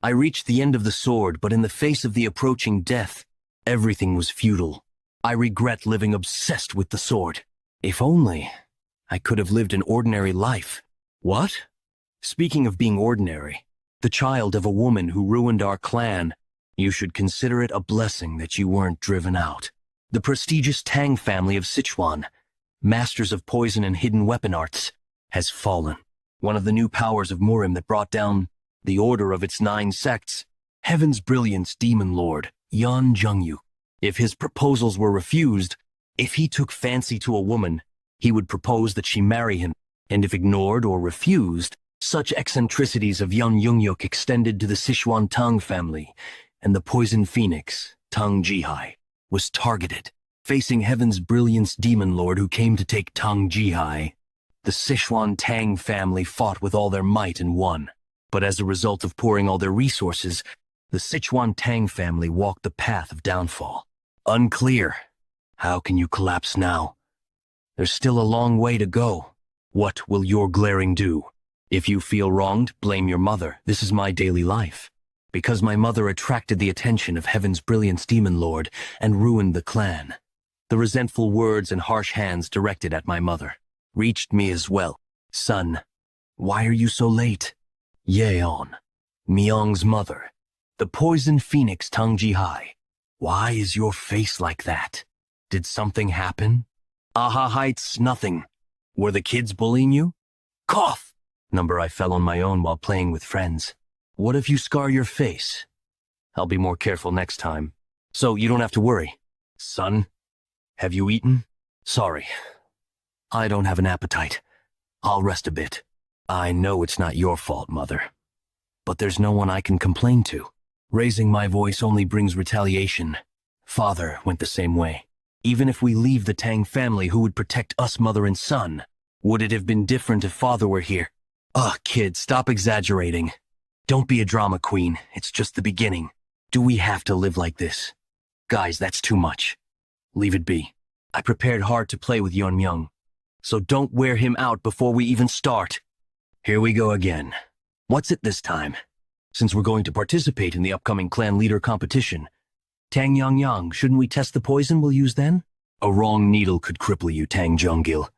I reached the end of the sword, but in the face of the approaching death, everything was futile. I regret living obsessed with the sword. If only I could have lived an ordinary life. What? Speaking of being ordinary, the child of a woman who ruined our clan, you should consider it a blessing that you weren't driven out. The prestigious Tang family of Sichuan, masters of poison and hidden weapon arts, has fallen. One of the new powers of Murim that brought down the order of its 9 sects, Heaven's Brilliance Demon Lord, Yan Jungyu. If his proposals were refused, if he took fancy to a woman, he would propose that she marry him, and if ignored or refused, such eccentricities of Yan Yungyuk extended to the Sichuan Tang family, and the poison phoenix, Tang Jihai, was targeted. Facing Heaven's Brilliance Demon Lord who came to take Tang Jihai, the Sichuan Tang family fought with all their might and won. But as a result of pouring all their resources, the Sichuan Tang family walked the path of downfall. Unclear. How can you collapse now? There's still a long way to go. What will your glaring do? If you feel wronged, blame your mother. This is my daily life. Because my mother attracted the attention of Heaven's Brilliance Demon Lord and ruined the clan. The resentful words and harsh hands directed at my mother reached me as well. Son, why are you so late? Yeon-Myeong's mother, the poison phoenix Tang Jihai. Why is your face like that? Did something happen? Heights, nothing. Were the kids bullying you? Cough! Number I fell on my own while playing with friends. What if you scar your face? I'll be more careful next time. So you don't have to worry. Son, have you eaten? Sorry. I don't have an appetite. I'll rest a bit. I know it's not your fault, Mother. But there's no one I can complain to. Raising my voice only brings retaliation. Father went the same way. Even if we leave the Tang family, who would protect us, mother and son? Would it have been different if Father were here? Ugh, kid, stop exaggerating. Don't be a drama queen. It's just the beginning. Do we have to live like this? Guys, that's too much. Leave it be. I prepared hard to play with Yeon-Myeong. So don't wear him out before we even start. Here we go again. What's it this time? Since we're going to participate in the upcoming clan leader competition, Tang Yeon-Myeong, shouldn't we test the poison we'll use then? A wrong needle could cripple you, Tang Jeong-gil.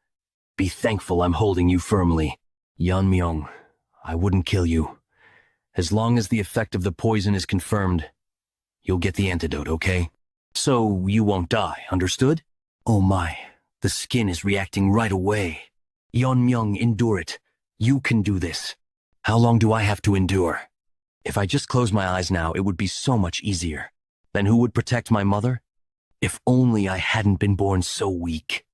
Be thankful I'm holding you firmly. Yeon-Myeong, I wouldn't kill you. As long as the effect of the poison is confirmed, you'll get the antidote, okay? So you won't die, understood? Oh my, the skin is reacting right away. Yeon-Myeong, endure it. You can do this. How long do I have to endure? If I just close my eyes now, it would be so much easier. Then who would protect my mother? If only I hadn't been born so weak.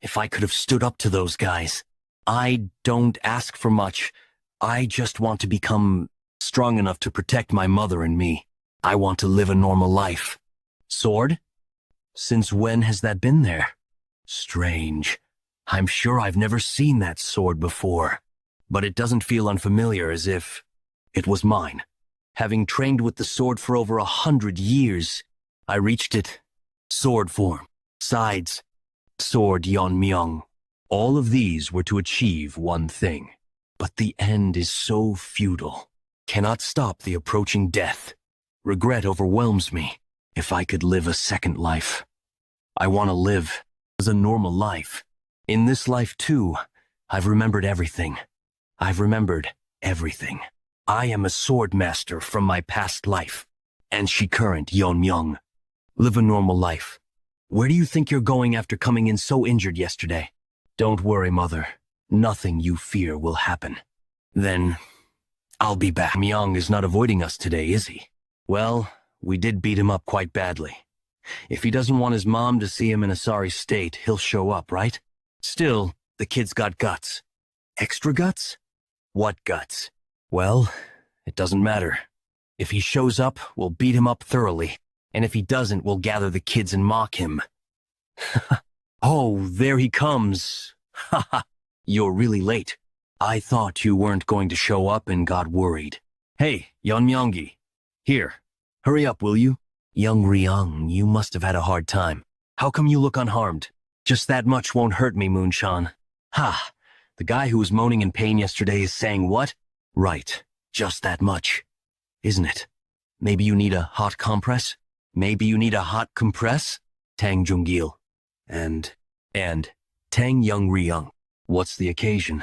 If I could have stood up to those guys. I don't ask for much. I just want to become strong enough to protect my mother and me. I want to live a normal life. Sword? Since when has that been there? Strange. I'm sure I've never seen that sword before. But it doesn't feel unfamiliar, as if it was mine. Having trained with the sword for over 100 years, I reached it. Sword form, sides, sword Yeon-Myeong. All of these were to achieve one thing. But the end is so futile. Cannot stop the approaching death. Regret overwhelms me. If I could live a second life. I want to live as a normal life. In this life too, I've remembered everything. I've remembered everything. I am a sword master from my past life. And she current Yeon-Myeong. Live a normal life. Where do you think you're going after coming in so injured yesterday? Don't worry, Mother. Nothing you fear will happen. Then, I'll be back. Myeong is not avoiding us today, is he? Well, we did beat him up quite badly. If he doesn't want his mom to see him in a sorry state, he'll show up, right? Still, the kid's got guts. Extra guts? What guts? Well, it doesn't matter. If he shows up, we'll beat him up thoroughly. And if he doesn't, we'll gather the kids and mock him. Oh, there he comes. Haha, you're really late. I thought you weren't going to show up and got worried. Hey, Yeon-Myeong-gi. Here, hurry up, will you? Young Ryung, you must have had a hard time. How come you look unharmed? Just that much won't hurt me, Moonshan. Ha, the guy who was moaning in pain yesterday is saying what? Right, just that much. isn't it? Maybe you need a hot compress? Maybe you need a hot compress? Tang Junggil. And Tang Yeon-Myeong. What's the occasion?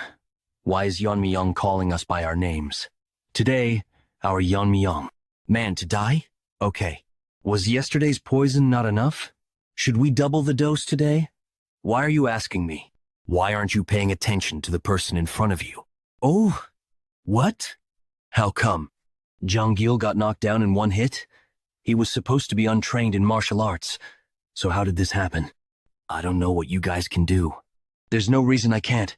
Why is Yeon-Myeong calling us by our names? Today, our Yeon-Myeong. Man to die? Okay. Was yesterday's poison not enough? Should we double the dose today? Why are you asking me? Why aren't you paying attention to the person in front of you? Oh, what? How come? Junggil got knocked down in one hit? He was supposed to be untrained in martial arts. So how did this happen? I don't know what you guys can do. There's no reason I can't.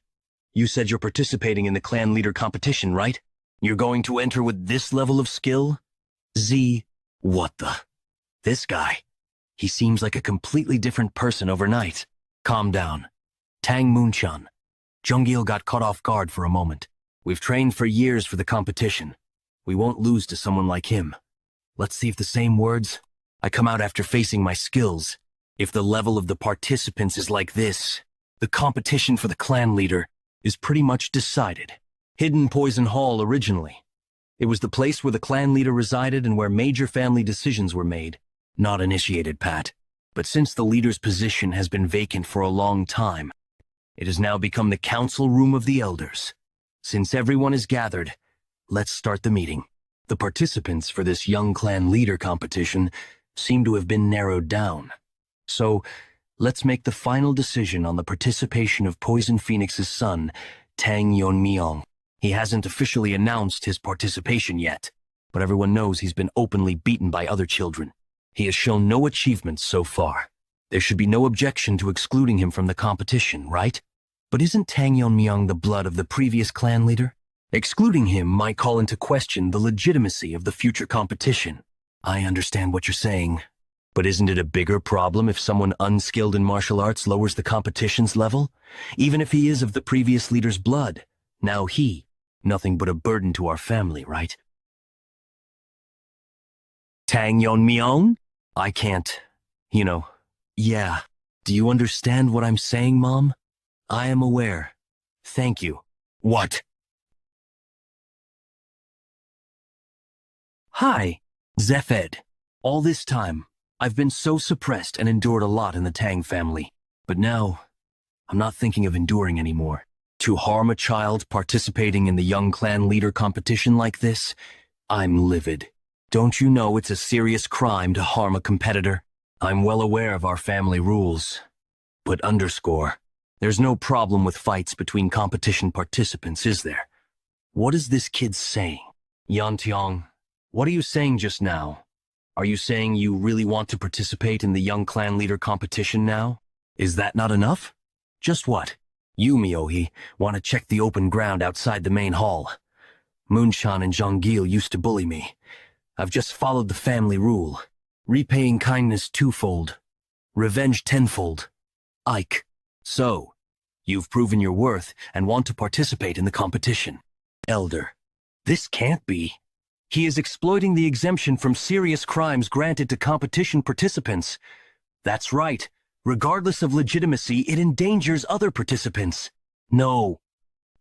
You said you're participating in the clan leader competition, right? You're going to enter with this level of skill? What the? This guy. He seems like a completely different person overnight. Calm down. Tang Moon-chan. Junggil got caught off guard for a moment. We've trained for years for the competition. We won't lose to someone like him. Let's see if the same words. I come out after facing my skills. If the level of the participants is like this, the competition for the clan leader is pretty much decided. Hidden Poison Hall originally. It was the place where the clan leader resided and where major family decisions were made. Not initiated, Pat. But since the leader's position has been vacant for a long time, it has now become the council room of the elders. Since everyone is gathered, let's start the meeting. The participants for this young clan leader competition seem to have been narrowed down. So, let's make the final decision on the participation of Poison Phoenix's son, Tang Yeon-Myeong. He hasn't officially announced his participation yet, but everyone knows he's been openly beaten by other children. He has shown no achievements so far. There should be no objection to excluding him from the competition, right? But isn't Tang Yeon-Myeong the blood of the previous clan leader? Excluding him might call into question the legitimacy of the future competition. I understand what you're saying, but isn't it a bigger problem if someone unskilled in martial arts lowers the competition's level? Even if he is of the previous leader's blood, now nothing but a burden to our family, right? Tang Yeon-Myeong? I can't, yeah. Do you understand what I'm saying, Mom? I am aware. Thank you. What? Hi, Zephed. All this time, I've been so suppressed and endured a lot in the Tang family. But now, I'm not thinking of enduring anymore. To harm a child participating in the young clan leader competition like this, I'm livid. Don't you know it's a serious crime to harm a competitor? I'm well aware of our family rules. But there's no problem with fights between competition participants, is there? What is this kid saying? Yeon-Myeong, what are you saying just now? Are you saying you really want to participate in the young clan leader competition now? Is that not enough? Just what? You, Myohi, want to check the open ground outside the main hall. Moon-chan and Junggil used to bully me. I've just followed the family rule. Repaying kindness twofold. Revenge tenfold. Ike. So, you've proven your worth and want to participate in the competition. Elder. This can't be. He is exploiting the exemption from serious crimes granted to competition participants. That's right. Regardless of legitimacy, it endangers other participants. No.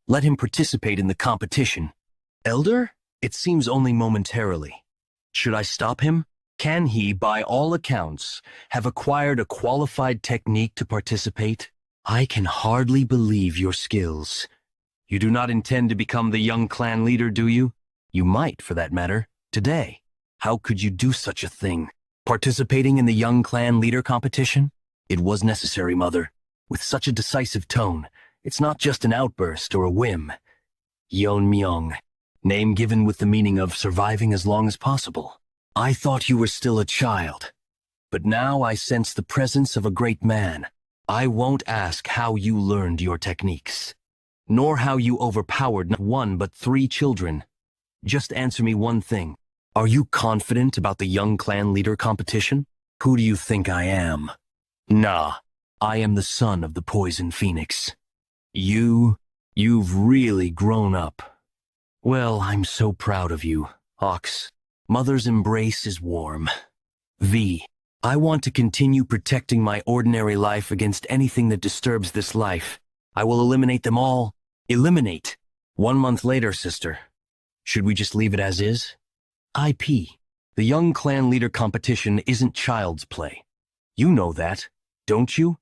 Let him participate in the competition. Elder? It seems only momentarily. Should I stop him? Can he, by all accounts, have acquired a qualified technique to participate? I can hardly believe your skills. You do not intend to become the young clan leader, do you? You might, for that matter, today. How could you do such a thing? Participating in the young clan leader competition? It was necessary, Mother. With such a decisive tone, it's not just an outburst or a whim. Yeon-Myeong, name given with the meaning of surviving as long as possible. I thought you were still a child, but now I sense the presence of a great man. I won't ask how you learned your techniques, nor how you overpowered not one but 3 children. Just answer me one thing. Are you confident about the young clan leader competition? Who do you think I am? Nah, I am the son of the Poison Phoenix. You've really grown up. Well, I'm so proud of you, Ox. Mother's embrace is warm. I want to continue protecting my ordinary life against anything that disturbs this life. I will eliminate them all. Eliminate. 1 month later, sister. Should we just leave it as is? IP. The young clan leader competition isn't child's play. You know that, don't you?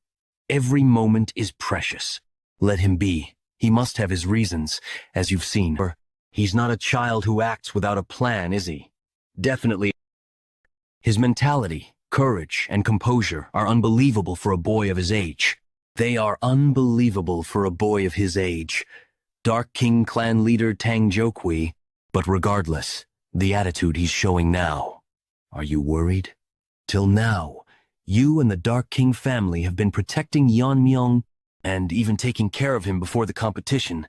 Every moment is precious. Let him be. He must have his reasons, as you've seen. He's not a child who acts without a plan, is he? Definitely. His mentality, courage, and composure are unbelievable for a boy of his age. They are unbelievable for a boy of his age. Dark King clan leader Tang Yeon-Myeong. But regardless, the attitude he's showing now. Are you worried? Till now, you and the Dark King family have been protecting Yeon-Myeong and even taking care of him before the competition.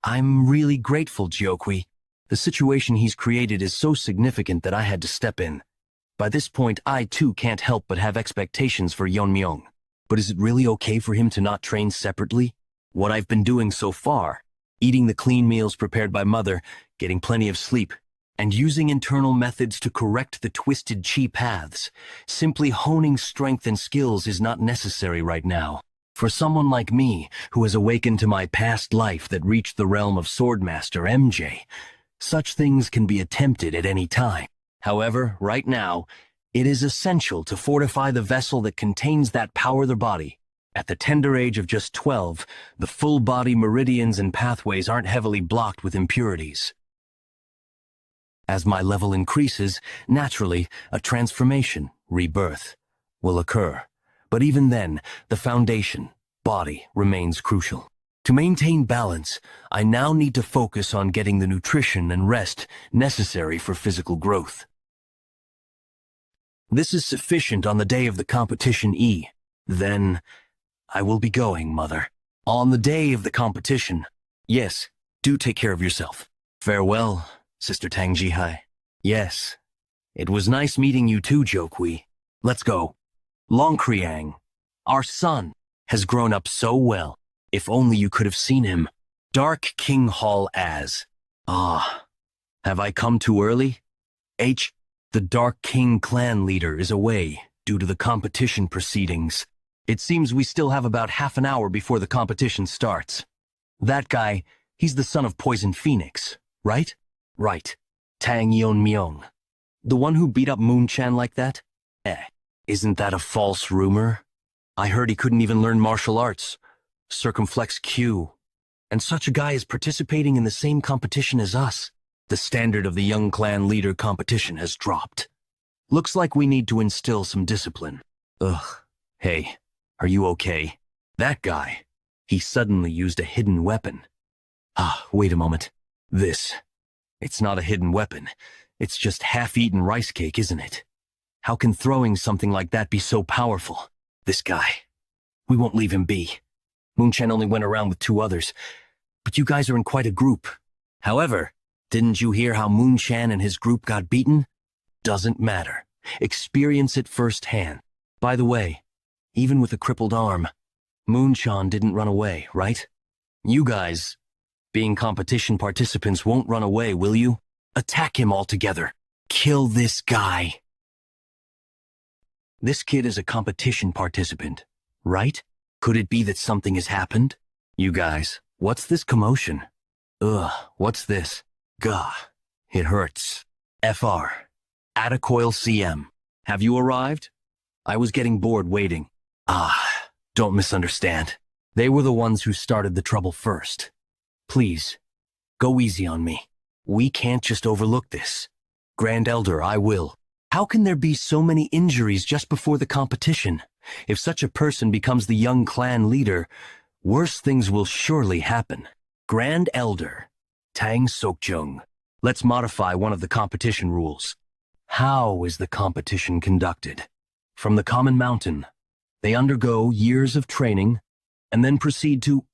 I'm really grateful, Yeon-Myeong. The situation he's created is so significant that I had to step in. By this point, I too can't help but have expectations for Yeon-Myeong. But is it really okay for him to not train separately? What I've been doing so far, eating the clean meals prepared by mother, getting plenty of sleep, and using internal methods to correct the twisted chi paths. Simply honing strength and skills is not necessary right now. For someone like me, who has awakened to my past life that reached the realm of Swordmaster MJ, such things can be attempted at any time. However, right now, it is essential to fortify the vessel that contains that power the body. At the tender age of just 12, the full body meridians and pathways aren't heavily blocked with impurities. As my level increases, naturally, a transformation, rebirth, will occur. But even then, the foundation, body, remains crucial. To maintain balance, I now need to focus on getting the nutrition and rest necessary for physical growth. This is sufficient on the day of the competition E. Then, I will be going, Mother. On the day of the competition. Yes, do take care of yourself. Farewell, Sister Tang Jihai. Yes, it was nice meeting you too, Yeon-Myeong. Let's go. Long Kriang, our son, has grown up so well. If only you could have seen him. Dark King Hall as. Ah, have I come too early? The Dark King clan leader is away due to the competition proceedings. It seems we still have about half an hour before the competition starts. That guy, he's the son of Poison Phoenix, right? Right. Tang Yeon-Myeong. The one who beat up Moon-chan like that? Isn't that a false rumor? I heard he couldn't even learn martial arts. Circumflex Q. And such a guy is participating in the same competition as us. The standard of the young clan leader competition has dropped. Looks like we need to instill some discipline. Ugh. Hey, are you okay? That guy, he suddenly used a hidden weapon. Wait a moment. It's not a hidden weapon. It's just half-eaten rice cake, isn't it? How can throwing something like that be so powerful? This guy. We won't leave him be. Moon-chan only went around with 2 others, but you guys are in quite a group. However, didn't you hear how Moon-chan and his group got beaten? Doesn't matter. Experience it firsthand. By the way, even with a crippled arm, Moon-chan didn't run away, right? You guys, being competition participants, won't run away, will you? Attack him altogether. Kill this guy. This kid is a competition participant, right? Could it be that something has happened? You guys, what's this commotion? Ugh, what's this? Gah, it hurts. FR. Attacoil CM. Have you arrived? I was getting bored waiting. Don't misunderstand. They were the ones who started the trouble first. Please, go easy on me. We can't just overlook this. Grand Elder, I will. How can there be so many injuries just before the competition? If such a person becomes the young clan leader, worse things will surely happen. Grand Elder, Tang Sokjung. Let's modify one of the competition rules. How is the competition conducted? From the common mountain, they undergo years of training and then proceed to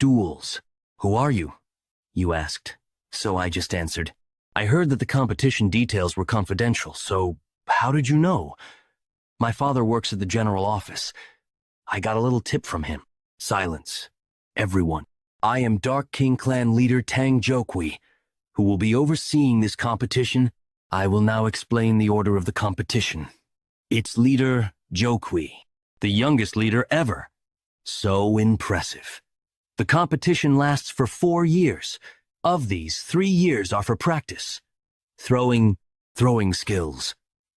duels. Who are you? You asked. So I just answered. I heard that the competition details were confidential, so how did you know? My father works at the general office. I got a little tip from him. Silence. Everyone. I am Dark King clan leader Tang Yeon-Myeong, who will be overseeing this competition. I will now explain the order of the competition. Its leader, Yeon-Myeong, the youngest leader ever. So impressive. The competition lasts for 4 years. Of these, 3 years are for practice. Throwing Throwing skills.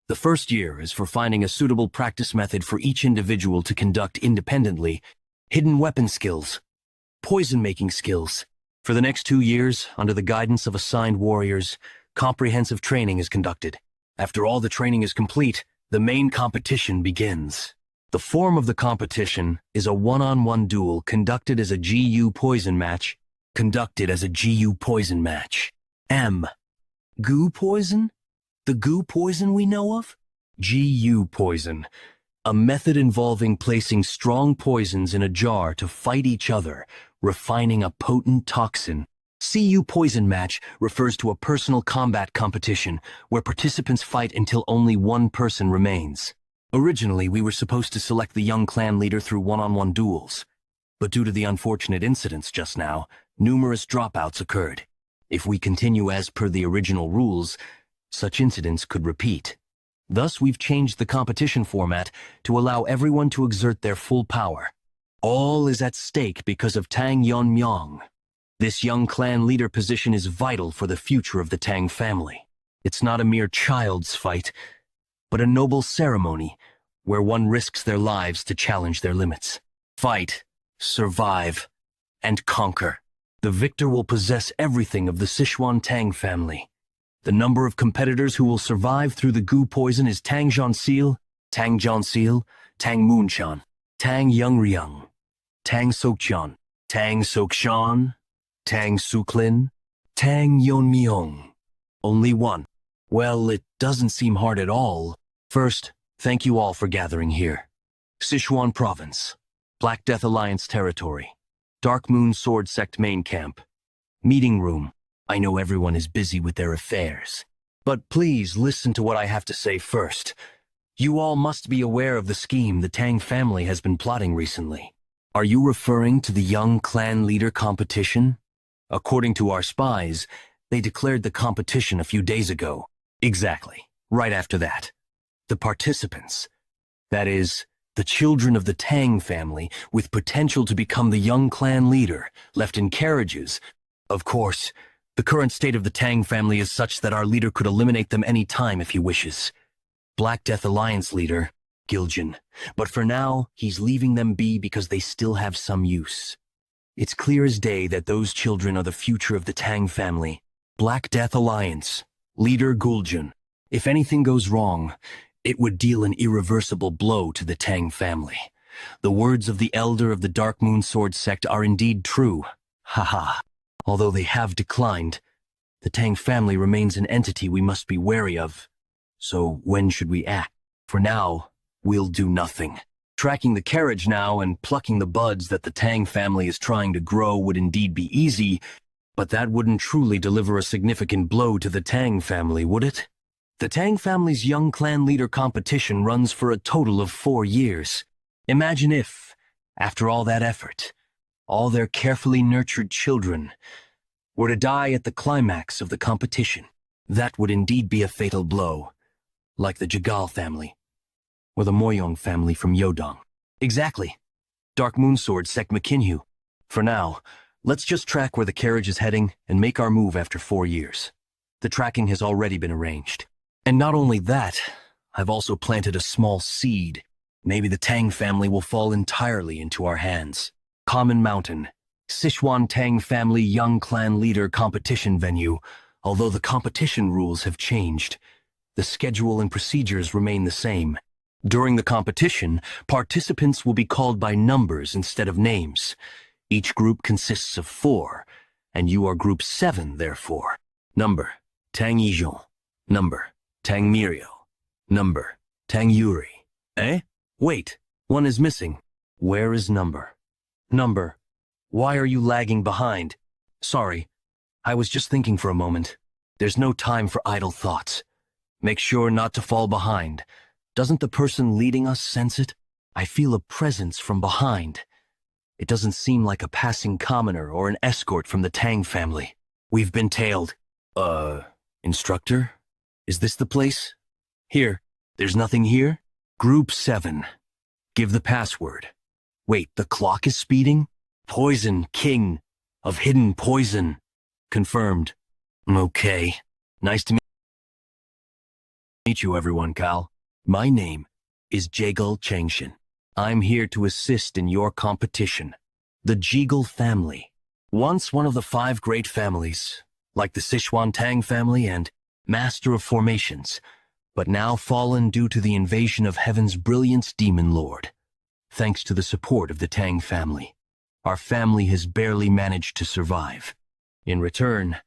The first year is for finding a suitable practice method for each individual to conduct independently. Hidden weapon skills. Poison-making skills. For the next 2 years, under the guidance of assigned warriors, comprehensive training is conducted. After all the training is complete, the main competition begins. The form of the competition is a one-on-one duel conducted as a GU poison match. M. Goo poison? The goo poison we know of? GU poison. A method involving placing strong poisons in a jar to fight each other, refining a potent toxin. CU poison match refers to a personal combat competition where participants fight until only one person remains. Originally, we were supposed to select the young clan leader through one-on-one duels, but due to the unfortunate incidents just now, numerous dropouts occurred. If we continue as per the original rules, such incidents could repeat. Thus, we've changed the competition format to allow everyone to exert their full power. All is at stake because of Tang Yeon-Myeong. This young clan leader position is vital for the future of the Tang family. It's not a mere child's fight, but a noble ceremony where one risks their lives to challenge their limits. Fight, survive, and conquer. The victor will possess everything of the Sichuan Tang family. The number of competitors who will survive through the goo poison is Tang Yeon-Sil, Tang Jeon-Sil, Tang Moon-chan, Tang Yeon-Myeong, Tang Sok-chan, Tang Sok-shan, Tang Suklin, Tang Yeon-Myeong. Only one. Well, it doesn't seem hard at all. First, thank you all for gathering here. Sichuan Province, Black Death Alliance territory, Dark Moon Sword Sect main camp, meeting room. I know everyone is busy with their affairs, but please listen to what I have to say first. You all must be aware of the scheme the Tang family has been plotting recently. Are you referring to the young clan leader competition? According to our spies, they declared the competition a few days ago. Exactly, right after that. The participants, that is, the children of the Tang family with potential to become the young clan leader, left in carriages. Of course, the current state of the Tang family is such that our leader could eliminate them any time if he wishes. Black Death Alliance leader, Giljan. But for now, he's leaving them be because they still have some use. It's clear as day that those children are the future of the Tang family. Black Death Alliance, leader Guljan. If anything goes wrong, it would deal an irreversible blow to the Tang family. The words of the elder of the Dark Moon Sword Sect are indeed true. Haha. Although they have declined, the Tang family remains an entity we must be wary of. So when should we act? For now, we'll do nothing. Tracking the carriage now and plucking the buds that the Tang family is trying to grow would indeed be easy, but that wouldn't truly deliver a significant blow to the Tang family, would it? The Tang family's young clan leader competition runs for a total of 4 years. Imagine if, after all that effort, all their carefully nurtured children were to die at the climax of the competition. That would indeed be a fatal blow, like the Jagal family, or the Myeong family from Yodong. Exactly. Dark Moon Sword Sect McKinhu. For now, let's just track where the carriage is heading and make our move after 4 years. The tracking has already been arranged. And not only that, I've also planted a small seed. Maybe the Tang family will fall entirely into our hands. Common Mountain, Sichuan Tang Family Young Clan Leader Competition Venue. Although the competition rules have changed, the schedule and procedures remain the same. During the competition, participants will be called by numbers instead of names. Each group consists of 4, and you are group 7, therefore. Number, Tang Yeon. Number, Tang Mirio. Number, Tang Yuri. Eh? Wait, one is missing. Where is number? Number, why are you lagging behind? Sorry, I was just thinking for a moment. There's no time for idle thoughts. Make sure not to fall behind. Doesn't the person leading us sense it? I feel a presence from behind. It doesn't seem like a passing commoner or an escort from the Tang family. We've been tailed. Instructor? Is this the place? Here. There's nothing here? Group 7. Give the password. Wait, the clock is speeding? Poison King of Hidden Poison. Confirmed. Okay. Nice to meet you. Meet you, everyone, Cal. My name is Jegal Changshin. I'm here to assist in your competition. The Jegal family. Once one of the 5 great families, like the Sichuan Tang family and master of formations, but now fallen due to the invasion of heaven's brilliance demon lord. Thanks to the support of the Tang family, our family has barely managed to survive. In return,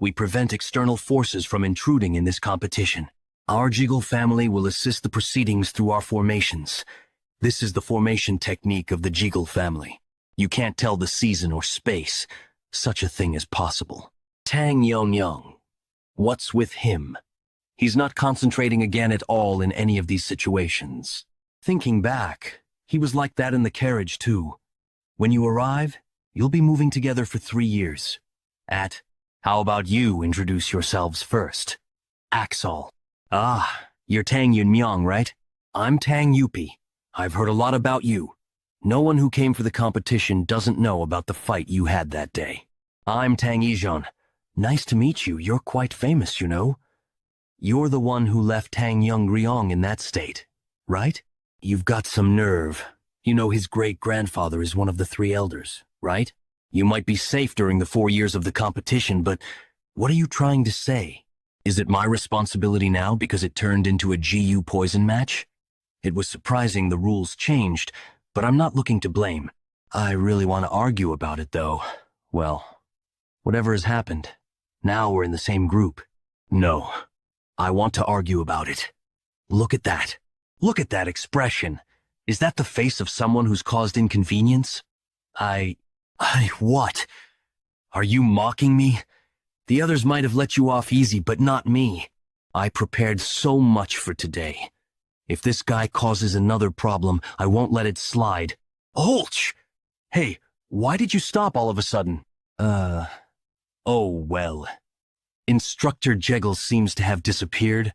we prevent external forces from intruding in this competition. Our Jegal family will assist the proceedings through our formations. This is the formation technique of the Jegal family. You can't tell the season or space. Such a thing is possible. Tang Yeon-Myeong. What's with him? He's not concentrating again at all in any of these situations. Thinking back, he was like that in the carriage too. When you arrive, you'll be moving together for 3 years. How about you introduce yourselves first? Axol. Ah, you're Tang Yeon-Myeong, right? I'm Tang Yupi. I've heard a lot about you. No one who came for the competition doesn't know about the fight you had that day. I'm Tang Yeon. Nice to meet you. You're quite famous, you know. You're the one who left Tang Yeon-Myeong in that state, right? You've got some nerve. You know his great-grandfather is one of the 3 elders, right? You might be safe during the 4 years of the competition, but what are you trying to say? Is it my responsibility now because it turned into a GU poison match? It was surprising the rules changed, but I'm not looking to blame. I really want to argue about it, though. Well, whatever has happened, now we're in the same group. No, I want to argue about it. Look at that. Look at that expression. Is that the face of someone who's caused inconvenience? What? Are you mocking me? The others might have let you off easy, but not me. I prepared so much for today. If this guy causes another problem, I won't let it slide. Olch! Hey, why did you stop all of a sudden? Oh well. Instructor Jegal seems to have disappeared.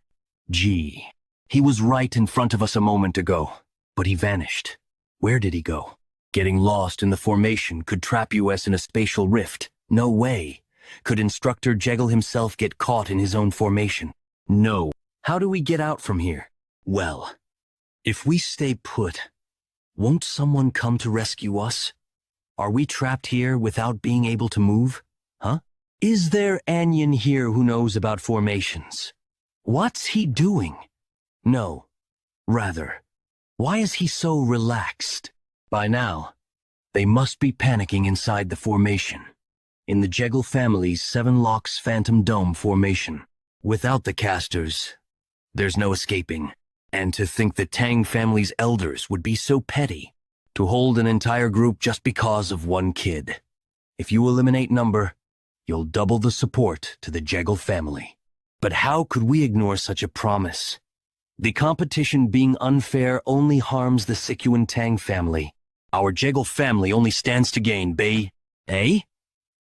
Gee, he was right in front of us a moment ago, but he vanished. Where did he go? Getting lost in the formation could trap us in a spatial rift. No way. Could Instructor Jegal himself get caught in his own formation? No. How do we get out from here? Well, if we stay put, won't someone come to rescue us? Are we trapped here without being able to move? Huh? Is there Anyan here who knows about formations? What's he doing? No. Rather, why is he so relaxed? By now, they must be panicking inside the formation. In the Jegal family's 7 Locks Phantom Dome formation. Without the casters, there's no escaping. And to think the Tang family's elders would be so petty, to hold an entire group just because of one kid. If you eliminate number, you'll double the support to the Jegal family. But how could we ignore such a promise? The competition being unfair only harms the Sichuan Tang family. Our Jegal family only stands to gain, Bay. Eh?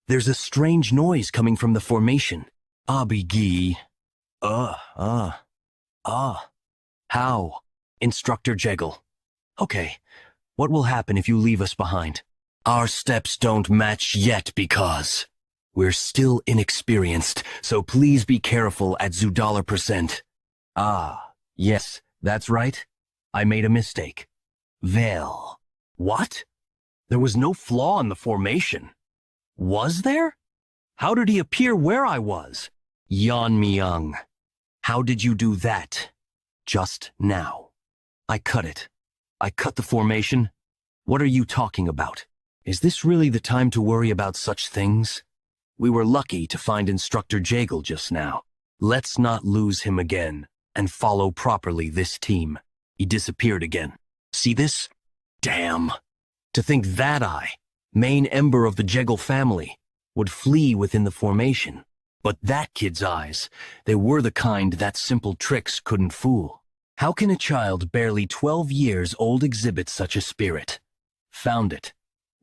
There's a strange noise coming from the formation. Abigi. How? Instructor Jegal. Okay, what will happen if you leave us behind? Our steps don't match yet because we're still inexperienced, so please be careful at $% Ah, yes, that's right. I made a mistake. Well. What? There was no flaw in the formation. Was there? How did he appear where I was? Yeon-Myeong. How did you do that? Just now. I cut it. I cut the formation. What are you talking about? Is this really the time to worry about such things? We were lucky to find Instructor Jegal just now. Let's not lose him again and follow properly this team. He disappeared again. See this? Damn. To think that main ember of the Jegal family, would flee within the formation. But that kid's eyes, they were the kind that simple tricks couldn't fool. How can a child barely 12 years old exhibit such a spirit? Found it.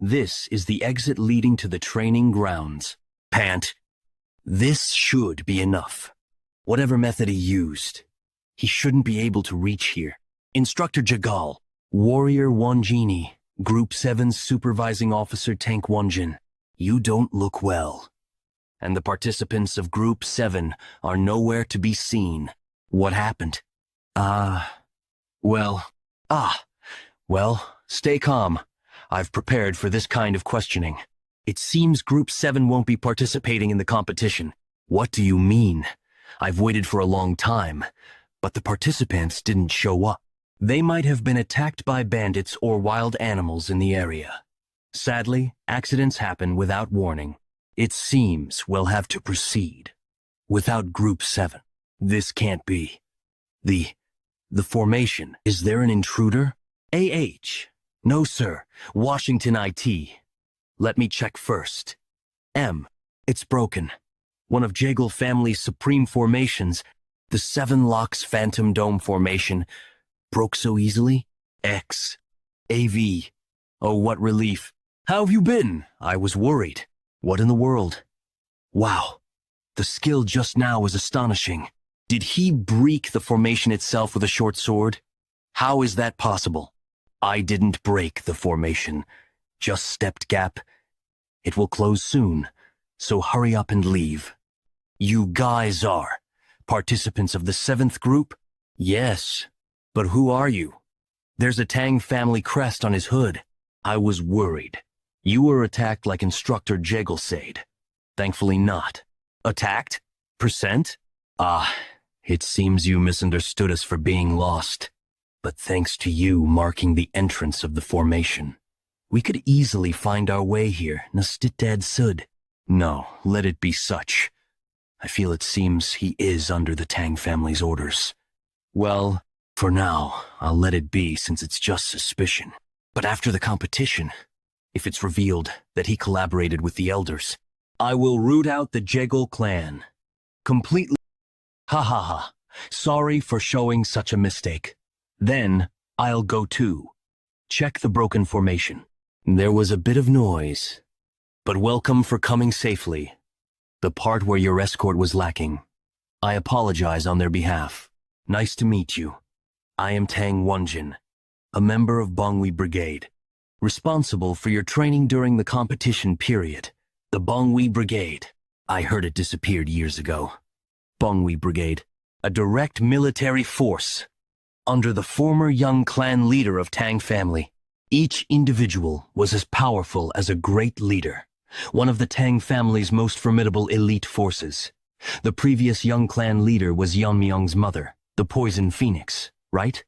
This is the exit leading to the training grounds. Pant. This should be enough. Whatever method he used, he shouldn't be able to reach here. Instructor Jegal, Warrior Wonjini, Group 7 Supervising Officer Tank Wonjin, you don't look well. And the participants of Group 7 are nowhere to be seen. What happened? Well, ah, well, stay calm. I've prepared for this kind of questioning. It seems Group 7 won't be participating in the competition. What do you mean? I've waited for a long time, but the participants didn't show up. They might have been attacked by bandits or wild animals in the area. Sadly, accidents happen without warning. It seems we'll have to proceed without Group 7. This can't be. The formation. Is there an intruder? AH. No, sir. Washington IT. Let me check first. M. It's broken. One of Jegal family's supreme formations, the Seven Locks Phantom Dome formation, broke so easily? X. AV. Oh, what relief. How have you been? I was worried. What in the world? Wow. The skill just now was astonishing. Did he break the formation itself with a short sword? How is that possible? I didn't break the formation. Just stepped gap. It will close soon, so hurry up and leave. You guys are participants of the 7th group? Yes. But who are you? There's a Tang family crest on his hood. I was worried. You were attacked like Instructor Jegal said. Thankfully not. Attacked? Percent? It seems you misunderstood us for being lost. But thanks to you marking the entrance of the formation, we could easily find our way here, Nastitad Sud. No, let it be such. I feel it seems he is under the Tang family's orders. Well, for now, I'll let it be since it's just suspicion. But after the competition, if it's revealed that he collaborated with the elders, I will root out the Jegal clan. Completely. Ha ha ha. Sorry for showing such a mistake. Then, I'll go too. Check the broken formation. There was a bit of noise. But welcome for coming safely. The part where your escort was lacking. I apologize on their behalf. Nice to meet you. I am Tang Wonjin, a member of Bongwi Brigade, responsible for your training during the competition period. The Bongwi Brigade. I heard it disappeared years ago. Bongwi Brigade, a direct military force under the former young clan leader of Tang family. Each individual was as powerful as a great leader, one of the Tang family's most formidable elite forces. The previous young clan leader was Yeon-Myeong's mother, the Poison Phoenix, right?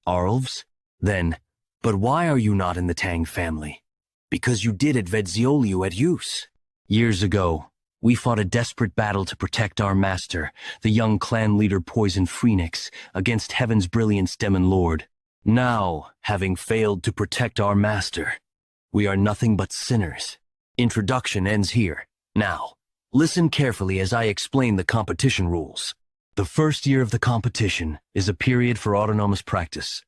Arlves? Then, but why are you not in the Tang family? Because you did at Vedzioliu at use. Years ago, we fought a desperate battle to protect our master, the young clan leader Poison Phoenix, against Heaven's Brilliance Demon Lord. Now, having failed to protect our master, we are nothing but sinners. Introduction ends here. Now, listen carefully as I explain the competition rules. The first year of the competition is a period for autonomous practice.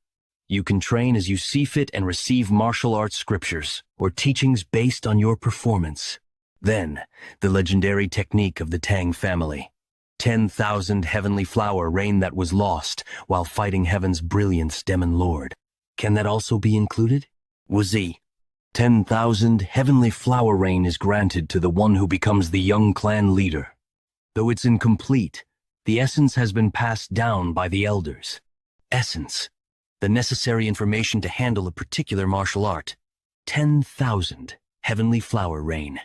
You can train as you see fit and receive martial arts scriptures or teachings based on your performance. Then, the legendary technique of the Tang family. 10,000 heavenly flower rain that was lost while fighting Heaven's Brilliance Demon Lord. Can that also be included? Wazi. 10,000 heavenly flower rain is granted to the one who becomes the young clan leader. Though it's incomplete, the essence has been passed down by the elders. Essence. The necessary information to handle a particular martial art. 10,000 heavenly flower rain.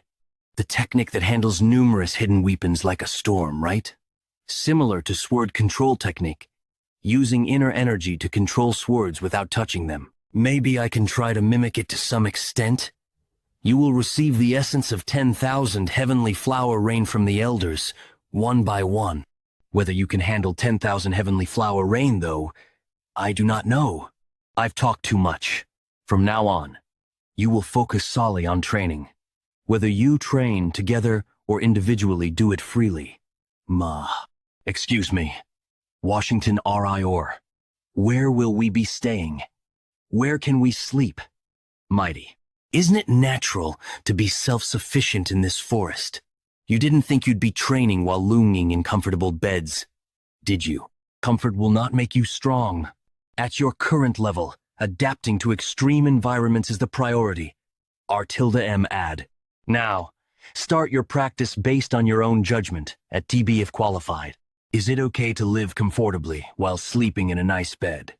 The technique that handles numerous hidden weapons like a storm, right? Similar to sword control technique, using inner energy to control swords without touching them. Maybe I can try to mimic it to some extent. You will receive the essence of 10,000 heavenly flower rain from the elders, one by one. Whether you can handle 10,000 heavenly flower rain, though, I do not know. I've talked too much. From now on, you will focus solely on training. Whether you train together or individually, do it freely. Excuse me. Washington RIOR. Where will we be staying? Where can we sleep? Mighty. Isn't it natural to be self-sufficient in this forest? You didn't think you'd be training while lounging in comfortable beds, did you? Comfort will not make you strong. At your current level, adapting to extreme environments is the priority. R tilde add. Now, start your practice based on your own judgment, at TB if qualified. Is it okay to live comfortably while sleeping in a nice bed?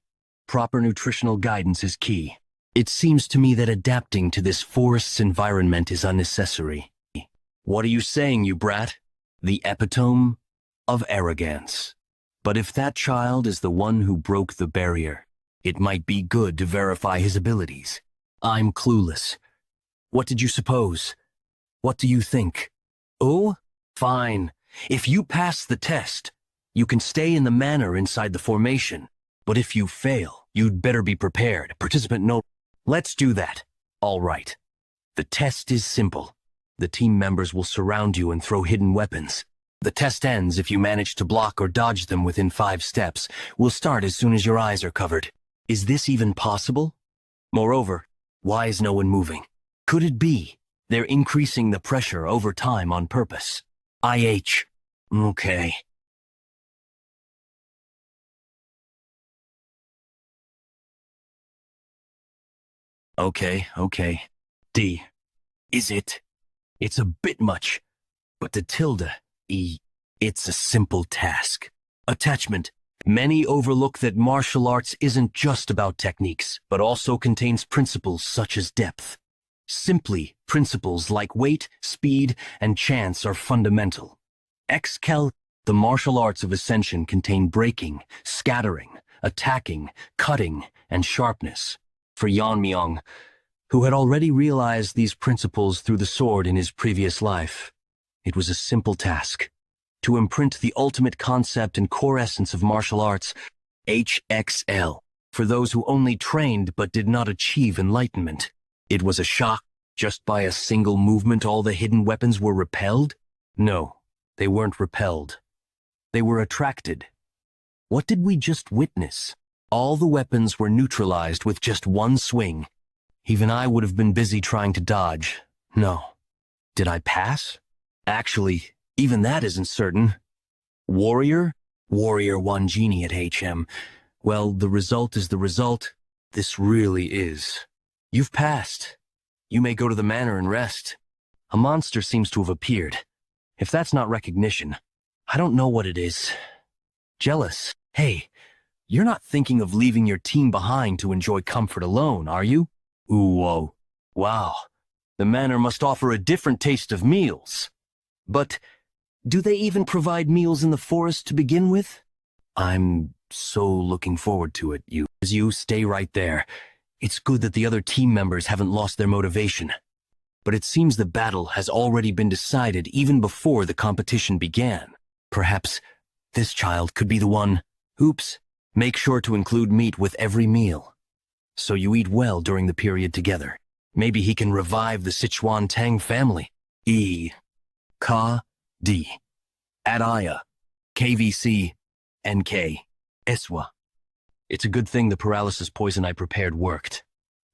Proper nutritional guidance is key. It seems to me that adapting to this forest's environment is unnecessary. What are you saying, you brat? The epitome of arrogance. But if that child is the one who broke the barrier, it might be good to verify his abilities. I'm clueless. What did you suppose? What do you think? Oh, fine. If you pass the test, you can stay in the manor inside the formation. But if you fail, you'd better be prepared. Participant note. Let's do that. All right. The test is simple. The team members will surround you and throw hidden weapons. The test ends if you manage to block or dodge them within 5 steps. We'll start as soon as your eyes are covered. Is this even possible? Moreover, why is no one moving? Could it be they're increasing the pressure over time on purpose? IH. Okay. Okay. D. Is it? It's a bit much. But to tilde, E. It's a simple task. Attachment. Many overlook that martial arts isn't just about techniques, but also contains principles such as depth. Simply, principles like weight, speed, and chance are fundamental. The martial arts of ascension contain breaking, scattering, attacking, cutting, and sharpness. For Yeon-Myeong, who had already realized these principles through the sword in his previous life, it was a simple task. To imprint the ultimate concept and core essence of martial arts, HXL, for those who only trained but did not achieve enlightenment. It was a shock. Just by a single movement all the hidden weapons were repelled? No, they weren't repelled. They were attracted. What did we just witness? All the weapons were neutralized with just one swing. Even I would have been busy trying to dodge. No. Did I pass? Actually, even that isn't certain. Warrior? Warrior 1 genie at HM. Well, the result is the result. This really is. You've passed. You may go to the manor and rest. A monster seems to have appeared. If that's not recognition, I don't know what it is. Jealous. Hey, you're not thinking of leaving your team behind to enjoy comfort alone, are you? Ooh, whoa. Wow. The manor must offer a different taste of meals. But do they even provide meals in the forest to begin with? I'm so looking forward to it. You stay right there. It's good that the other team members haven't lost their motivation. But it seems the battle has already been decided even before the competition began. Perhaps this child could be the one. Oops. Make sure to include meat with every meal, so you eat well during the period together. Maybe he can revive the Sichuan Tang family. E. Ka. D. Adaya. KVC. NK. Eswa. It's a good thing the paralysis poison I prepared worked.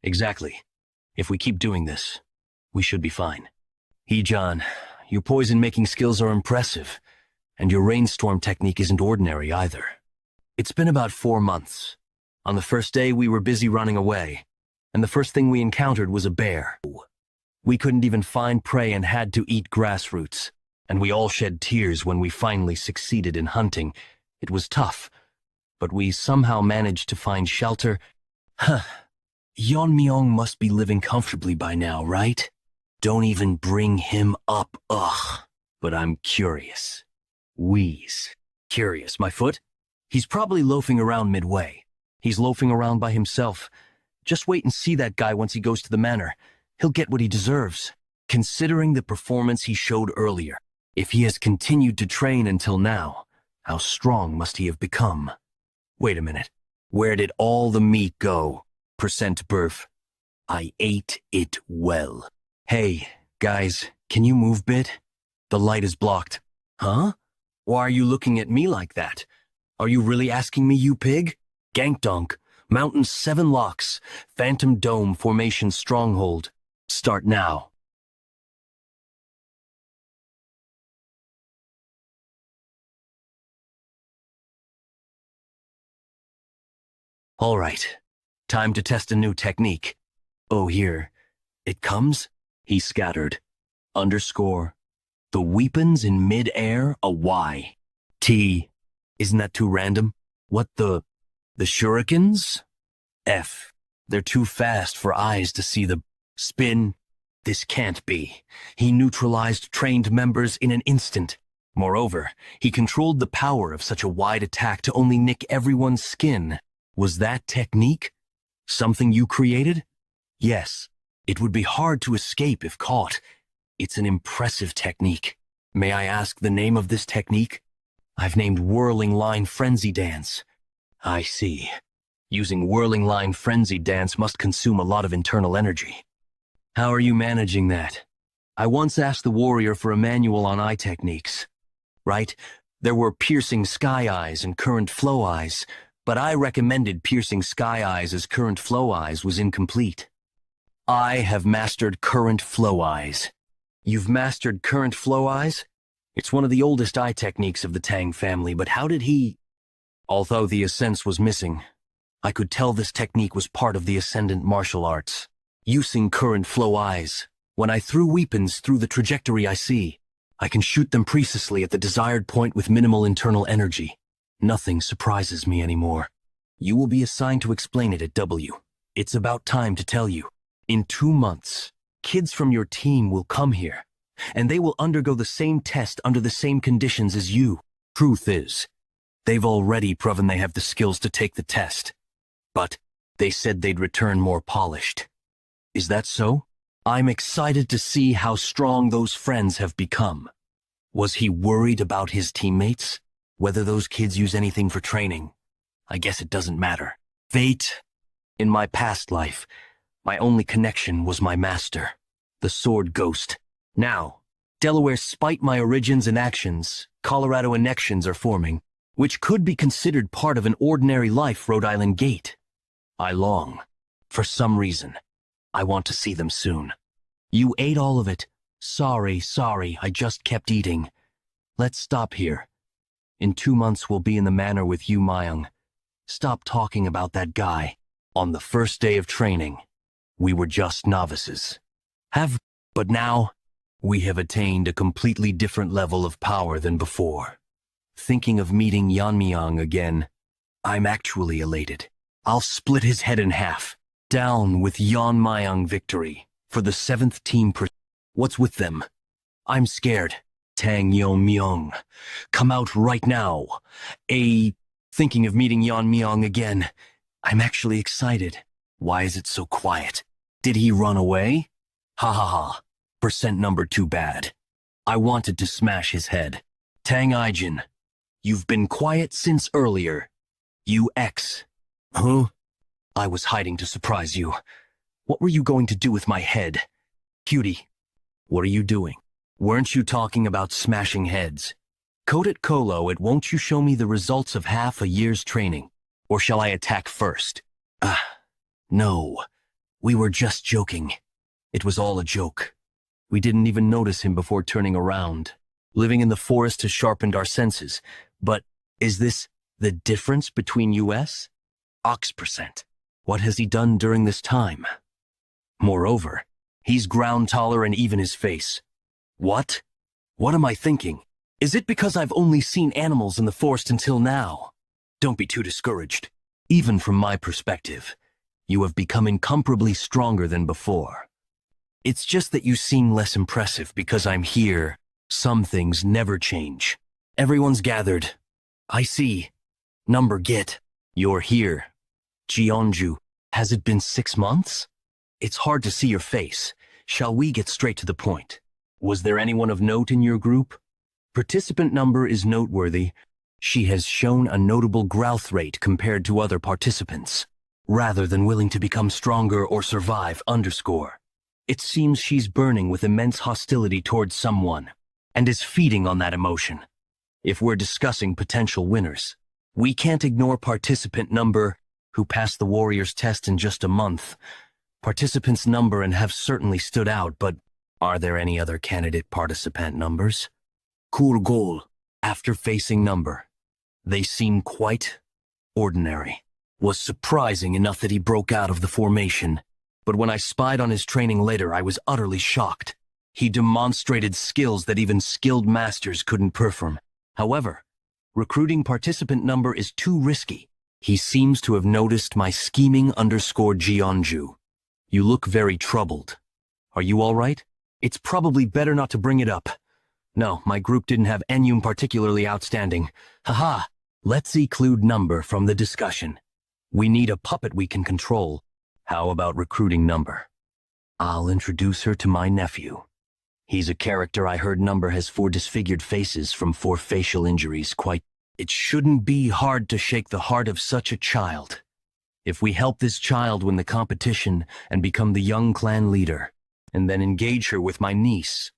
Exactly. If we keep doing this, we should be fine. Heejun, your poison-making skills are impressive, and your rainstorm technique isn't ordinary either. It's been about 4 months. On the first day, we were busy running away, and the first thing we encountered was a bear. We couldn't even find prey and had to eat grass roots, and we all shed tears when we finally succeeded in hunting. It was tough, but we somehow managed to find shelter. Yeon-Myeong must be living comfortably by now, right? Don't even bring him up, ugh. But I'm curious. Wheeze. Curious, my foot? He's probably loafing around midway. He's loafing around by himself. Just wait and see that guy once he goes to the manor. He'll get what he deserves. Considering the performance he showed earlier, if he has continued to train until now, how strong must he have become? Wait a minute. Where did all the meat go? Percent Burf. I ate it well. Hey, guys, can you move bit? The light is blocked. Huh? Why are you looking at me like that? Are you really asking me, you pig? Gankdonk, Mountain 7 Locks, Phantom Dome Formation Stronghold. Start now. All right, time to test a new technique. Oh, here. It comes? He scattered. Underscore. The weapons in mid-air, a Y. T. Isn't that too random? What the shurikens? F. They're too fast for eyes to see the spin. This can't be. He neutralized trained members in an instant. Moreover, he controlled the power of such a wide attack to only nick everyone's skin. Was that technique something you created? Yes. It would be hard to escape if caught. It's an impressive technique. May I ask the name of this technique? I've named Whirling Line Frenzy Dance. I see. Using Whirling Line Frenzy Dance must consume a lot of internal energy. How are you managing that? I once asked the warrior for a manual on eye techniques. Right? There were piercing sky eyes and current flow eyes, but I recommended piercing sky eyes as current flow eyes was incomplete. I have mastered current flow eyes. You've mastered current flow eyes? It's one of the oldest eye techniques of the Tang family, but how did he... Although the essence was missing, I could tell this technique was part of the ascendant martial arts. Using current flow eyes, when I threw weapons through the trajectory I see, I can shoot them precisely at the desired point with minimal internal energy. Nothing surprises me anymore. You will be assigned to explain it at W. It's about time to tell you. In 2 months, kids from your team will come here, and they will undergo the same test under the same conditions as you. Truth is, they've already proven they have the skills to take the test. But they said they'd return more polished. Is that so? I'm excited to see how strong those friends have become. Was he worried about his teammates? Whether those kids use anything for training? I guess it doesn't matter. Fate. In my past life, my only connection was my master, the sword ghost. Now, Delaware, spite my origins and actions, Colorado annexions are forming, which could be considered part of an ordinary life Rhode Island gate. I long. For some reason, I want to see them soon. You ate all of it. Sorry, I just kept eating. Let's stop here. In 2 months we'll be in the manor with Yeon-Myeong. Stop talking about that guy. On the first day of training, we were just novices. But now, we have attained a completely different level of power than before. Thinking of meeting Yeon-Myeong again, I'm actually elated. I'll split his head in half. Down with Yeon-Myeong victory for the 7th team. What's with them? I'm scared. Tang Yeon-Myeong, come out right now. Thinking of meeting Yeon-Myeong again. I'm actually excited. Why is it so quiet? Did he run away? Ha ha ha. Percent number too bad. I wanted to smash his head. Tang Ijin, you've been quiet since earlier. You X. Huh? I was hiding to surprise you. What were you going to do with my head? Cutie, what are you doing? Weren't you talking about smashing heads? Code it Colo, won't you show me the results of half a year's training? Or shall I attack first? No. We were just joking. It was all a joke. We didn't even notice him before turning around. Living in the forest has sharpened our senses. But is this the difference between US? Ox%. What has he done during this time? Moreover, he's ground taller and even his face. What? What am I thinking? Is it because I've only seen animals in the forest until now? Don't be too discouraged. Even from my perspective, you have become incomparably stronger than before. It's just that you seem less impressive because I'm here. Some things never change. Everyone's gathered. I see. Number get. You're here. Jeonju, has it been 6 months? It's hard to see your face. Shall we get straight to the point? Was there anyone of note in your group? Participant number is noteworthy. She has shown a notable growth rate compared to other participants. Rather than willing to become stronger or survive, underscore. It seems she's burning with immense hostility towards someone, and is feeding on that emotion. If we're discussing potential winners, we can't ignore participant number, who passed the Warriors test in just a month. Participants number and have certainly stood out, but are there any other candidate participant numbers? Cool goal. After facing number, they seem quite ordinary. Was surprising enough that he broke out of the formation. But when I spied on his training later, I was utterly shocked. He demonstrated skills that even skilled masters couldn't perform. However, Recruiting participant number is too risky. He seems to have noticed my scheming _ Jeonju. You look very troubled. Are you all right? It's probably better not to bring it up. No, my group didn't have anyone particularly outstanding. Haha, let's exclude number from the discussion. We need a puppet we can control. How about recruiting number? I'll introduce her to my nephew. He's a character I heard number has 4 disfigured faces from 4 facial injuries. It shouldn't be hard to shake the heart of such a child. If we help this child win the competition and become the young clan leader, and then engage her with my niece,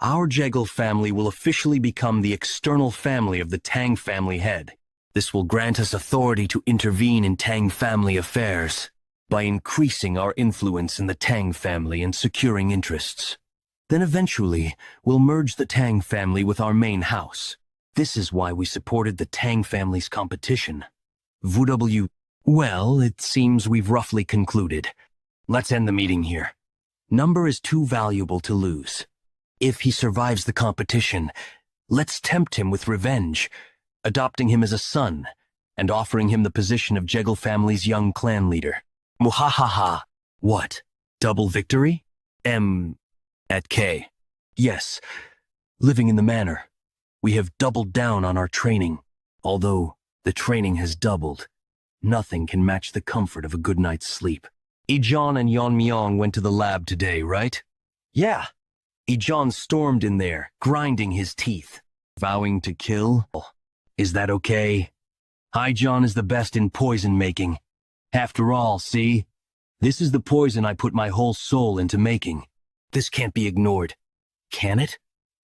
our Jegal family will officially become the external family of the Tang family head. This will grant us authority to intervene in Tang family affairs by increasing our influence in the Tang family and securing interests. Then eventually, we'll merge the Tang family with our main house. This is why we supported the Tang family's competition. VW. Well, it seems we've roughly concluded. Let's end the meeting here. Number is too valuable to lose. If he survives the competition, let's tempt him with revenge, adopting him as a son, and offering him the position of Jegal family's young clan leader. Muhahaha. What? Double victory? At K. Yes, living in the manor. We have doubled down on our training. Although the training has doubled, nothing can match the comfort of a good night's sleep. Tang Yeon-Myeong went to the lab today, right? Yeah. Tang stormed in there, grinding his teeth, vowing to kill. Is that okay? Tang is the best in poison making. After all, see? This is the poison I put my whole soul into making. This can't be ignored. Can it?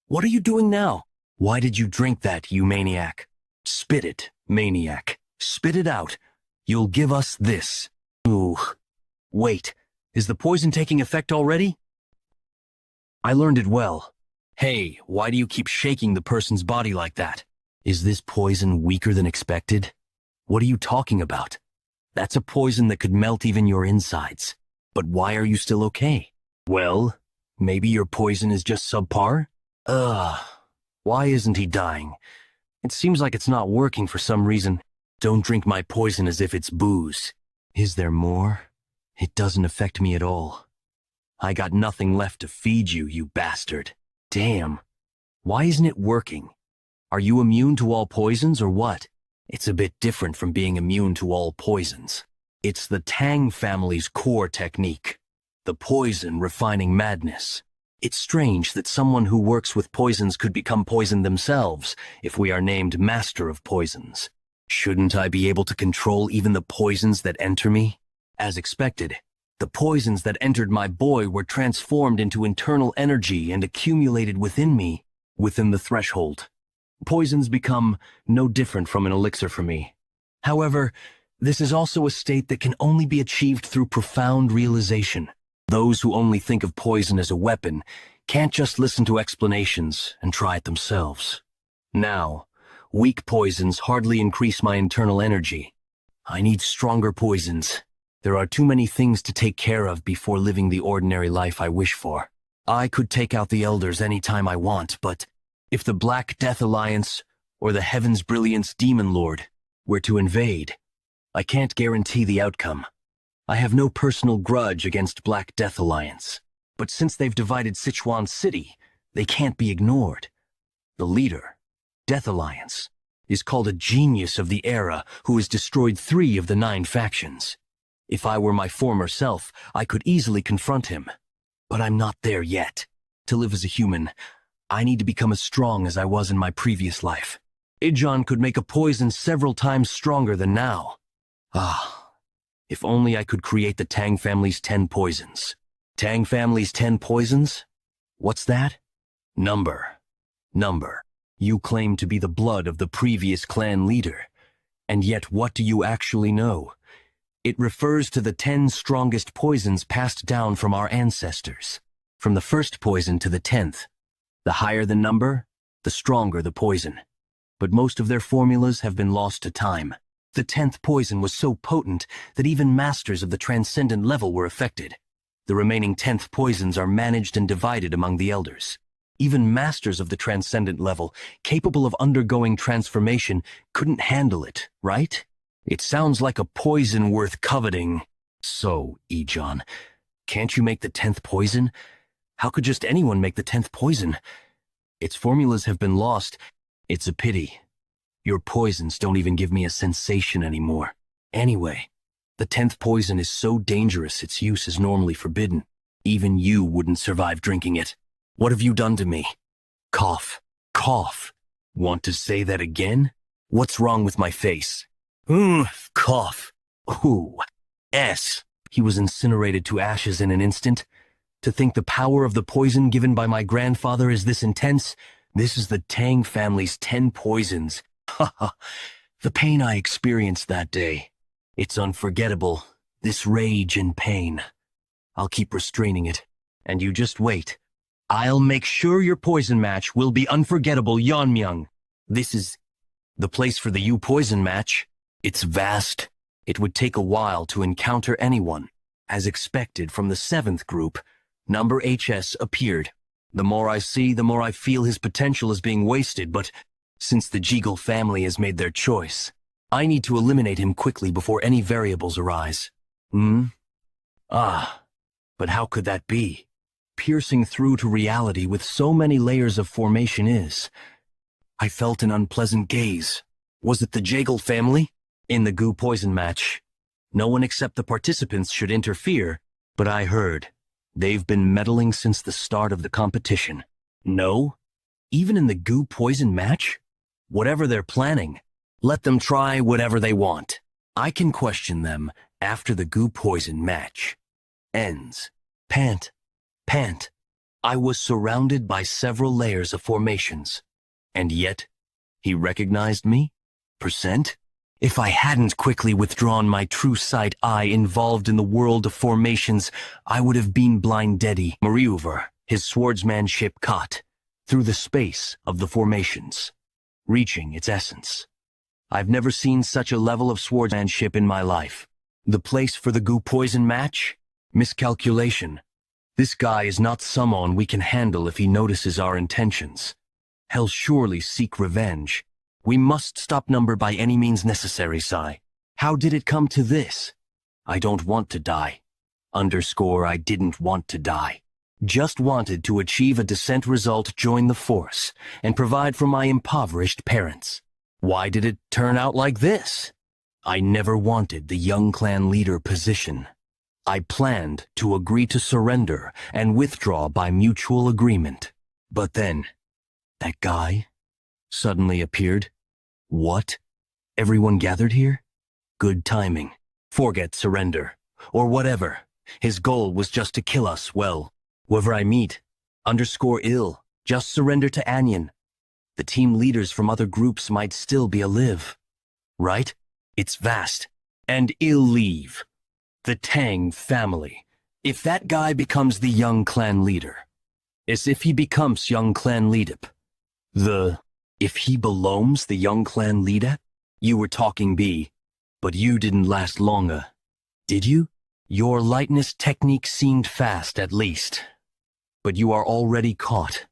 What are you doing now? Why did you drink that, you maniac? Spit it, maniac. Spit it out. You'll give us this. Ooh. Wait, is the poison taking effect already? I learned it well. Hey, why do you keep shaking the person's body like that? Is this poison weaker than expected? What are you talking about? That's a poison that could melt even your insides. But why are you still okay? Well, maybe your poison is just subpar? Why isn't he dying? It seems like it's not working for some reason. Don't drink my poison as if it's booze. Is there more? It doesn't affect me at all. I got nothing left to feed you, you bastard. Damn. Why isn't it working? Are you immune to all poisons or what? It's a bit different from being immune to all poisons. It's the Tang family's core technique. The poison refining madness. It's strange that someone who works with poisons could become poisoned themselves if we are named Master of Poisons. Shouldn't I be able to control even the poisons that enter me? As expected, the poisons that entered my boy were transformed into internal energy and accumulated within me, within the threshold. Poisons become no different from an elixir for me. However, this is also a state that can only be achieved through profound realization. Those who only think of poison as a weapon can't just listen to explanations and try it themselves. Now, weak poisons hardly increase my internal energy. I need stronger poisons. There are too many things to take care of before living the ordinary life I wish for. I could take out the elders any time I want, but if the Black Death Alliance or the Heaven's Brilliance Demon Lord were to invade, I can't guarantee the outcome. I have no personal grudge against Black Death Alliance, but since they've divided Sichuan City, they can't be ignored. The leader, Death Alliance, is called a genius of the era who has destroyed 3 of the 9 factions. If I were my former self, I could easily confront him. But I'm not there yet. To live as a human, I need to become as strong as I was in my previous life. Tang could make a poison several times stronger than now. If only I could create the Tang family's 10 poisons. Tang family's 10 poisons? What's that? Number. You claim to be the blood of the previous clan leader, and yet what do you actually know? It refers to the 10 strongest poisons passed down from our ancestors, from the first poison to the 10th. The higher the number, the stronger the poison. But most of their formulas have been lost to time. The 10th poison was so potent that even masters of the transcendent level were affected. The remaining 10th poisons are managed and divided among the elders. Even masters of the transcendent level, capable of undergoing transformation, couldn't handle it, right? It sounds like a poison worth coveting. So, Ejon, can't you make the 10th poison? How could just anyone make the 10th poison? Its formulas have been lost. It's a pity. Your poisons don't even give me a sensation anymore. Anyway, the 10th poison is so dangerous its use is normally forbidden. Even you wouldn't survive drinking it. What have you done to me? Cough. Cough. Want to say that again? What's wrong with my face? Cough. Ooh. S. He was incinerated to ashes in an instant. To think the power of the poison given by my grandfather is this intense, this is the Tang family's 10 poisons. Haha. The pain I experienced that day. It's unforgettable. This rage and pain. I'll keep restraining it. And you just wait. I'll make sure your poison match will be unforgettable, Yeon-Myeong. This is the place for the you poison match. It's vast. It would take a while to encounter anyone. As expected from the 7th group, number HS appeared. The more I see, the more I feel his potential is being wasted, but since the Jeagle family has made their choice, I need to eliminate him quickly before any variables arise. But how could that be? Piercing through to reality with so many layers of formation is. I felt an unpleasant gaze. Was it the Jeagle family? In the goo poison match. No one except the participants should interfere, but I heard. They've been meddling since the start of the competition. No? Even in the goo poison match? Whatever they're planning, let them try whatever they want. I can question them after the goo poison match ends. Pant. I was surrounded by several layers of formations. And yet, he recognized me? Percent? If I hadn't quickly withdrawn my true sight eye involved in the world of formations, I would have been blindeddy maneuver, his swordsman ship caught, through the space of the formations, reaching its essence. I've never seen such a level of swordsmanship in my life. The place for the goo poison match? Miscalculation. This guy is not someone we can handle if he notices our intentions. He'll surely seek revenge. We must stop number by any means necessary, Sai. How did it come to this? I don't want to die. I didn't want to die. Just wanted to achieve a descent result, join the force, and provide for my impoverished parents. Why did it turn out like this? I never wanted the young clan leader position. I planned to agree to surrender and withdraw by mutual agreement. But then, that guy suddenly appeared. What? Everyone gathered here? Good timing. Forget surrender. Or whatever. His goal was just to kill us, well, whoever I meet. _ill. Just surrender to Anyan. The team leaders from other groups might still be alive. Right? It's vast. And ill leave. The Tang family. If that guy becomes the young clan leader. As if he becomes young clan leader. If he belongs the young clan leader? You were talking B, but you didn't last longer. Did you? Your lightness technique seemed fast at least. But you are already caught.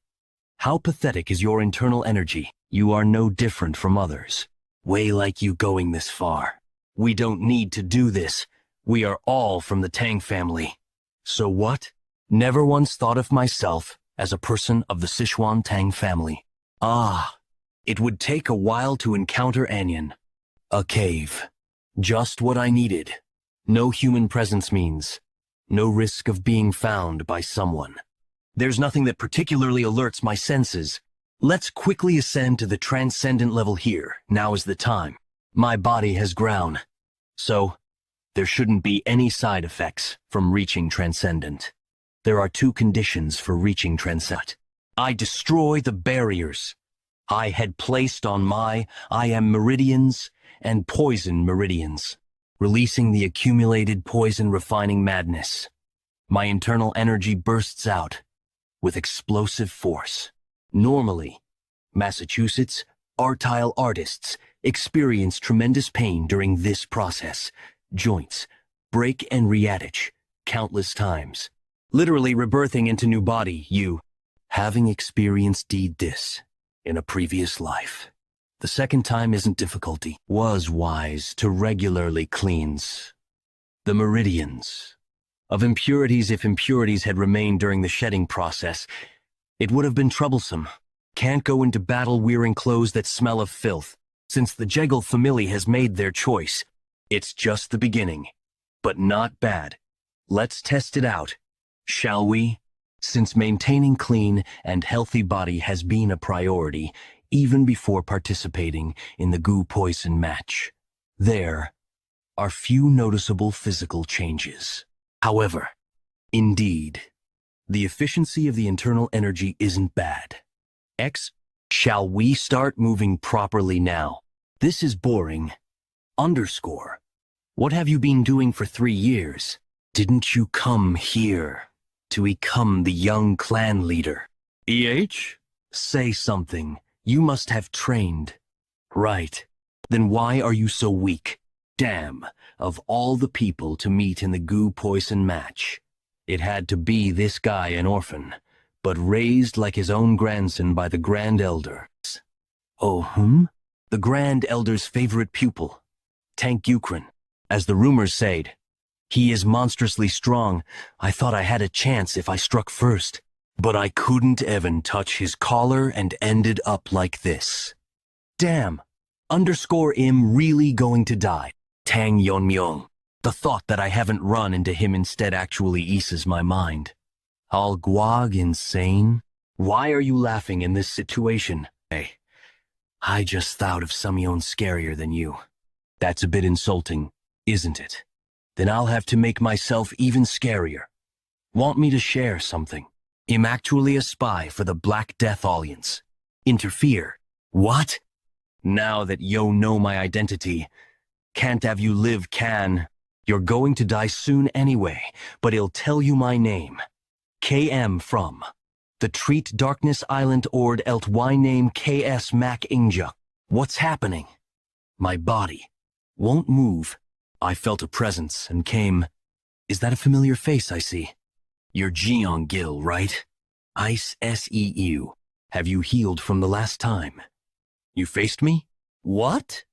How pathetic is your internal energy? You are no different from others. Way like you going this far. We don't need to do this. We are all from the Tang family. So what? Never once thought of myself as a person of the Sichuan Tang family. It would take a while to encounter Anyan. A cave. Just what I needed. No human presence means no risk of being found by someone. There's nothing that particularly alerts my senses. Let's quickly ascend to the transcendent level here. Now is the time. My body has grown. So, there shouldn't be any side effects from reaching transcendent. There are 2 conditions for reaching transcendent. I destroy the barriers I had placed on I am meridians and poison meridians, releasing the accumulated poison refining madness. My internal energy bursts out with explosive force. Normally, Massachusetts artile artists experience tremendous pain during this process. Joints break and reattach countless times, literally rebirthing into new body. Having experienced did this in a previous life. The second time isn't difficulty. Was wise to regularly cleanse the meridians of impurities. If impurities had remained during the shedding process, it would have been troublesome. Can't go into battle wearing clothes that smell of filth. Since the Jegal family has made their choice, it's just the beginning, but not bad. Let's test it out, shall we? Since maintaining clean and healthy body has been a priority, even before participating in the goo poison match, there are few noticeable physical changes. However, indeed, the efficiency of the internal energy isn't bad. Shall we start moving properly now? This is boring. Underscore. What have you been doing for 3 years? Didn't you come here to become the young clan leader? Say something. You must have trained. Right. Then why are you so weak? Damn, of all the people to meet in the goo poison match, it had to be this guy, an orphan, but raised like his own grandson by the Grand Elder. Oh, The Grand Elder's favorite pupil, Tang Yeon-Myeong, as the rumors said. He is monstrously strong. I thought I had a chance if I struck first, but I couldn't even touch his collar and ended up like this. Damn, underscore I'm really going to die. Tang Yeon-Myeong. The thought that I haven't run into him instead actually eases my mind. All guag insane? Why are you laughing in this situation? Hey, I just thought of someone scarier than you. That's a bit insulting, isn't it? Then I'll have to make myself even scarier. Want me to share something? I'm actually a spy for the Black Death Alliance. Interfere. What? Now that you know my identity, can't have you live can. You're going to die soon anyway, but he'll tell you my name. KM from the Treat Darkness Island Ord Elt Y name KS Mac Inja. What's happening? My body won't move. I felt a presence and came. Is that a familiar face I see? You're Jeong Gil, right? Ice SEU. Have you healed from the last time? You faced me? What?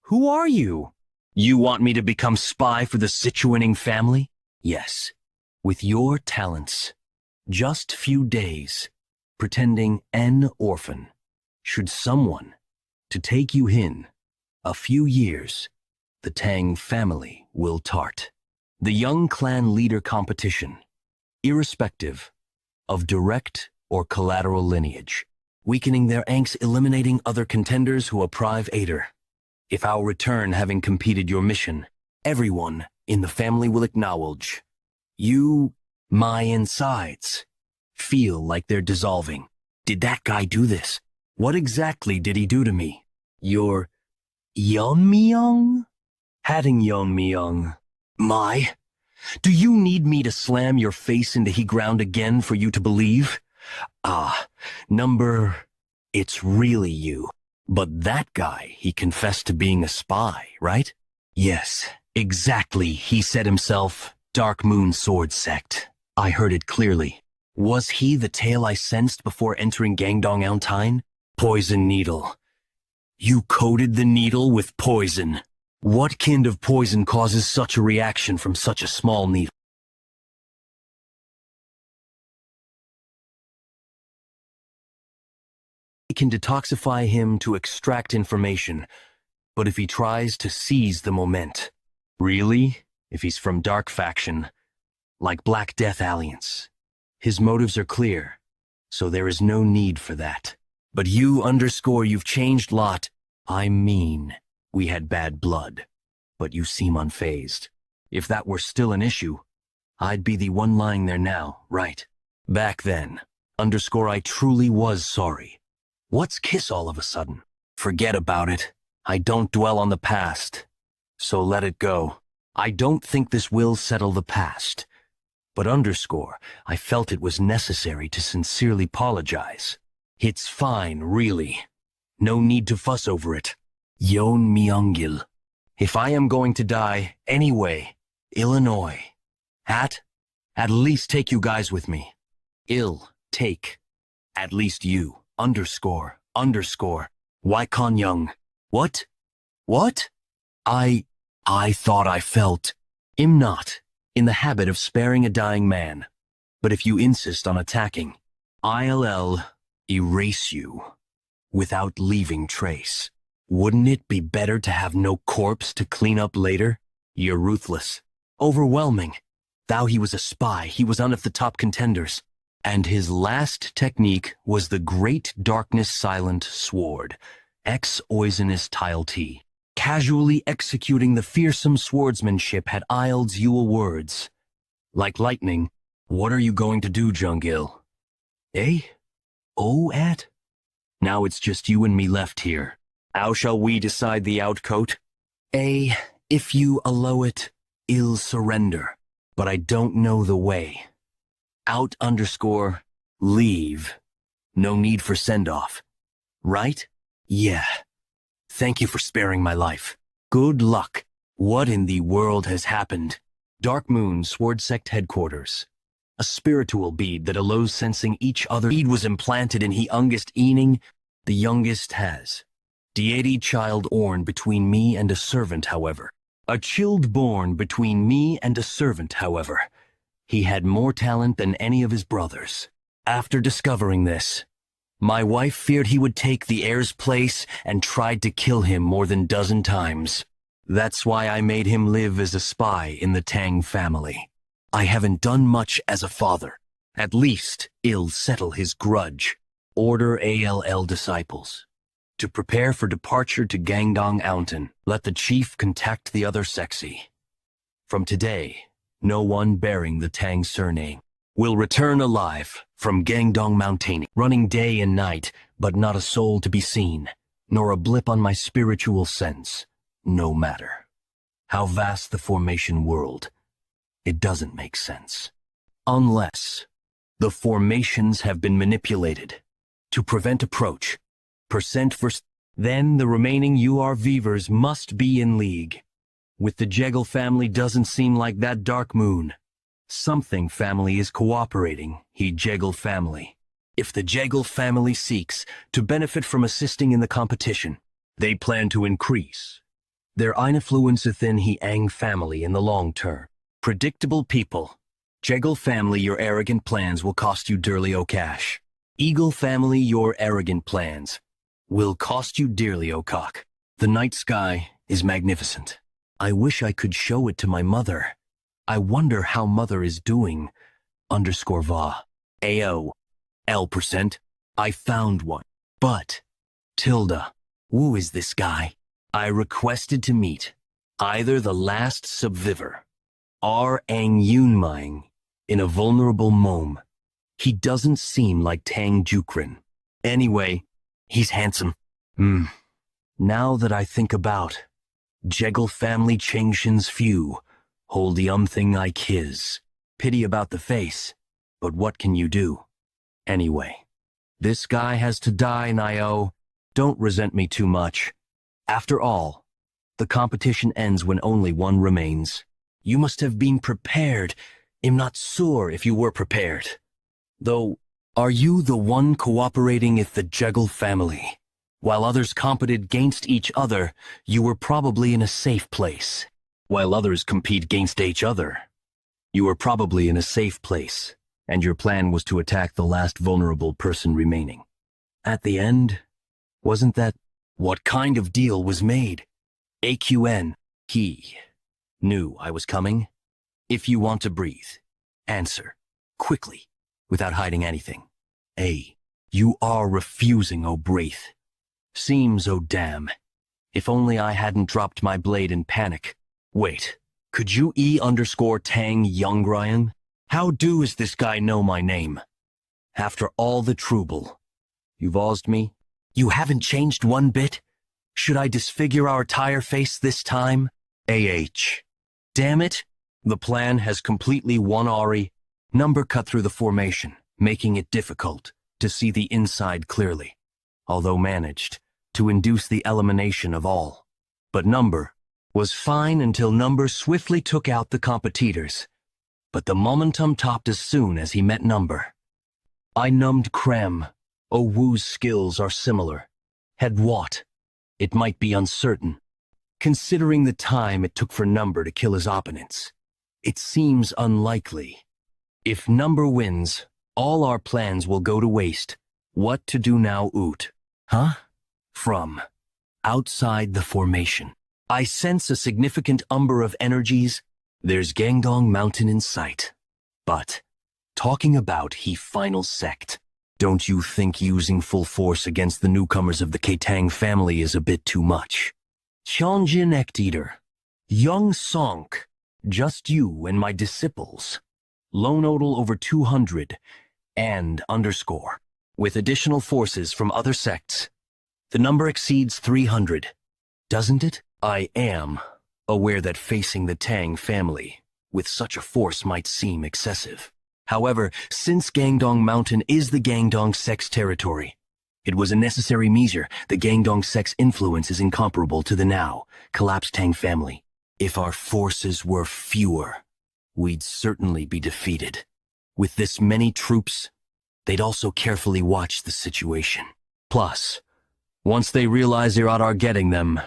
Who are you? You want me to become spy for the Sichuan family? Yes. With your talents. Just few days. Pretending an orphan. Should someone to take you in. A few years. The Tang family will tart. The young clan leader competition. Irrespective of direct or collateral lineage. Weakening their angst, eliminating other contenders who apprive aider. If I'll return having completed your mission, everyone in the family will acknowledge. You, my insides, feel like they're dissolving. Did that guy do this? What exactly did he do to me? Your Yeon-Myeong? Tang Yeon-Myeong. My? Do you need me to slam your face into he ground again for you to believe? It's really you. But that guy, he confessed to being a spy, right? Yes, exactly, he said himself. Dark Moon Sword Sect. I heard it clearly. Was he the tale I sensed before entering Gangdong Eltine? Poison needle. You coated the needle with poison. What kind of poison causes such a reaction from such a small needle? It can detoxify him to extract information, but if he tries to seize the moment. Really? If he's from Dark Faction, like Black Death Alliance. His motives are clear, so there is no need for that. But you've changed lot. I mean, we had bad blood, but you seem unfazed. If that were still an issue, I'd be the one lying there now, right? Back then, I truly was sorry. What's kiss all of a sudden? Forget about it. I don't dwell on the past, so let it go. I don't think this will settle the past. But I felt it was necessary to sincerely apologize. It's fine, really. No need to fuss over it. Yeon-Myeong. If I am going to die, anyway, Illinois. At least take you guys with me. Take. At least you, underscore, underscore, Wycon Young. What? What? I thought I felt. Am not in the habit of sparing a dying man. But if you insist on attacking, I'll erase you without leaving trace. Wouldn't it be better to have no corpse to clean up later? You're ruthless. Overwhelming. Thou he was a spy, he was one of the top contenders. And his last technique was the great darkness silent sword, ex oisinous tile T. Casually executing the fearsome swordsmanship had Il's Yule words. Like lightning, what are you going to do, Jungil? Eh? Oh, at? Now it's just you and me left here. How shall we decide the outcoat? If you allow it, I'll surrender. But I don't know the way. Out underscore, leave. No need for send-off. Right? Yeah. Thank you for sparing my life. Good luck. What in the world has happened? Dark Moon, Sword Sect Headquarters. A spiritual bead that allows sensing each other. Bead was implanted in he youngest ening, the youngest has. Deity child orn between me and a servant, however. A child born between me and a servant, however. He had more talent than any of his brothers. After discovering this, my wife feared he would take the heir's place and tried to kill him more than dozen times. That's why I made him live as a spy in the Tang family. I haven't done much as a father. At least, I'll settle his grudge. Order ALL disciples. To prepare for departure to Gangdong Mountain, let the chief contact the other sexy. From today, no one bearing the Tang surname will return alive from Gangdong Mountain, running day and night, but not a soul to be seen, nor a blip on my spiritual sense. No matter how vast the formation world, it doesn't make sense. Unless the formations have been manipulated to prevent approach, then the remaining URVers must be in league. With the Jeggle family doesn't seem like that Dark Moon. Something family is cooperating, he Jeggle family. If the Jeggle family seeks to benefit from assisting in the competition, they plan to increase their influence within he Ang family in the long term. Predictable people. Jeggle family, your arrogant plans will cost you dearly o cash. Eagle family, your arrogant plans will cost you dearly o cock. The night sky is magnificent. I wish I could show it to my mother. I wonder how mother is doing. Underscore va. AO. L%. I found one. But, Tilda, who is this guy? I requested to meet either the last subviver, Tang Yeon-Myeong, in a vulnerable mome. He doesn't seem like Tang Jukrin. Anyway, he's handsome. Now that I think about, Jeggle family Changshin's few hold the thing like his. Pity about the face, but what can you do? Anyway, this guy has to die, Nio. Don't resent me too much. After all, the competition ends when only one remains. You must have been prepared. I'm not sure if you were prepared. Though, are you the one cooperating with the Jeggle family? While others competed against each other, you were probably in a safe place. While others compete against each other, you were probably in a safe place, and your plan was to attack the last vulnerable person remaining. At the end, wasn't that what kind of deal was made? AQN, he knew I was coming. If you want to breathe, answer, quickly, without hiding anything. You are refusing, oh breath. Seems, oh damn. If only I hadn't dropped my blade in panic. Wait, could you Tang Yeon-Myeong? How does this guy know my name? After all the trouble, you've awed me? You haven't changed one bit? Should I disfigure our tire face this time? Damn it, the plan has completely won Ari. Number cut through the formation, making it difficult to see the inside clearly, although managed to induce the elimination of all. But Number was fine until Number swiftly took out the competitors. But the momentum topped as soon as he met Number. I numbed Krem, Oh Wu's skills are similar. Had what? It might be uncertain. Considering the time it took for Number to kill his opponents, it seems unlikely. If Number wins, all our plans will go to waste. What to do now, Oot? Huh? From outside the formation, I sense a significant umber of energies. There's Gangdong Mountain in sight. But, talking about he final sect, don't you think using full force against the newcomers of the Tang family is a bit too much? Cheonjin Eater, Young Sonk, just you and my disciples. Lone Odal over 200, and underscore. With additional forces from other sects, the number exceeds 300, doesn't it? I am aware that facing the Tang family with such a force might seem excessive. However, since Gangdong Mountain is the Gangdong sect's territory, it was a necessary measure. The Gangdong sect's influence is incomparable to the now collapsed Tang family. If our forces were fewer, we'd certainly be defeated. With this many troops, they'd also carefully watch the situation. Plus, once they realize they're at our getting them,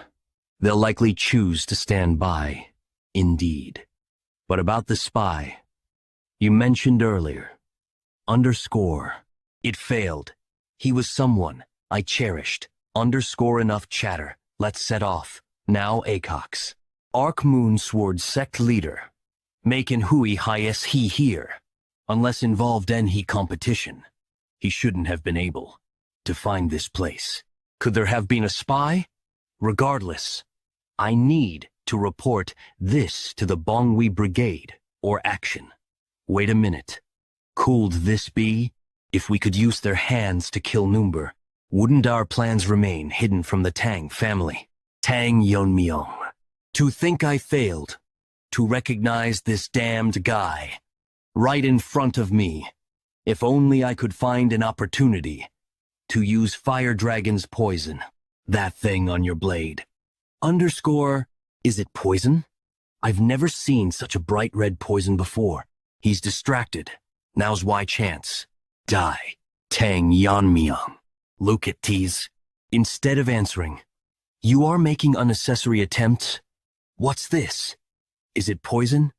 they'll likely choose to stand by. Indeed. But about the spy, you mentioned earlier, underscore, it failed. He was someone I cherished. Underscore enough chatter. Let's set off. Now Acox. Arc Moon Sword sect leader. Making Hui highest he here. Unless involved in he competition. He shouldn't have been able to find this place. Could there have been a spy? Regardless, I need to report this to the Bongwi Brigade or action. Wait a minute. Could this be? If we could use their hands to kill Number, wouldn't our plans remain hidden from the Tang family? Tang Yeon-Myeong. To think I failed to recognize this damned guy right in front of me. If only I could find an opportunity to use Fire Dragon's poison. That thing on your blade. Underscore, is it poison? I've never seen such a bright red poison before. He's distracted. Now's why chance. Die. Tang Yeon-Myeong. Look at tease. Instead of answering, you are making unnecessary attempts. What's this? Is it poison?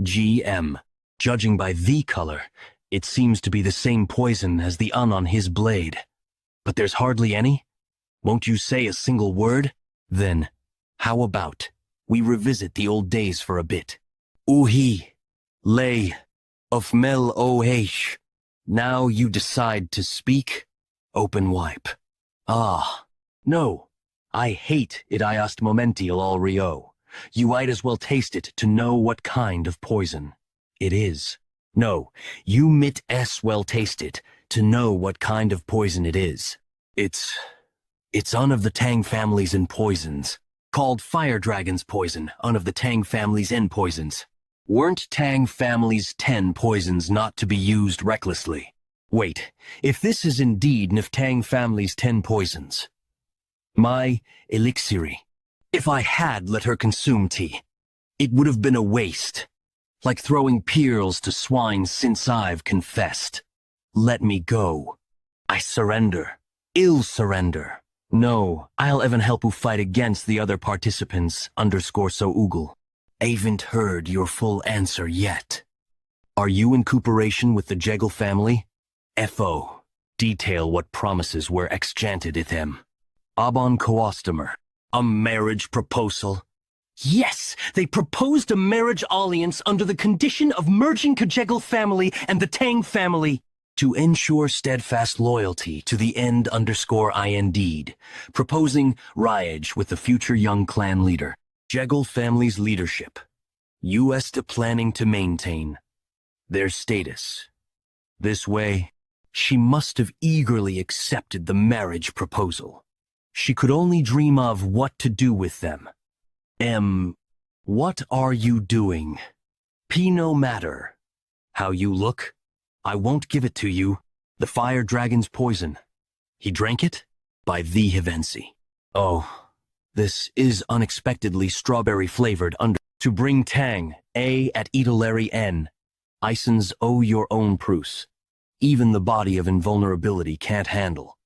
GM. Judging by the color, it seems to be the same poison as the on his blade. But there's hardly any? Won't you say a single word? Then, how about we revisit the old days for a bit? Uhi. Lay. Of Mel OH. Now you decide to speak? Open wipe. Ah. No. I hate it iast momential all Rio. You might as well taste it to know what kind of poison it is. No, you might as well taste it to know what kind of poison it is. It's one of the Tang family's in poisons, called Fire Dragon's poison, one of the Tang family's in poisons. Weren't Tang family's 10 poisons not to be used recklessly? Wait, if this is indeed Nif Tang family's 10 poisons, my elixiri, if I had let her consume tea, it would have been a waste, like throwing pearls to swine since I've confessed. Let me go. I surrender. Ill surrender. No, I'll even help you fight against the other participants, underscore so oogle. Haven't heard your full answer yet. Are you in cooperation with the Jeggle family? FO. Detail what promises were exchanged with them. Abon Coastomer. A marriage proposal. Yes, they proposed a marriage alliance under the condition of merging Kajeggle family and the Tang family to ensure steadfast loyalty to the end underscore indeed, proposing Ryage with the future young clan leader. Jeggle family's leadership. U.S. to planning to maintain their status. This way, she must have eagerly accepted the marriage proposal. She could only dream of what to do with them. What are you doing? No matter how you look, I won't give it to you. The Fire Dragon's poison. He drank it? By the Hivensi. Oh, this is unexpectedly strawberry-flavored under... To bring Tang, A at Edelary N. Isons owe your own Prus. even the body of invulnerability can't handle.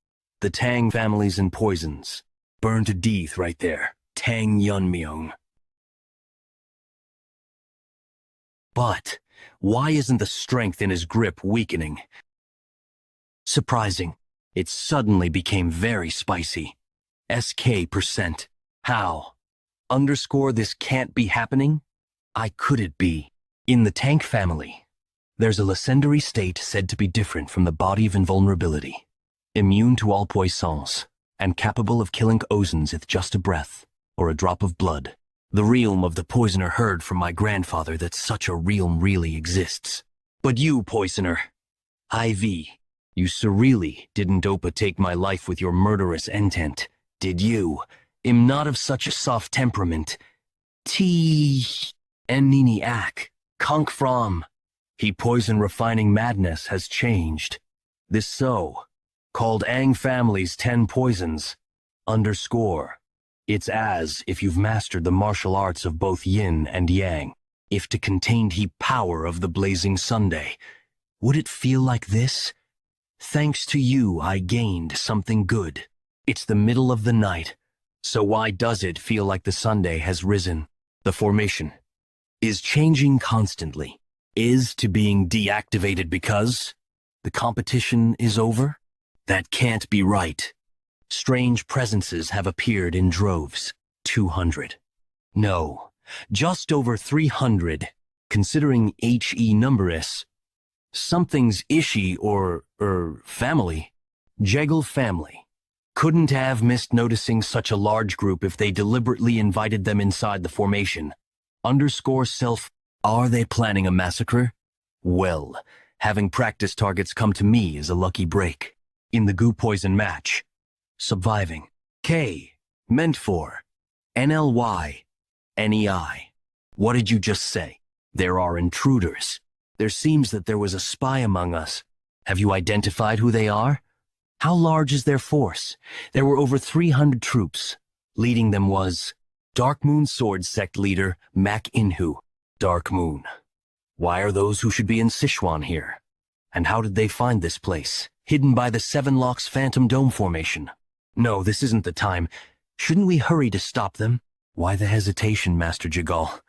The Tang families and poisons. Burned to death right there. Tang Yeon-Myeong. But why isn't the strength in his grip weakening? Surprising. It suddenly became very spicy. SK%. How? Underscore this can't be happening? I could it be? In the Tang family, there's a legendary state said to be different from the body of invulnerability, immune to all poisons, and capable of killing ozons with just a breath or a drop of blood. The realm of the poisoner heard from my grandfather that such a realm really exists. But you, poisoner, IV, you surely didn't take my life with your murderous intent, did you? Am not of such a soft temperament. Nini ak, conk from. He poison refining madness has changed. This called Ang family's 10 poisons. Underscore. It's as if you've mastered the martial arts of both yin and yang. If to contain he power of the blazing Sunday. Would it feel like this? Thanks to you, I gained something good. It's the middle of the night, so why does it feel like the Sunday has risen? The formation is changing constantly. Is to being deactivated because the competition is over? That can't be right. Strange presences have appeared in droves. 200. No, just over 300, considering HE numbers. Something's Ishi or family. Jegal family. Couldn't have missed noticing such a large group if they deliberately invited them inside the formation. Underscore self. Are they planning a massacre? Well, having practice targets come to me is a lucky break. In the goo poison match. Surviving. K. Meant for. NLY. NEI. What did you just say? There are intruders. There seems that there was a spy among us. Have you identified who they are? How large is their force? There were over 300 troops. Leading them was Dark Moon Sword Sect leader Mak Inhu. Dark Moon. Why are those who should be in Sichuan here? And how did they find this place? Hidden by the Seven Locks Phantom Dome formation. No, this isn't the time. Shouldn't we hurry to stop them? Why the hesitation, Master Jagal?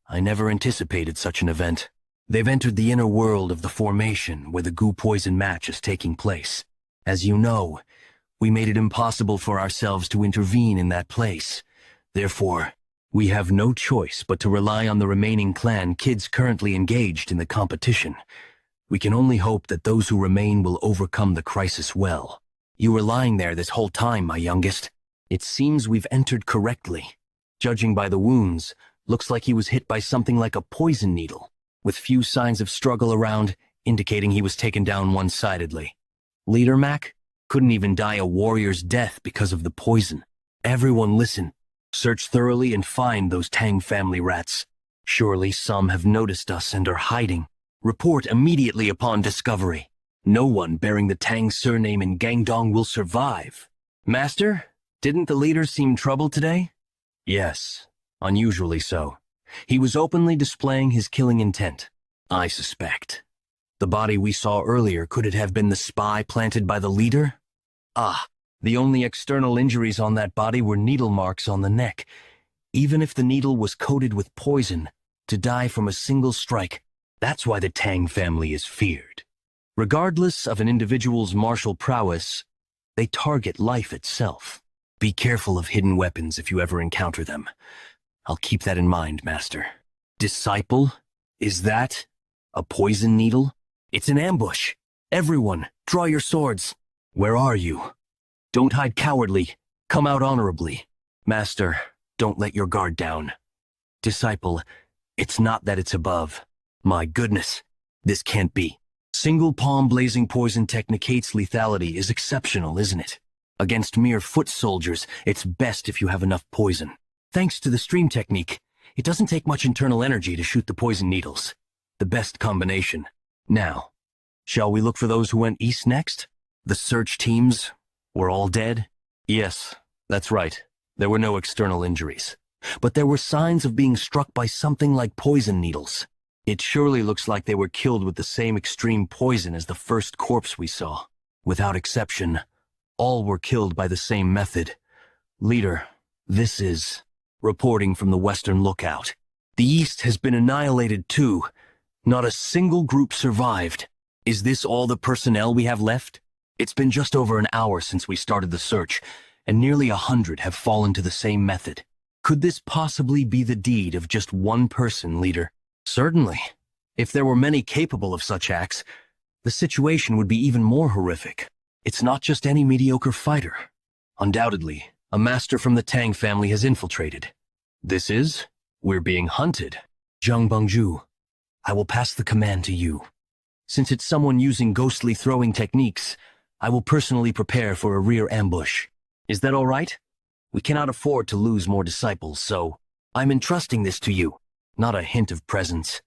I never anticipated such an event. They've entered the inner world of the formation where the goo poison match is taking place. As you know, we made it impossible for ourselves to intervene in that place. Therefore, we have no choice but to rely on the remaining clan kids currently engaged in the competition. We can only hope that those who remain will overcome the crisis well. You were lying there this whole time, my youngest. It seems we've entered correctly. Judging by the wounds, looks like he was hit by something like a poison needle, with few signs of struggle around, indicating he was taken down one-sidedly. Leader Mac couldn't even die a warrior's death because of the poison. Everyone listen. Search thoroughly and find those Tang family rats. Surely some have noticed us and are hiding. Report immediately upon discovery. No one bearing the Tang surname in Gangdong will survive. Master, didn't the leader seem troubled today? Yes, unusually so. He was openly displaying his killing intent. I suspect. The body we saw earlier, could it have been the spy planted by the leader? Ah, the only external injuries on that body were needle marks on the neck. Even if the needle was coated with poison, to die from a single strike, that's why the Tang family is feared. Regardless of an individual's martial prowess, they target life itself. Be careful of hidden weapons if you ever encounter them. I'll keep that in mind, Master. Disciple? Is that a poison needle? It's an ambush. Everyone, draw your swords. Where are you? Don't hide cowardly. Come out honorably. Master, don't let your guard down. Disciple, it's not that it's above. My goodness, this can't be. Single palm blazing poison technicate's lethality is exceptional, isn't it? Against mere foot soldiers, it's best if you have enough poison. Thanks to the stream technique, it doesn't take much internal energy to shoot the poison needles. The best combination. Now, shall we look for those who went east next? The search teams were all dead? Yes, that's right. There were no external injuries. But there were signs of being struck by something like poison needles. It surely looks like they were killed with the same extreme poison as the first corpse we saw. Without exception, all were killed by the same method. Leader, this is reporting from the Western Lookout. The East has been annihilated too. Not a single group survived. Is this all the personnel we have left? It's been just over an hour since we started the search, and nearly 100 have fallen to the same method. Could this possibly be the deed of just one person, Leader? Certainly. If there were many capable of such acts, the situation would be even more horrific. It's not just any mediocre fighter. Undoubtedly, a master from the Tang family has infiltrated. This is, we're being hunted. Zhang Bengju, I will pass the command to you. Since it's someone using ghostly throwing techniques, I will personally prepare for a rear ambush. Is that all right? We cannot afford to lose more disciples, so I'm entrusting this to you. Not a hint of presence.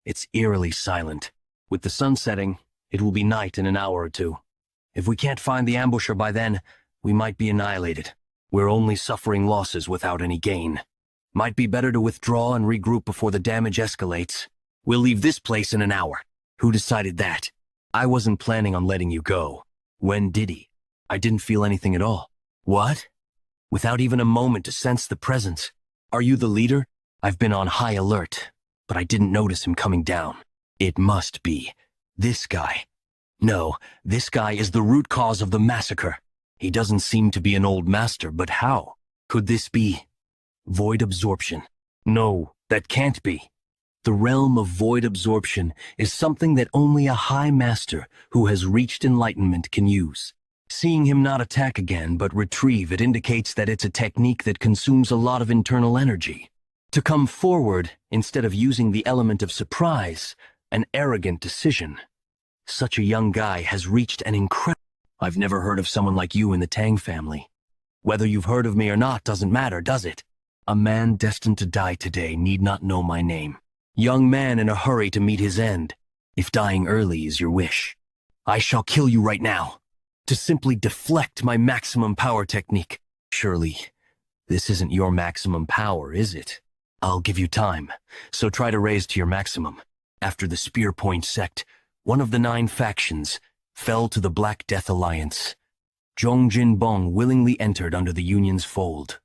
It's eerily silent. With the sun setting, it will be night in an hour or two. If we can't find the ambusher by then, we might be annihilated. We're only suffering losses without any gain. Might be better to withdraw and regroup before the damage escalates. We'll leave this place in an hour. Who decided that? I wasn't planning on letting you go. When did he? I didn't feel anything at all. What? Without even a moment to sense the presence. Are you the leader? I've been on high alert, but I didn't notice him coming down. It must be this guy. No, this guy is the root cause of the massacre. He doesn't seem to be an old master, but how? Could this be void absorption? No, that can't be. The realm of void absorption is something that only a high master who has reached enlightenment can use. Seeing him not attack again but retrieve it indicates that it's a technique that consumes a lot of internal energy. To come forward instead of using the element of surprise, an arrogant decision. Such a young guy has reached an incredible... I've never heard of someone like you in the Tang family. Whether you've heard of me or not doesn't matter, does it? A man destined to die today need not know my name. Young man in a hurry to meet his end. If dying early is your wish, I shall kill you right now. To simply deflect my maximum power technique. Surely, this isn't your maximum power, is it? I'll give you time, so try to raise to your maximum. After the Spear Point sect, one of the 9 factions, fell to the Black Death Alliance. Zhong Jinbong willingly entered under the Union's fold.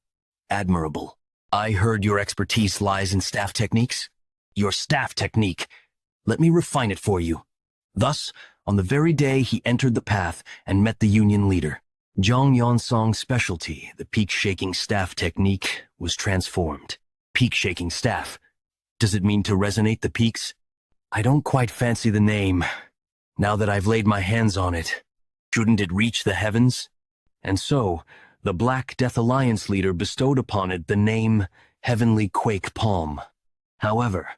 Admirable. I heard your expertise lies in staff techniques. Your staff technique. Let me refine it for you. Thus, on the very day he entered the path and met the Union leader, Zhang Yeon-Song's specialty, the peak-shaking staff technique, was transformed. Peak-shaking staff. Does it mean to resonate the peaks? I don't quite fancy the name. Now that I've laid my hands on it, shouldn't it reach the heavens? And so, the Black Death Alliance leader bestowed upon it the name Heavenly Quake Palm. However,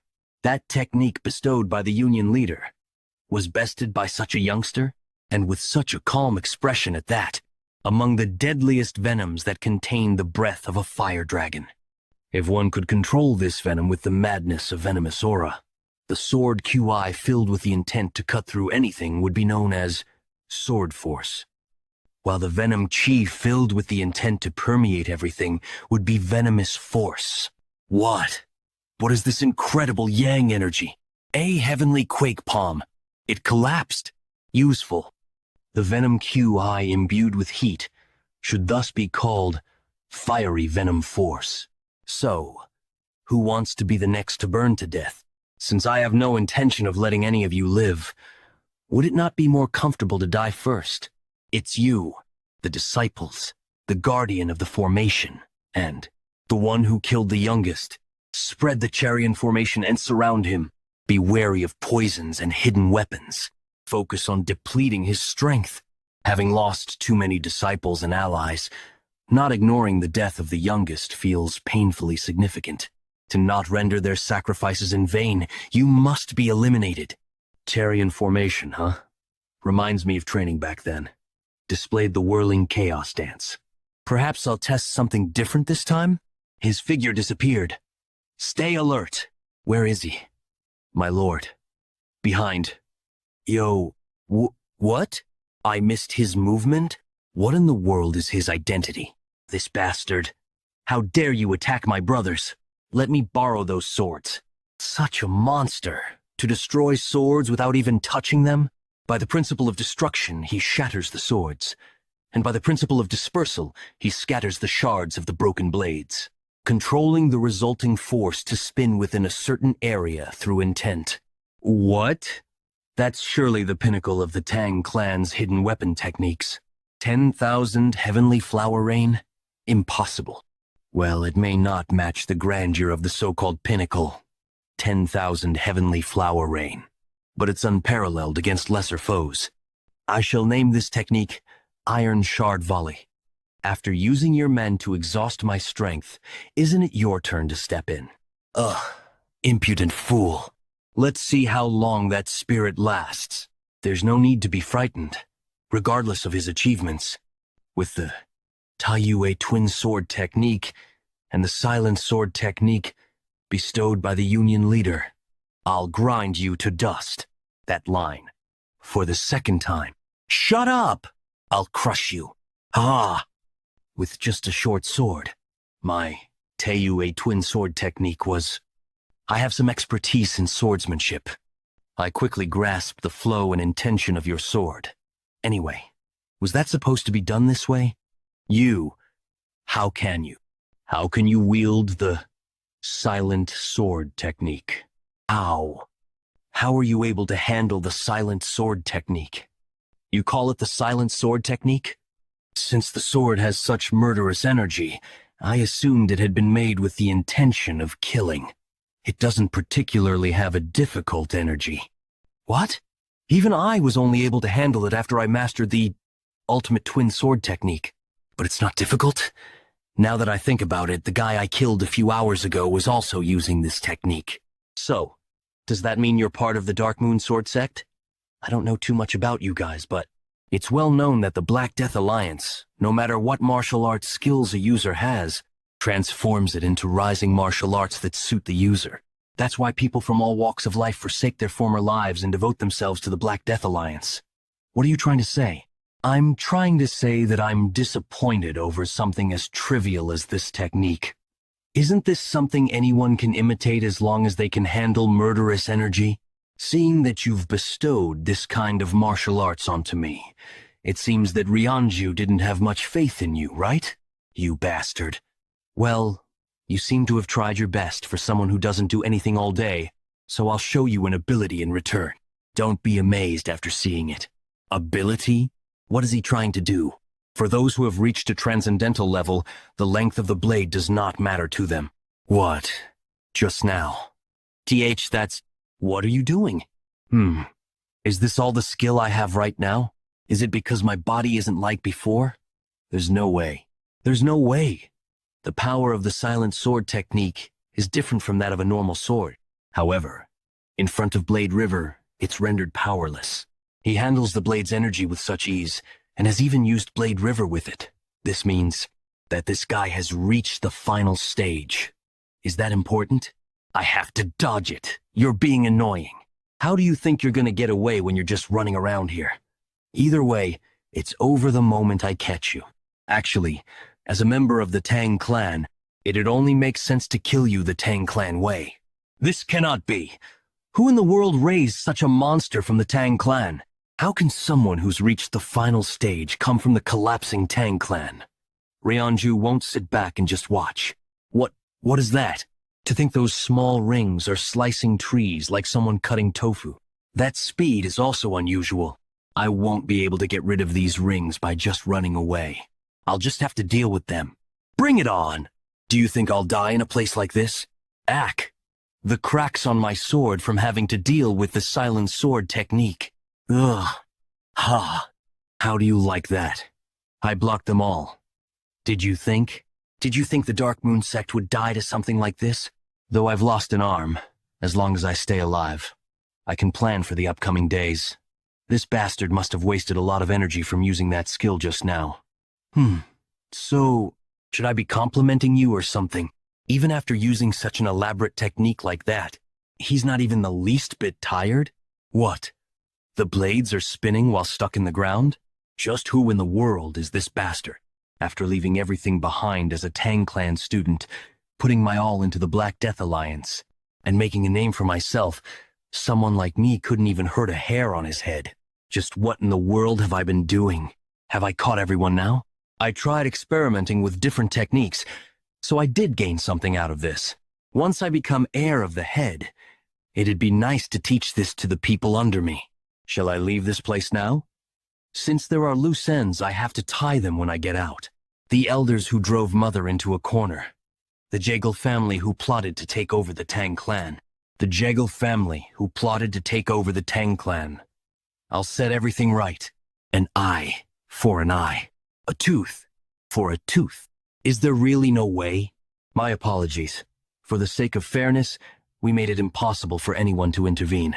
that technique bestowed by the Union leader was bested by such a youngster, and with such a calm expression at that, among the deadliest venoms that contain the breath of a fire dragon. If one could control this venom with the madness of venomous aura, the sword QI filled with the intent to cut through anything would be known as sword force, while the venom chi filled with the intent to permeate everything would be venomous force. What? What is this incredible yang energy? A heavenly quake palm. It collapsed. Useful. The venom QI imbued with heat should thus be called fiery venom force. So, who wants to be the next to burn to death? Since I have no intention of letting any of you live, would it not be more comfortable to die first? It's you, the disciples, the guardian of the formation, and the one who killed the youngest. Spread the Charian formation and surround him. Be wary of poisons and hidden weapons. Focus on depleting his strength. Having lost too many disciples and allies, not ignoring the death of the youngest feels painfully significant. To not render their sacrifices in vain, you must be eliminated. Charian formation, huh? Reminds me of training back then. Displayed the whirling chaos dance. Perhaps I'll test something different this time? His figure disappeared. Stay alert. Where is he? My lord. Behind. Yo, what? I missed his movement? What in the world is his identity? This bastard. How dare you attack my brothers? Let me borrow those swords. Such a monster. To destroy swords without even touching them? By the principle of destruction, he shatters the swords. And by the principle of dispersal, he scatters the shards of the broken blades, controlling the resulting force to spin within a certain area through intent. What? That's surely the pinnacle of the Tang clan's hidden weapon techniques. 10,000 heavenly flower rain? Impossible. Well, it may not match the grandeur of the so-called pinnacle, 10,000 heavenly flower rain, but it's unparalleled against lesser foes. I shall name this technique Iron Shard Volley. After using your men to exhaust my strength, isn't it your turn to step in? Ugh, impudent fool. Let's see how long that spirit lasts. There's no need to be frightened, regardless of his achievements. With the Taiyue twin sword technique and the silent sword technique bestowed by the Union leader, I'll grind you to dust. That line. For the second time. Shut up! I'll crush you. Ah! With just a short sword. My Taiyue twin sword technique was... I have some expertise in swordsmanship. I quickly grasped the flow and intention of your sword. Anyway, was that supposed to be done this way? How can you? How can you wield the silent sword technique? How? How are you able to handle the silent sword technique? You call it the silent sword technique? Since the sword has such murderous energy, I assumed it had been made with the intention of killing. It doesn't particularly have a difficult energy. What? Even I was only able to handle it after I mastered the ultimate twin sword technique. But it's not difficult? Now that I think about it, the guy I killed a few hours ago was also using this technique. So, does that mean you're part of the Dark Moon Sword sect? I don't know too much about you guys, but it's well known that the Black Death Alliance, no matter what martial arts skills a user has, transforms it into rising martial arts that suit the user. That's why people from all walks of life forsake their former lives and devote themselves to the Black Death Alliance. What are you trying to say? I'm trying to say that I'm disappointed over something as trivial as this technique. Isn't this something anyone can imitate as long as they can handle murderous energy? Seeing that you've bestowed this kind of martial arts onto me, it seems that Ryanju didn't have much faith in you, right? You bastard. Well, you seem to have tried your best for someone who doesn't do anything all day, so I'll show you an ability in return. Don't be amazed after seeing it. Ability? What is he trying to do? For those who have reached a transcendental level, the length of the blade does not matter to them. What? Just now. That's... What are you doing? Is this all the skill I have right now? Is it because my body isn't like before? There's no way. There's no way. The power of the silent sword technique is different from that of a normal sword. However, in front of Blade River, it's rendered powerless. He handles the blade's energy with such ease, and has even used Blade River with it. This means that this guy has reached the final stage. Is that important? I have to dodge it. You're being annoying. How do you think you're gonna get away when you're just running around here? Either way, it's over the moment I catch you. Actually, as a member of the Tang clan, it'd only make sense to kill you the Tang clan way. This cannot be. Who in the world raised such a monster from the Tang clan? How can someone who's reached the final stage come from the collapsing Tang clan? Ryanju won't sit back and just watch. What is that? To think those small rings are slicing trees like someone cutting tofu. That speed is also unusual. I won't be able to get rid of these rings by just running away. I'll just have to deal with them. Bring it on! Do you think I'll die in a place like this? Ack! The cracks on my sword from having to deal with the silent sword technique. Ugh. Ha. How do you like that? I blocked them all. Did you think the Dark Moon sect would die to something like this? Though I've lost an arm, as long as I stay alive, I can plan for the upcoming days. This bastard must have wasted a lot of energy from using that skill just now. So, should I be complimenting you or something? Even after using such an elaborate technique like that, he's not even the least bit tired? What? The blades are spinning while stuck in the ground? Just who in the world is this bastard? After leaving everything behind as a Tang clan student, putting my all into the Black Death Alliance, and making a name for myself, Someone like me couldn't even hurt a hair on his head. Just what in the world have I been doing? Have I caught everyone now? I tried experimenting with different techniques, so I did gain something out of this. Once I become heir of the head, it'd be nice to teach this to the people under me. Shall I leave this place now? Since there are loose ends, I have to tie them when I get out. The elders who drove Mother into a corner. The Jegal family who plotted to take over the Tang clan. The Jegal family who plotted to take over the Tang clan. I'll set everything right. An eye for an eye. A tooth for a tooth. Is there really no way? My apologies. For the sake of fairness, we made it impossible for anyone to intervene.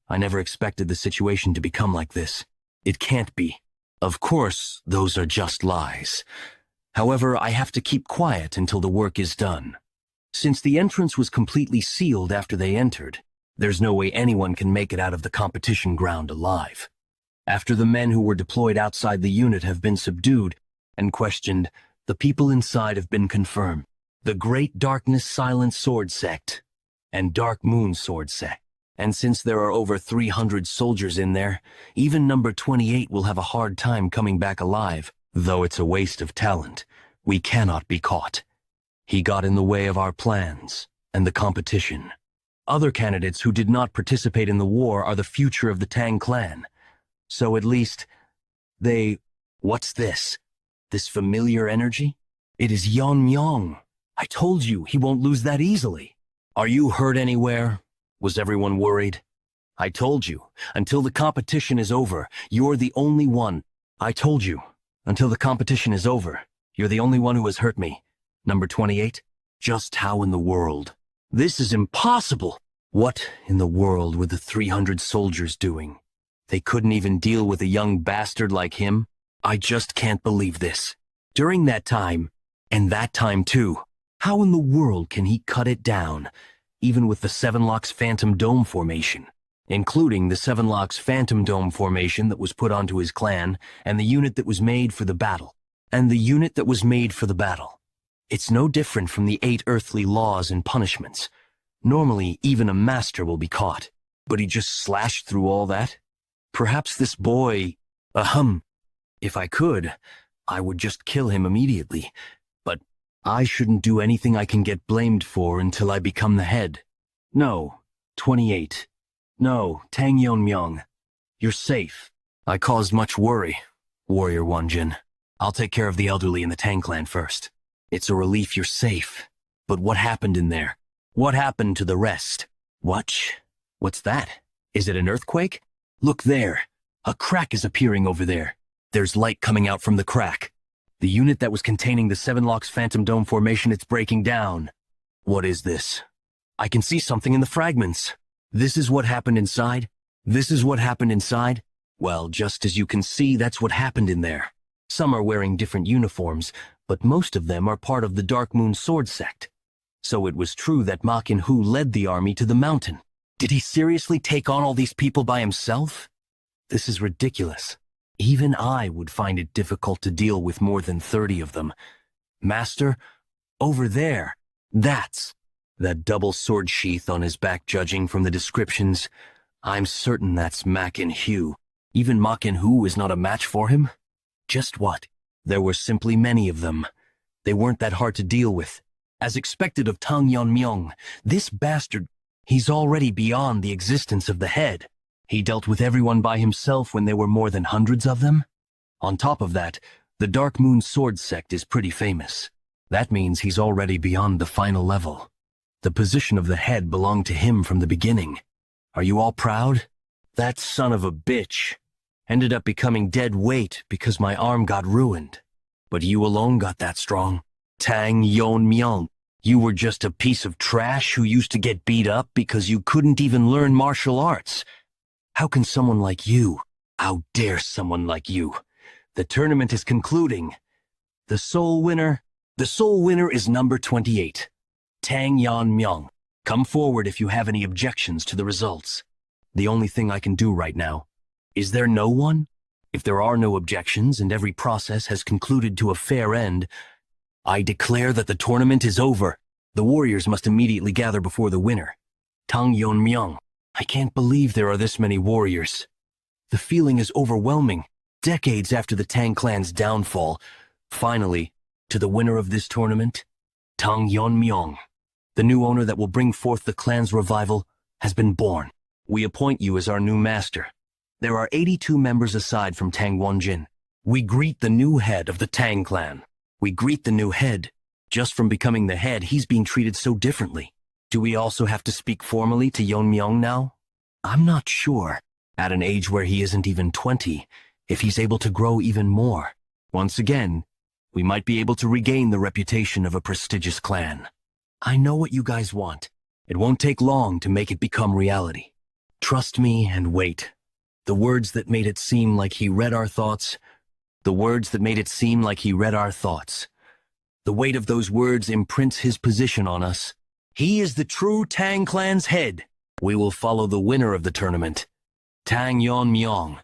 I never expected the situation to become like this. It can't be. Of course, those are just lies. However, I have to keep quiet until the work is done. Since the entrance was completely sealed after they entered, there's no way anyone can make it out of the competition ground alive. After the men who were deployed outside the unit have been subdued and questioned, the people inside have been confirmed. The Great Darkness Silent Sword Sect and Dark Moon Sword Sect. And since there are over 300 soldiers in there, even number 28 will have a hard time coming back alive. Though it's a waste of talent, we cannot be caught. He got in the way of our plans and the competition. Other candidates who did not participate in the war are the future of the Tang clan. So at least, what's this? This familiar energy? It is Yeon-Myeong. I told you, he won't lose that easily. Are you hurt anywhere? Was everyone worried? I told you, until the competition is over, you're the only one. I told you, until the competition is over, you're the only one who has hurt me. Number 28? Just how in the world? This is impossible. What in the world were the 300 soldiers doing? They couldn't even deal with a young bastard like him? I just can't believe this. During that time, and that time too, how in the world can he cut it down, even with the Seven Locks Phantom Dome formation, including the Seven Locks Phantom Dome formation that was put onto his clan, and the unit that was made for the battle. It's no different from the 8 earthly laws and punishments. Normally, even a master will be caught, but he just slashed through all that? Perhaps this boy, if I could, I would just kill him immediately, but I shouldn't do anything I can get blamed for until I become the head. No, 28. No, Tang Yeon-Myeong. You're safe. I caused much worry, Warrior Wonjin. I'll take care of the elderly in the Tang clan first. It's a relief you're safe. But what happened in there? What happened to the rest? What's that? Is it an earthquake? Look there. A crack is appearing over there. There's light coming out from the crack. The unit that was containing the Seven Locks Phantom Dome formation, it's breaking down. What is this? I can see something in the fragments. This is what happened inside? Well, just as you can see, that's what happened in there. Some are wearing different uniforms, but most of them are part of the Dark Moon Sword Sect. So it was true that Ma Kin-Hu led the army to the mountain. Did he seriously take on all these people by himself? This is ridiculous. Even I would find it difficult to deal with more than 30 of them. Master, over there, that double sword sheath on his back, judging from the descriptions, I'm certain that's Ma Kin-Hu. Even Ma Kin-Hu is not a match for him? Just what? There were simply many of them. They weren't that hard to deal with. As expected of Tang Yeon-Myeong, this bastard, he's already beyond the existence of the head. He dealt with everyone by himself when there were more than hundreds of them. On top of that, the Dark Moon Sword Sect is pretty famous. That means he's already beyond the final level. The position of the head belonged to him from the beginning. Are you all proud? That son of a bitch ended up becoming dead weight because my arm got ruined. But you alone got that strong. Tang Yeon-Myeong, you were just a piece of trash who used to get beat up because you couldn't even learn martial arts. How can someone like you, how dare someone like you? The tournament is concluding. The sole winner is number 28, Tang Yeon-Myeong. Come forward if you have any objections to the results. The only thing I can do right now. Is there no one? If there are no objections and every process has concluded to a fair end, I declare that the tournament is over. The warriors must immediately gather before the winner, Tang Yeon-Myeong. I can't believe there are this many warriors. The feeling is overwhelming. Decades after the Tang clan's downfall, finally, to the winner of this tournament, Tang Yeon-Myeong, the new owner that will bring forth the clan's revival, has been born. We appoint you as our new master. There are 82 members aside from Tang Wonjin. We greet the new head of the Tang clan. We greet the new head. Just from becoming the head, he's being treated so differently. Do we also have to speak formally to Yeon-Myeong now? I'm not sure. At an age where he isn't even 20, if he's able to grow even more. Once again, we might be able to regain the reputation of a prestigious clan. I know what you guys want. It won't take long to make it become reality. Trust me and wait. The words that made it seem like he read our thoughts. The words that made it seem like he read our thoughts. The weight of those words imprints his position on us. He is the true Tang clan's head. We will follow the winner of the tournament, Tang Yeon-Myeong.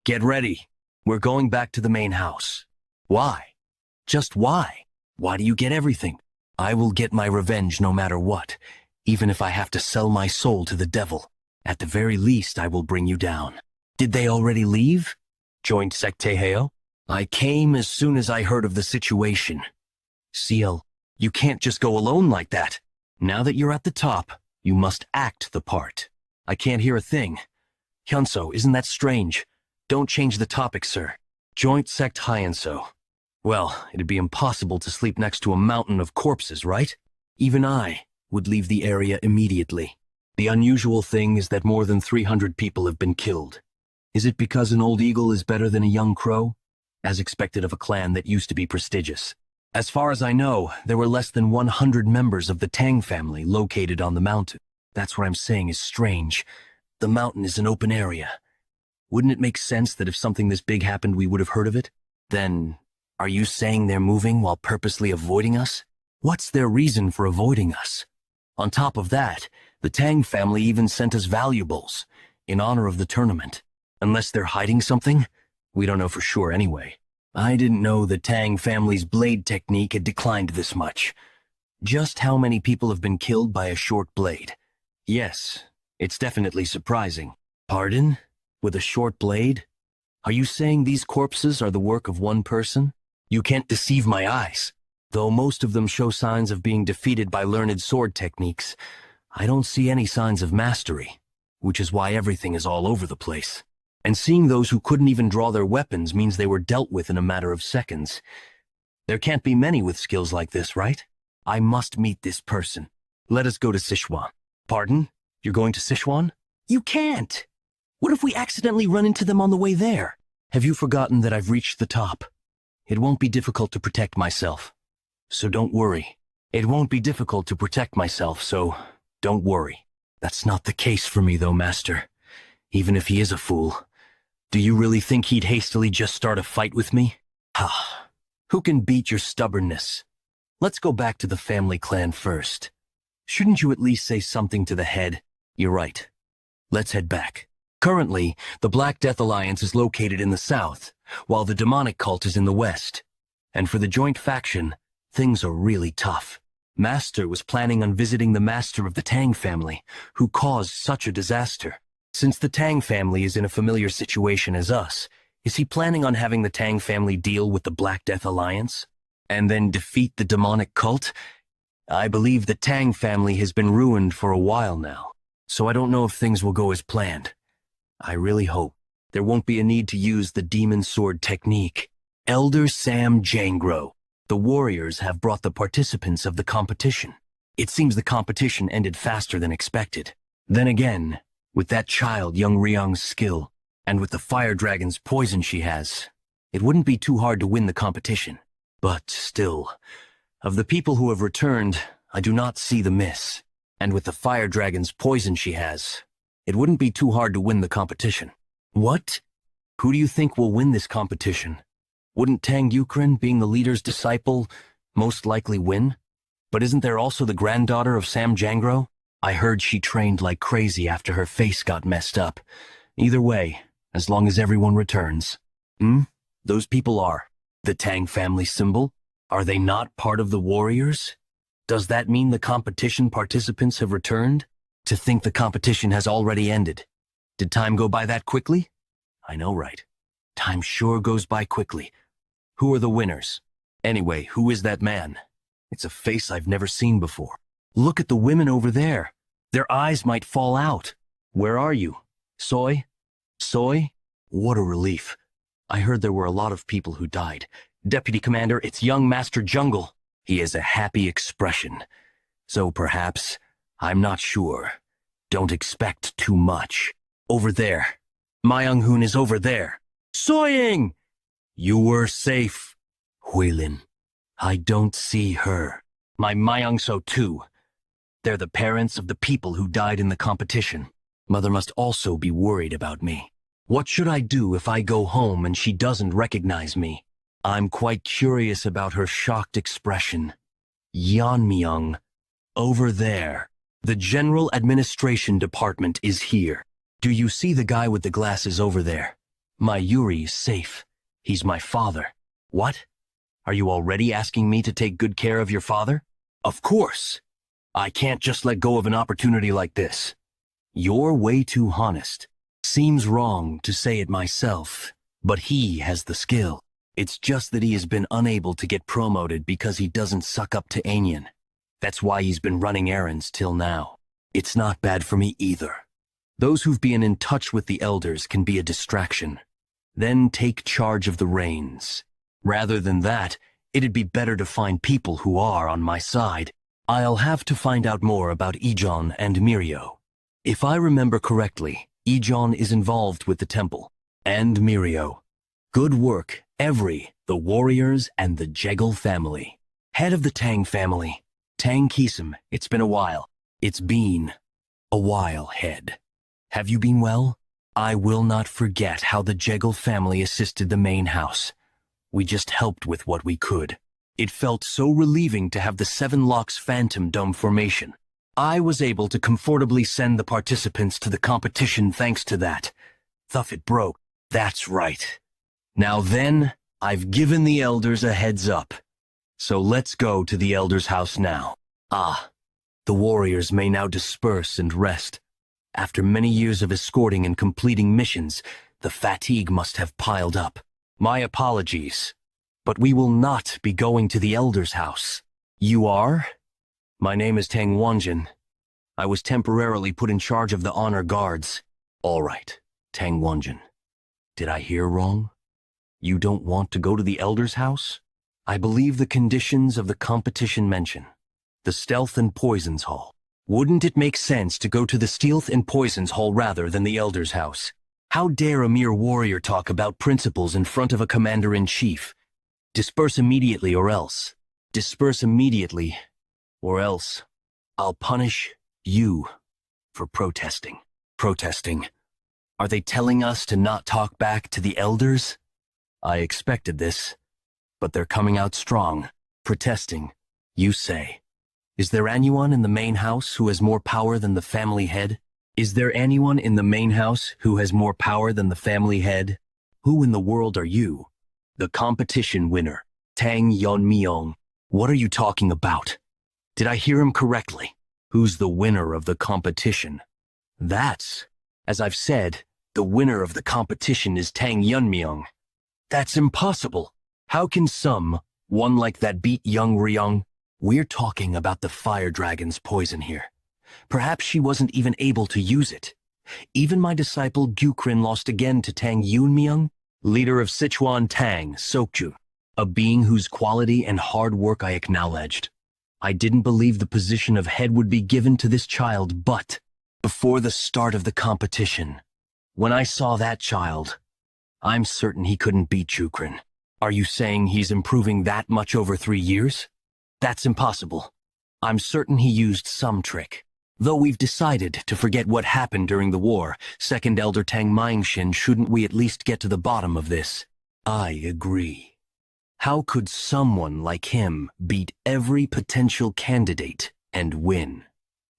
Get ready. We're going back to the main house. Why? Just why? Why do you get everything? I will get my revenge no matter what, even if I have to sell my soul to the devil. At the very least, I will bring you down. Did they already leave? Joined Secteheo? I came as soon as I heard of the situation. Ciel, you can't just go alone like that. Now that you're at the top, you must act the part. I can't hear a thing. Hyunso, isn't that strange? Don't change the topic, sir. Joint Sect Hyenso. Well, it'd be impossible to sleep next to a mountain of corpses, right? Even I would leave the area immediately. The unusual thing is that more than 300 people have been killed. Is it because an old eagle is better than a young crow? As expected of a clan that used to be prestigious. As far as I know, there were less than 100 members of the Tang family located on the mountain. That's what I'm saying is strange. The mountain is an open area. Wouldn't it make sense that if something this big happened, we would have heard of it? Then, are you saying they're moving while purposely avoiding us? What's their reason for avoiding us? On top of that, the Tang family even sent us valuables in honor of the tournament. Unless they're hiding something? We don't know for sure anyway. I didn't know the Tang family's blade technique had declined this much. Just how many people have been killed by a short blade? Yes, it's definitely surprising. Pardon? With a short blade? Are you saying these corpses are the work of one person? You can't deceive my eyes. Though most of them show signs of being defeated by learned sword techniques, I don't see any signs of mastery, which is why everything is all over the place. And seeing those who couldn't even draw their weapons means they were dealt with in a matter of seconds. There can't be many with skills like this, right? I must meet this person. Let us go to Sichuan. Pardon? You're going to Sichuan? You can't! What if we accidentally run into them on the way there? Have you forgotten that I've reached the top? It won't be difficult to protect myself. So don't worry. It won't be difficult to protect myself, so don't worry. That's not the case for me, though, Master. Even if he is a fool. Do you really think he'd hastily just start a fight with me? Ha! Who can beat your stubbornness? Let's go back to the family clan first. Shouldn't you at least say something to the head? You're right. Let's head back. Currently, the Black Death Alliance is located in the south, while the demonic cult is in the west. And for the joint faction, things are really tough. Master was planning on visiting the master of the Tang family, who caused such a disaster. Since the Tang family is in a familiar situation as us, is he planning on having the Tang family deal with the Black Death Alliance? And then defeat the demonic cult? I believe the Tang family has been ruined for a while now, so I don't know if things will go as planned. I really hope there won't be a need to use the demon sword technique. Elder Sam Jangro, the warriors have brought the participants of the competition. It seems the competition ended faster than expected. Then again, with that child young Ryong's skill, and with the fire dragon's poison she has, it wouldn't be too hard to win the competition. But still, of the people who have returned, I do not see the miss. And with the fire dragon's poison she has, it wouldn't be too hard to win the competition. What? Who do you think will win this competition? Wouldn't Tang Yukren, being the leader's disciple, most likely win? But isn't there also the granddaughter of Sam Jangro? I heard she trained like crazy after her face got messed up. Either way, as long as everyone returns. Those people are the Tang family symbol? Are they not part of the warriors? Does that mean the competition participants have returned? To think the competition has already ended. Did time go by that quickly? I know, right? Time sure goes by quickly. Who are the winners? Anyway, who is that man? It's a face I've never seen before. Look at the women over there. Their eyes might fall out. Where are you? Soy? Soy? What a relief. I heard there were a lot of people who died. Deputy Commander, it's young Master Jungle. He has a happy expression. So perhaps, I'm not sure. Don't expect too much. Over there. Myung-hoon is over there. Soying! You were safe. Huilin. I don't see her. My Myung-so too. They're the parents of the people who died in the competition. Mother must also be worried about me. What should I do if I go home and she doesn't recognize me? I'm quite curious about her shocked expression. Yeon-Myeong. Over there. The General Administration Department is here. Do you see the guy with the glasses over there? My Yuri is safe. He's my father. What? Are you already asking me to take good care of your father? Of course. I can't just let go of an opportunity like this. You're way too honest. Seems wrong to say it myself, but he has the skill. It's just that he has been unable to get promoted because he doesn't suck up to Anion. That's why he's been running errands till now. It's not bad for me either. Those who've been in touch with the elders can be a distraction. Then take charge of the reins. Rather than that, it'd be better to find people who are on my side. I'll have to find out more about Ijon and Mirio. If I remember correctly, Ijon is involved with the temple. And Mirio. Good work, the warriors and the Jegal family. Head of the Tang family. Tang Kisum, it's been a while. It's been a while, head. Have you been well? I will not forget how the Jegal family assisted the main house. We just helped with what we could. It felt so relieving to have the Seven Locks Phantom Dome formation. I was able to comfortably send the participants to the competition thanks to that. Though it broke. That's right. Now then, I've given the elders a heads up. So let's go to the elders' house now. The warriors may now disperse and rest. After many years of escorting and completing missions, the fatigue must have piled up. My apologies, but we will not be going to the elders' house. You are? My name is Tang Wonjin. I was temporarily put in charge of the honor guards. All right, Tang Wonjin. Did I hear wrong? You don't want to go to the elders' house? I believe the conditions of the competition mention the Stealth and Poisons Hall. Wouldn't it make sense to go to the Stealth and Poisons Hall rather than the elders' house? How dare a mere warrior talk about principles in front of a commander-in-chief? Disperse immediately or else. Disperse immediately or else. I'll punish you for protesting. Protesting. Are they telling us to not talk back to the elders? I expected this. But they're coming out strong. Protesting, you say. Is there anyone in the main house who has more power than the family head? Is there anyone in the main house who has more power than the family head? Who in the world are you? The competition winner, Tang Yeon-Myeong. What are you talking about? Did I hear him correctly? Who's the winner of the competition? That's, as I've said, the winner of the competition is Tang Yeon-Myeong. That's impossible. How can one like that beat young Ryong? We're talking about the fire dragon's poison here. Perhaps she wasn't even able to use it. Even my disciple Gyukrin lost again to Tang Yeon-Myeong, leader of Sichuan Tang, Sokju, a being whose quality and hard work I acknowledged. I didn't believe the position of head would be given to this child, but before the start of the competition, when I saw that child, I'm certain he couldn't beat Gyukrin. Are you saying he's improving that much over 3 years? That's impossible. I'm certain he used some trick. Though we've decided to forget what happened during the war, Second Elder Tang Myeong-shin, shouldn't we at least get to the bottom of this? I agree. How could someone like him beat every potential candidate and win?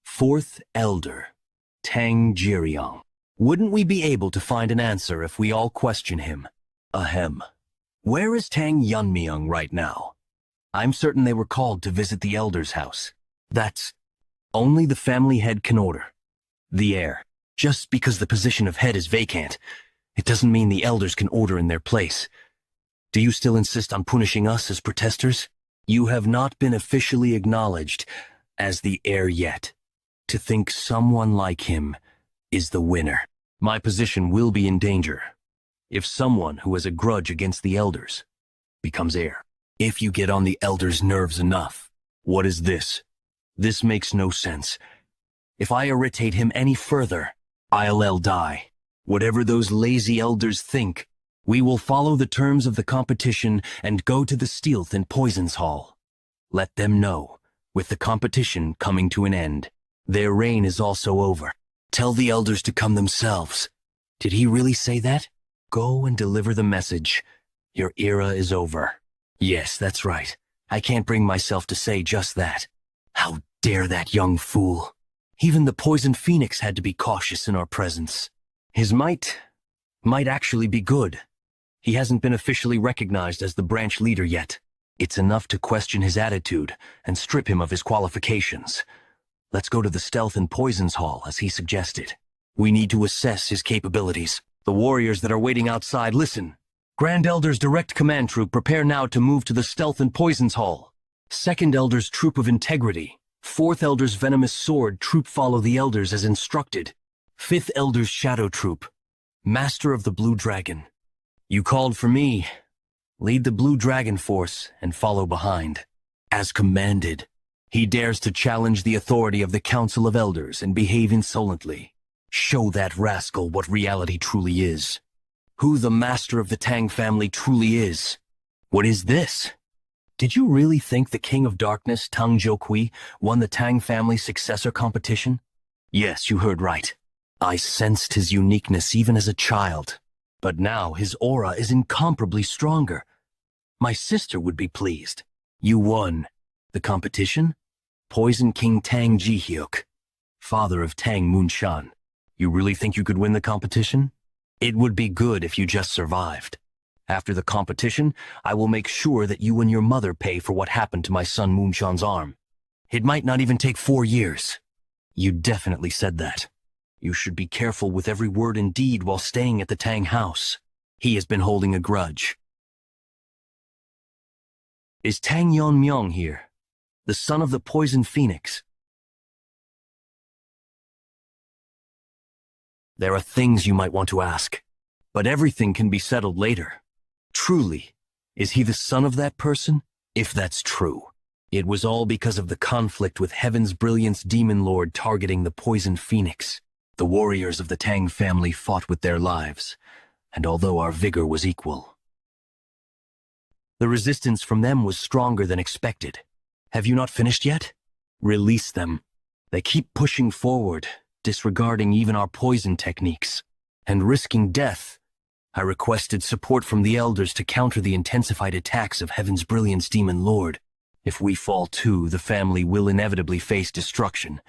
Fourth Elder, Tang Jiryong. Wouldn't we be able to find an answer if we all question him? Ahem. Where is Tang Yeon-Myeong right now? I'm certain they were called to visit the elder's house. That's only the family head can order. The heir. Just because the position of head is vacant, it doesn't mean the elders can order in their place. Do you still insist on punishing us as protesters? You have not been officially acknowledged as the heir yet. To think someone like him is the winner. My position will be in danger if someone who has a grudge against the elders becomes heir. If you get on the elders' nerves enough. What is this? This makes no sense. If I irritate him any further, I'll die. Whatever those lazy elders think, we will follow the terms of the competition and go to the Stealth and Poisons Hall. Let them know, with the competition coming to an end, their reign is also over. Tell the elders to come themselves. Did he really say that? Go and deliver the message. Your era is over. Yes, that's right. I can't bring myself to say just that. How dare that young fool? Even the Poison Phoenix had to be cautious in our presence. His might actually be good. He hasn't been officially recognized as the branch leader yet. It's enough to question his attitude and strip him of his qualifications. Let's go to the Stealth and Poisons Hall, as he suggested. We need to assess his capabilities. The warriors that are waiting outside, listen. Grand Elder's Direct Command Troop prepare now to move to the Stealth and Poisons Hall. Second Elder's Troop of Integrity. Fourth Elder's Venomous Sword Troop follow the Elders as instructed. Fifth Elder's Shadow Troop. Master of the Blue Dragon. You called for me. Lead the Blue Dragon Force and follow behind. As commanded. He dares to challenge the authority of the Council of Elders and behave insolently. Show that rascal what reality truly is. Who the master of the Tang family truly is. What is this? Did you really think the King of Darkness, Tang Jiukui, won the Tang family successor competition? Yes, you heard right. I sensed his uniqueness even as a child. But now his aura is incomparably stronger. My sister would be pleased. You won. The competition? Poison King Tang Jihyuk, father of Tang Munshan. You really think you could win the competition? It would be good if you just survived. After the competition, I will make sure that you and your mother pay for what happened to my son Munshan's arm. It might not even take 4 years. You definitely said that. You should be careful with every word and deed while staying at the Tang house. He has been holding a grudge. Is Tang Yeon-Myeong here? The son of the Poison Phoenix? There are things you might want to ask, but everything can be settled later. Truly, is he the son of that person? If that's true, it was all because of the conflict with Heaven's Brilliance Demon Lord targeting the Poison Phoenix. The warriors of the Tang family fought with their lives, and although our vigor was equal, the resistance from them was stronger than expected. Have you not finished yet? Release them. They keep pushing forward, disregarding even our poison techniques, and risking death. I requested support from the elders to counter the intensified attacks of Heaven's Brilliance Demon Lord. If we fall too, the family will inevitably face destruction.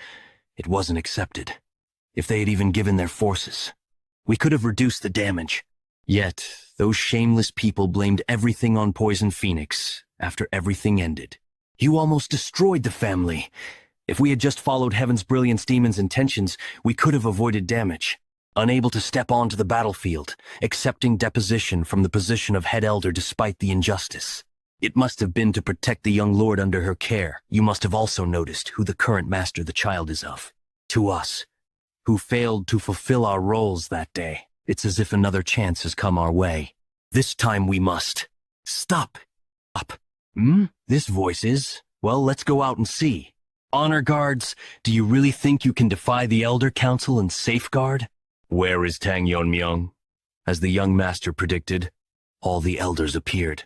It wasn't accepted. If they had even given their forces, we could have reduced the damage. Yet, those shameless people blamed everything on Poison Phoenix after everything ended. You almost destroyed the family. If we had just followed Heaven's Brilliance Demon's intentions, we could have avoided damage. Unable to step onto the battlefield, accepting deposition from the position of head elder despite the injustice. It must have been to protect the young lord under her care. You must have also noticed who the current master the child is of. To us, who failed to fulfill our roles that day, it's as if another chance has come our way. This time we must. Stop. Up. This voice is, well, let's go out and see. Honor guards, do you really think you can defy the Elder Council and safeguard? Where is Tang Yeon-Myeong? As the young master predicted, all the elders appeared.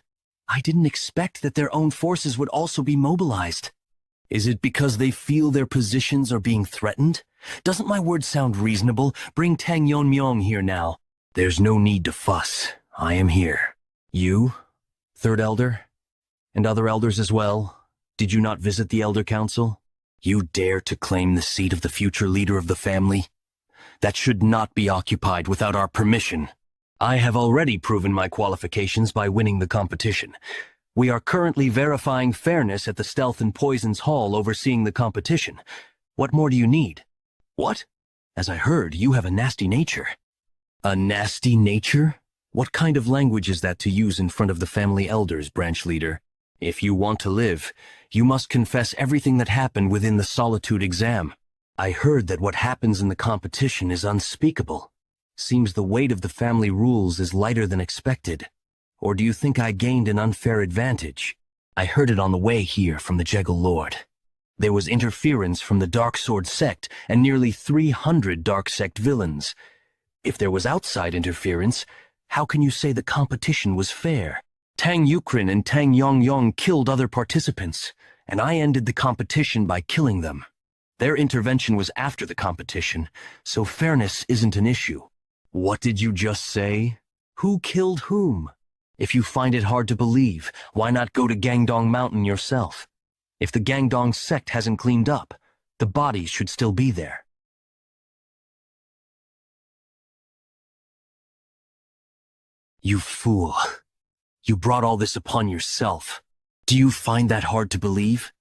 I didn't expect that their own forces would also be mobilized. Is it because they feel their positions are being threatened? Doesn't my word sound reasonable? Bring Tang Yeon-Myeong here now. There's no need to fuss. I am here. You, Third Elder, and other elders as well, did you not visit the Elder Council? You dare to claim the seat of the future leader of the family? That should not be occupied without our permission. I have already proven my qualifications by winning the competition. We are currently verifying fairness at the Stealth and Poisons Hall overseeing the competition. What more do you need? What? As I heard, you have a nasty nature. A nasty nature? What kind of language is that to use in front of the family elders, branch leader? If you want to live, you must confess everything that happened within the solitude exam. I heard that what happens in the competition is unspeakable. Seems the weight of the family rules is lighter than expected. Or do you think I gained an unfair advantage? I heard it on the way here from the Jegal Lord. There was interference from the Dark Sword sect and nearly 300 Dark Sect villains. If there was outside interference, how can you say the competition was fair? Tang Yeon-Myeong and Tang Yeon-Myeong killed other participants, and I ended the competition by killing them. Their intervention was after the competition, so fairness isn't an issue. What did you just say? Who killed whom? If you find it hard to believe, why not go to Gangdong Mountain yourself? If the Gangdong sect hasn't cleaned up, the bodies should still be there. You fool. You brought all this upon yourself. Do you find that hard to believe?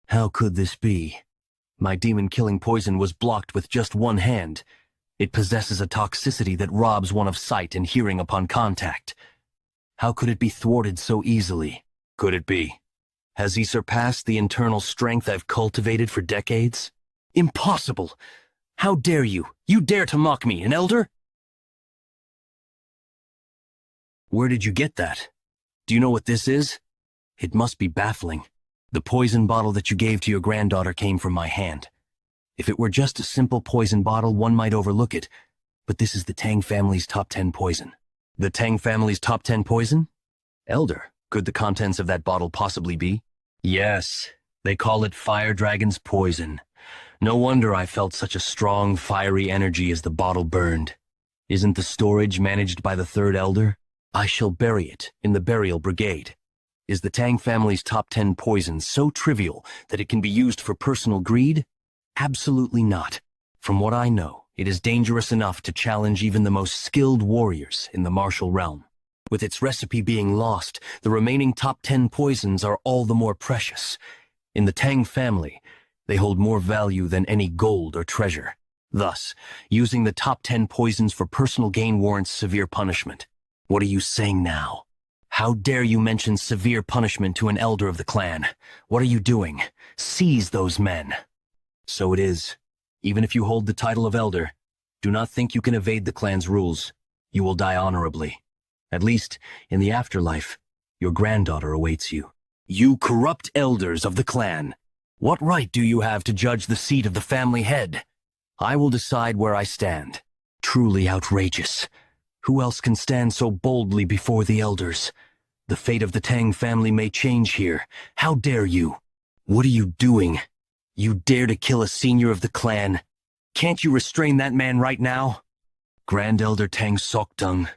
How could this be? My demon-killing poison was blocked with just one hand. It possesses a toxicity that robs one of sight and hearing upon contact. How could it be thwarted so easily? Could it be? Has he surpassed the internal strength I've cultivated for decades? Impossible! How dare you? You dare to mock me, an elder? Where did you get that? Do you know what this is? It must be baffling. The poison bottle that you gave to your granddaughter came from my hand. If it were just a simple poison bottle, one might overlook it, but this is the Tang family's top 10 poison. The Tang family's top 10 poison? Elder, could the contents of that bottle possibly be? Yes, they call it Fire Dragon's poison. No wonder I felt such a strong, fiery energy as the bottle burned. Isn't the storage managed by the third elder? I shall bury it in the burial brigade. Is the Tang family's top 10 poison so trivial that it can be used for personal greed? Absolutely not. From what I know, it is dangerous enough to challenge even the most skilled warriors in the martial realm. With its recipe being lost, the remaining top 10 poisons are all the more precious. In the Tang family, they hold more value than any gold or treasure. Thus, using the top 10 poisons for personal gain warrants severe punishment. What are you saying now? How dare you mention severe punishment to an elder of the clan? What are you doing? Seize those men. So it is. Even if you hold the title of elder, do not think you can evade the clan's rules. You will die honorably. At least, in the afterlife, your granddaughter awaits you. You corrupt elders of the clan! What right do you have to judge the seat of the family head? I will decide where I stand. Truly outrageous. Who else can stand so boldly before the elders? The fate of the Tang family may change here. How dare you? What are you doing? You dare to kill a senior of the clan. Can't you restrain that man right now? Grand Elder Tang Sokdung,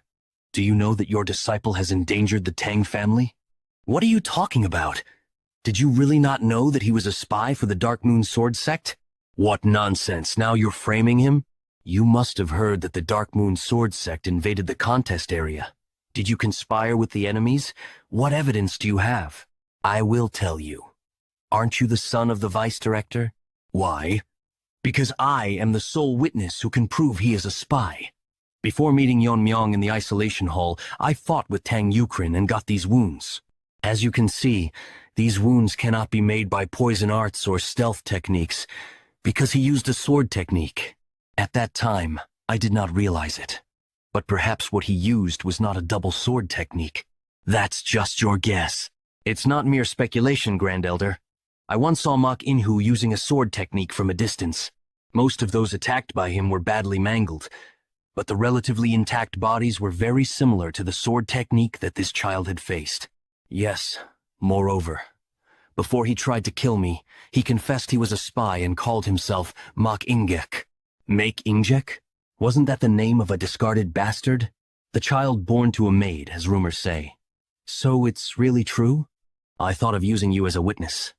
do you know that your disciple has endangered the Tang family? What are you talking about? Did you really not know that he was a spy for the Dark Moon Sword sect? What nonsense, now you're framing him? You must have heard that the Dark Moon Sword sect invaded the contest area. Did you conspire with the enemies? What evidence do you have? I will tell you. Aren't you the son of the vice director? Why? Because I am the sole witness who can prove he is a spy. Before meeting Yeon-Myeong in the isolation hall, I fought with Tang Yeon-Myeong and got these wounds. As you can see, these wounds cannot be made by poison arts or stealth techniques, because he used a sword technique. At that time, I did not realize it. But perhaps what he used was not a double sword technique. That's just your guess. It's not mere speculation, Grand Elder. I once saw Mok Inhu using a sword technique from a distance. Most of those attacked by him were badly mangled, but the relatively intact bodies were very similar to the sword technique that this child had faced. Yes, moreover, before he tried to kill me, he confessed he was a spy and called himself Mok Ingek. Make Injek? Wasn't that the name of a discarded bastard? The child born to a maid, as rumors say. So it's really true? I thought of using you as a witness,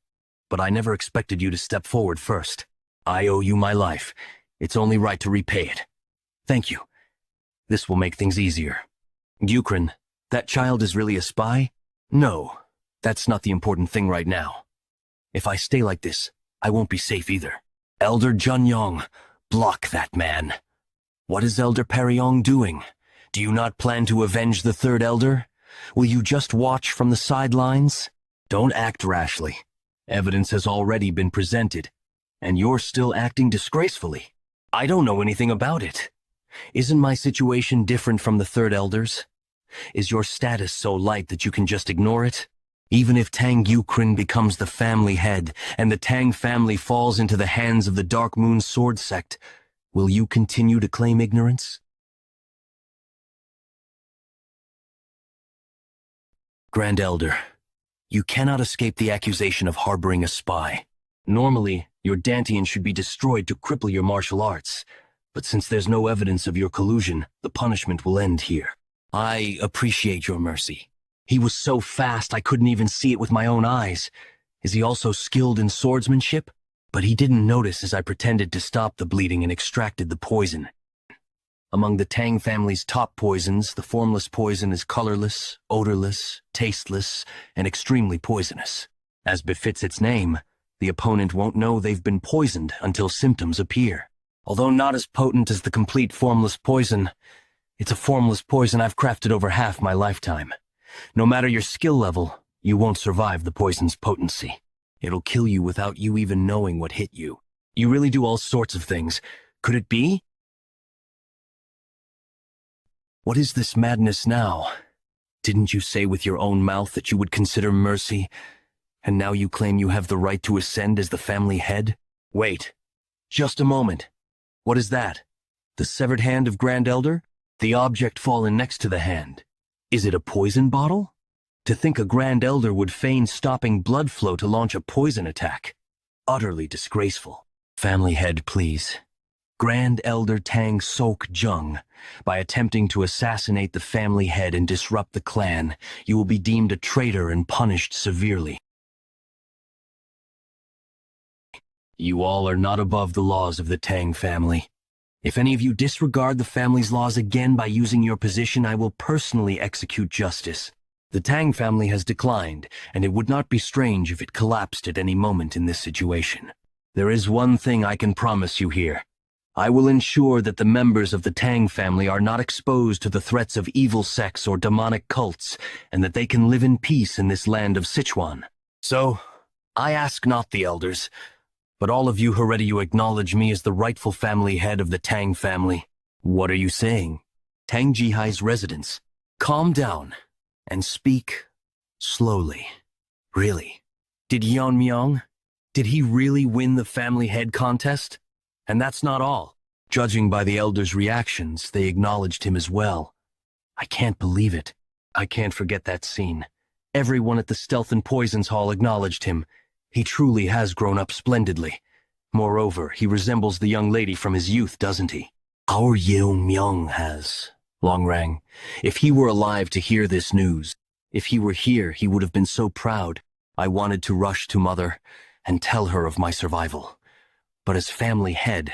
but I never expected you to step forward first. I owe you my life. It's only right to repay it. Thank you. This will make things easier. Yeon-Myeong, that child is really a spy? No, that's not the important thing right now. If I stay like this, I won't be safe either. Elder Junyoung, block that man. What is Elder Peryong doing? Do you not plan to avenge the third elder? Will you just watch from the sidelines? Don't act rashly. Evidence has already been presented, and you're still acting disgracefully. I don't know anything about it. Isn't my situation different from the third elder's? Is your status so light that you can just ignore it? Even if Tang Yeon-Myeong becomes the family head, and the Tang family falls into the hands of the Dark Moon Sword Sect, will you continue to claim ignorance? Grand Elder, you cannot escape the accusation of harboring a spy. Normally, your Dantian should be destroyed to cripple your martial arts, but since there's no evidence of your collusion, the punishment will end here. I appreciate your mercy. He was so fast I couldn't even see it with my own eyes. Is he also skilled in swordsmanship? But he didn't notice as I pretended to stop the bleeding and extracted the poison. Among the Tang family's top poisons, the formless poison is colorless, odorless, tasteless, and extremely poisonous. As befits its name, the opponent won't know they've been poisoned until symptoms appear. Although not as potent as the complete formless poison, it's a formless poison I've crafted over half my lifetime. No matter your skill level, you won't survive the poison's potency. It'll kill you without you even knowing what hit you. You really do all sorts of things. Could it be? What is this madness now? Didn't you say with your own mouth that you would consider mercy, and now you claim you have the right to ascend as the family head? Wait, just a moment. What is that? The severed hand of Grand Elder? The object fallen next to the hand. Is it a poison bottle? To think a Grand Elder would feign stopping blood flow to launch a poison attack. Utterly disgraceful. Family head, please. Grand Elder Tang Sok-jung, by attempting to assassinate the family head and disrupt the clan, you will be deemed a traitor and punished severely. You all are not above the laws of the Tang family. If any of you disregard the family's laws again by using your position, I will personally execute justice. The Tang family has declined, and it would not be strange if it collapsed at any moment in this situation. There is one thing I can promise you here. I will ensure that the members of the Tang family are not exposed to the threats of evil sects or demonic cults, and that they can live in peace in this land of Sichuan. So, I ask not the elders, but all of you who are ready to acknowledge me as the rightful family head of the Tang family. What are you saying? Tang Jihai's residence. Calm down, and speak slowly. Really? Did Yeon-Myeong? Did he really win the family head contest? And that's not all. Judging by the elders' reactions, they acknowledged him as well. I can't believe it. I can't forget that scene. Everyone at the Stealth and Poisons Hall acknowledged him. He truly has grown up splendidly. Moreover, he resembles the young lady from his youth, doesn't he? Our Yeon-Myeong has. Longrang, if he were alive to hear this news, if he were here, he would have been so proud. I wanted to rush to Mother and tell her of my survival. But as family head,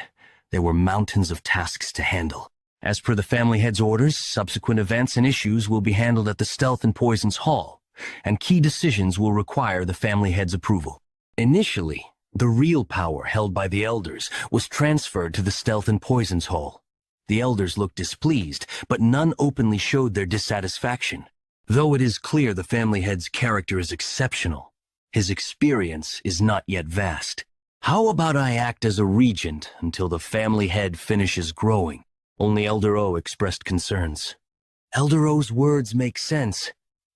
there were mountains of tasks to handle. As per the family head's orders, subsequent events and issues will be handled at the Stealth and Poisons Hall, and key decisions will require the family head's approval. Initially, the real power held by the elders was transferred to the Stealth and Poisons Hall. The elders looked displeased, but none openly showed their dissatisfaction. Though it is clear the family head's character is exceptional, his experience is not yet vast. How about I act as a regent until the family head finishes growing? Only Elder O expressed concerns. Elder O's words make sense.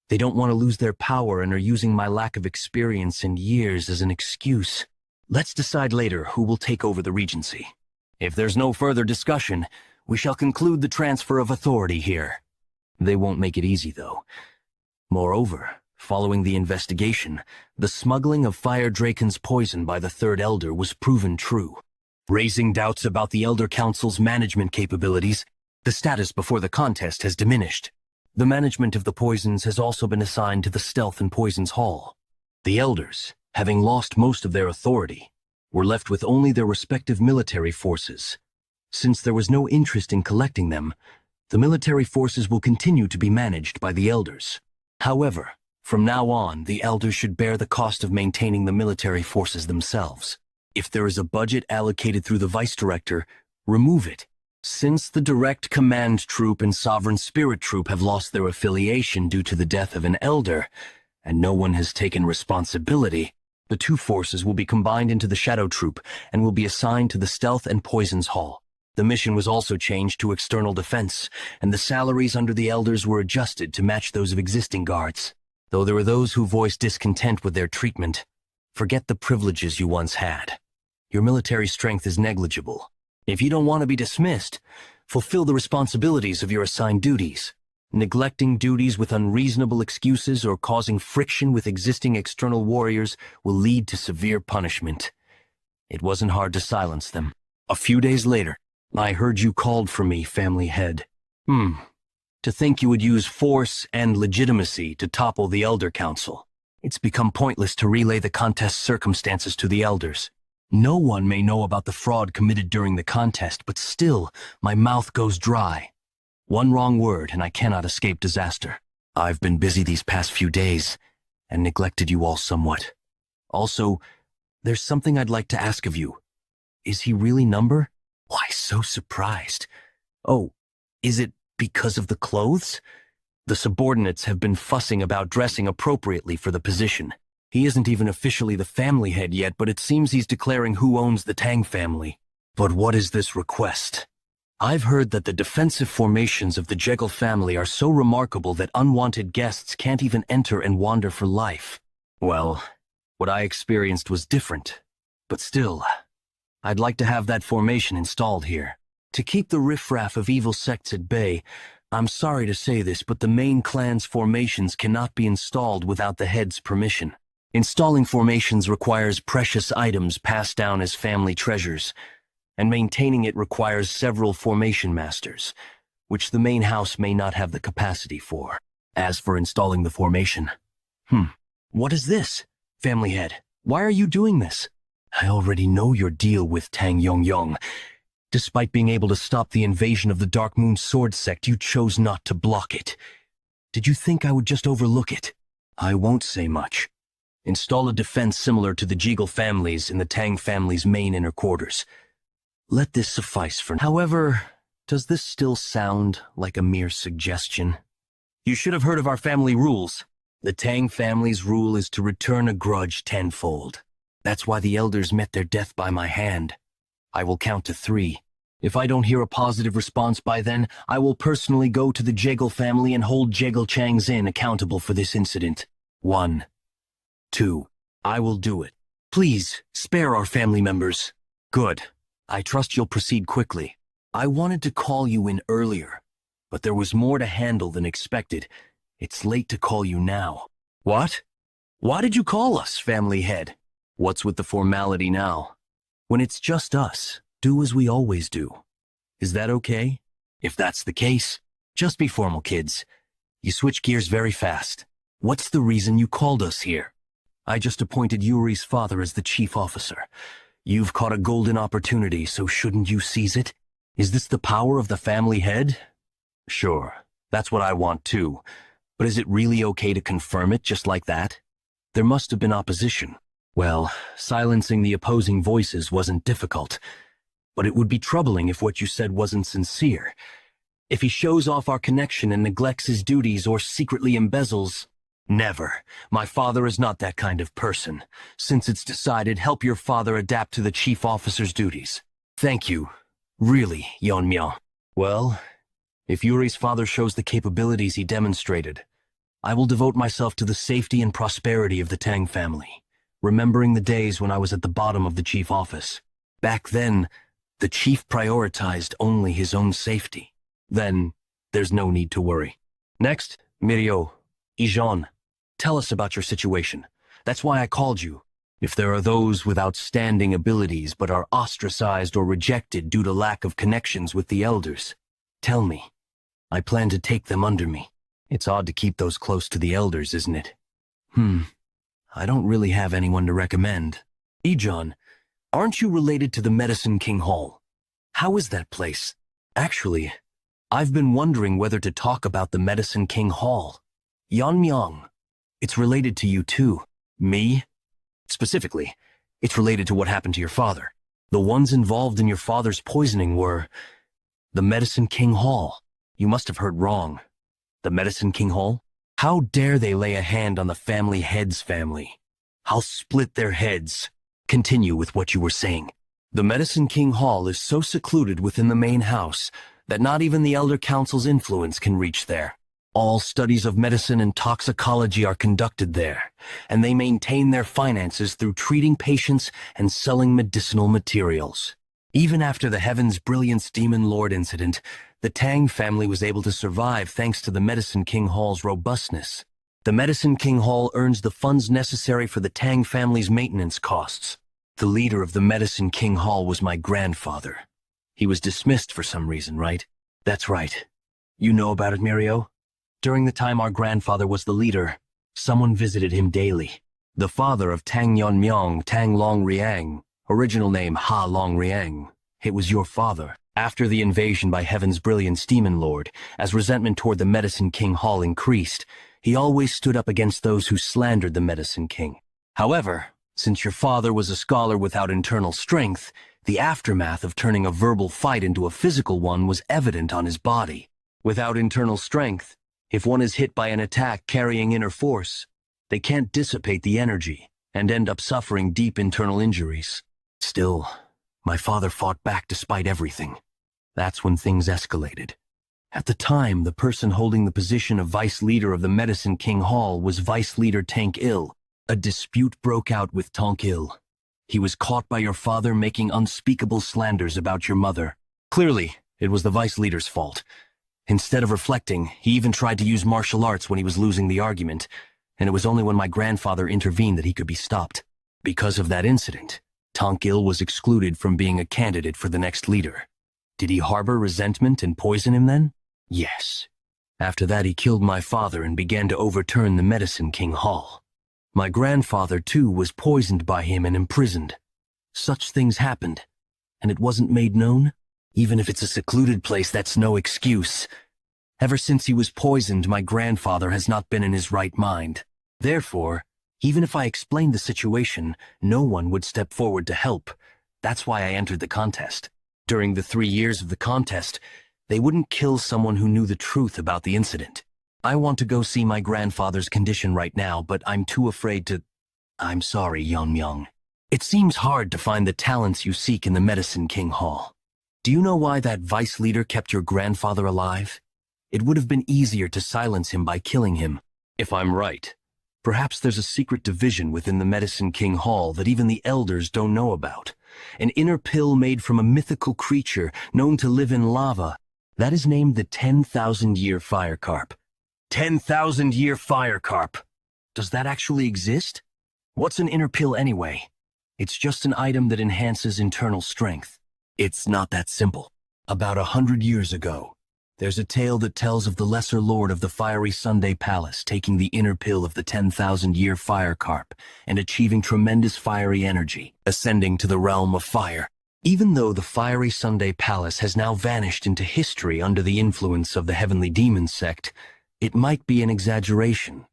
They don't want to lose their power and are using my lack of experience and years as an excuse. Let's decide later who will take over the regency. If there's no further discussion, we shall conclude the transfer of authority here. They won't make it easy, though. Moreover, following the investigation, the smuggling of Fire Draken's poison by the Third Elder was proven true. Raising doubts about the Elder Council's management capabilities, the status before the contest has diminished. The management of the poisons has also been assigned to the Stealth and Poisons Hall. The Elders, having lost most of their authority, were left with only their respective military forces. Since there was no interest in collecting them, the military forces will continue to be managed by the Elders. However, from now on, the Elders should bear the cost of maintaining the military forces themselves. If there is a budget allocated through the vice director, remove it. Since the direct command troop and sovereign spirit troop have lost their affiliation due to the death of an elder, and no one has taken responsibility, the two forces will be combined into the shadow troop and will be assigned to the stealth and poisons hall. The mission was also changed to external defense, and the salaries under the elders were adjusted to match those of existing guards. Though there are those who voice discontent with their treatment, forget the privileges you once had. Your military strength is negligible. If you don't want to be dismissed, fulfill the responsibilities of your assigned duties. Neglecting duties with unreasonable excuses or causing friction with existing external warriors will lead to severe punishment. It wasn't hard to silence them. A few days later, I heard you called for me, family head. To think you would use force and legitimacy to topple the Elder Council. It's become pointless to relay the contest's circumstances to the elders. No one may know about the fraud committed during the contest, but still, my mouth goes dry. One wrong word, and I cannot escape disaster. I've been busy these past few days, and neglected you all somewhat. Also, there's something I'd like to ask of you. Is he really number? Why so surprised? Oh, is it because of the clothes? The subordinates have been fussing about dressing appropriately for the position. He isn't even officially the family head yet, but it seems he's declaring who owns the Tang family. But what is this request? I've heard that the defensive formations of the Jekyll family are so remarkable that unwanted guests can't even enter and wander for life. Well, what I experienced was different, but still, I'd like to have that formation installed here. To keep the riffraff of evil sects at bay, I'm sorry to say this, but the main clan's formations cannot be installed without the head's permission. Installing formations requires precious items passed down as family treasures, and maintaining it requires several formation masters, which the main house may not have the capacity for. As for installing the formation, what is this, family head? Why are you doing this? I already know your deal with Tang Yeon-Myeong. Despite being able to stop the invasion of the Dark Moon Sword Sect, you chose not to block it. Did you think I would just overlook it? I won't say much. Install a defense similar to the Jekyll families in the Tang family's main inner quarters. Let this suffice for now. However, does this still sound like a mere suggestion? You should have heard of our family rules. The Tang family's rule is to return a grudge tenfold. That's why the elders met their death by my hand. I will count to 3. If I don't hear a positive response by then, I will personally go to the Jekyll family and hold Jekyll Chang's Inn accountable for this incident. 1, 2. I will do it. Please, spare our family members. Good. I trust you'll proceed quickly. I wanted to call you in earlier, but there was more to handle than expected. It's late to call you now. What? Why did you call us, family head? What's with the formality now? When it's just us, do as we always do. Is that okay? If that's the case, just be formal, kids. You switch gears very fast. What's the reason you called us here? I just appointed Yuri's father as the chief officer. You've caught a golden opportunity, so shouldn't you seize it? Is this the power of the family head? Sure, that's what I want too. But is it really okay to confirm it just like that? There must have been opposition. Well, silencing the opposing voices wasn't difficult. But it would be troubling if what you said wasn't sincere. If he shows off our connection and neglects his duties or secretly embezzles... Never. My father is not that kind of person. Since it's decided, help your father adapt to the chief officer's duties. Thank you. Really, Yeon-Myeong. Well, if Yuri's father shows the capabilities he demonstrated, I will devote myself to the safety and prosperity of the Tang family, remembering the days when I was at the bottom of the chief office. Back then, the chief prioritized only his own safety. Then, there's no need to worry. Next, Mirio, Ijeon. Tell us about your situation. That's why I called you. If there are those with outstanding abilities but are ostracized or rejected due to lack of connections with the elders, tell me. I plan to take them under me. It's odd to keep those close to the elders, isn't it? I don't really have anyone to recommend. Ijeon, aren't you related to the Medicine King Hall? How is that place? Actually, I've been wondering whether to talk about the Medicine King Hall. Yeon-Myeong. It's related to you too. Me? Specifically, It's related to what happened to your father. The ones involved in your father's poisoning were the Medicine King Hall. You must have heard wrong. The Medicine King Hall? How dare they lay a hand on the family head's family? I'll split their heads. Continue with what you were saying. The Medicine King Hall is so secluded within the main house that not even the Elder Council's influence can reach there. All studies of medicine and toxicology are conducted there, and they maintain their finances through treating patients and selling medicinal materials. Even after the Heaven's Brilliance Demon Lord incident, the Tang family was able to survive thanks to the Medicine King Hall's robustness. The Medicine King Hall earns the funds necessary for the Tang family's maintenance costs. The leader of the Medicine King Hall was my grandfather. He was dismissed for some reason, right? That's right. You know about it, Mirio? During the time our grandfather was the leader, someone visited him daily. The father of Tang Yeon-Myeong, Tang Long-Riang, original name Ha Long-Riang. It was your father. After the invasion by Heaven's Brilliance Demon Lord, as resentment toward the Medicine King Hall increased, he always stood up against those who slandered the Medicine King. However, since your father was a scholar without internal strength, the aftermath of turning a verbal fight into a physical one was evident on his body. Without internal strength, if one is hit by an attack carrying inner force, they can't dissipate the energy and end up suffering deep internal injuries. Still, my father fought back despite everything. That's when things escalated. At the time, the person holding the position of vice leader of the Medicine King Hall was vice leader Tang Il. A dispute broke out with Tang Il. He was caught by your father making unspeakable slanders about your mother. Clearly, it was the vice leader's fault. Instead of reflecting, he even tried to use martial arts when he was losing the argument, and it was only when my grandfather intervened that he could be stopped. Because of that incident, Tang Il was excluded from being a candidate for the next leader. Did he harbor resentment and poison him then? Yes. After that, he killed my father and began to overturn the Medicine King Hall. My grandfather, too, was poisoned by him and imprisoned. Such things happened, and it wasn't made known? Even if it's a secluded place, that's no excuse. Ever since he was poisoned, my grandfather has not been in his right mind. Therefore, even if I explained the situation, no one would step forward to help. That's why I entered the contest. During the 3 years of the contest, they wouldn't kill someone who knew the truth about the incident. I want to go see my grandfather's condition right now, but I'm too afraid to... I'm sorry, Yeon-Myeong. It seems hard to find the talents you seek in the Medicine King Hall. Do you know why that vice leader kept your grandfather alive? It would have been easier to silence him by killing him. If I'm right, perhaps there's a secret division within the Medicine King Hall that even the elders don't know about. An inner pill made from a mythical creature known to live in lava. That is named the 10,000-year fire carp. 10,000-year fire carp. Does that actually exist? What's an inner pill anyway? It's just an item that enhances internal strength. It's not that simple. About 100 years ago, there's a tale that tells of the lesser lord of the fiery Sunday Palace taking the inner pill of the 10,000-year fire carp and achieving tremendous fiery energy, ascending to the realm of fire. Even though the fiery Sunday Palace has now vanished into history under the influence of the Heavenly Demon sect, it might be an exaggeration.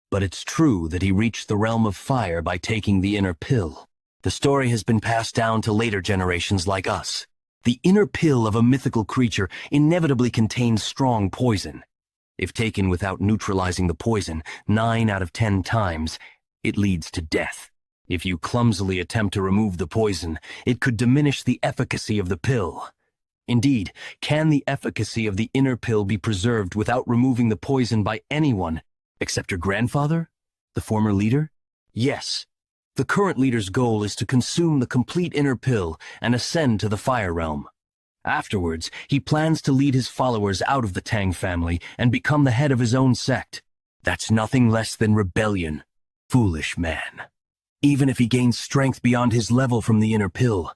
But it's true that he reached the realm of fire by taking the inner pill. The story has been passed down to later generations like us. The inner pill of a mythical creature inevitably contains strong poison. If taken without neutralizing the poison 9 out of 10 times, it leads to death. If you clumsily attempt to remove the poison, it could diminish the efficacy of the pill. Indeed, can the efficacy of the inner pill be preserved without removing the poison by anyone, except your grandfather, the former leader? Yes. The current leader's goal is to consume the complete inner pill and ascend to the fire realm. Afterwards, he plans to lead his followers out of the Tang family and become the head of his own sect. That's nothing less than rebellion. Foolish man. Even if he gains strength beyond his level from the inner pill,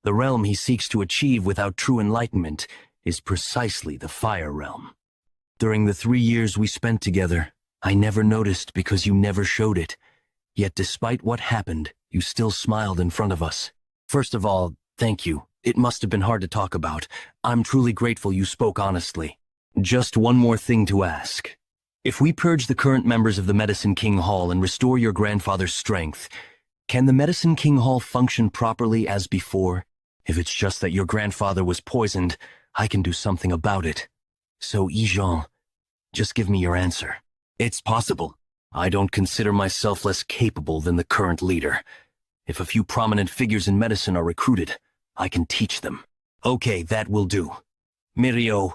the realm he seeks to achieve without true enlightenment is precisely the fire realm. During the 3 years we spent together, I never noticed because you never showed it. Yet despite what happened, you still smiled in front of us. First of all, thank you. It must have been hard to talk about. I'm truly grateful you spoke honestly. Just one more thing to ask. If we purge the current members of the Medicine King Hall and restore your grandfather's strength, Can the Medicine King Hall function properly as before? If it's just that your grandfather was poisoned, I can do something about it. So, Ijeon, just give me your answer. It's possible. I don't consider myself less capable than the current leader. If a few prominent figures in medicine are recruited, I can teach them. Okay, that will do. Mirio,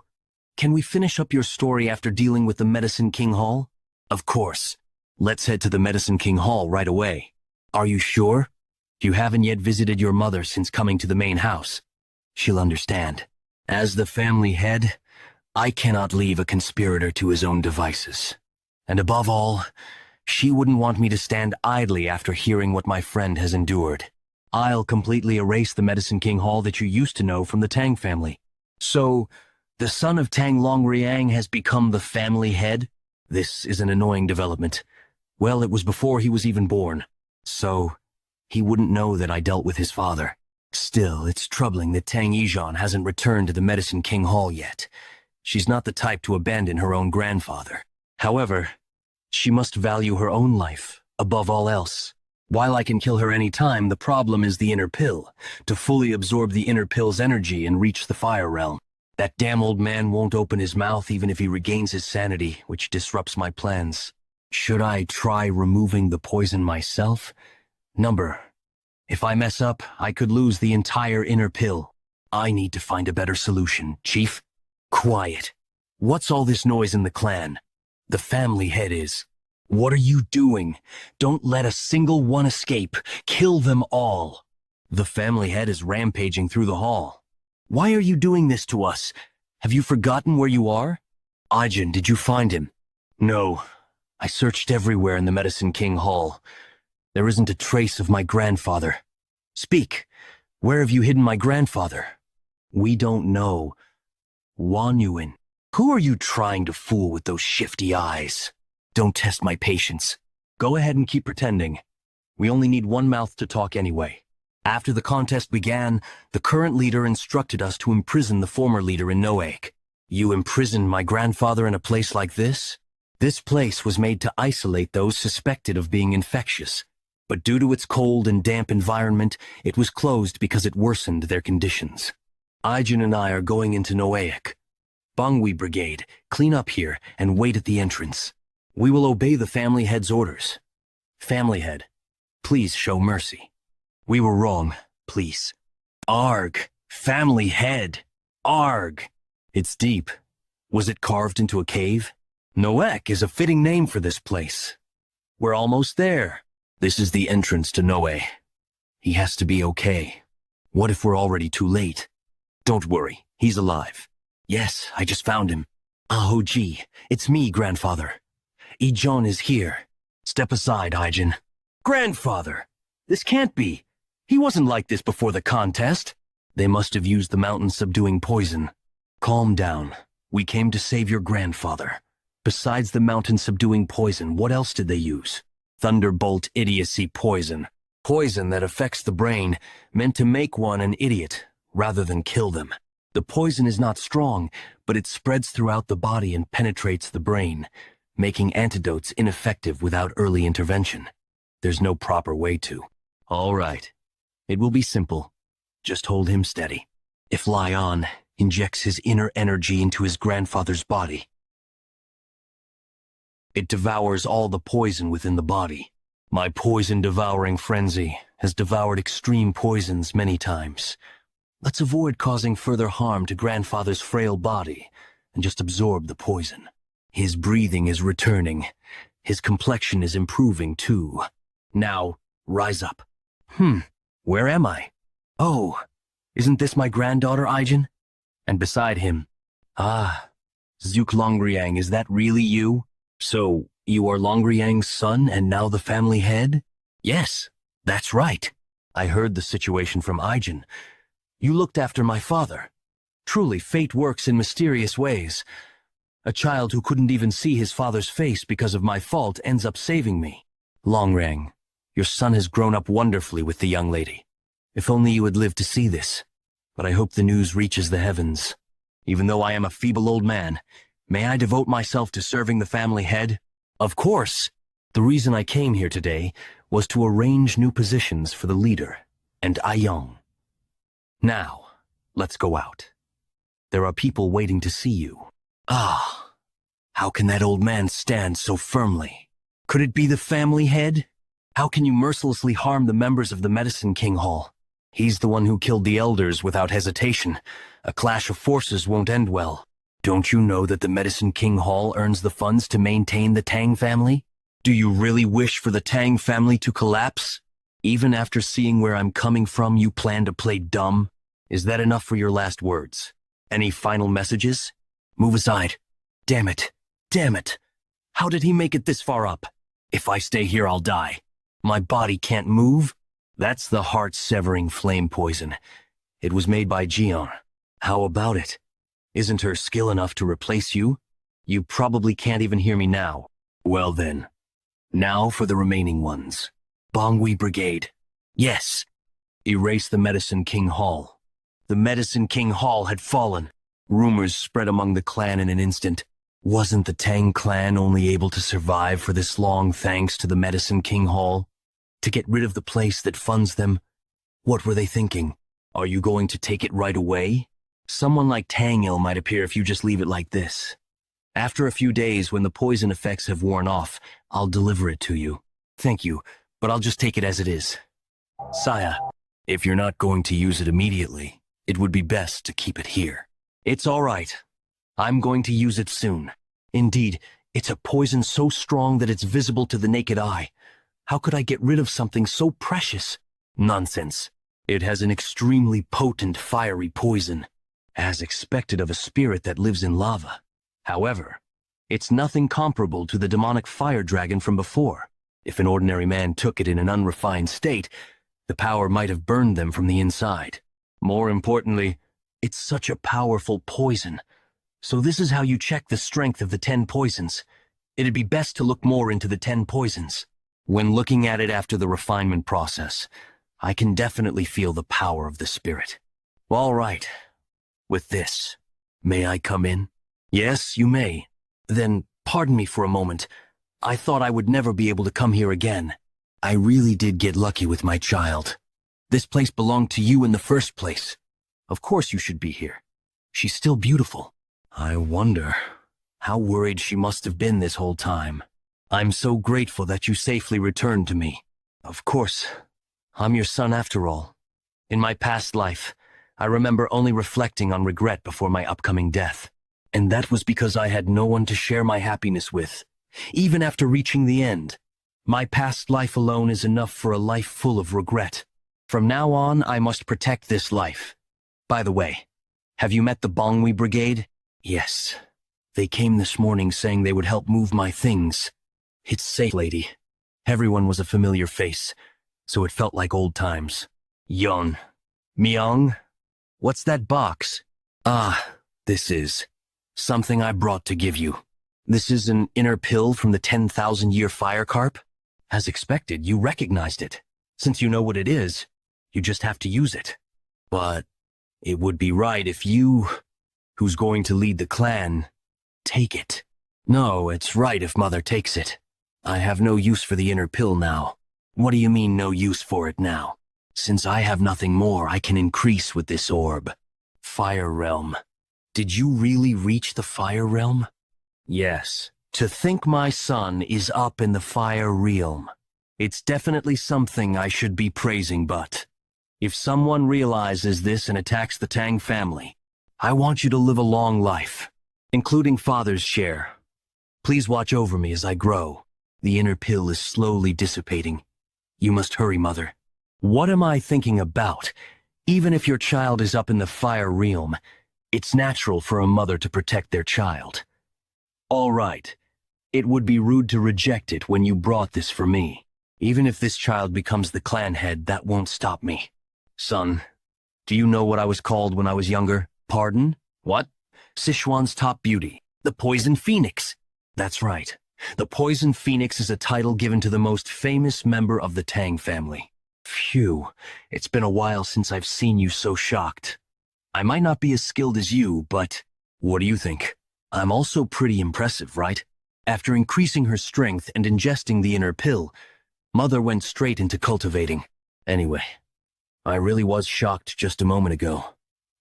can we finish up your story after dealing with the Medicine King Hall? Of course. Let's head to the Medicine King Hall right away. Are you sure? You haven't yet visited your mother since coming to the main house. She'll understand. As the family head, I cannot leave a conspirator to his own devices. And above all, she wouldn't want me to stand idly after hearing what my friend has endured. I'll completely erase the Medicine King Hall that you used to know from the Tang family. So, the son of Tang Yeon-Myeong has become the family head? This is an annoying development. Well, it was before he was even born. So, he wouldn't know that I dealt with his father. Still, it's troubling that Tang Yeon hasn't returned to the Medicine King Hall yet. She's not the type to abandon her own grandfather. However, she must value her own life above all else. While I can kill her any time, the problem is the inner pill, to fully absorb the inner pill's energy and reach the fire realm. That damn old man won't open his mouth even if he regains his sanity, which disrupts my plans. Should I try removing the poison myself? If I mess up, I could lose the entire inner pill. I need to find a better solution, Chief. Quiet. What's all this noise in the clan? The family head is. What are you doing? Don't let a single one escape. Kill them all. The family head is rampaging through the hall. Why are you doing this to us? Have you forgotten where you are? Aijin, did you find him? No. I searched everywhere in the Medicine King Hall. There isn't a trace of my grandfather. Speak. Where have you hidden my grandfather? We don't know. Wan Yuan. Who are you trying to fool with those shifty eyes? Don't test my patience. Go ahead and keep pretending. We only need one mouth to talk anyway. After the contest began, the current leader instructed us to imprison the former leader in Noaek. You imprisoned my grandfather in a place like this? This place was made to isolate those suspected of being infectious. But due to its cold and damp environment, it was closed because it worsened their conditions. Aijin and I are going into Noaek. Bangui Brigade, clean up here and wait at the entrance. We will obey the family head's orders. Family head, please show mercy. We were wrong, please. Arg, family head, arg. It's deep. Was it carved into a cave? Noaek is a fitting name for this place. We're almost there. This is the entrance to Noe. He has to be okay. What if we're already too late? Don't worry, he's alive. Yes, I just found him. Ahoji, it's me, grandfather. Ijeon is here. Step aside, Aijin. Grandfather! This can't be. He wasn't like this before the contest. They must have used the mountain-subduing poison. Calm down. We came to save your grandfather. Besides the mountain-subduing poison, what else did they use? Thunderbolt idiocy poison. Poison that affects the brain, meant to make one an idiot, rather than kill them. The poison is not strong, but it spreads throughout the body and penetrates the brain, making antidotes ineffective without early intervention. There's no proper way to. All right. It will be simple. Just hold him steady. If Lion injects his inner energy into his grandfather's body, it devours all the poison within the body. My poison-devouring frenzy has devoured extreme poisons many times. Let's avoid causing further harm to grandfather's frail body and just absorb the poison. His breathing is returning. His complexion is improving too. Now, rise up. Where am I? Oh, isn't this my granddaughter, Aijin? And beside him, Zuk Longriang, is that really you? So, you are Longriang's son and now the family head? Yes, that's right. I heard the situation from Aijin. You looked after my father. Truly, fate works in mysterious ways. A child who couldn't even see his father's face because of my fault ends up saving me. Longrang, your son has grown up wonderfully with the young lady. If only you had lived to see this. But I hope the news reaches the heavens. Even though I am a feeble old man, may I devote myself to serving the family head? Of course. The reason I came here today was to arrange new positions for the leader and Yeon. Now, let's go out. There are people waiting to see you. Ah, how can that old man stand so firmly? Could it be the family head? How can you mercilessly harm the members of the Medicine King Hall? He's the one who killed the elders without hesitation. A clash of forces won't end well. Don't you know that the Medicine King Hall earns the funds to maintain the Tang family? Do you really wish for the Tang family to collapse? Even after seeing where I'm coming from, you plan to play dumb? Is that enough for your last words? Any final messages? Move aside. Damn it. Damn it. How did he make it this far up? If I stay here, I'll die. My body can't move? That's the heart-severing flame poison. It was made by Jeon. How about it? Isn't her skill enough to replace you? You probably can't even hear me now. Well then. Now for the remaining ones. Bongwi Brigade. Yes. Erase the Medicine King Hall. The Medicine King Hall had fallen. Rumors spread among the clan in an instant. Wasn't the Tang clan only able to survive for this long thanks to the Medicine King Hall? To get rid of the place that funds them? What were they thinking? Are you going to take it right away? Someone like Tang Il might appear if you just leave it like this. After a few days, when the poison effects have worn off, I'll deliver it to you. Thank you, but I'll just take it as it is. Saya, if you're not going to use it immediately, it would be best to keep it here. It's all right. I'm going to use it soon. Indeed, it's a poison so strong that it's visible to the naked eye. How could I get rid of something so precious? Nonsense. It has an extremely potent fiery poison, as expected of a spirit that lives in lava. However, it's nothing comparable to the demonic fire dragon from before. If an ordinary man took it in an unrefined state, the power might have burned them from the inside. More importantly, it's such a powerful poison. So this is how you check the strength of the 10 poisons. It'd be best to look more into the 10 poisons. When looking at it after the refinement process, I can definitely feel the power of the spirit. All right. With this, may I come in? Yes, you may. Then, pardon me for a moment. I thought I would never be able to come here again. I really did get lucky with my child. This place belonged to you in the first place. Of course you should be here. She's still beautiful. I wonder how worried she must have been this whole time. I'm so grateful that you safely returned to me. Of course, I'm your son after all. In my past life, I remember only reflecting on regret before my upcoming death. And that was because I had no one to share my happiness with. Even after reaching the end, my past life alone is enough for a life full of regret. From now on, I must protect this life. By the way, have you met the Bongwi Brigade? Yes. They came this morning saying they would help move my things. It's safe, lady. Everyone was a familiar face, so it felt like old times. Yeon-Myeong? What's that box? Ah, this is something I brought to give you. This is an inner pill from the 10,000-year fire carp? As expected, you recognized it. Since you know what it is, you just have to use it. But it would be right if you, who's going to lead the clan, take it. No, it's right if Mother takes it. I have no use for the inner pill now. What do you mean no use for it now? Since I have nothing more, I can increase with this orb. Fire Realm. Did you really reach the Fire Realm? Yes. To think my son is up in the Fire Realm. It's definitely something I should be praising, but if someone realizes this and attacks the Tang family, I want you to live a long life, including Father's share. Please watch over me as I grow. The inner pill is slowly dissipating. You must hurry, Mother. What am I thinking about? Even if your child is up in the Fire Realm, it's natural for a mother to protect their child. All right. It would be rude to reject it when you brought this for me. Even if this child becomes the clan head, that won't stop me. Son, do you know what I was called when I was younger? Pardon? What? Sichuan's top beauty. The Poison Phoenix. That's right. The Poison Phoenix is a title given to the most famous member of the Tang family. Phew, it's been a while since I've seen you so shocked. I might not be as skilled as you, but what do you think? I'm also pretty impressive, right? After increasing her strength and ingesting the inner pill, Mother went straight into cultivating. Anyway, I really was shocked just a moment ago.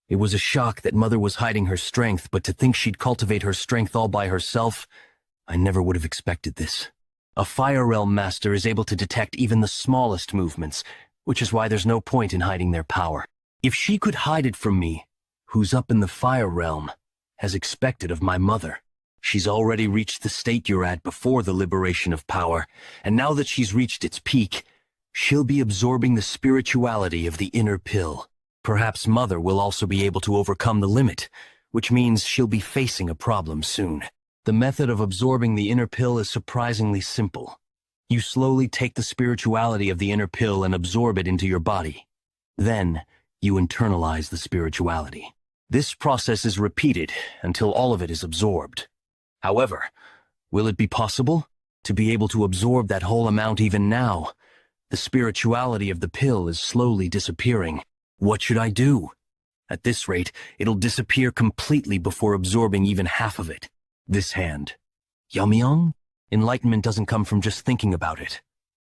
It was a shock that Mother was hiding her strength, but to think she'd cultivate her strength all by herself, I never would have expected this. A Fire Realm Master is able to detect even the smallest movements, which is why there's no point in hiding their power. If she could hide it from me, who's up in the Fire Realm, as expected of my mother. She's already reached the state you're at before the liberation of power, and now that she's reached its peak, she'll be absorbing the spirituality of the inner pill. Perhaps Mother will also be able to overcome the limit, which means she'll be facing a problem soon. The method of absorbing the inner pill is surprisingly simple. You slowly take the spirituality of the inner pill and absorb it into your body. Then, you internalize the spirituality. This process is repeated until all of it is absorbed. However, will it be possible to be able to absorb that whole amount even now? The spirituality of the pill is slowly disappearing. What should I do? At this rate, it'll disappear completely before absorbing even half of it. This hand. Yeon-Myeong? Enlightenment doesn't come from just thinking about it.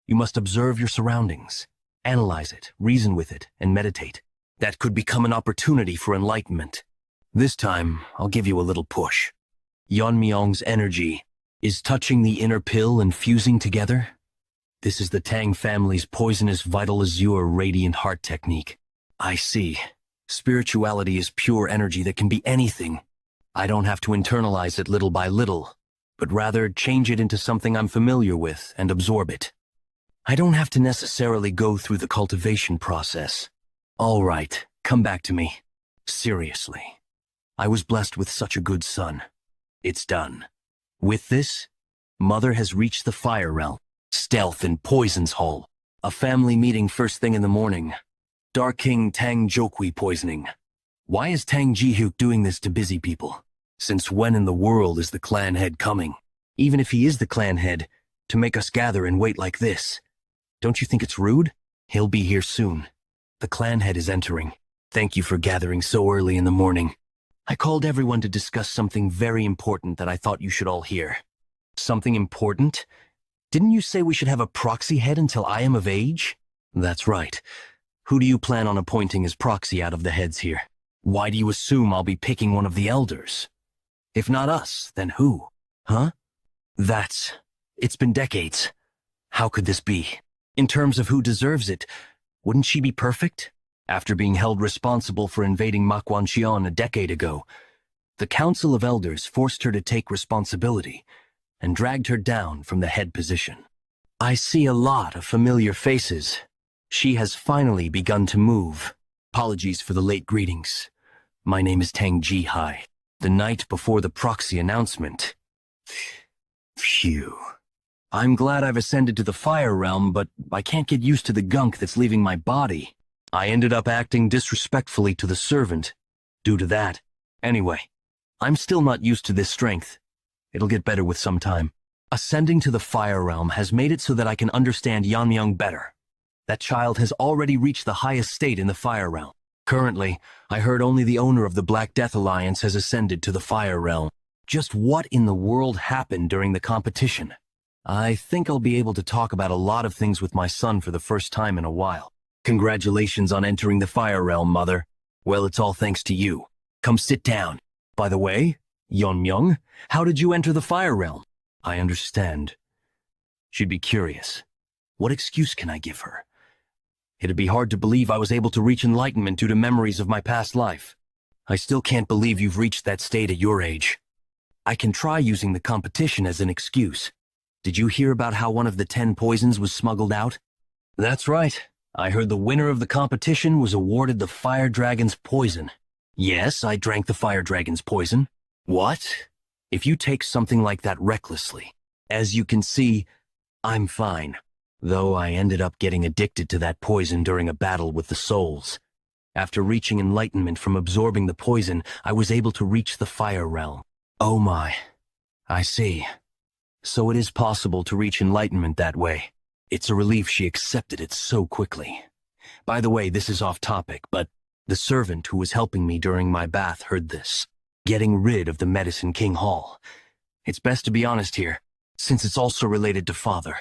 You must observe your surroundings, analyze it, reason with it, and meditate. That could become an opportunity for enlightenment. This time, I'll give you a little push. Yeon-Myeong's energy is touching the inner pill and fusing together. This is the Tang family's poisonous vital azure radiant heart technique. I see. Spirituality is pure energy that can be anything. I don't have to internalize it little by little, but rather change it into something I'm familiar with and absorb it. I don't have to necessarily go through the cultivation process. All right, come back to me. Seriously. I was blessed with such a good son. It's done. With this, Mother has reached the Fire Realm. Stealth in Poison's Hall. A family meeting first thing in the morning. Dark King Tang Jokwi poisoning. Why is Tang Jihyuk doing this to busy people? Since when in the world is the clan head coming? Even if he is the clan head, to make us gather and wait like this. Don't you think it's rude? He'll be here soon. The clan head is entering. Thank you for gathering so early in the morning. I called everyone to discuss something very important that I thought you should all hear. Something important? Didn't you say we should have a proxy head until I am of age? That's right. Who do you plan on appointing as proxy out of the heads here? Why do you assume I'll be picking one of the elders? If not us, then who? Huh? It's been decades. How could this be? In terms of who deserves it, wouldn't she be perfect? After being held responsible for invading Makwancheon a decade ago, the Council of Elders forced her to take responsibility and dragged her down from the head position. I see a lot of familiar faces. She has finally begun to move. Apologies for the late greetings. My name is Tang Ji-hai. The night before the proxy announcement. Phew. I'm glad I've ascended to the Fire Realm, but I can't get used to the gunk that's leaving my body. I ended up acting disrespectfully to the servant due to that. Anyway, I'm still not used to this strength. It'll get better with some time. Ascending to the Fire Realm has made it so that I can understand Yeon-Myeong better. That child has already reached the highest state in the Fire Realm. Currently, I heard only the owner of the Black Death Alliance has ascended to the Fire Realm. Just what in the world happened during the competition? I think I'll be able to talk about a lot of things with my son for the first time in a while. Congratulations on entering the Fire Realm, Mother. Well, it's all thanks to you. Come sit down. By the way, Yeon-Myeong, how did you enter the Fire Realm? I understand. She'd be curious. What excuse can I give her? It'd be hard to believe I was able to reach enlightenment due to memories of my past life. I still can't believe you've reached that state at your age. I can try using the competition as an excuse. Did you hear about how one of the 10 poisons was smuggled out? That's right. I heard the winner of the competition was awarded the Fire Dragon's poison. Yes, I drank the Fire Dragon's poison. What? If you take something like that recklessly. As you can see, I'm fine. Though I ended up getting addicted to that poison during a battle with the souls. After reaching enlightenment from absorbing the poison, I was able to reach the Fire Realm. Oh my. I see. So it is possible to reach enlightenment that way. It's a relief she accepted it so quickly. By the way, this is off topic, but the servant who was helping me during my bath heard this. Getting rid of the Medicine King Hall. It's best to be honest here, since it's also related to Father.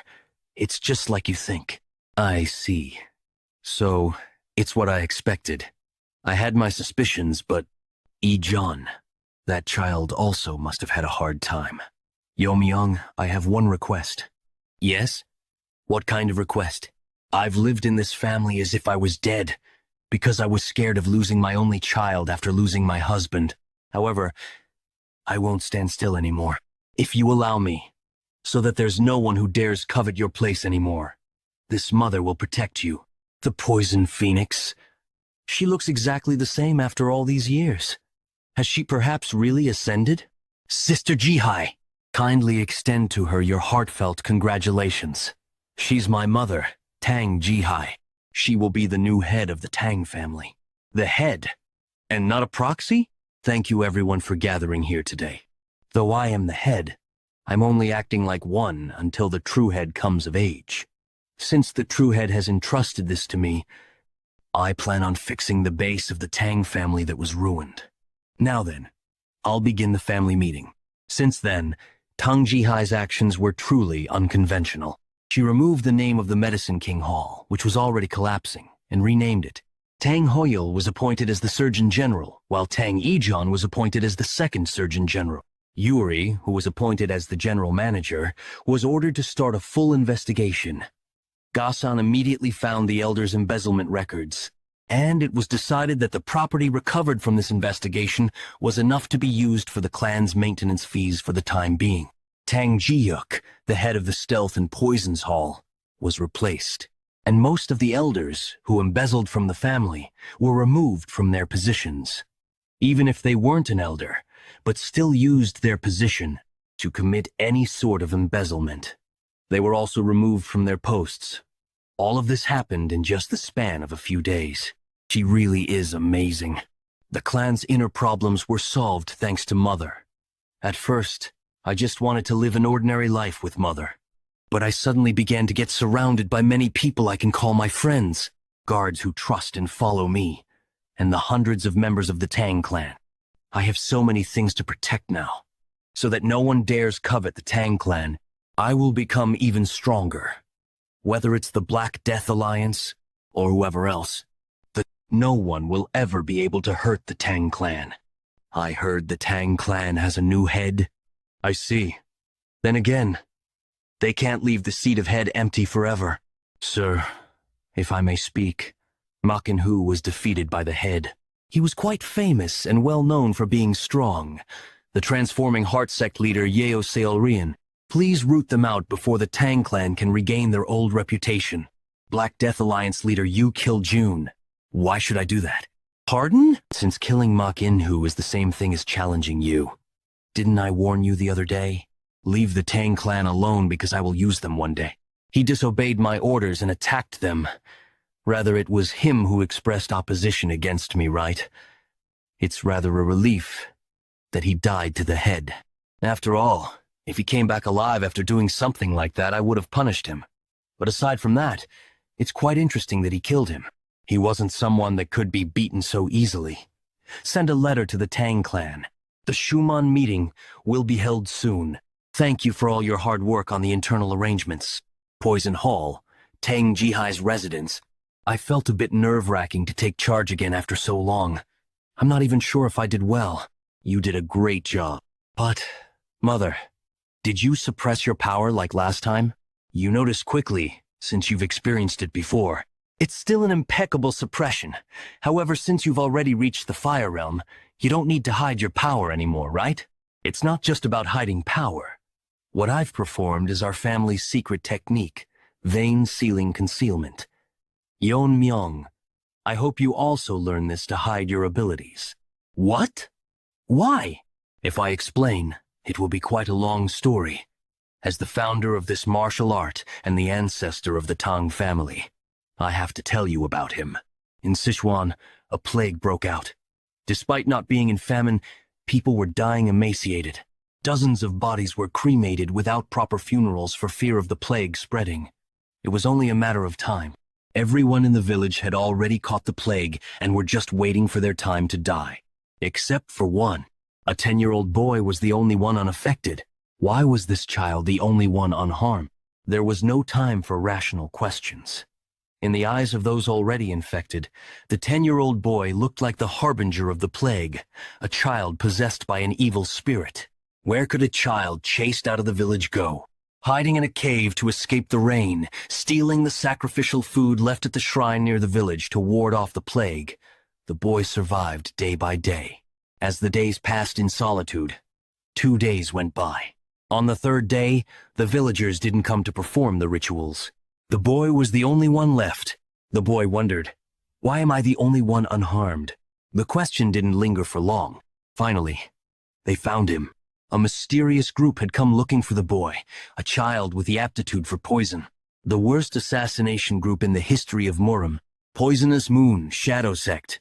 It's just like you think. I see. So, it's what I expected. I had my suspicions, but John, that child also must have had a hard time. Yeon-Myeong, I have one request. Yes? What kind of request? I've lived in this family as if I was dead, because I was scared of losing my only child after losing my husband. However, I won't stand still anymore. If you allow me, so that there's no one who dares covet your place anymore. This mother will protect you. The poison phoenix. She looks exactly the same after all these years. Has she perhaps really ascended? Sister Jihai, kindly extend to her your heartfelt congratulations. She's my mother, Tang Jihai. She will be the new head of the Tang family. The head, and not a proxy? Thank you everyone for gathering here today. Though I am the head, I'm only acting like one until the true head comes of age. Since the true head has entrusted this to me, I plan on fixing the base of the Tang family that was ruined. Now then, I'll begin the family meeting. Since then, Tang Jihai's actions were truly unconventional. She removed the name of the Medicine King Hall, which was already collapsing, and renamed it. Tang Hoyul was appointed as the Surgeon General, while Tang Yeon was appointed as the second Surgeon General. Yuri, who was appointed as the General Manager, was ordered to start a full investigation. Gasan immediately found the elders' embezzlement records, and it was decided that the property recovered from this investigation was enough to be used for the clan's maintenance fees for the time being. Tang Jihyuk, the head of the Stealth and Poisons Hall, was replaced, and most of the elders who embezzled from the family were removed from their positions. Even if they weren't an elder, but still used their position to commit any sort of embezzlement. They were also removed from their posts. All of this happened in just the span of a few days. She really is amazing. The clan's inner problems were solved thanks to Mother. At first, I just wanted to live an ordinary life with Mother. But I suddenly began to get surrounded by many people I can call my friends, guards who trust and follow me, and the hundreds of members of the Tang clan. I have so many things to protect now, so that no one dares covet the Tang clan. I will become even stronger. Whether it's the Black Death Alliance, or whoever else, no one will ever be able to hurt the Tang clan. I heard the Tang clan has a new head. I see. Then again, they can't leave the seat of head empty forever. Sir, if I may speak, Ma Kin-hoo was defeated by the head. He was quite famous and well known for being strong. The transforming heart sect leader Yeo Seolrian. Please root them out before the Tang clan can regain their old reputation. Black Death Alliance leader Yu Kil-jun. Why should I do that? Pardon? Since killing Ma Kin-hoo is the same thing as challenging you. Didn't I warn you the other day? Leave the Tang clan alone because I will use them one day. He disobeyed my orders and attacked them. Rather, it was him who expressed opposition against me, right? It's rather a relief that he died to the head. After all, if he came back alive after doing something like that, I would have punished him. But aside from that, it's quite interesting that he killed him. He wasn't someone that could be beaten so easily. Send a letter to the Tang clan. The Schumann meeting will be held soon. Thank you for all your hard work on the internal arrangements. Poison Hall, Tang Jihai's residence. I felt a bit nerve-wracking to take charge again after so long. I'm not even sure if I did well. You did a great job. But, Mother, did you suppress your power like last time? You noticed quickly, since you've experienced it before. It's still an impeccable suppression. However, since you've already reached the Fire Realm, you don't need to hide your power anymore, right? It's not just about hiding power. What I've performed is our family's secret technique, vein sealing concealment. Yeon-Myeong, I hope you also learn this to hide your abilities. What? Why? If I explain, it will be quite a long story. As the founder of this martial art and the ancestor of the Tang family, I have to tell you about him. In Sichuan, a plague broke out. Despite not being in famine, people were dying emaciated. Dozens of bodies were cremated without proper funerals for fear of the plague spreading. It was only a matter of time. Everyone in the village had already caught the plague and were just waiting for their time to die. Except for one. A 10-year-old boy was the only one unaffected. Why was this child the only one unharmed? There was no time for rational questions. In the eyes of those already infected, the 10-year-old boy looked like the harbinger of the plague, a child possessed by an evil spirit. Where could a child chased out of the village go? Hiding in a cave to escape the rain, stealing the sacrificial food left at the shrine near the village to ward off the plague. The boy survived day by day. As the days passed in solitude, 2 days went by. On the 3rd day, the villagers didn't come to perform the rituals. The boy was the only one left. The boy wondered, why am I the only one unharmed? The question didn't linger for long. Finally, they found him. A mysterious group had come looking for the boy, a child with the aptitude for poison. The worst assassination group in the history of Murim, Poisonous Moon Shadow Sect.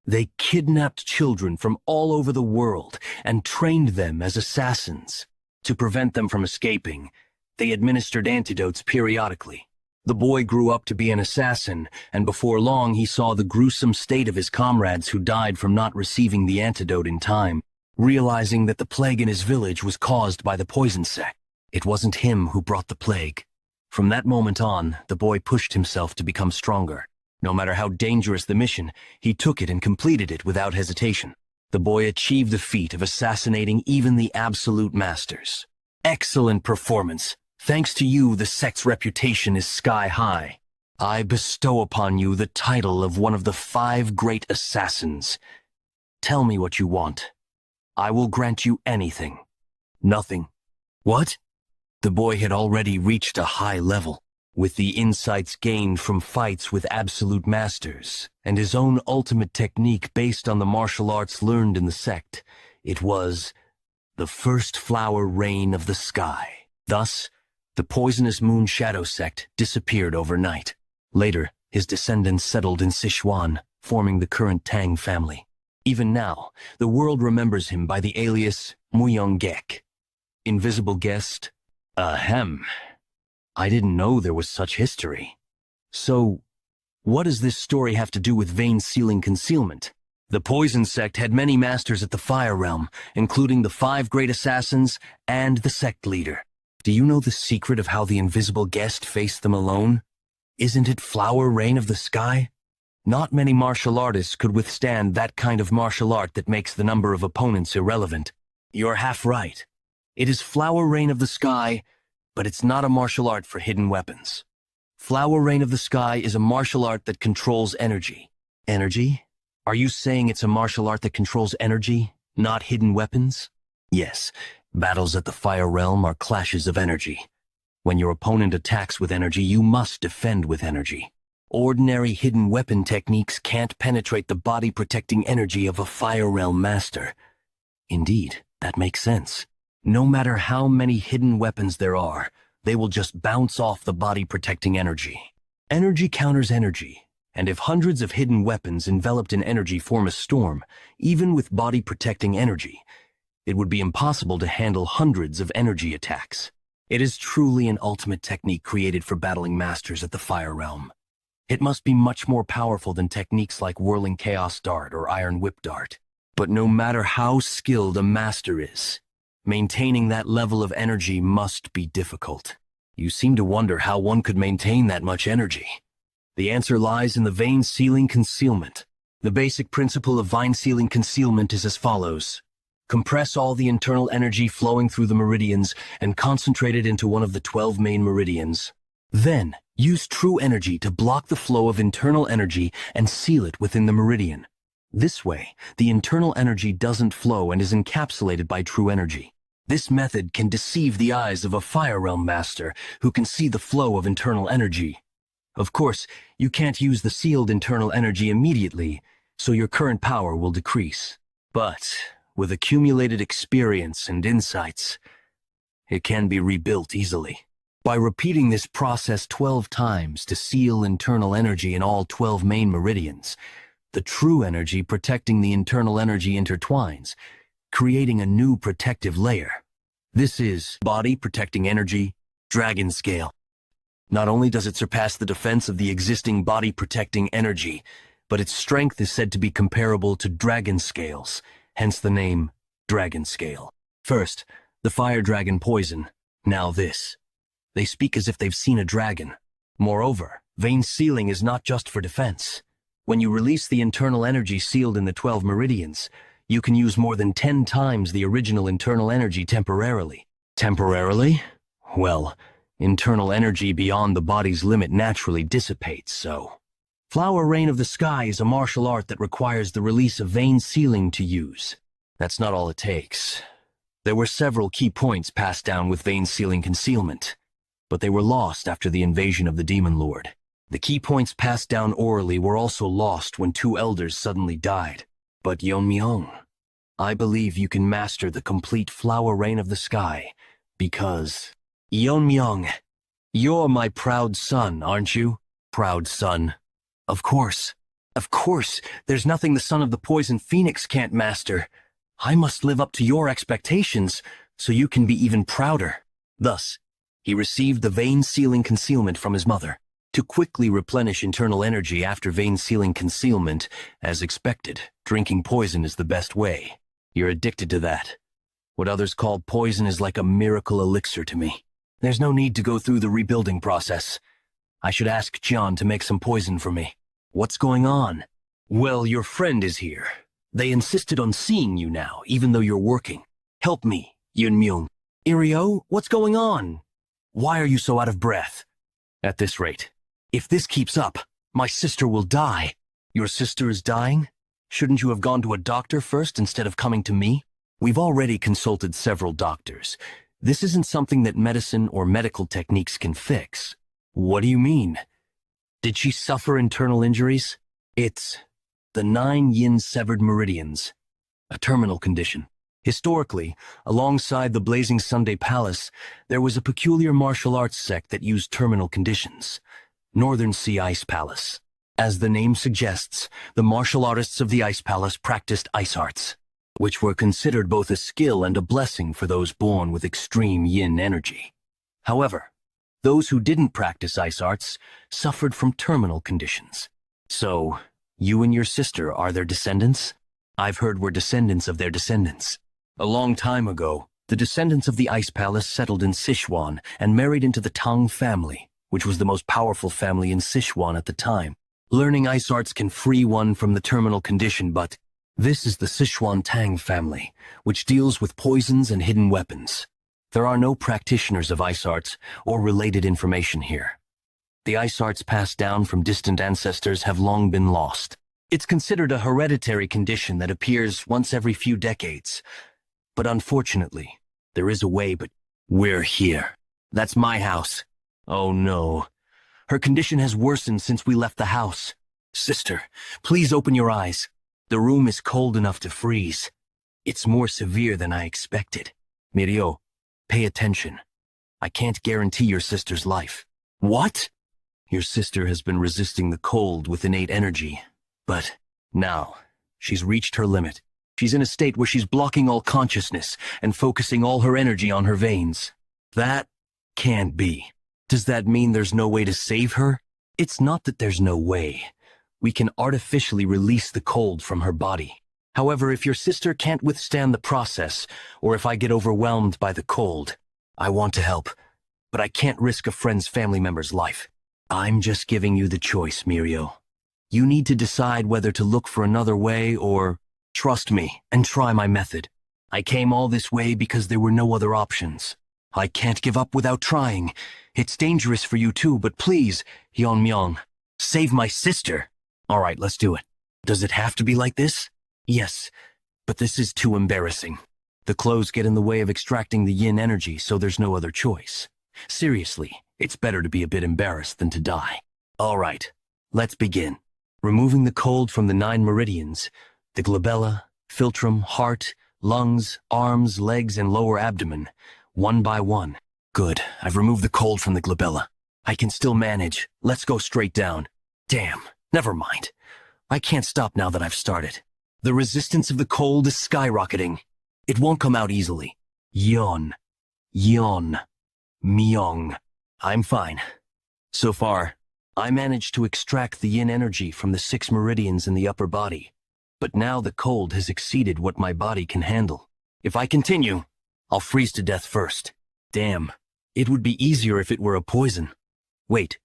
They kidnapped children from all over the world and trained them as assassins. To prevent them from escaping, they administered antidotes periodically. The boy grew up to be an assassin, and before long he saw the gruesome state of his comrades who died from not receiving the antidote in time. Realizing that the plague in his village was caused by the poison sect. It wasn't him who brought the plague. From that moment on, the boy pushed himself to become stronger. No matter how dangerous the mission, he took it and completed it without hesitation. The boy achieved the feat of assassinating even the absolute masters. Excellent performance. Thanks to you, the sect's reputation is sky high. I bestow upon you the title of one of the 5 great assassins. Tell me what you want. I will grant you anything. Nothing. What? The boy had already reached a high level. With the insights gained from fights with absolute masters, and his own ultimate technique based on the martial arts learned in the sect, it was the first flower rain of the sky. Thus, the Poisonous Moon Shadow Sect disappeared overnight. Later, his descendants settled in Sichuan, forming the current Tang Family. Even now, the world remembers him by the alias Myeong. Invisible guest? Ahem. I didn't know there was such history. So, what does this story have to do with vein-sealing concealment? The Poison Sect had many masters at the Fire Realm, including the 5 great assassins and the sect leader. Do you know the secret of how the invisible guest faced them alone? Isn't it flower rain of the sky? Not many martial artists could withstand that kind of martial art that makes the number of opponents irrelevant. You're half right. It is flower rain of the sky, but it's not a martial art for hidden weapons. Flower rain of the sky is a martial art that controls energy. Energy? Are you saying it's a martial art that controls energy, not hidden weapons? Yes, battles at the Fire Realm are clashes of energy. When your opponent attacks with energy, you must defend with energy. Ordinary hidden weapon techniques can't penetrate the body-protecting energy of a Fire Realm master. Indeed, that makes sense. No matter how many hidden weapons there are, they will just bounce off the body-protecting energy. Energy counters energy, and if hundreds of hidden weapons enveloped in energy form a storm, even with body-protecting energy, it would be impossible to handle hundreds of energy attacks. It is truly an ultimate technique created for battling masters at the Fire Realm. It must be much more powerful than techniques like Whirling Chaos Dart or Iron Whip Dart. But no matter how skilled a master is, maintaining that level of energy must be difficult. You seem to wonder how one could maintain that much energy. The answer lies in the vein-sealing concealment. The basic principle of vein-sealing concealment is as follows. Compress all the internal energy flowing through the meridians and concentrate it into one of the 12 main meridians. Then, use true energy to block the flow of internal energy and seal it within the meridian. This way, the internal energy doesn't flow and is encapsulated by true energy. This method can deceive the eyes of a Fire Realm master who can see the flow of internal energy. Of course, you can't use the sealed internal energy immediately, so your current power will decrease. But, with accumulated experience and insights, it can be rebuilt easily. By repeating this process 12 times to seal internal energy in all 12 main meridians, the true energy protecting the internal energy intertwines, creating a new protective layer. This is body protecting energy, dragon scale. Not only does it surpass the defense of the existing body protecting energy, but its strength is said to be comparable to dragon scales, hence the name dragon scale. First, the fire dragon poison, now this. They speak as if they've seen a dragon. Moreover, vein sealing is not just for defense. When you release the internal energy sealed in the 12 meridians, you can use more than 10 times the original internal energy temporarily. Temporarily? Well, internal energy beyond the body's limit naturally dissipates, so... Flower Rain of the Sky is a martial art that requires the release of vein sealing to use. That's not all it takes. There were several key points passed down with vein sealing concealment, but they were lost after the invasion of the Demon Lord. The key points passed down orally were also lost when 2 elders suddenly died. But Yeon-Myeong, I believe you can master the complete Flower Rain of the Sky, because... Yeon-Myeong, you're my proud son, aren't you? Proud son. Of course. Of course, there's nothing the son of the Poison Phoenix can't master. I must live up to your expectations, so you can be even prouder. Thus, he received the vein-sealing concealment from his mother. To quickly replenish internal energy after vein-sealing concealment, as expected, drinking poison is the best way. You're addicted to that. What others call poison is like a miracle elixir to me. There's no need to go through the rebuilding process. I should ask John to make some poison for me. What's going on? Well, your friend is here. They insisted on seeing you now, even though you're working. Help me, Yeon-Myeong. Irio, what's going on? Why are you so out of breath? At this rate, if this keeps up, my sister will die. Your sister is dying? Shouldn't you have gone to a doctor first instead of coming to me? We've already consulted several doctors. This isn't something that medicine or medical techniques can fix. What do you mean? Did she suffer internal injuries? It's the 9 yin severed meridians, a terminal condition. Historically, alongside the Blazing Sunday Palace, there was a peculiar martial arts sect that used terminal conditions, Northern Sea Ice Palace. As the name suggests, the martial artists of the Ice Palace practiced ice arts, which were considered both a skill and a blessing for those born with extreme yin energy. However, those who didn't practice ice arts suffered from terminal conditions. So, you and your sister are their descendants? I've heard we're descendants of their descendants. A long time ago, the descendants of the Ice Palace settled in Sichuan and married into the Tang Family, which was the most powerful family in Sichuan at the time. Learning ice arts can free one from the terminal condition, but this is the Sichuan Tang Family, which deals with poisons and hidden weapons. There are no practitioners of ice arts or related information here. The ice arts passed down from distant ancestors have long been lost. It's considered a hereditary condition that appears once every few decades. But unfortunately, there is a way, but we're here. That's my house. Oh no. Her condition has worsened since we left the house. Sister, please open your eyes. The room is cold enough to freeze. It's more severe than I expected. Mirio, pay attention. I can't guarantee your sister's life. What? Your sister has been resisting the cold with innate energy, but now she's reached her limit. She's in a state where she's blocking all consciousness and focusing all her energy on her veins. That can't be. Does that mean there's no way to save her? It's not that there's no way. We can artificially release the cold from her body. However, if your sister can't withstand the process, or if I get overwhelmed by the cold, I want to help, but I can't risk a friend's family member's life. I'm just giving you the choice, Mirio. You need to decide whether to look for another way or trust me and try my method. I came all this way because there were no other options. I can't give up without trying. It's dangerous for you too, but please, Yeon-Myeong, save my sister. All right, let's do it. Does it have to be like this? Yes, but this is too embarrassing. The clothes get in the way of extracting the yin energy, so there's no other choice. Seriously, it's better to be a bit embarrassed than to die. All right, let's begin. Removing the cold from the 9 meridians, the glabella, philtrum, heart, lungs, arms, legs, and lower abdomen, one by one. Good, I've removed the cold from the glabella. I can still manage. Let's go straight down. Damn, never mind. I can't stop now that I've started. The resistance of the cold is skyrocketing. It won't come out easily. Yeon-Myeong. I'm fine. So far, I managed to extract the yin energy from the 6 meridians in the upper body. But now the cold has exceeded what my body can handle. If I continue, I'll freeze to death first. Damn, It would be easier if it were a poison. Wait,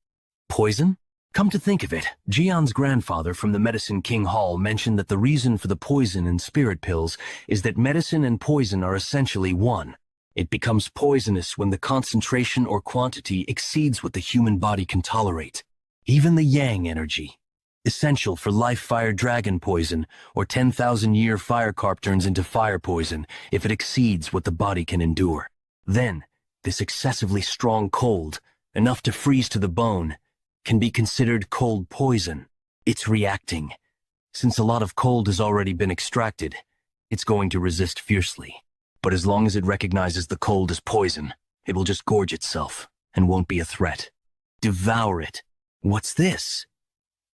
poison? Come to think of it, Jian's grandfather from the Medicine King Hall mentioned that the reason for the poison in spirit pills is that medicine and poison are essentially one. It becomes poisonous when the concentration or quantity exceeds what the human body can tolerate. Even the yang energy, essential for life-fire dragon poison or 10,000-year fire carp turns into fire poison if it exceeds what the body can endure. Then, this excessively strong cold, enough to freeze to the bone, can be considered cold poison. It's reacting. Since a lot of cold has already been extracted, it's going to resist fiercely. But as long as it recognizes the cold as poison, it will just gorge itself and won't be a threat. Devour it. What's this?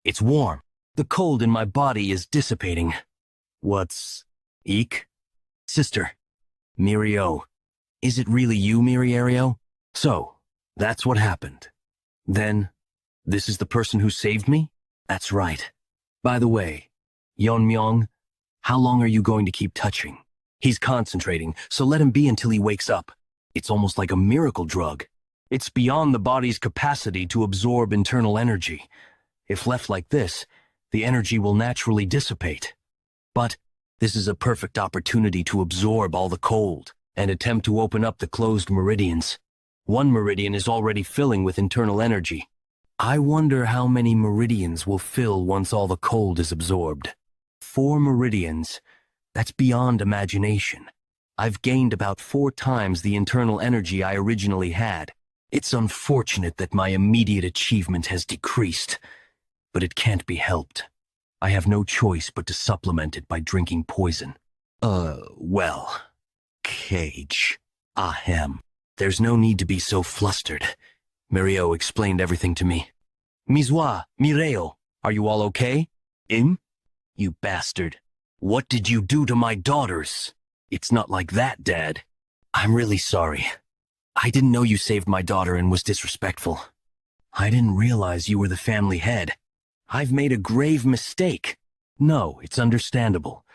It's warm. The cold in my body is dissipating. What's... Eek? Sister. Mirio. Is it really you, Miriario? So, that's what happened. Then, this is the person who saved me? That's right. By the way, Yeon-Myeong, how long are you going to keep touching? He's concentrating, so let him be until he wakes up. It's almost like a miracle drug. It's beyond the body's capacity to absorb internal energy. If left like this, the energy will naturally dissipate. But this is a perfect opportunity to absorb all the cold and attempt to open up the closed meridians. One meridian is already filling with internal energy. I wonder how many meridians will fill once all the cold is absorbed. 4 meridians. That's beyond imagination. I've gained about 4 times the internal energy I originally had. It's unfortunate that my immediate achievement has decreased, but it can't be helped. I have no choice but to supplement it by drinking poison. Well, Cage. Ahem. There's no need to be so flustered. Mirio explained everything to me. Mizwa, Mireo, are you all okay? You bastard. What did you do to my daughters? It's not like that, Dad. I'm really sorry. I didn't know you saved my daughter and was disrespectful. I didn't realize you were the family head. I've made a grave mistake. No, it's understandable.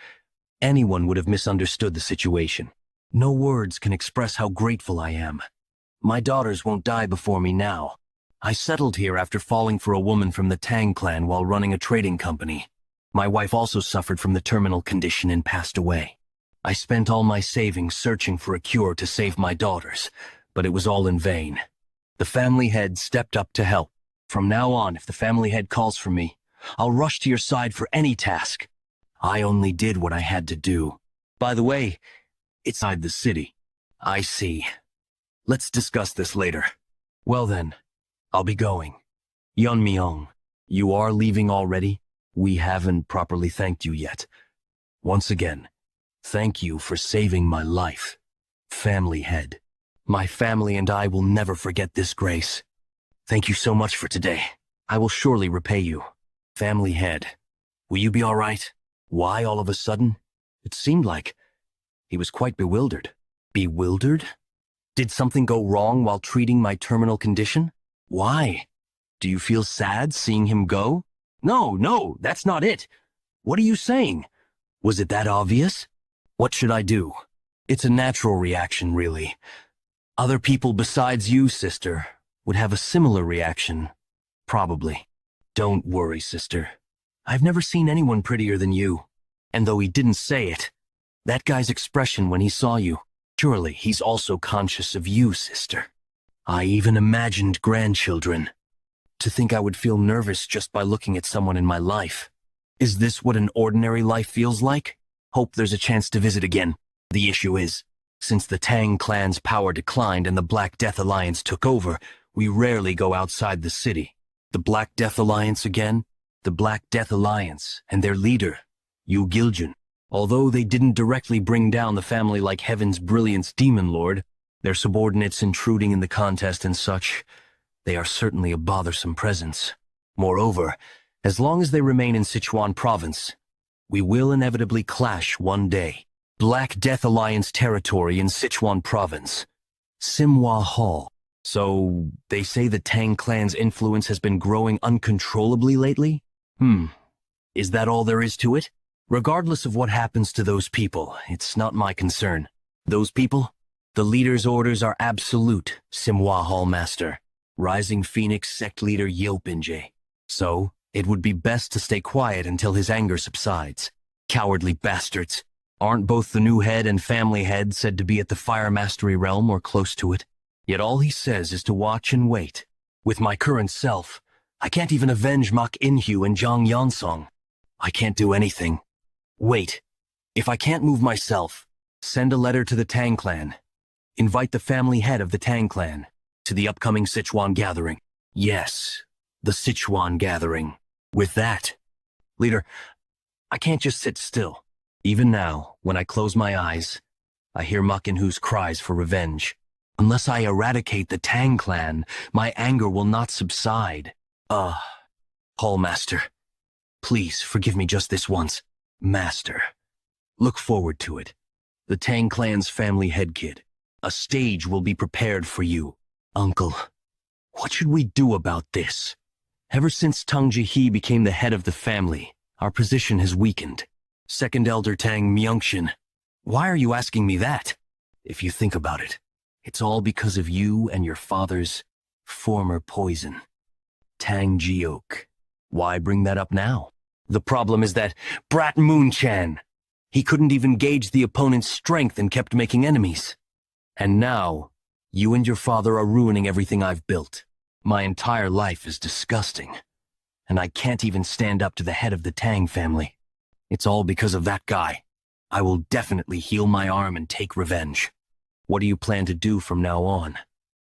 Anyone would have misunderstood the situation. No words can express how grateful I am. My daughters won't die before me now. I settled here after falling for a woman from the Tang clan while running a trading company. My wife also suffered from the terminal condition and passed away. I spent all my savings searching for a cure to save my daughters, but it was all in vain. The family head stepped up to help. From now on, if the family head calls for me, I'll rush to your side for any task. I only did what I had to do. By the way, it's inside the city. I see. Let's discuss this later. Well then, I'll be going. Yeon-Myeong, you are leaving already? We haven't properly thanked you yet. Once again, thank you for saving my life. Family head. My family and I will never forget this grace. Thank you so much for today. I will surely repay you. Family head. Will you be all right? Why all of a sudden? It seemed like he was quite bewildered. Bewildered? Did something go wrong while treating my terminal condition? Why? Do you feel sad seeing him go? No, that's not it. What are you saying? Was it that obvious? What should I do? It's a natural reaction, really. Other people besides you, sister, would have a similar reaction. Probably. Don't worry, sister. I've never seen anyone prettier than you. And though he didn't say it, that guy's expression when he saw you, surely he's also conscious of you, sister. I even imagined grandchildren. To think I would feel nervous just by looking at someone in my life. Is this what an ordinary life feels like? Hope there's a chance to visit again. The issue is, since the Tang clan's power declined and the Black Death Alliance took over, we rarely go outside the city. The Black Death Alliance again? The Black Death Alliance and their leader, Yu Giljun. Although they didn't directly bring down the family like Heaven's Brilliance Demon Lord, their subordinates intruding in the contest and such, they are certainly a bothersome presence. Moreover, as long as they remain in Sichuan province, we will inevitably clash one day. Black Death Alliance territory in Sichuan province. Simhwa Hall. So, they say the Tang clan's influence has been growing uncontrollably lately? Is that all there is to it? Regardless of what happens to those people, it's not my concern. Those people? The leader's orders are absolute, Simhwa Hallmaster. Rising Phoenix sect leader Yeopinje. So, it would be best to stay quiet until his anger subsides. Cowardly bastards. Aren't both the new head and family head said to be at the Fire Mastery realm or close to it? Yet all he says is to watch and wait. With my current self, I can't even avenge Mak Inhyu and Jang Yeonsong. I can't do anything. Wait. If I can't move myself, send a letter to the Tang clan. Invite the family head of the Tang clan to the upcoming Sichuan gathering. Yes, the Sichuan gathering. With that, leader, I can't just sit still. Even now, when I close my eyes, I hear Mak Inhu's cries for revenge. Unless I eradicate the Tang clan, my anger will not subside. Hallmaster, please forgive me just this once. Master, look forward to it. The Tang clan's family head kid. A stage will be prepared for you. Uncle, what should we do about this? Ever since Tang Ji-hee became the head of the family, our position has weakened. Second Elder Tang Myeong-shin, why are you asking me that? If you think about it, it's all because of you and your father's former poison. Tang Ji-ok. Why bring that up now? The problem is that Brat Moon-chan. He couldn't even gauge the opponent's strength and kept making enemies. And now, you and your father are ruining everything I've built. My entire life is disgusting. And I can't even stand up to the head of the Tang family. It's all because of that guy. I will definitely heal my arm and take revenge. What do you plan to do from now on?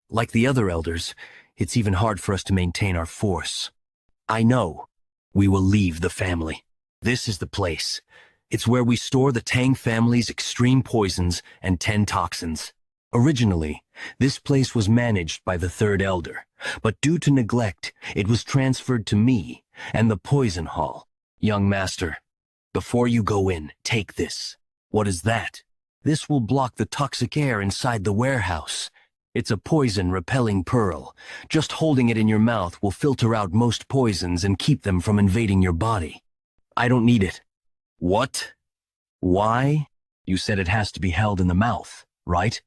Like the other elders, it's even hard for us to maintain our force. I know. We will leave the family. This is the place. It's where we store the Tang family's extreme poisons and 10 toxins. Originally, this place was managed by the third elder, but due to neglect, it was transferred to me and the poison hall. Young master, before you go in, take this. What is that? This will block the toxic air inside the warehouse. It's a poison-repelling pearl. Just holding it in your mouth will filter out most poisons and keep them from invading your body. I don't need it. What? Why? You said it has to be held in the mouth, right?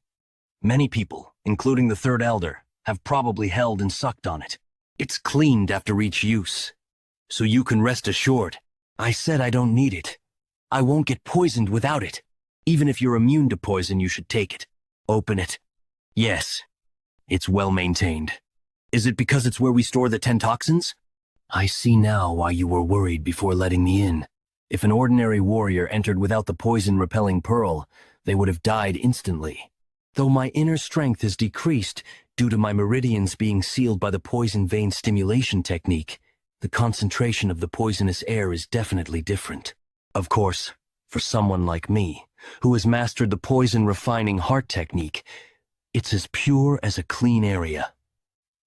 Many people, including the third elder, have probably held and sucked on it. It's cleaned after each use. So you can rest assured. I said I don't need it. I won't get poisoned without it. Even if you're immune to poison, you should take it. Open it. Yes. It's well maintained. Is it because it's where we store the 10 toxins? I see now why you were worried before letting me in. If an ordinary warrior entered without the poison-repelling pearl, they would have died instantly. Though my inner strength is decreased due to my meridians being sealed by the poison vein stimulation technique, the concentration of the poisonous air is definitely different. Of course, for someone like me, who has mastered the poison-refining heart technique, it's as pure as a clean area.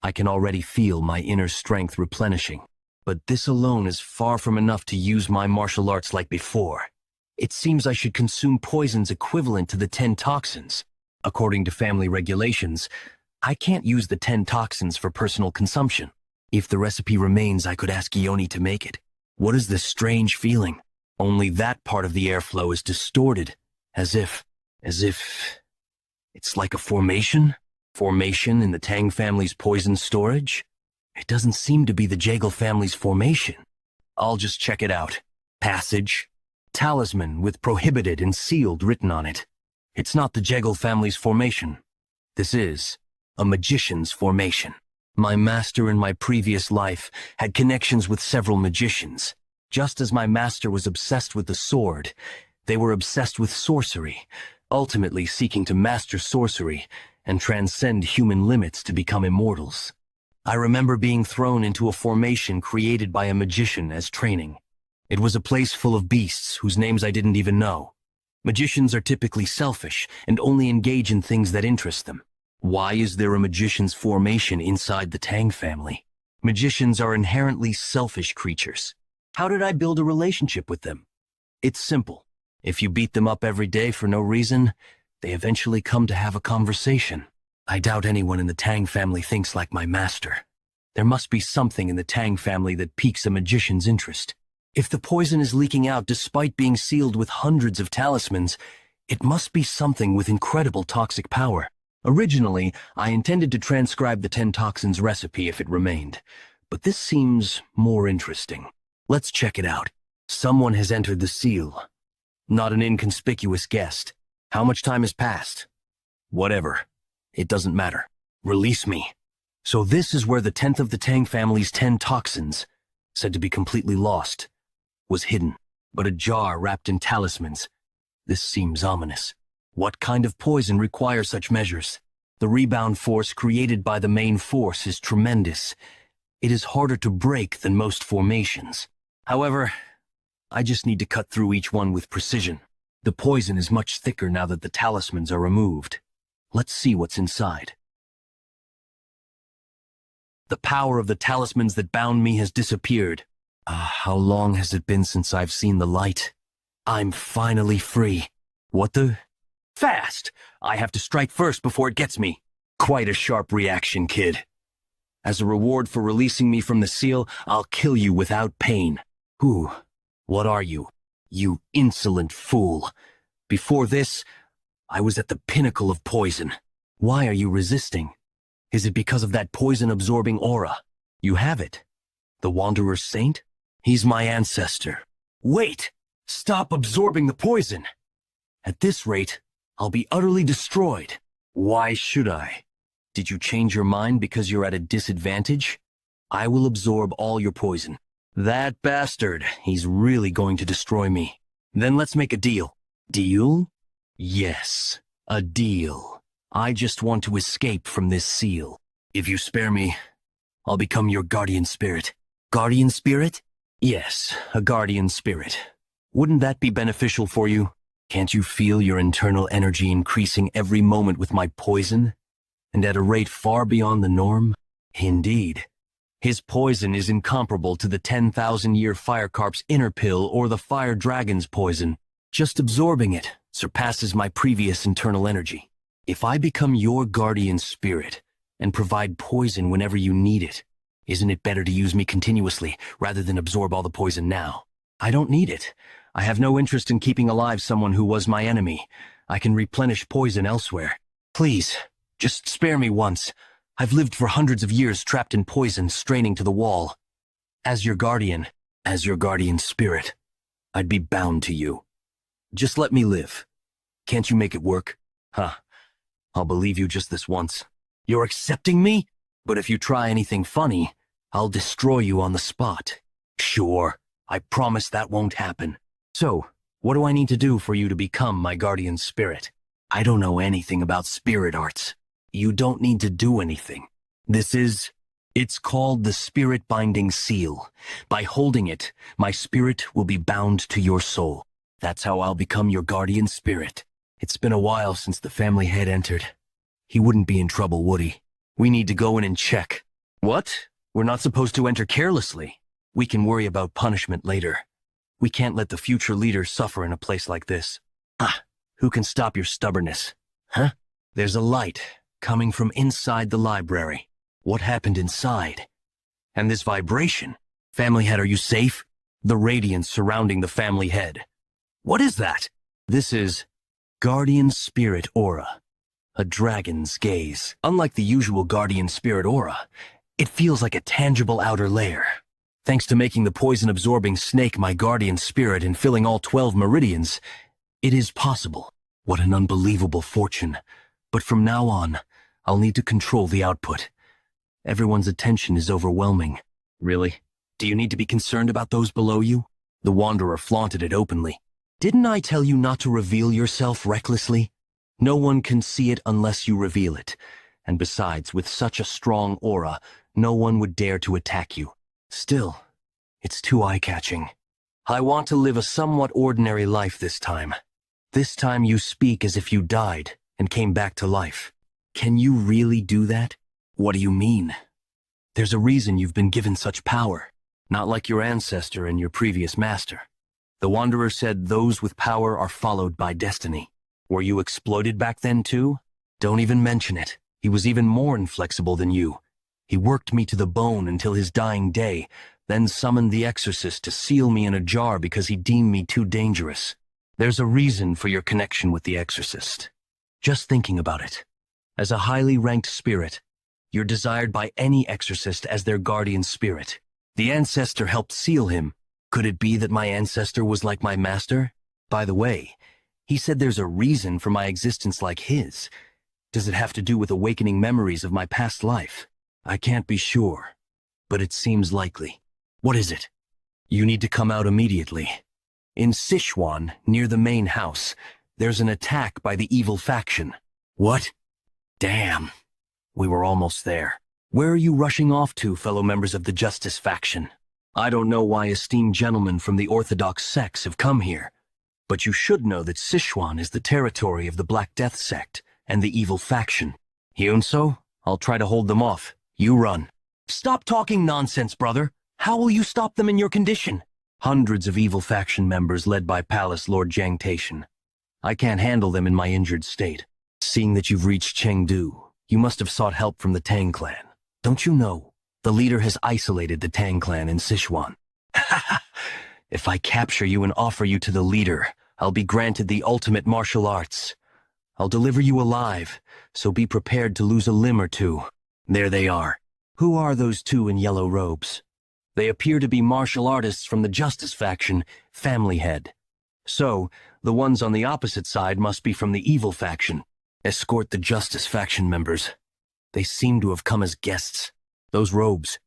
I can already feel my inner strength replenishing, but this alone is far from enough to use my martial arts like before. It seems I should consume poisons equivalent to the 10 toxins. According to family regulations, I can't use the 10 toxins for personal consumption. If the recipe remains, I could ask Ioni to make it. What is this strange feeling? Only that part of the airflow is distorted, as if it's like a formation? Formation in the Tang family's poison storage? It doesn't seem to be the Jaegel family's formation. I'll just check it out. Passage. Talisman with prohibited and sealed written on it. It's not the Jaegel family's formation. This is a magician's formation. My master in my previous life had connections with several magicians. Just as my master was obsessed with the sword, they were obsessed with sorcery, ultimately seeking to master sorcery and transcend human limits to become immortals. I remember being thrown into a formation created by a magician as training. It was a place full of beasts whose names I didn't even know. Magicians are typically selfish and only engage in things that interest them. Why is there a magician's formation inside the Tang family? Magicians are inherently selfish creatures. How did I build a relationship with them? It's simple. If you beat them up every day for no reason, they eventually come to have a conversation. I doubt anyone in the Tang family thinks like my master. There must be something in the Tang family that piques a magician's interest. If the poison is leaking out despite being sealed with hundreds of talismans, It must be something with incredible toxic power. Originally, I intended to transcribe the 10 toxins recipe if it remained, but this seems more interesting. Let's check it out. Someone has entered the seal. Not an inconspicuous guest. How much time has passed? Whatever. It doesn't matter. Release me. So this is where the 10th of the Tang family's 10 toxins, said to be completely lost, was hidden. But a jar wrapped in talismans. This seems ominous. What kind of poison requires such measures? The rebound force created by the main force is tremendous. It is harder to break than most formations. However, I just need to cut through each one with precision. The poison is much thicker now that the talismans are removed. Let's see what's inside. The power of the talismans that bound me has disappeared. How long has it been since I've seen the light? I'm finally free. What the? Fast! I have to strike first before it gets me. Quite a sharp reaction, kid. As a reward for releasing me from the seal, I'll kill you without pain. Who? What are you? You insolent fool. Before this, I was at the pinnacle of poison. Why are you resisting? Is it because of that poison-absorbing aura? You have it. The Wanderer's Saint? He's my ancestor. Wait! Stop absorbing the poison! At this rate, I'll be utterly destroyed. Why should I? Did you change your mind because you're at a disadvantage? I will absorb all your poison. That bastard, he's really going to destroy me. Then let's make a deal. Deal? Yes, a deal. I just want to escape from this seal. If you spare me, I'll become your guardian spirit. Guardian spirit? Yes, a guardian spirit. Wouldn't that be beneficial for you? Can't you feel your internal energy increasing every moment with my poison? And at a rate far beyond the norm? Indeed. His poison is incomparable to the 10,000-year fire carp's inner pill or the fire dragon's poison. Just absorbing it surpasses my previous internal energy. If I become your guardian spirit and provide poison whenever you need it, isn't it better to use me continuously rather than absorb all the poison now? I don't need it. I have no interest in keeping alive someone who was my enemy. I can replenish poison elsewhere. Please, just spare me once. I've lived for hundreds of years trapped in poison, straining to the wall. As your guardian spirit, I'd be bound to you. Just let me live. Can't you make it work? Huh. I'll believe you just this once. You're accepting me? But if you try anything funny, I'll destroy you on the spot. Sure, I promise that won't happen. So, what do I need to do for you to become my guardian spirit? I don't know anything about spirit arts. You don't need to do anything. It's called the Spirit Binding Seal. By holding it, my spirit will be bound to your soul. That's how I'll become your guardian spirit. It's been a while since the family head entered. He wouldn't be in trouble, would he? We need to go in and check. What? We're not supposed to enter carelessly. We can worry about punishment later. We can't let the future leader suffer in a place like this. Who can stop your stubbornness? Huh? There's a light coming from inside the library. What happened inside? And this vibration? Family head, are you safe? The radiance surrounding the family head. What is that? This is Guardian Spirit Aura. A dragon's gaze. Unlike the usual Guardian Spirit Aura, it feels like a tangible outer layer. Thanks to making the poison-absorbing snake my guardian spirit and filling all 12 meridians, it is possible. What an unbelievable fortune. But from now on, I'll need to control the output. Everyone's attention is overwhelming. Really? Do you need to be concerned about those below you? The Wanderer flaunted it openly. Didn't I tell you not to reveal yourself recklessly? No one can see it unless you reveal it. And besides, with such a strong aura, no one would dare to attack you. Still, it's too eye-catching. I want to live a somewhat ordinary life this time. This time you speak as if you died and came back to life. Can you really do that? What do you mean? There's a reason you've been given such power. Not like your ancestor and your previous master. The Wanderer said those with power are followed by destiny. Were you exploited back then too? Don't even mention it. He was even more inflexible than you. He worked me to the bone until his dying day, then summoned the exorcist to seal me in a jar because he deemed me too dangerous. There's a reason for your connection with the exorcist. Just thinking about it. As a highly ranked spirit, you're desired by any exorcist as their guardian spirit. The ancestor helped seal him. Could it be that my ancestor was like my master? By the way, he said there's a reason for my existence like his. Does it have to do with awakening memories of my past life? I can't be sure, but it seems likely. What is it? You need to come out immediately. In Sichuan, near the main house, there's an attack by the evil faction. What? Damn. We were almost there. Where are you rushing off to, fellow members of the Justice faction? I don't know why esteemed gentlemen from the Orthodox sects have come here, but you should know that Sichuan is the territory of the Black Death sect and the evil faction. Hyunso, I'll try to hold them off. You run. Stop talking nonsense, brother. How will you stop them in your condition? Hundreds of evil faction members led by Palace Lord Jangtation. I can't handle them in my injured state. Seeing that you've reached Chengdu, you must have sought help from the Tang clan. Don't you know? The leader has isolated the Tang clan in Sichuan. If I capture you and offer you to the leader, I'll be granted the ultimate martial arts. I'll deliver you alive, so be prepared to lose a limb or two. There they are. Who are those two in yellow robes? They appear to be martial artists from the Justice faction, Family Head. So, the ones on the opposite side must be from the evil faction. Escort the Justice faction members. They seem to have come as guests. Those robes.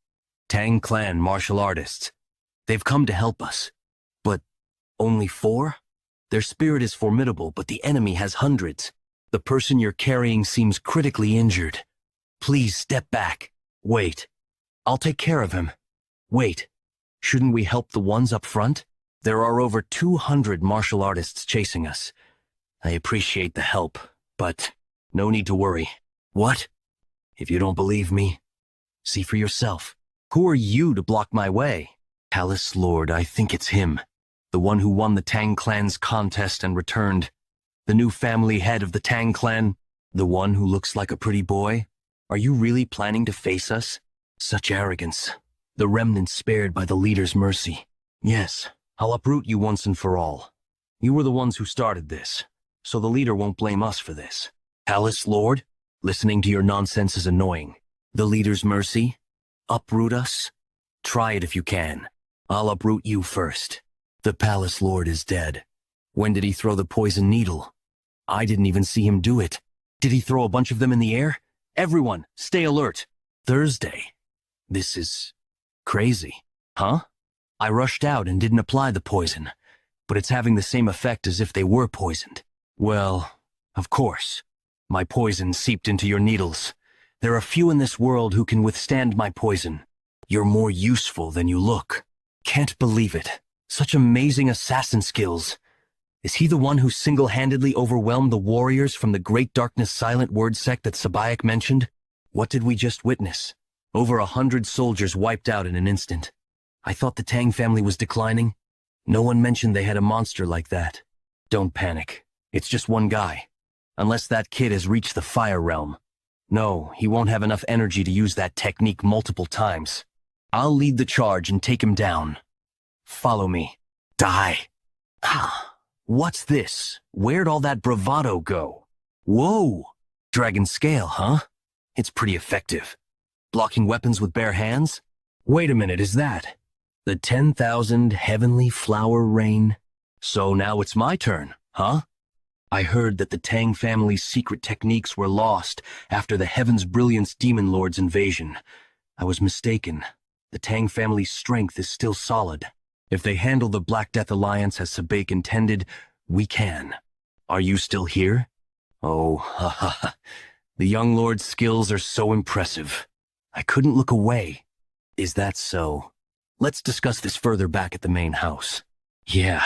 Tang clan martial artists. They've come to help us. But only 4? Their spirit is formidable, but the enemy has hundreds. The person you're carrying seems critically injured. Please step back. Wait. I'll take care of him. Wait. Shouldn't we help the ones up front? There are over 200 martial artists chasing us. I appreciate the help, but no need to worry. What? If you don't believe me, see for yourself. Who are you to block my way? Palace Lord, I think it's him. The one who won the Tang clan's contest and returned. The new family head of the Tang clan. The one who looks like a pretty boy. Are you really planning to face us? Such arrogance. The remnants spared by the leader's mercy. Yes, I'll uproot you once and for all. You were the ones who started this, so the leader won't blame us for this. Palace Lord, listening to your nonsense is annoying. The leader's mercy? Uproot us? Try it if you can. I'll uproot you first. The Palace Lord is dead. When did he throw the poison needle? I didn't even see him do it. Did he throw a bunch of them in the air? Everyone, stay alert. Thursday. This is crazy. Huh? I rushed out and didn't apply the poison, but it's having the same effect as if they were poisoned. Well, of course. My poison seeped into your needles. There are few in this world who can withstand my poison. You're more useful than you look. Can't believe it. Such amazing assassin skills. Is he the one who single-handedly overwhelmed the warriors from the Great Darkness Silent Word sect that Sabayak mentioned? What did we just witness? Over 100 soldiers wiped out in an instant. I thought the Tang family was declining. No one mentioned they had a monster like that. Don't panic. It's just one guy. Unless that kid has reached the fire realm. No, he won't have enough energy to use that technique multiple times. I'll lead the charge and take him down. Follow me. Die. What's this? Where'd all that bravado go? Whoa! Dragon scale, huh? It's pretty effective. Blocking weapons with bare hands? Wait a minute, is that the 10,000 heavenly flower rain? So now it's my turn, huh? I heard that the Tang family's secret techniques were lost after the Heaven's Brilliance Demon Lord's invasion. I was mistaken. The Tang family's strength is still solid. If they handle the Black Death Alliance as Sabake intended, we can. Are you still here? Oh, ha ha ha. The young lord's skills are so impressive. I couldn't look away. Is that so? Let's discuss this further back at the main house. Yeah,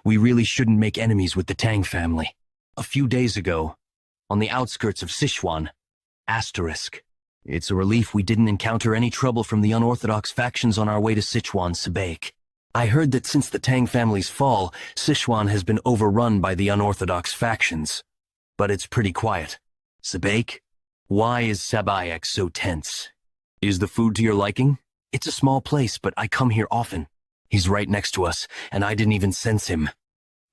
we really shouldn't make enemies with the Tang family. A few days ago, on the outskirts of Sichuan, **. It's a relief we didn't encounter any trouble from the unorthodox factions on our way to Sichuan, Sabake. I heard that since the Tang family's fall, Sichuan has been overrun by the unorthodox factions. But it's pretty quiet. Sabake, why is Sabayak so tense? Is the food to your liking? It's a small place, but I come here often. He's right next to us, and I didn't even sense him.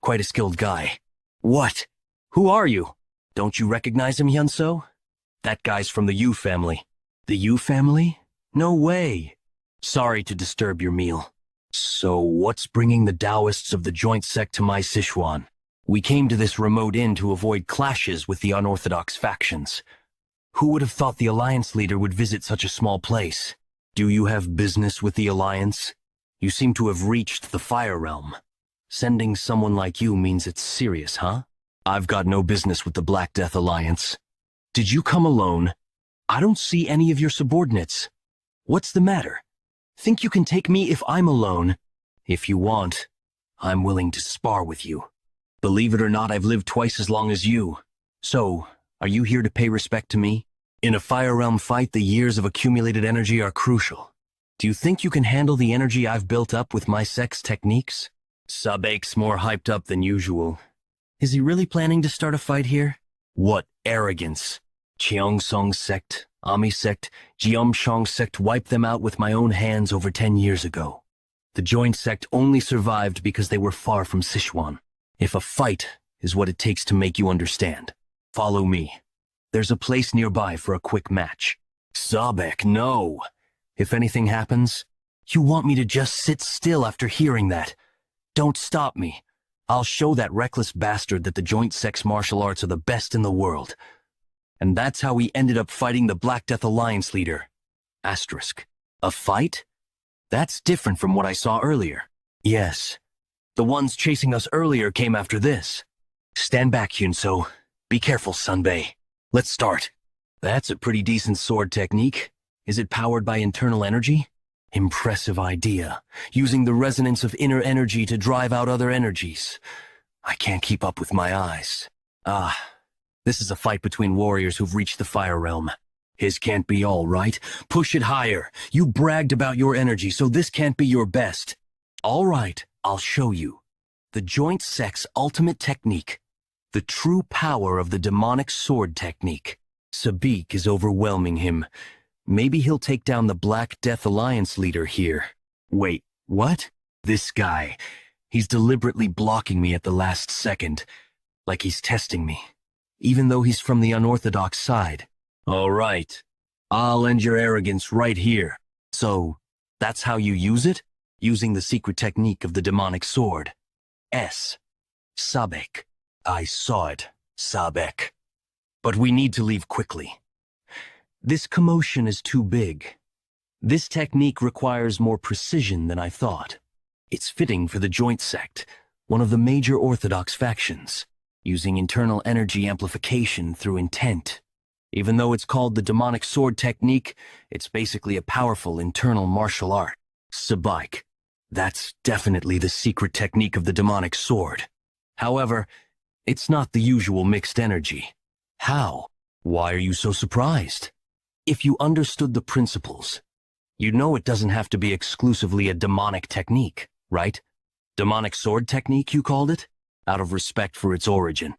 quite a skilled guy. What? Who are you? Don't you recognize him, Hyunso? That guy's from the Yu family. The Yu family? No way. Sorry to disturb your meal. So what's bringing the Taoists of the joint sect to my Sichuan? We came to this remote inn to avoid clashes with the unorthodox factions. Who would have thought the Alliance leader would visit such a small place? Do you have business with the Alliance? You seem to have reached the Fire Realm. Sending someone like you means it's serious, huh? I've got no business with the Black Death Alliance. Did you come alone? I don't see any of your subordinates. What's the matter? Think you can take me if I'm alone? If you want, I'm willing to spar with you. Believe it or not, I've lived twice as long as you. So, are you here to pay respect to me? In a Fire Realm fight, the years of accumulated energy are crucial. Do you think you can handle the energy I've built up with my sect's techniques? Sabake's more hyped up than usual. Is he really planning to start a fight here? What arrogance! Cheongsong sect, Ami sect, Jeomshong sect wiped them out with my own hands over 10 years ago. The joint sect only survived because they were far from Sichuan. If a fight is what it takes to make you understand, follow me. There's a place nearby for a quick match. Sabek, no. If anything happens, you want me to just sit still after hearing that. Don't stop me. I'll show that reckless bastard that the joint sect's martial arts are the best in the world. And that's how we ended up fighting the Black Death Alliance leader. Asterisk. A fight? That's different from what I saw earlier. Yes. The ones chasing us earlier came after this. Stand back, Hyunso. Be careful, Sunbae. Let's start. That's a pretty decent sword technique. Is it powered by internal energy? Impressive idea. Using the resonance of inner energy to drive out other energies. I can't keep up with my eyes. This is a fight between warriors who've reached the Fire Realm. His can't be all right. Push it higher. You bragged about your energy, so this can't be your best. All right, I'll show you. The joint sect's ultimate technique. The true power of the demonic sword technique. Sabik is overwhelming him. Maybe he'll take down the Black Death Alliance leader here. Wait, what? This guy. He's deliberately blocking me at the last second. Like he's testing me. Even though he's from the unorthodox side. All right. I'll end your arrogance right here. So, that's how you use it? Using the secret technique of the demonic sword. Sabek. I saw it, Sabek. But we need to leave quickly. This commotion is too big. This technique requires more precision than I thought. It's fitting for the joint sect, one of the major orthodox factions, using internal energy amplification through intent. Even though it's called the demonic sword technique, it's basically a powerful internal martial art. Sabike. That's definitely the secret technique of the demonic sword. However, it's not the usual mixed energy. How? Why are you so surprised? If you understood the principles, you'd know it doesn't have to be exclusively a demonic technique, right? Demonic sword technique, you called it? Out of respect for its origin.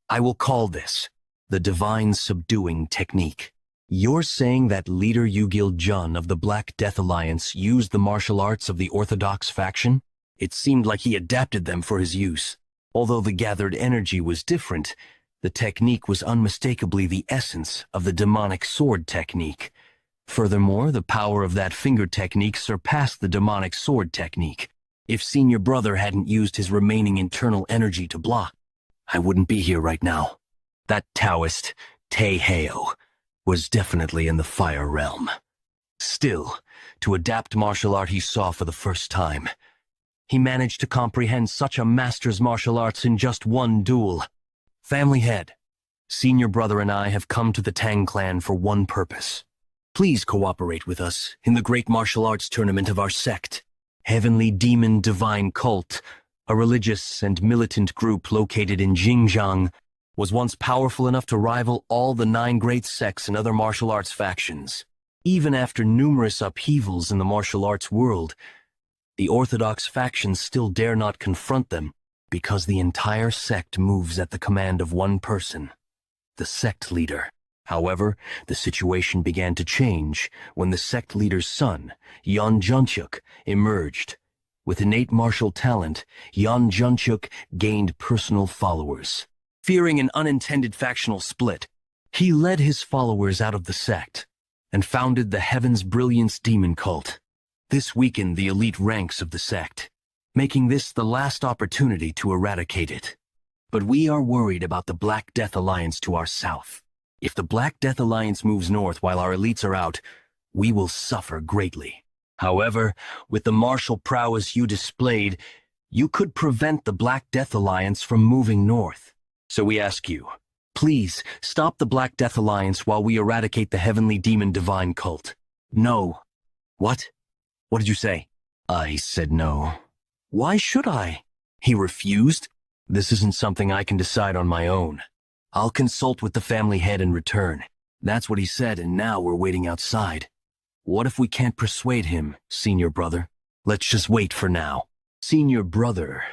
I will call this the divine subduing technique. You're saying that leader Yugil Jun of the Black Death Alliance used the martial arts of the Orthodox faction? It seemed like he adapted them for his use. Although the gathered energy was different, the technique was unmistakably the essence of the demonic sword technique. Furthermore, the power of that finger technique surpassed the demonic sword technique. If Senior Brother hadn't used his remaining internal energy to block, I wouldn't be here right now. That Taoist, Taeheo, was definitely in the Fire Realm. Still, to adapt martial art he saw for the first time, he managed to comprehend such a master's martial arts in just one duel. Family head, Senior Brother and I have come to the Tang clan for one purpose. Please cooperate with us in the great martial arts tournament of our sect. Heavenly Demon Divine Cult, a religious and militant group located in Xinjiang, was once powerful enough to rival all the 9 great sects and other martial arts factions. Even after numerous upheavals in the martial arts world, the orthodox factions still dare not confront them because the entire sect moves at the command of one person, the sect leader. However, the situation began to change when the sect leader's son, Yeon Junchuk, emerged. With innate martial talent, Yeon Junchuk gained personal followers. Fearing an unintended factional split, he led his followers out of the sect and founded the Heaven's Brilliance Demon Cult. This weakened the elite ranks of the sect, making this the last opportunity to eradicate it. But we are worried about the Black Death Alliance to our south. If the Black Death Alliance moves north while our elites are out, we will suffer greatly. However, with the martial prowess you displayed, you could prevent the Black Death Alliance from moving north. So we ask you, please stop the Black Death Alliance while we eradicate the Heavenly Demon Divine Cult. No. What? What did you say? I said no. Why should I? He refused. This isn't something I can decide on my own. I'll consult with the family head and return. That's what he said, and now we're waiting outside. What if we can't persuade him, senior brother? Let's just wait for now. Senior brother,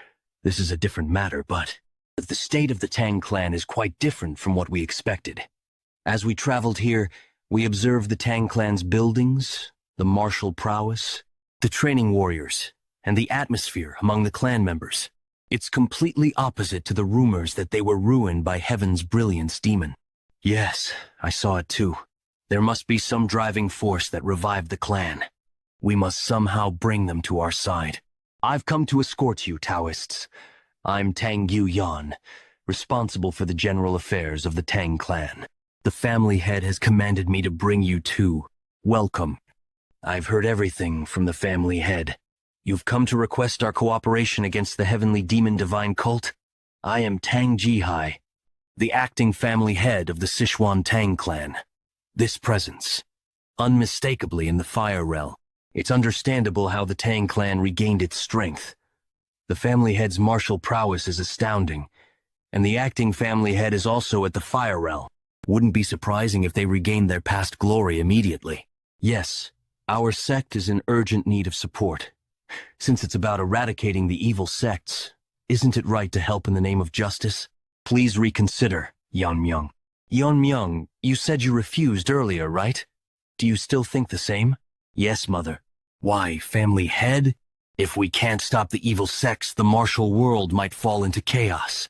this is a different matter, but the state of the Tang clan is quite different from what we expected. As we traveled here, we observed the Tang clan's buildings, the martial prowess, the training warriors, and the atmosphere among the clan members. It's completely opposite to the rumors that they were ruined by Heaven's Brilliance Demon. Yes, I saw it too. There must be some driving force that revived the clan. We must somehow bring them to our side. I've come to escort you, Taoists. I'm Tang Yeon-Myeong, responsible for the general affairs of the Tang clan. The family head has commanded me to bring you too. Welcome. I've heard everything from the family head. You've come to request our cooperation against the Heavenly Demon Divine Cult? I am Tang Jihai, the acting family head of the Sichuan Tang clan. This presence, unmistakably in the Fire Realm. It's understandable how the Tang clan regained its strength. The family head's martial prowess is astounding, and the acting family head is also at the Fire Realm. Wouldn't be surprising if they regained their past glory immediately. Yes, our sect is in urgent need of support. Since it's about eradicating the evil sects, isn't it right to help in the name of justice? Please reconsider, Yeon-Myeong. Yeon-Myeong, you said you refused earlier, right? Do you still think the same? Yes, mother. Why, family head? If we can't stop the evil sects, the martial world might fall into chaos.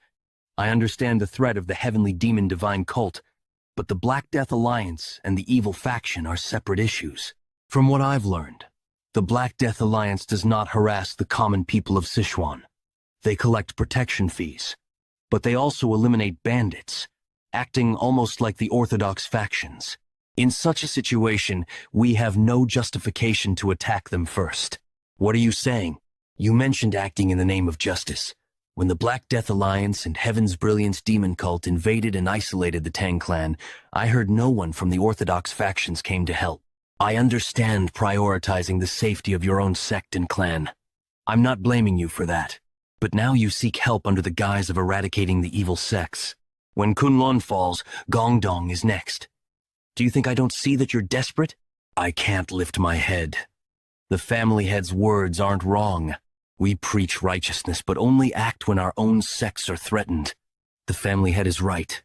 I understand the threat of the Heavenly Demon Divine Cult, but the Black Death Alliance and the evil faction are separate issues. From what I've learned, the Black Death Alliance does not harass the common people of Sichuan. They collect protection fees, but they also eliminate bandits, acting almost like the orthodox factions. In such a situation, we have no justification to attack them first. What are you saying? You mentioned acting in the name of justice. When the Black Death Alliance and Heaven's Brilliance Demon Cult invaded and isolated the Tang clan, I heard no one from the orthodox factions came to help. I understand prioritizing the safety of your own sect and clan. I'm not blaming you for that. But now you seek help under the guise of eradicating the evil sects. When Kunlun falls, Gongdong is next. Do you think I don't see that you're desperate? I can't lift my head. The family head's words aren't wrong. We preach righteousness, but only act when our own sects are threatened. The family head is right.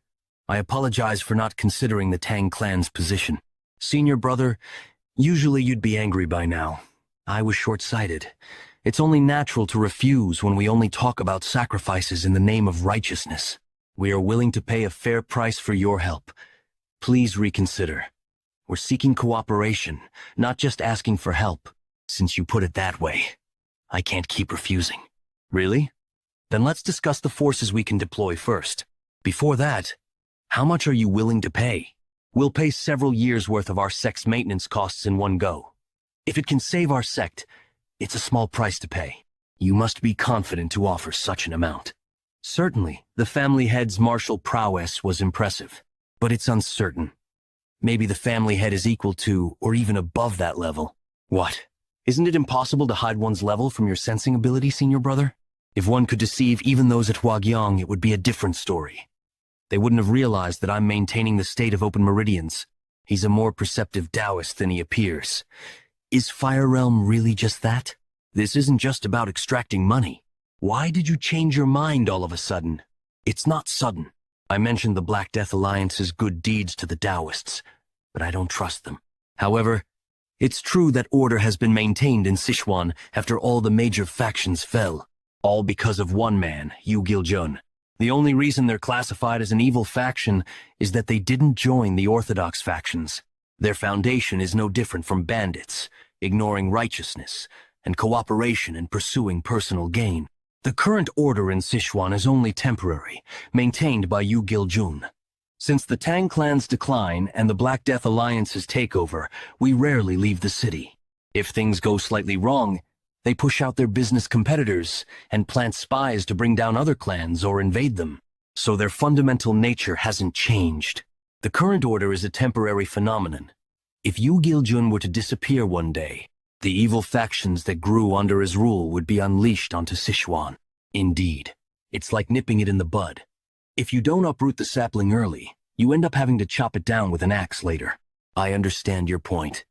I apologize for not considering the Tang clan's position. Senior brother, usually you'd be angry by now. I was short-sighted. It's only natural to refuse when we only talk about sacrifices in the name of righteousness. We are willing to pay a fair price for your help. Please reconsider. We're seeking cooperation, not just asking for help. Since you put it that way, I can't keep refusing. Really? Then let's discuss the forces we can deploy first. Before that, how much are you willing to pay? We'll pay several years' worth of our sect's maintenance costs in one go. If it can save our sect, it's a small price to pay. You must be confident to offer such an amount. Certainly, the family head's martial prowess was impressive, but it's uncertain. Maybe the family head is equal to, or even above that level. What? Isn't it impossible to hide one's level from your sensing ability, senior brother? If one could deceive even those at Hwagyong, it would be a different story. They wouldn't have realized that I'm maintaining the state of open meridians. He's a more perceptive Taoist than he appears. Is Fire Realm really just that? This isn't just about extracting money. Why did you change your mind all of a sudden? It's not sudden. I mentioned the Black Death Alliance's good deeds to the Taoists, but I don't trust them. However, It's true that order has been maintained in Sichuan after all the major factions fell, all because of one man, Yu Giljun. The only reason they're classified as an evil faction is that they didn't join the orthodox factions. Their foundation is no different from bandits, ignoring righteousness, and cooperation in pursuing personal gain. The current order in Sichuan is only temporary, maintained by Yu Giljun. Since the Tang clan's decline and the Black Death Alliance's takeover, we rarely leave the city. If things go slightly wrong, they push out their business competitors and plant spies to bring down other clans or invade them. So their fundamental nature hasn't changed. The current order is a temporary phenomenon. If Yu Giljun were to disappear one day, the evil factions that grew under his rule would be unleashed onto Sichuan. Indeed, it's like nipping it in the bud. If you don't uproot the sapling early, you end up having to chop it down with an axe later. I understand your point.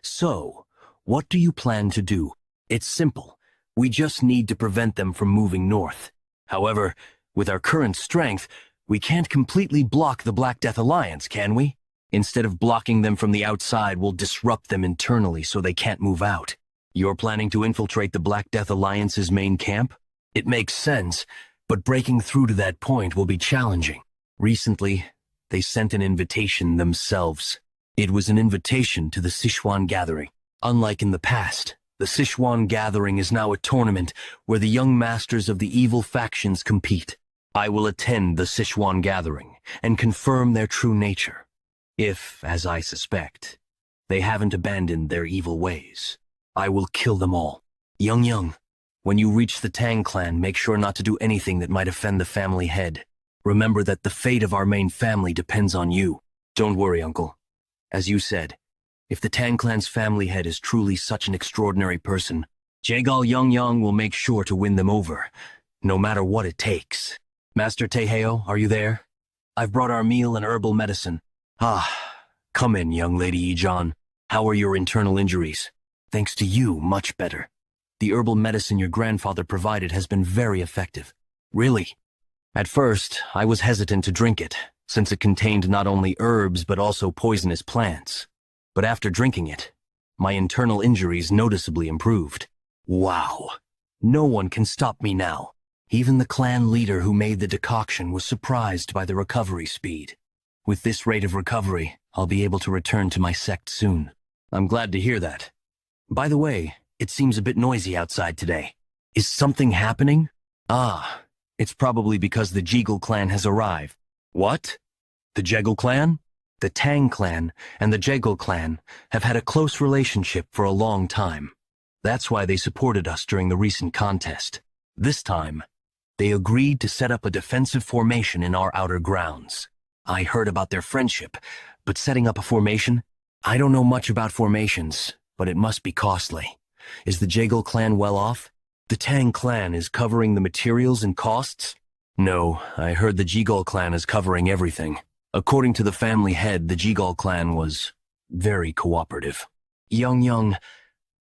So, what do you plan to do? It's simple. We just need to prevent them from moving north. However, with our current strength, we can't completely block the Black Death Alliance, can we? Instead of blocking them from the outside, we'll disrupt them internally so they can't move out. You're planning to infiltrate the Black Death Alliance's main camp? It makes sense, but breaking through to that point will be challenging. Recently, they sent an invitation themselves. It was an invitation to the Sichuan Gathering. Unlike in the past, the Sichuan Gathering is now a tournament where the young masters of the evil factions compete. I will attend the Sichuan Gathering and confirm their true nature. If, as I suspect, they haven't abandoned their evil ways, I will kill them all. Yeong-Myeong, when you reach the Tang clan, make sure not to do anything that might offend the family head. Remember that the fate of our main family depends on you. Don't worry, uncle. As you said, if the Tang clan's family head is truly such an extraordinary person, Jaegal Yeong-Myeong will make sure to win them over, no matter what it takes. Master Taeheo, are you there? I've brought our meal and herbal medicine. Ah, come in, young lady Ijan. How are your internal injuries? Thanks to you, much better. The herbal medicine your grandfather provided has been very effective. Really? At first, I was hesitant to drink it, since it contained not only herbs but also poisonous plants. But after drinking it, my internal injuries noticeably improved. Wow. No one can stop me now. Even the clan leader who made the decoction was surprised by the recovery speed. With this rate of recovery, I'll be able to return to my sect soon. I'm glad to hear that. By the way, it seems a bit noisy outside today. Is something happening? Ah, it's probably because the Jegal clan has arrived. What? The Jegal clan? The Tang clan and the Jegal clan have had a close relationship for a long time. That's why they supported us during the recent contest. This time, they agreed to set up a defensive formation in our outer grounds. I heard about their friendship, but setting up a formation? I don't know much about formations, but it must be costly. Is the Jegal clan well off? The Tang clan is covering the materials and costs? No, I heard the Jegal clan is covering everything. According to the family head, the Jegal clan was very cooperative. Yeong-Myeong,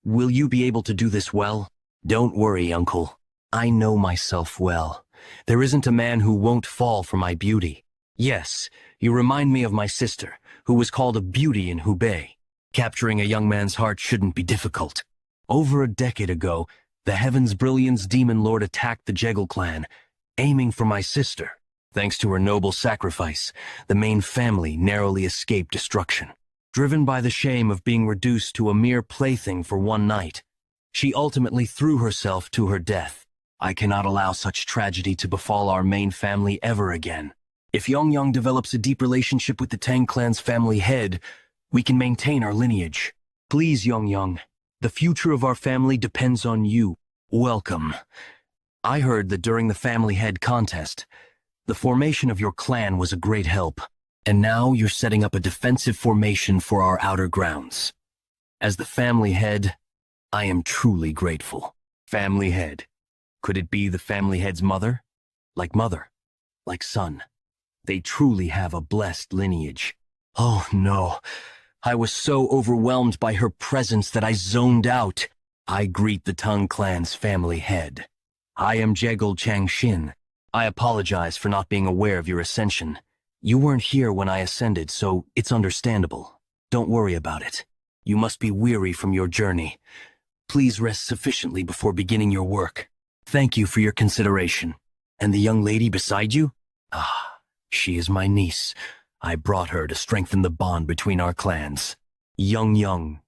will you be able to do this well? Don't worry, uncle. I know myself well. There isn't a man who won't fall for my beauty. Yes, you remind me of my sister, who was called a beauty in Hubei. Capturing a young man's heart shouldn't be difficult. Over a decade ago, the Heaven's Brilliance Demon Lord attacked the Jegal clan, aiming for my sister. Thanks to her noble sacrifice, the main family narrowly escaped destruction. Driven by the shame of being reduced to a mere plaything for one night, she ultimately threw herself to her death. I cannot allow such tragedy to befall our main family ever again. If Yeong-Myeong develops a deep relationship with the Tang clan's family head, we can maintain our lineage. Please, Yeong-Myeong, the future of our family depends on you. Welcome. I heard that during the family head contest, the formation of your clan was a great help, and now you're setting up a defensive formation for our outer grounds. As the family head, I am truly grateful. Family head. Could it be the family head's mother? Like mother, like son. They truly have a blessed lineage. Oh no, I was so overwhelmed by her presence that I zoned out. I greet the Tang clan's family head. I am Jegal Changshin. I apologize for not being aware of your ascension. You weren't here when I ascended, so it's understandable. Don't worry about it. You must be weary from your journey. Please rest sufficiently before beginning your work. Thank you for your consideration. And the young lady beside you? Ah, she is my niece. I brought her to strengthen the bond between our clans. Young,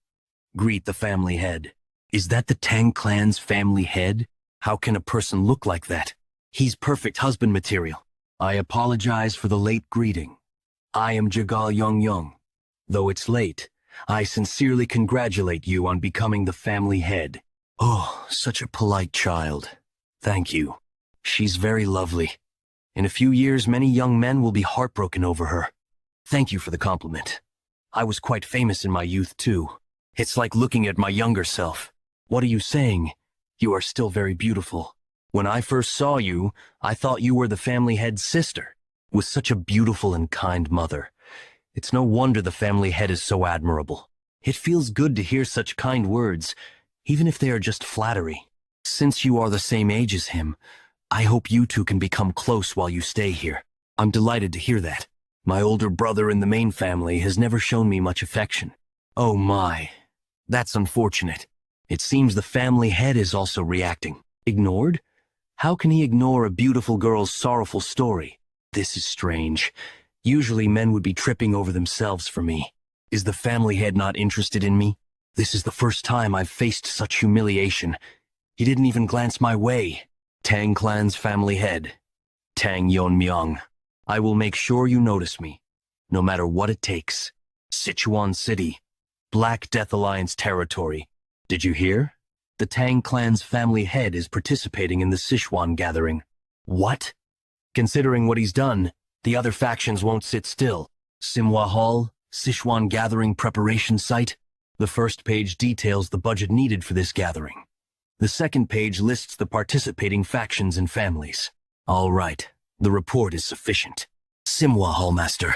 greet the family head. Is that the Tang clan's family head? How can a person look like that? He's perfect husband material. I apologize for the late greeting. I am Jagal Yeong-Myeong. Though it's late, I sincerely congratulate you on becoming the family head. Oh, such a polite child. Thank you. She's very lovely. In a few years, many young men will be heartbroken over her. Thank you for the compliment. I was quite famous in my youth, too. It's like looking at my younger self. What are you saying? You are still very beautiful. When I first saw you, I thought you were the family head's sister, with such a beautiful and kind mother. It's no wonder the family head is so admirable. It feels good to hear such kind words, even if they are just flattery. Since you are the same age as him, I hope you two can become close while you stay here. I'm delighted to hear that. My older brother in the main family has never shown me much affection. Oh my, that's unfortunate. It seems the family head is also reacting. Ignored? How can he ignore a beautiful girl's sorrowful story? This is strange. Usually men would be tripping over themselves for me. Is the family head not interested in me? This is the first time I've faced such humiliation. He didn't even glance my way. Tang clan's family head, Tang Yeon-Myeong. I will make sure you notice me, no matter what it takes. Sichuan City, Black Death Alliance territory. Did you hear? The Tang clan's family head is participating in the Sichuan gathering. What? Considering what he's done, the other factions won't sit still. Simhwa Hall, Sichuan gathering preparation site. The first page details the budget needed for this gathering. The second page lists the participating factions and families. All right, the report is sufficient. Simhwa Hallmaster,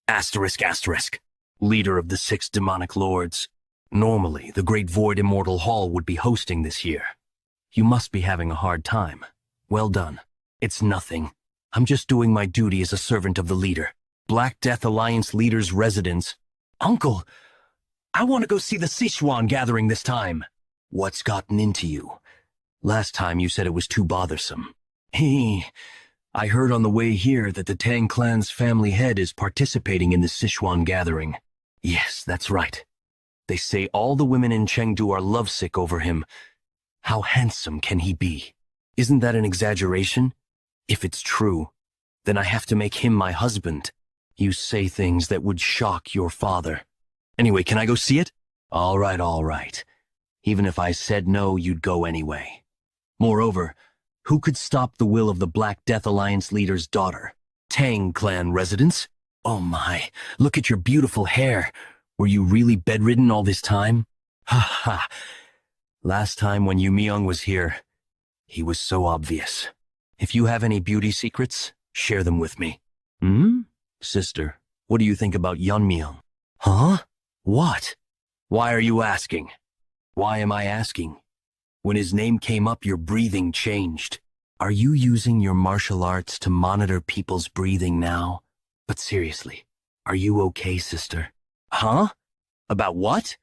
***, leader of the 6 demonic lords. Normally, the Great Void Immortal Hall would be hosting this year. You must be having a hard time. Well done. It's nothing. I'm just doing my duty as a servant of the leader. Black Death Alliance leader's residence. Uncle, I want to go see the Sichuan gathering this time. What's gotten into you? Last time you said it was too bothersome. I heard on the way here that the Tang clan's family head is participating in the Sichuan gathering. Yes, that's right. They say all the women in Chengdu are lovesick over him. How handsome can he be? Isn't that an exaggeration? If it's true, then I have to make him my husband. You say things that would shock your father. Anyway, can I go see it? All right. Even if I said no, you'd go anyway. Moreover, who could stop the will of the Black Death Alliance leader's daughter? Tang clan residents? Oh my, look at your beautiful hair. Were you really bedridden all this time? Ha ha. Last time when Yeon-Myeong was here, he was so obvious. If you have any beauty secrets, share them with me. Sister, what do you think about Yeon-Myeong? Huh? What? Why are you asking? Why am I asking? When his name came up, your breathing changed. Are you using your martial arts to monitor people's breathing now? But seriously, are you okay, sister? Huh? About what?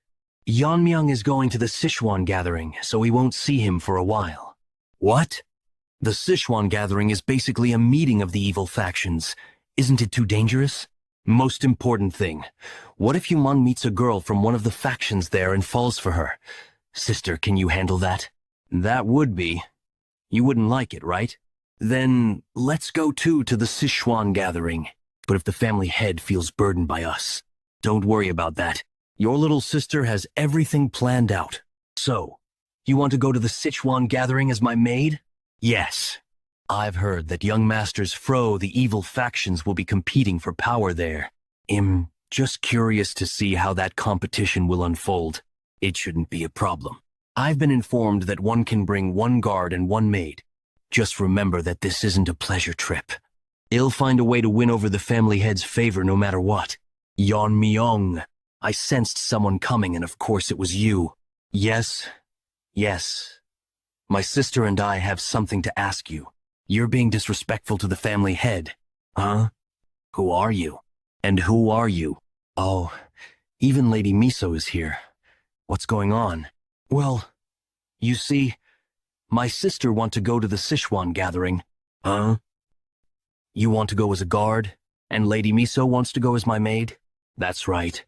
Yeon-Myeong is going to the Sichuan gathering, so we won't see him for a while. What? The Sichuan gathering is basically a meeting of the evil factions. Isn't it too dangerous? Most important thing, what if Yeon meets a girl from one of the factions there and falls for her? Sister, can you handle that? That would be. You wouldn't like it, right? Then let's go too to the Sichuan gathering. But if the family head feels burdened by us, don't worry about that. Your little sister has everything planned out. So, you want to go to the Sichuan gathering as my maid? Yes. I've heard that young masters Fro, the evil factions, will be competing for power there. I'm just curious to see how that competition will unfold. It shouldn't be a problem. I've been informed that one can bring one guard and one maid. Just remember that this isn't a pleasure trip. I'll find a way to win over the family head's favor no matter what. Yeon-Myeong. I sensed someone coming, and of course it was you. Yes. My sister and I have something to ask you. You're being disrespectful to the family head. Huh? Who are you? And who are you? Oh, Even Lady Miso is here. What's going on? Well, you see, my sister wants to go to the Sichuan gathering. Huh? You want to go as a guard, and Lady Miso wants to go as my maid? That's right.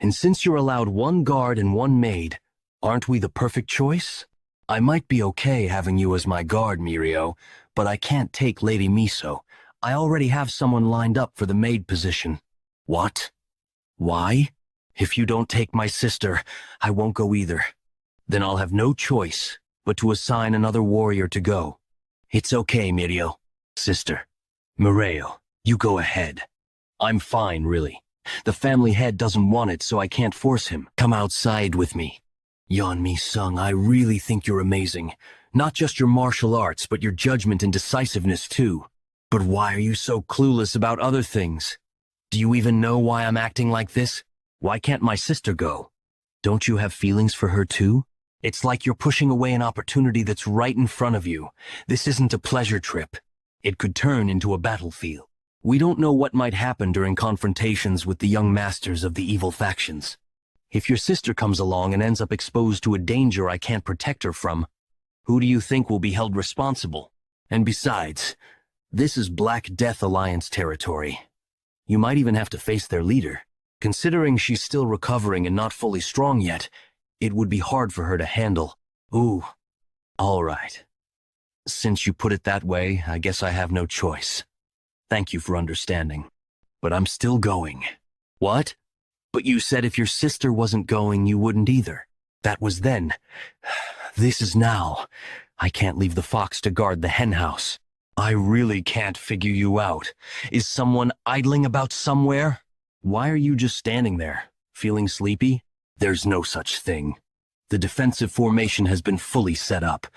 And since you're allowed one guard and one maid, aren't we the perfect choice? I might be okay having you as my guard, Mirio, but I can't take Lady Miso. I already have someone lined up for the maid position. What? Why? If you don't take my sister, I won't go either. Then I'll have no choice but to assign another warrior to go. It's okay, Mirio. Sister. Mireo, you go ahead. I'm fine, really. The family head doesn't want it, so I can't force him. Come outside with me. Yeon-Mi-sung, I really think you're amazing. Not just your martial arts, but your judgment and decisiveness, too. But why are you so clueless about other things? Do you even know why I'm acting like this? Why can't my sister go? Don't you have feelings for her, too? It's like you're pushing away an opportunity that's right in front of you. This isn't a pleasure trip. It could turn into a battlefield. We don't know what might happen during confrontations with the young masters of the evil factions. If your sister comes along and ends up exposed to a danger I can't protect her from, who do you think will be held responsible? And besides, this is Black Death Alliance territory. You might even have to face their leader. Considering she's still recovering and not fully strong yet, it would be hard for her to handle. Ooh, all right. Since you put it that way, I guess I have no choice. Thank you for understanding. But I'm still going. What? But you said if your sister wasn't going, you wouldn't either. That was then. This is now. I can't leave the fox to guard the hen house. I really can't figure you out. Is someone idling about somewhere? Why are you just standing there? Feeling sleepy? There's no such thing. The defensive formation has been fully set up.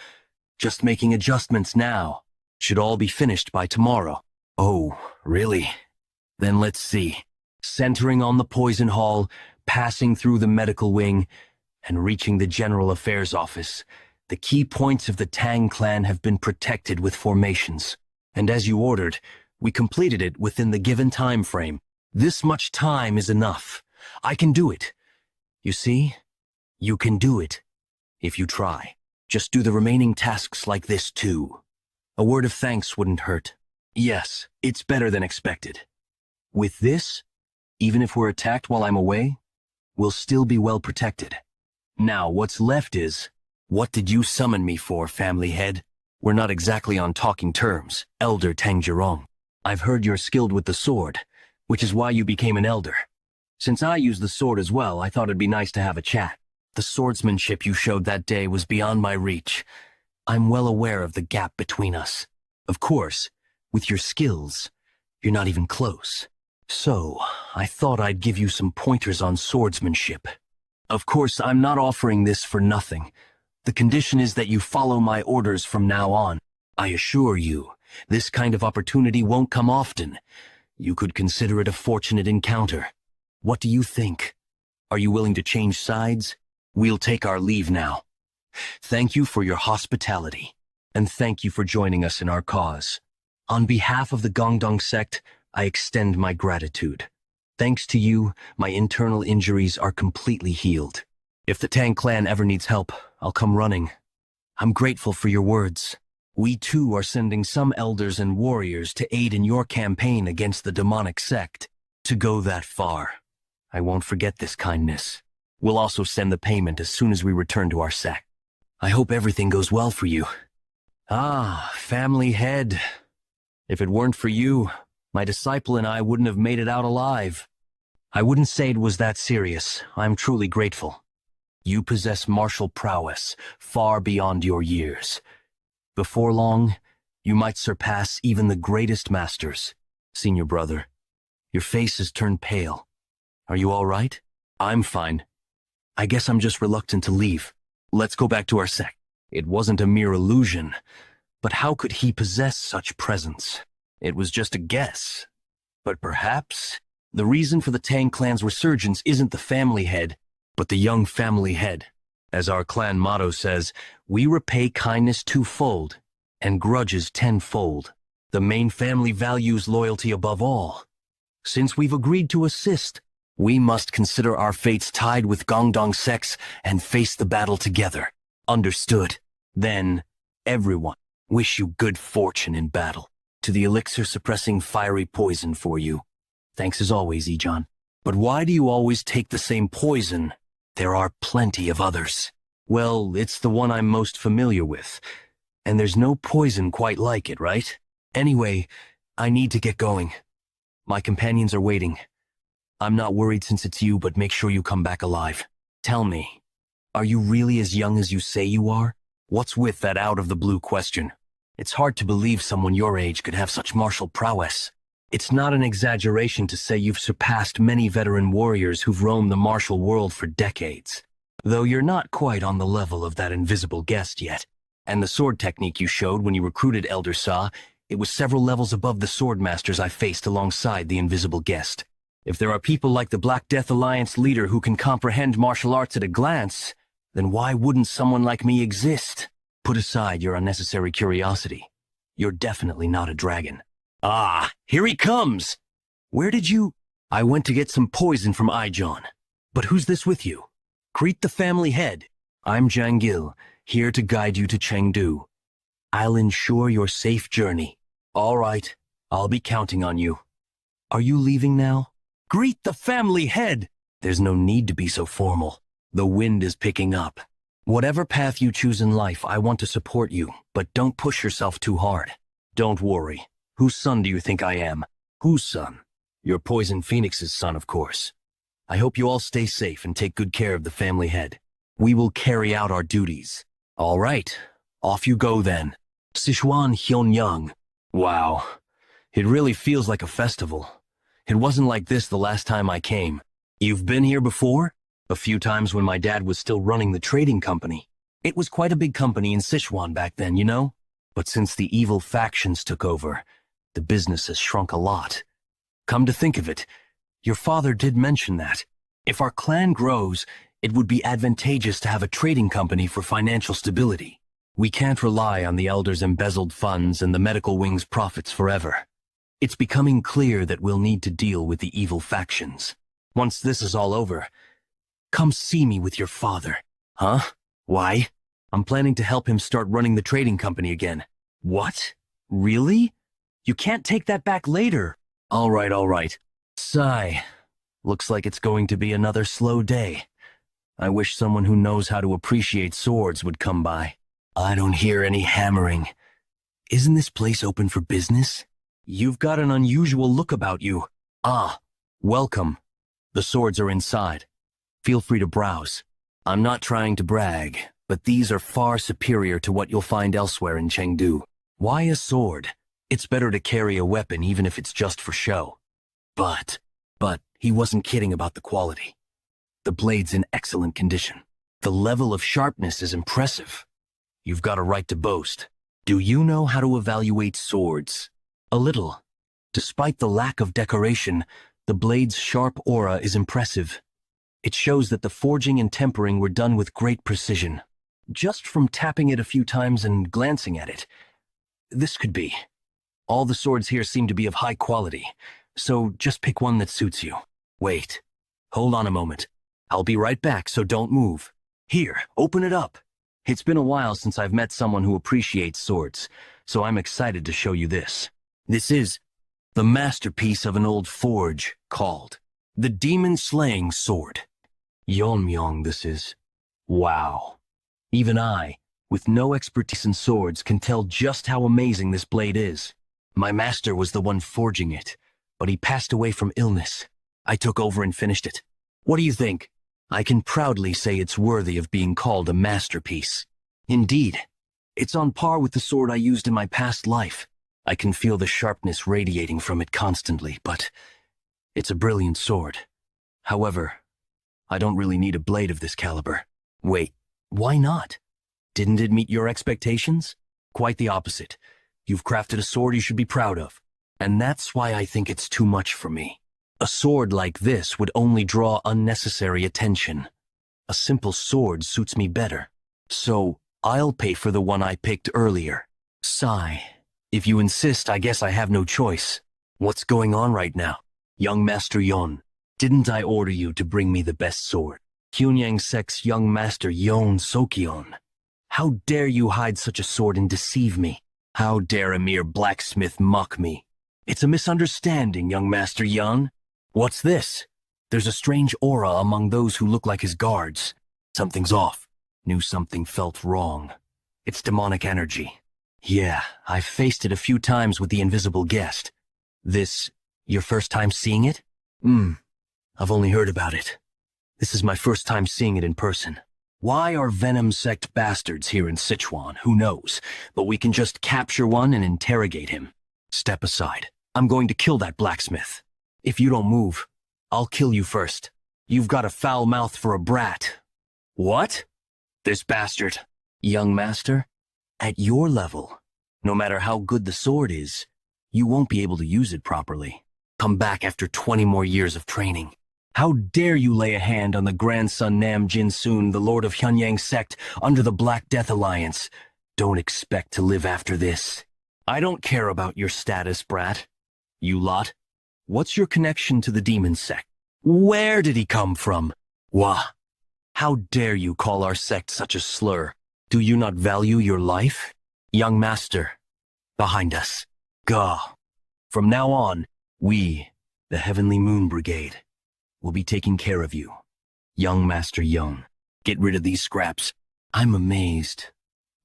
Just making adjustments now. Should all be finished by tomorrow. Oh, really? Then let's see. Centering on the poison hall, passing through the medical wing, and reaching the general affairs office, the key points of the Tang clan have been protected with formations. And as you ordered, we completed it within the given time frame. This much time is enough. I can do it. You see? You can do it. If you try. Just do the remaining tasks like this too. A word of thanks wouldn't hurt. Yes, it's better than expected. With this, even if we're attacked while I'm away, we'll still be well protected. Now, what's left is, what did you summon me for, family head? We're not exactly on talking terms, Elder Tang Yeon-Myeong. I've heard you're skilled with the sword, which is why you became an elder. Since I use the sword as well, I thought it'd be nice to have a chat. The swordsmanship you showed that day was beyond my reach. I'm well aware of the gap between us. Of course, with your skills, you're not even close. So, I thought I'd give you some pointers on swordsmanship. Of course, I'm not offering this for nothing. The condition is that you follow my orders from now on. I assure you, this kind of opportunity won't come often. You could consider it a fortunate encounter. What do you think? Are you willing to change sides? We'll take our leave now. Thank you for your hospitality, and thank you for joining us in our cause. On behalf of the Gongdong sect, I extend my gratitude. Thanks to you, my internal injuries are completely healed. If the Tang clan ever needs help, I'll come running. I'm grateful for your words. We too are sending some elders and warriors to aid in your campaign against the demonic sect. To go that far, I won't forget this kindness. We'll also send the payment as soon as we return to our sect. I hope everything goes well for you. Ah, family head. If it weren't for you, my disciple and I wouldn't have made it out alive. I wouldn't say it was that serious. I'm truly grateful. You possess martial prowess far beyond your years. Before long, you might surpass even the greatest masters. Senior brother, your face has turned pale. Are you all right? I'm fine. I guess I'm just reluctant to leave. Let's go back to our sect. It wasn't a mere illusion, but how could he possess such presence? It was just a guess. But perhaps the reason for the Tang clan's resurgence isn't the family head, but the young family head. As our clan motto says, we repay kindness twofold and grudges tenfold. The main family values loyalty above all. Since we've agreed to assist, We must consider our fates tied with Gongdong sex and face the battle together. Understood? Then, everyone, wish you good fortune in battle. To the elixir suppressing fiery poison for you. Thanks as always, Ejon. But why do you always take the same poison? There are plenty of others. Well, it's the one I'm most familiar with. And there's no poison quite like it, right? Anyway, I need to get going. My companions are waiting. I'm not worried since it's you, but make sure you come back alive. Tell me, are you really as young as you say you are? What's with that out-of-the-blue question? It's hard to believe someone your age could have such martial prowess. It's not an exaggeration to say you've surpassed many veteran warriors who've roamed the martial world for decades. Though you're not quite on the level of that invisible guest yet. And the sword technique you showed when you recruited Elder Sa, it was several levels above the sword masters I faced alongside the invisible guest. If there are people like the Black Death Alliance leader who can comprehend martial arts at a glance, then why wouldn't someone like me exist? Put aside your unnecessary curiosity. You're definitely not a dragon. Ah, here he comes! Where did you— I went to get some poison from Ijon. But who's this with you? Greet the family head. I'm Jangil, here to guide you to Chengdu. I'll ensure your safe journey. All right, I'll be counting on you. Are you leaving now? Greet the family head! There's no need to be so formal. The wind is picking up. Whatever path you choose in life, I want to support you, but don't push yourself too hard. Don't worry. Whose son do you think I am? Whose son? Your Poison Phoenix's son, of course. I hope you all stay safe and take good care of the family head. We will carry out our duties. All right, off you go then. Sichuan Tang. Wow, it really feels like a festival. It wasn't like this the last time I came. You've been here before? A few times when my dad was still running the trading company. It was quite a big company in Sichuan back then, you know? But since the evil factions took over, the business has shrunk a lot. Come to think of it, your father did mention that. If our clan grows, it would be advantageous to have a trading company for financial stability. We can't rely on the elders' embezzled funds and the medical wing's profits forever. It's becoming clear that we'll need to deal with the evil factions. Once this is all over, come see me with your father. Huh? Why? I'm planning to help him start running the trading company again. What? Really? You can't take that back later. All right. Sigh. Looks like it's going to be another slow day. I wish someone who knows how to appreciate swords would come by. I don't hear any hammering. Isn't this place open for business? You've got an unusual look about you. Ah, welcome. The swords are inside. Feel free to browse. I'm not trying to brag, but these are far superior to what you'll find elsewhere in Chengdu. Why a sword? It's better to carry a weapon even if it's just for show. But he wasn't kidding about the quality. The blade's in excellent condition. The level of sharpness is impressive. You've got a right to boast. Do you know how to evaluate swords? A little. Despite the lack of decoration, the blade's sharp aura is impressive. It shows that the forging and tempering were done with great precision. Just from tapping it a few times and glancing at it, this could be. All the swords here seem to be of high quality, so just pick one that suits you. Wait. Hold on a moment. I'll be right back, so don't move. Here, open it up. It's been a while since I've met someone who appreciates swords, so I'm excited to show you this. This is the masterpiece of an old forge called the Demon-Slaying Sword. Yeon-Myeong this is. Wow. Even I, with no expertise in swords, can tell just how amazing this blade is. My master was the one forging it, but he passed away from illness. I took over and finished it. What do you think? I can proudly say it's worthy of being called a masterpiece. Indeed, it's on par with the sword I used in my past life. I can feel the sharpness radiating from it constantly, but it's a brilliant sword. However, I don't really need a blade of this caliber. Wait, why not? Didn't it meet your expectations? Quite the opposite. You've crafted a sword you should be proud of. And that's why I think it's too much for me. A sword like this would only draw unnecessary attention. A simple sword suits me better. So, I'll pay for the one I picked earlier. Sigh. If you insist, I guess I have no choice. What's going on right now? Young Master Yeon. Didn't I order you to bring me the best sword? Kyunyang Sek's young master Yeon Sokyeon. How dare you hide such a sword and deceive me? How dare a mere blacksmith mock me? It's a misunderstanding, young master Yeon. What's this? There's a strange aura among those who look like his guards. Something's off. Knew something felt wrong. It's demonic energy. Yeah, I've faced it a few times with the invisible guest. This, your first time seeing it? I've only heard about it. This is my first time seeing it in person. Why are Venom sect bastards here in Sichuan? Who knows? But we can just capture one and interrogate him. Step aside. I'm going to kill that blacksmith. If you don't move, I'll kill you first. You've got a foul mouth for a brat. What? This bastard. Young master, at your level, no matter how good the sword is, you won't be able to use it properly. Come back after 20 more years of training. How dare you lay a hand on the grandson Nam Jin-soon, the lord of Hyunyang sect, under the Black Death Alliance. Don't expect to live after this. I don't care about your status, brat. You lot. What's your connection to the demon sect? Where did he come from? Wah. How dare you call our sect such a slur? Do you not value your life? Young master, behind us. Gah. From now on, we, the Heavenly Moon Brigade, will be taking care of you. Young Master Yeon, get rid of these scraps. I'm amazed.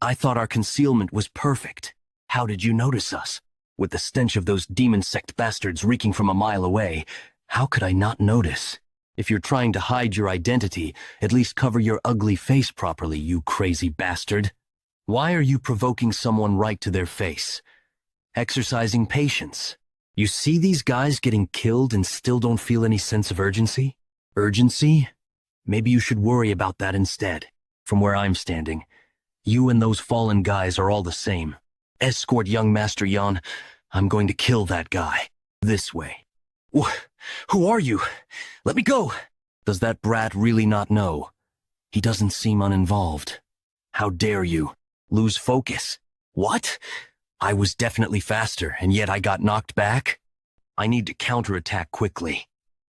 I thought our concealment was perfect. How did you notice us? With the stench of those demon sect bastards reeking from a mile away, how could I not notice? If you're trying to hide your identity, at least cover your ugly face properly, you crazy bastard. Why are you provoking someone right to their face? Exercising patience. You see these guys getting killed and still don't feel any sense of urgency? Urgency? Maybe you should worry about that instead. From where I'm standing, you and those fallen guys are all the same. Escort young Master Yeon. I'm going to kill that guy. This way. Who are you? Let me go! Does that brat really not know? He doesn't seem uninvolved. How dare you? Lose focus. What? I was definitely faster, and yet I got knocked back? I need to counterattack quickly.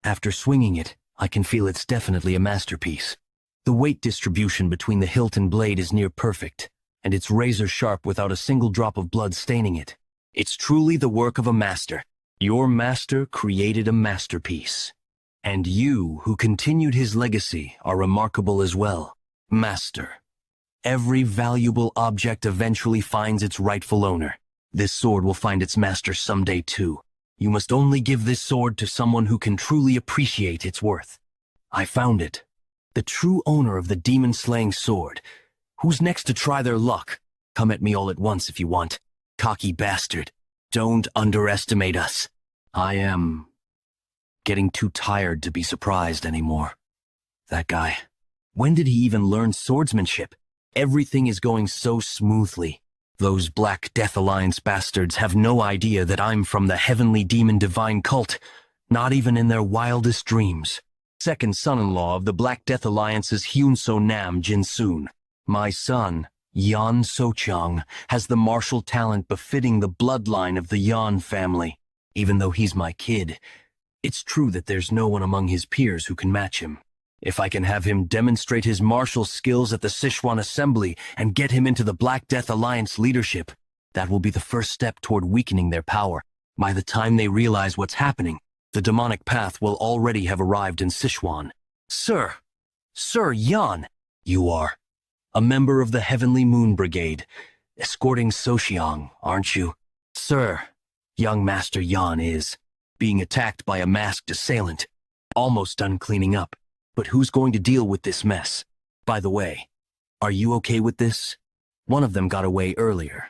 After swinging it, I can feel it's definitely a masterpiece. The weight distribution between the hilt and blade is near perfect, and it's razor sharp without a single drop of blood staining it. It's truly the work of a master. Your master created a masterpiece. And you, who continued his legacy, are remarkable as well. Master. Every valuable object eventually finds its rightful owner. This sword will find its master someday too. You must only give this sword to someone who can truly appreciate its worth. I found it. The true owner of the demon-slaying sword. Who's next to try their luck? Come at me all at once if you want. Cocky bastard. Don't underestimate us. I am getting too tired to be surprised anymore. That guy. When did he even learn swordsmanship? Everything is going so smoothly. Those Black Death Alliance bastards have no idea that I'm from the Heavenly Demon Divine Cult, not even in their wildest dreams. Second son-in-law of the Black Death Alliance's Hyunso Nam Jin-soon. My son, Yeon So-chang, has the martial talent befitting the bloodline of the Yeon family. Even though he's my kid, it's true that there's no one among his peers who can match him. If I can have him demonstrate his martial skills at the Sichuan Assembly and get him into the Black Death Alliance leadership, that will be the first step toward weakening their power. By the time they realize what's happening, the demonic path will already have arrived in Sichuan. Sir Yeon, you are a member of the Heavenly Moon Brigade, escorting So-xiang, aren't you? Sir, young Master Yeon is being attacked by a masked assailant, almost done cleaning up. But who's going to deal with this mess? By the way, are you okay with this? One of them got away earlier,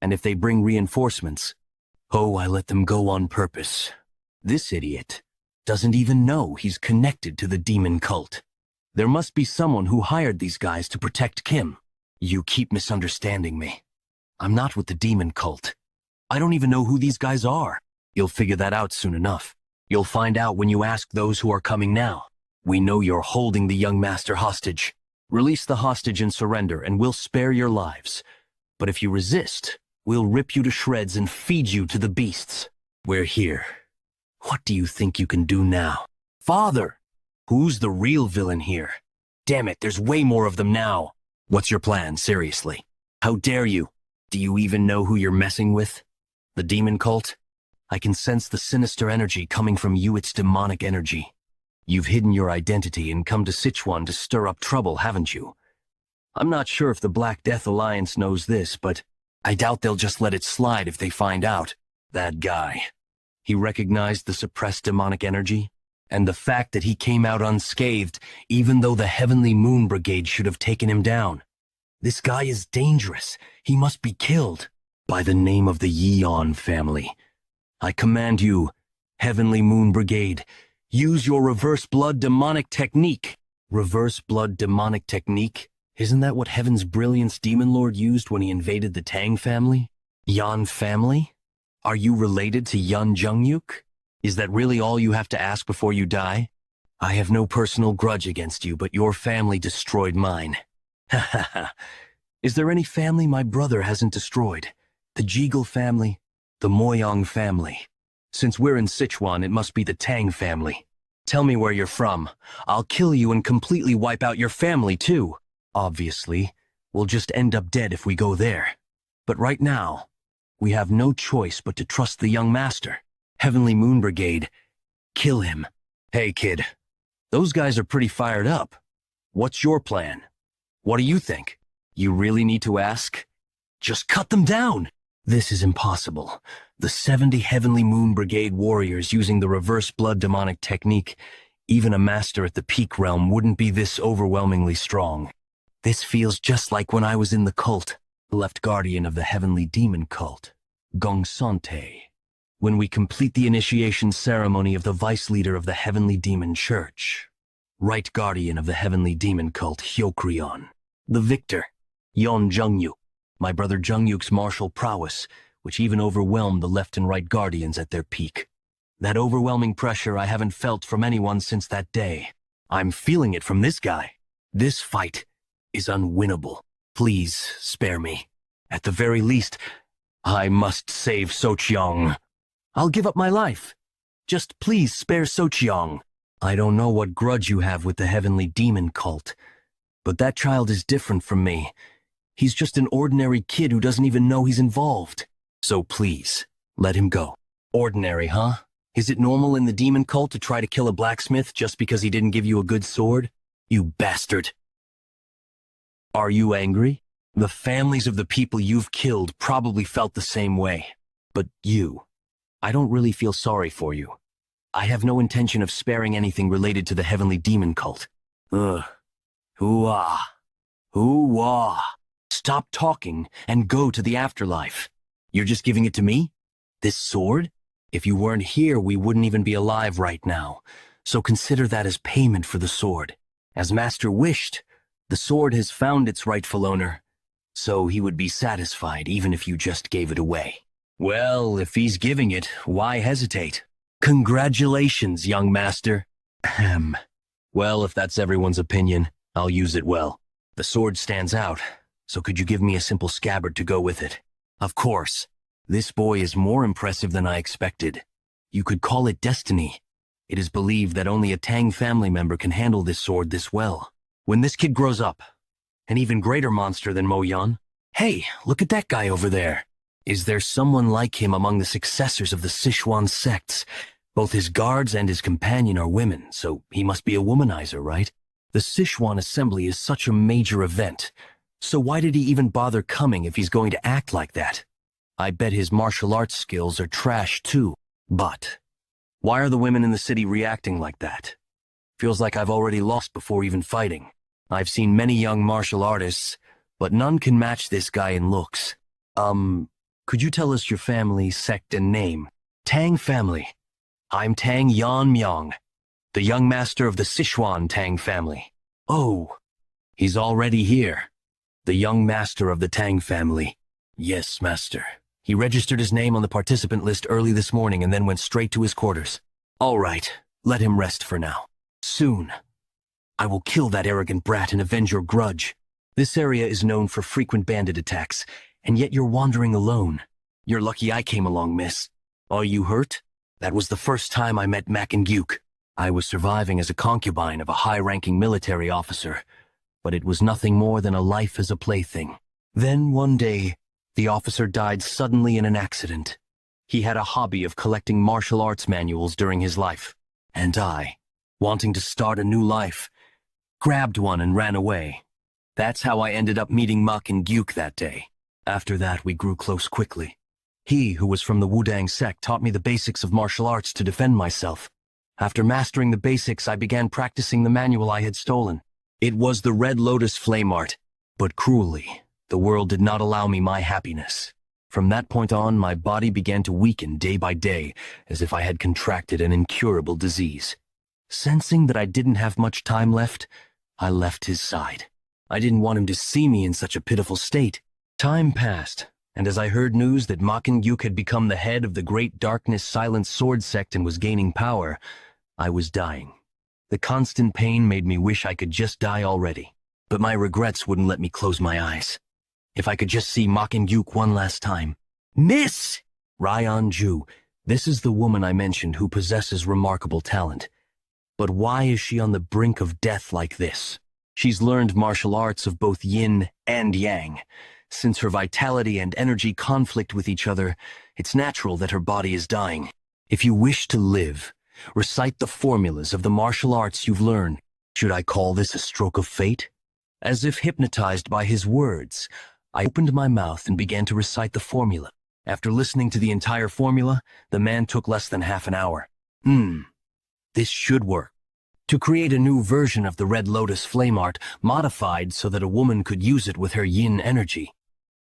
and if they bring reinforcements, I let them go on purpose. This idiot doesn't even know he's connected to the demon cult. There must be someone who hired these guys to protect Kim. You keep misunderstanding me. I'm not with the demon cult. I don't even know who these guys are. You'll figure that out soon enough. You'll find out when you ask those who are coming now. We know you're holding the young master hostage. Release the hostage and surrender, and we'll spare your lives. But if you resist, we'll rip you to shreds and feed you to the beasts. We're here. What do you think you can do now? Father! Who's the real villain here? Damn it, there's way more of them now. What's your plan, seriously? How dare you? Do you even know who you're messing with? The demon cult? I can sense the sinister energy coming from you. It's demonic energy. You've hidden your identity and come to Sichuan to stir up trouble, haven't you? I'm not sure if the Black Death Alliance knows this, but I doubt they'll just let it slide if they find out. That guy. He recognized the suppressed demonic energy, and the fact that he came out unscathed, even though the Heavenly Moon Brigade should have taken him down. This guy is dangerous. He must be killed. By the name of the Yeon family. I command you, Heavenly Moon Brigade, use your reverse blood demonic technique. Reverse blood demonic technique? Isn't that what Heaven's Brilliance Demon Lord used when he invaded the Tang family? Yeon family? Are you related to Yeon Jung-yuk? Is that really all you have to ask before you die? I have no personal grudge against you, but your family destroyed mine. Ha ha ha. Is there any family my brother hasn't destroyed? The Jeagle family? The Myeong family? Since we're in Sichuan, it must be the Tang family. Tell me where you're from. I'll kill you and completely wipe out your family, too. Obviously, we'll just end up dead if we go there. But right now, we have no choice but to trust the young master. Heavenly Moon Brigade, kill him. Hey, kid. Those guys are pretty fired up. What's your plan? What do you think? You really need to ask? Just cut them down! This is impossible. The 70 Heavenly Moon Brigade warriors using the reverse blood demonic technique, even a master at the peak realm wouldn't be this overwhelmingly strong. This feels just like when I was in the cult, the left guardian of the Heavenly Demon cult, Gongsante. When we complete the initiation ceremony of the vice leader of the Heavenly Demon Church, right guardian of the Heavenly Demon cult, Hyokrion. The victor, Yeon Jung-yuk, my brother Jung-yuk's martial prowess, which even overwhelmed the left and right guardians at their peak. That overwhelming pressure I haven't felt from anyone since that day. I'm feeling it from this guy. This fight is unwinnable. Please spare me. At the very least, I must save Socheong. I'll give up my life. Just please spare Socheong. I don't know what grudge you have with the Heavenly Demon cult, but that child is different from me. He's just an ordinary kid who doesn't even know he's involved. So please, let him go. Ordinary, huh? Is it normal in the demon cult to try to kill a blacksmith just because he didn't give you a good sword? You bastard. Are you angry? The families of the people you've killed probably felt the same way. But you, I don't really feel sorry for you. I have no intention of sparing anything related to the Heavenly Demon cult. Ugh. Hoo-ah. Hoo-ah. Stop talking and go to the afterlife. You're just giving it to me? This sword? If you weren't here, we wouldn't even be alive right now. So consider that as payment for the sword. As Master wished, the sword has found its rightful owner. So he would be satisfied even if you just gave it away. Well, if he's giving it, why hesitate? Congratulations, young master. Ahem. Well, if that's everyone's opinion, I'll use it well. The sword stands out, so could you give me a simple scabbard to go with it? Of course. This boy is more impressive than I expected. You could call it destiny. It is believed that only a Tang family member can handle this sword this well. When this kid grows up, an even greater monster than Mo Yan. Hey, look at that guy over there. Is there someone like him among the successors of the Sichuan sects? Both his guards and his companion are women, so he must be a womanizer, right? The Sichuan assembly is such a major event, so why did he even bother coming if he's going to act like that? I bet his martial arts skills are trash too. But why are the women in the city reacting like that? Feels like I've already lost before even fighting. I've seen many young martial artists, but none can match this guy in looks. Could you tell us your family, sect, and name? Tang Family. I'm Tang Yeon-Myeong, the young master of the Sichuan Tang Family. Oh, he's already here. The young master of the Tang Family. Yes, master. He registered his name on the participant list early this morning and then went straight to his quarters. All right, let him rest for now. Soon, I will kill that arrogant brat and avenge your grudge. This area is known for frequent bandit attacks, and yet you're wandering alone. You're lucky I came along, miss. Are you hurt? That was the first time I met Mac and Gyuk. I was surviving as a concubine of a high-ranking military officer, but it was nothing more than a life as a plaything. Then one day, the officer died suddenly in an accident. He had a hobby of collecting martial arts manuals during his life, and I, wanting to start a new life, grabbed one and ran away. That's how I ended up meeting Muk and Gyuk that day. After that, we grew close quickly. He, who was from the Wudang sect, taught me the basics of martial arts to defend myself. After mastering the basics, I began practicing the manual I had stolen. It was the Red Lotus Flame Art, but cruelly, the world did not allow me my happiness. From that point on, my body began to weaken day by day, as if I had contracted an incurable disease. Sensing that I didn't have much time left, I left his side. I didn't want him to see me in such a pitiful state. Time passed, and as I heard news that Ma Gyuk had become the head of the Great Darkness Silent Sword sect and was gaining power, I was dying. The constant pain made me wish I could just die already, but my regrets wouldn't let me close my eyes. If I could just see Ma Gyuk one last time. Miss! Ryan Ju, this is the woman I mentioned who possesses remarkable talent. But why is she on the brink of death like this? She's learned martial arts of both yin and yang. Since her vitality and energy conflict with each other, it's natural that her body is dying. If you wish to live, recite the formulas of the martial arts you've learned. Should I call this a stroke of fate? As if hypnotized by his words, I opened my mouth and began to recite the formula. After listening to the entire formula, the man took less than half an hour. This should work. To create a new version of the Red Lotus Flame Art, modified so that a woman could use it with her yin energy.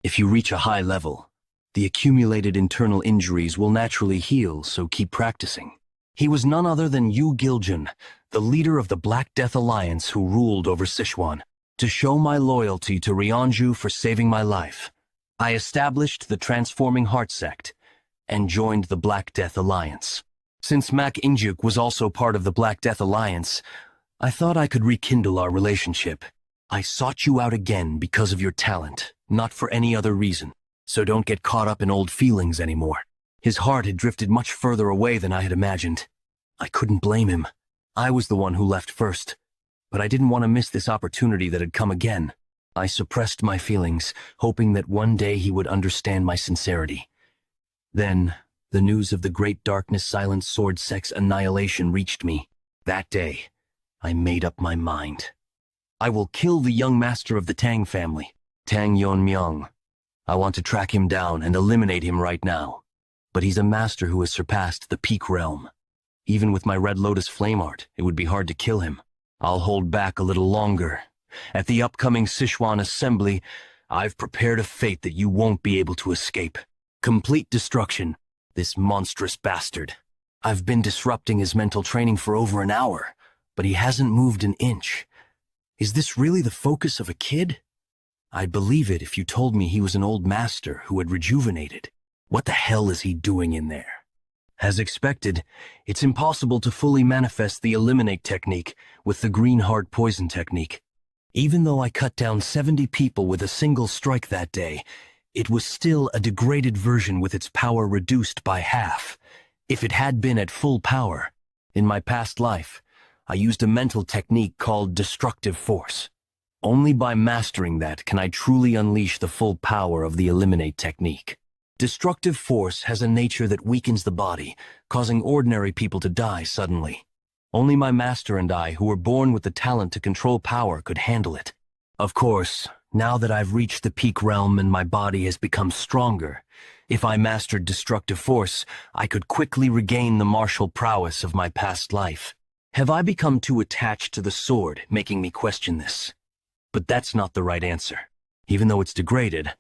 If you reach a high level, the accumulated internal injuries will naturally heal, so keep practicing. He was none other than Yu Giljun, the leader of the Black Death Alliance who ruled over Sichuan. To show my loyalty to Ryanju for saving my life, I established the Transforming Heart sect and joined the Black Death Alliance. Since Mak Injuk was also part of the Black Death Alliance, I thought I could rekindle our relationship. I sought you out again because of your talent, not for any other reason, so don't get caught up in old feelings anymore. His heart had drifted much further away than I had imagined. I couldn't blame him. I was the one who left first, but I didn't want to miss this opportunity that had come again. I suppressed my feelings, hoping that one day he would understand my sincerity. Then, the news of the Great Darkness Silent Sword sect's annihilation reached me. That day, I made up my mind. I will kill the young master of the Tang family, Tang Yeon-Myeong. I want to track him down and eliminate him right now. But he's a master who has surpassed the peak realm. Even with my Red Lotus Flame Art, it would be hard to kill him. I'll hold back a little longer. At the upcoming Sichuan Assembly, I've prepared a fate that you won't be able to escape. Complete destruction. This monstrous bastard. I've been disrupting his mental training for over an hour, but he hasn't moved an inch. Is this really the focus of a kid? I'd believe it if you told me he was an old master who had rejuvenated. What the hell is he doing in there? As expected, it's impossible to fully manifest the eliminate technique with the green heart poison technique. Even though I cut down 70 people with a single strike that day, it was still a degraded version with its power reduced by half. If it had been at full power, in my past life, I used a mental technique called destructive force. Only by mastering that can I truly unleash the full power of the eliminate technique. Destructive force has a nature that weakens the body, causing ordinary people to die suddenly. Only my master and I, who were born with the talent to control power, could handle it. Of course, now that I've reached the peak realm and my body has become stronger, if I mastered destructive force, I could quickly regain the martial prowess of my past life. Have I become too attached to the sword, making me question this? But that's not the right answer. Even though it's degraded,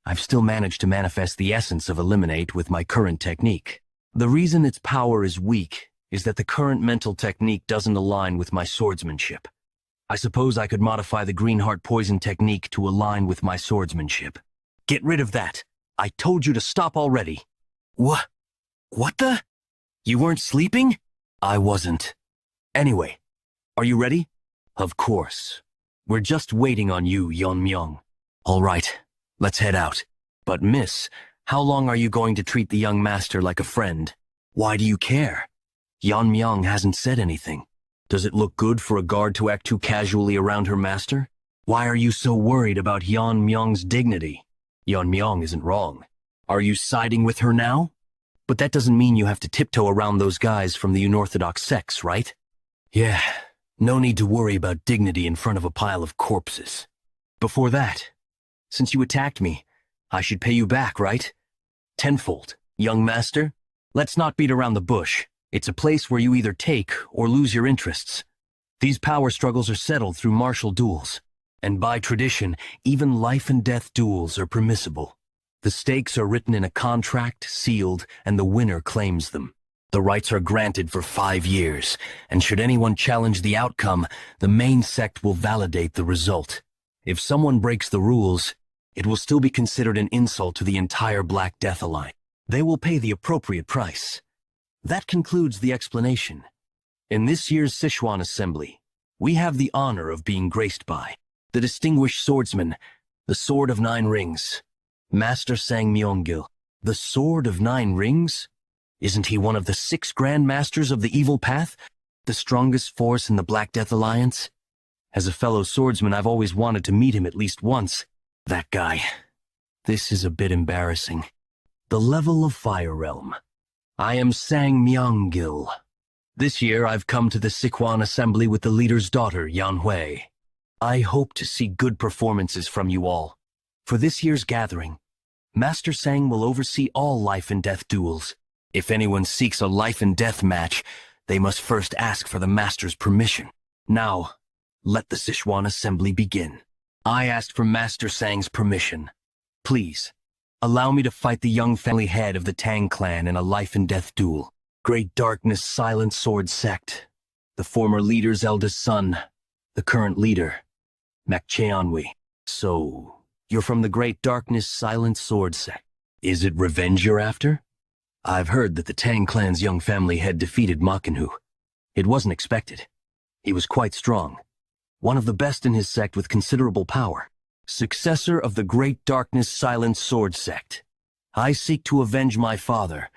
I've still managed to manifest the essence of eliminate with my current technique. The reason its power is weak is that the current mental technique doesn't align with my swordsmanship. I suppose I could modify the green heart poison technique to align with my swordsmanship. Get rid of that. I told you to stop already. What the? You weren't sleeping? I wasn't. Anyway, are you ready? Of course. We're just waiting on you, Yeon-Myeong. All right, let's head out. But miss, how long are you going to treat the young master like a friend? Why do you care? Yeon-Myeong hasn't said anything. Does it look good for a guard to act too casually around her master? Why are you so worried about Yeon-Myeong's dignity? Yeon-Myeong isn't wrong. Are you siding with her now? But that doesn't mean you have to tiptoe around those guys from the unorthodox sects, right? Yeah, no need to worry about dignity in front of a pile of corpses. Before that, since you attacked me, I should pay you back, right? Tenfold, young master. Let's not beat around the bush. It's a place where you either take or lose your interests. These power struggles are settled through martial duels, and by tradition, even life and death duels are permissible. The stakes are written in a contract, sealed, and the winner claims them. The rights are granted for 5 years, and should anyone challenge the outcome, the main sect will validate the result. If someone breaks the rules, it will still be considered an insult to the entire Black Death Alliance. They will pay the appropriate price. That concludes the explanation. In this year's Sichuan Assembly, we have the honor of being graced by the distinguished swordsman, the Sword of 9 Rings, Master Tang Yeon-Myeong. The Sword of 9 Rings? Isn't he one of the 6 Grand Masters of the Evil Path, the strongest force in the Black Death Alliance? As a fellow swordsman, I've always wanted to meet him at least once. That guy. This is a bit embarrassing. The level of Fire Realm. I am Tang Yeon-Myeong. This year I've come to the Sichuan Assembly with the leader's daughter, Yanhui. I hope to see good performances from you all. For this year's gathering, Master Tang will oversee all life and death duels. If anyone seeks a life and death match, they must first ask for the Master's permission. Now, let the Sichuan Assembly begin. I asked for Master Tang's permission. Please, allow me to fight the young family head of the Tang clan in a life and death duel. Great Darkness Silent Sword Sect. The former leader's eldest son. The current leader. Mak Cheonwi. So, you're from the Great Darkness Silent Sword Sect. Is it revenge you're after? I've heard that the Tang clan's young family head defeated Makenhu. It wasn't expected. He was quite strong. One of the best in his sect with considerable power. Successor of the Great Darkness Silent Sword Sect. I seek to avenge my father,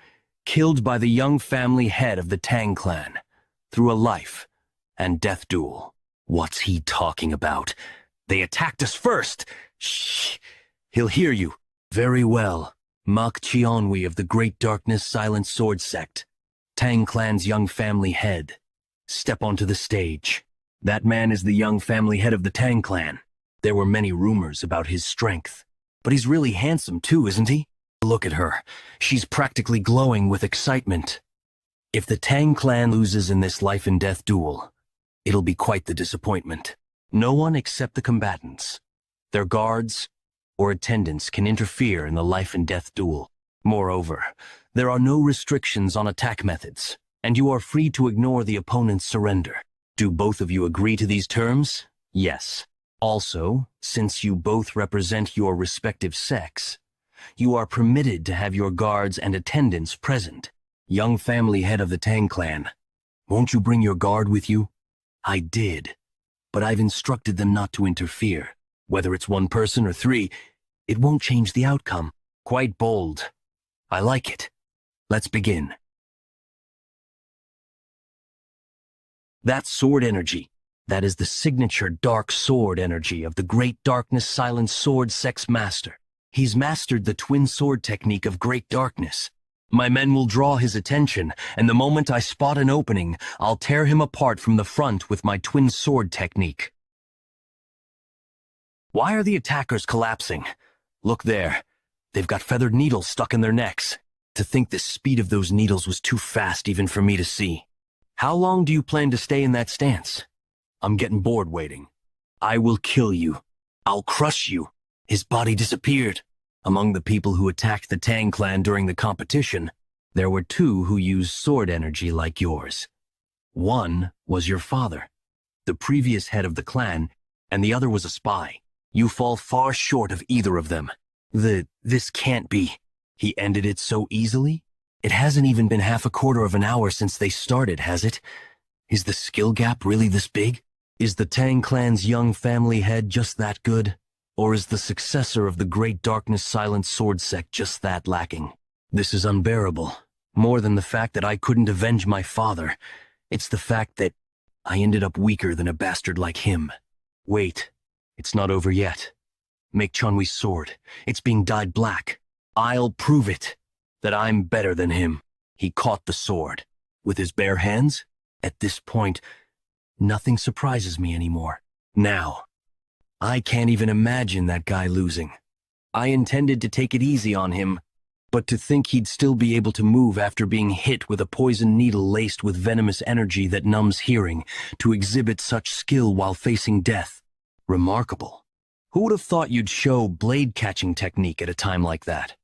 killed by the young family head of the Tang clan, through a life and death duel. What's he talking about? They attacked us first! Shh! He'll hear you. Very well. Mak Cheonwi of the Great Darkness Silent Sword Sect. Tang clan's young family head. Step onto the stage. That man is the young family head of the Tang clan. There were many rumors about his strength. But he's really handsome too, isn't he? Look at her. She's practically glowing with excitement. If the Tang clan loses in this life and death duel, it'll be quite the disappointment. No one except the combatants, their guards, or attendants can interfere in the life and death duel. Moreover, there are no restrictions on attack methods, and you are free to ignore the opponent's surrender. Do both of you agree to these terms? Yes. Also, since you both represent your respective sects, you are permitted to have your guards and attendants present. Young family head of the Tang clan, won't you bring your guard with you? I did, but I've instructed them not to interfere. Whether it's 1 person or 3, it won't change the outcome. Quite bold. I like it. Let's begin. That's sword energy. That is the signature dark sword energy of the Great Darkness Silent Sword Sect's master. He's mastered the twin sword technique of Great Darkness. My men will draw his attention, and the moment I spot an opening, I'll tear him apart from the front with my twin sword technique. Why are the attackers collapsing? Look there. They've got feathered needles stuck in their necks. To think the speed of those needles was too fast even for me to see. How long do you plan to stay in that stance? I'm getting bored waiting. I will kill you. I'll crush you. His body disappeared. Among the people who attacked the Tang clan during the competition, there were 2 who used sword energy like yours. One was your father, the previous head of the clan, and the other was a spy. You fall far short of either of them. This can't be. He ended it so easily? It hasn't even been half a quarter of an hour since they started, has it? Is the skill gap really this big? Is the Tang clan's young family head just that good? Or is the successor of the Great Darkness Silent Sword Sect just that lacking? This is unbearable. More than the fact that I couldn't avenge my father, it's the fact that I ended up weaker than a bastard like him. Wait, it's not over yet. Make Chunwi's sword. It's being dyed black. I'll prove it, that I'm better than him. He caught the sword. With his bare hands? At this point, nothing surprises me anymore. Now, I can't even imagine that guy losing. I intended to take it easy on him, but to think he'd still be able to move after being hit with a poison needle laced with venomous energy that numbs hearing, to exhibit such skill while facing death. Remarkable. Who would have thought you'd show blade-catching technique at a time like that?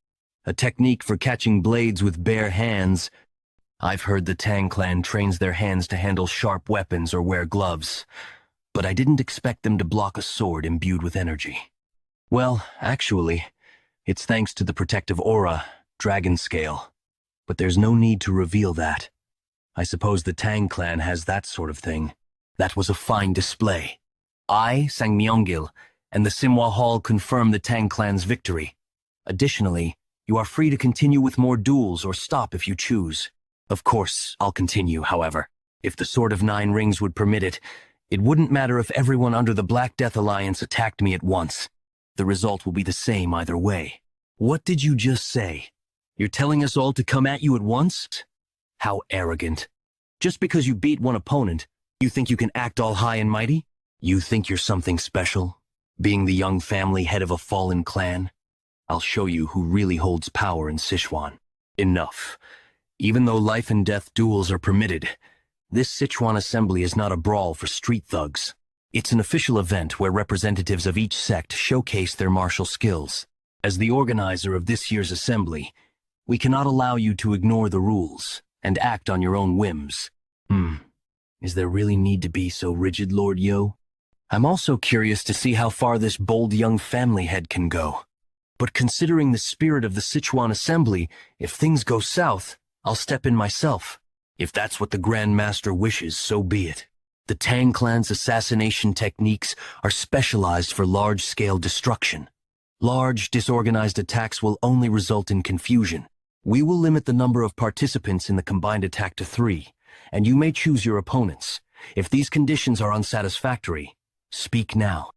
A technique for catching blades with bare hands. I've heard the Tang clan trains their hands to handle sharp weapons or wear gloves, but I didn't expect them to block a sword imbued with energy. Well, actually, it's thanks to the protective aura, dragon scale, but there's no need to reveal that. I suppose the Tang clan has that sort of thing. That was a fine display. I, Sang Myeonggil, and the Simhwa Hall confirm the Tang clan's victory. Additionally, you are free to continue with more duels or stop if you choose. Of course, I'll continue, however. If the Sword of Nine Rings would permit it, it wouldn't matter if everyone under the Black Death Alliance attacked me at once. The result will be the same either way. What did you just say? You're telling us all to come at you at once? How arrogant. Just because you beat one opponent, you think you can act all high and mighty? You think you're something special? Being the young family head of a fallen clan? I'll show you who really holds power in Sichuan. Enough. Even though life and death duels are permitted, this Sichuan assembly is not a brawl for street thugs. It's an official event where representatives of each sect showcase their martial skills. As the organizer of this year's assembly, we cannot allow you to ignore the rules and act on your own whims. Is there really need to be so rigid, Lord Yo? I'm also curious to see how far this bold young family head can go. But considering the spirit of the Sichuan assembly, if things go south, I'll step in myself. If that's what the Grand Master wishes, so be it. The Tang clan's assassination techniques are specialized for large-scale destruction. Large, disorganized attacks will only result in confusion. We will limit the number of participants in the combined attack to 3, and you may choose your opponents. If these conditions are unsatisfactory, speak now.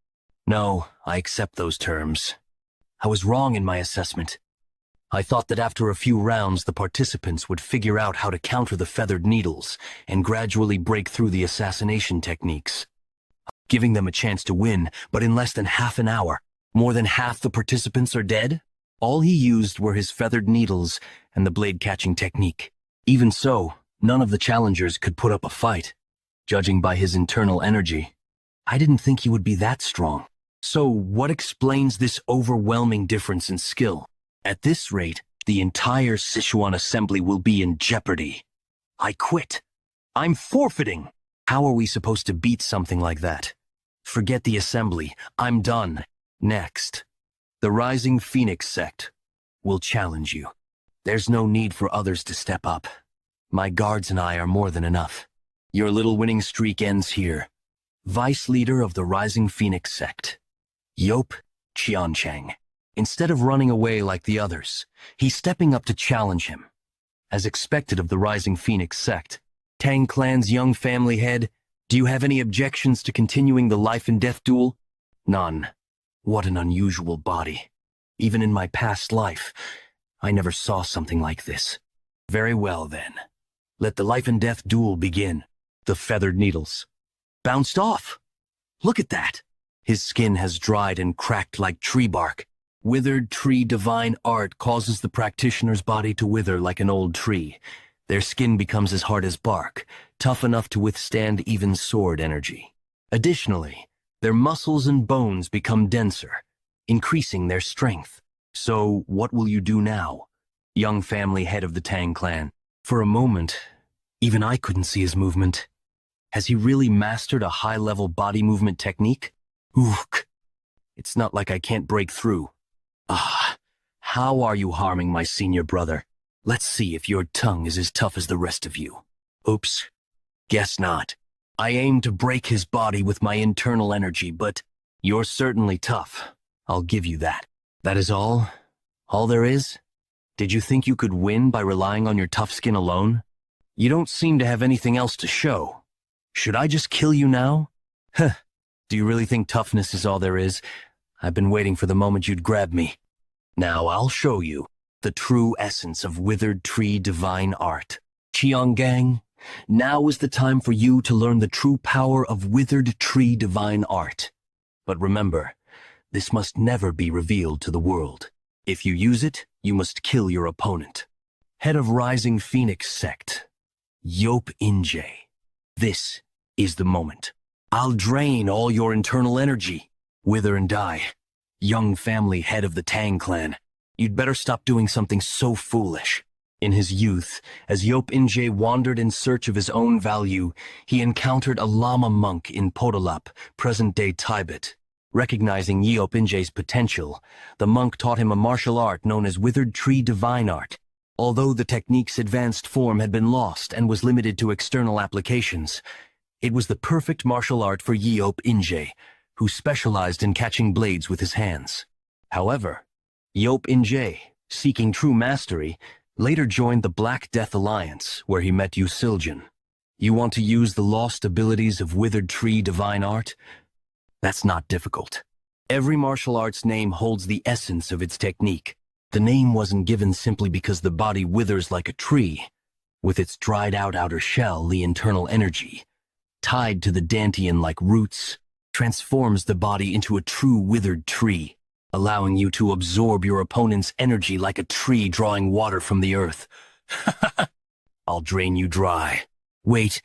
No, I accept those terms. I was wrong in my assessment. I thought that after a few rounds the participants would figure out how to counter the feathered needles and gradually break through the assassination techniques. Giving them a chance to win, but in less than half an hour, more than half the participants are dead? All he used were his feathered needles and the blade-catching technique. Even so, none of the challengers could put up a fight. Judging by his internal energy, I didn't think he would be that strong. So what explains this overwhelming difference in skill? At this rate, the entire Sichuan assembly will be in jeopardy. I quit. I'm forfeiting. How are we supposed to beat something like that? Forget the assembly. I'm done. Next, the Rising Phoenix sect will challenge you. There's no need for others to step up. My guards and I are more than enough. Your little winning streak ends here. Vice leader of the Rising Phoenix sect, Yop Qiancheng. Instead of running away like the others, he's stepping up to challenge him. As expected of the Rising Phoenix sect, Tang clan's young family head, do you have any objections to continuing the life and death duel? None. What an unusual body. Even in my past life, I never saw something like this. Very well then. Let the life and death duel begin. The feathered needles bounced off. Look at that. His skin has dried and cracked like tree bark. Withered tree divine art causes the practitioner's body to wither like an old tree. Their skin becomes as hard as bark, tough enough to withstand even sword energy. Additionally, their muscles and bones become denser, increasing their strength. So, what will you do now, young family head of the Tang clan? For a moment, even I couldn't see his movement. Has he really mastered a high-level body movement technique? Ook! It's not like I can't break through. How are you harming my senior brother? Let's see if your tongue is as tough as the rest of you. Oops. Guess not. I aim to break his body with my internal energy, but you're certainly tough. I'll give you that. That is all? All there is? Did you think you could win by relying on your tough skin alone? You don't seem to have anything else to show. Should I just kill you now? Huh. Do you really think toughness is all there is? I've been waiting for the moment you'd grab me. Now I'll show you the true essence of withered tree divine art. Chianggang, now is the time for you to learn the true power of withered tree divine art. But remember, this must never be revealed to the world. If you use it, you must kill your opponent. Head of Rising Phoenix Sect, Yop Inje. This is the moment. I'll drain all your internal energy. Wither and die. Young family head of the Tang clan. You'd better stop doing something so foolish. In his youth, as Yop Inje wandered in search of his own value, he encountered a Lama monk in Podolap, present-day Tibet. Recognizing Yop Inje's potential, the monk taught him a martial art known as Withered Tree Divine Art. Although the technique's advanced form had been lost and was limited to external applications, it was the perfect martial art for Yop Inje, who specialized in catching blades with his hands. However, Yop Inje, seeking true mastery, later joined the Black Death Alliance, where he met Yusiljan. You want to use the lost abilities of Withered Tree Divine Art? That's not difficult. Every martial art's name holds the essence of its technique. The name wasn't given simply because the body withers like a tree. With its dried-out outer shell, the internal energy, tied to the dantian like roots, transforms the body into a true withered tree, allowing you to absorb your opponent's energy like a tree drawing water from the earth. I'll drain you dry. Wait,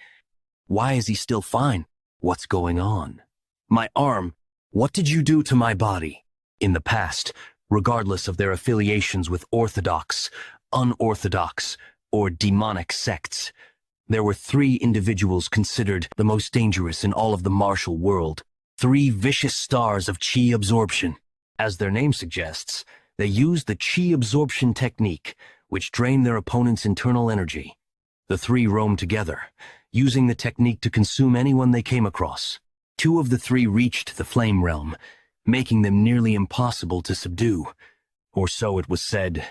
why is he still fine? What's going on? My arm, what did you do to my body? In the past, regardless of their affiliations with orthodox, unorthodox, or demonic sects, there were 3 individuals considered the most dangerous in all of the martial world. 3 vicious stars of chi absorption. As their name suggests, they used the chi absorption technique, which drained their opponent's internal energy. The 3 roamed together, using the technique to consume anyone they came across. 2 of the 3 reached the flame realm, making them nearly impossible to subdue. Or so it was said.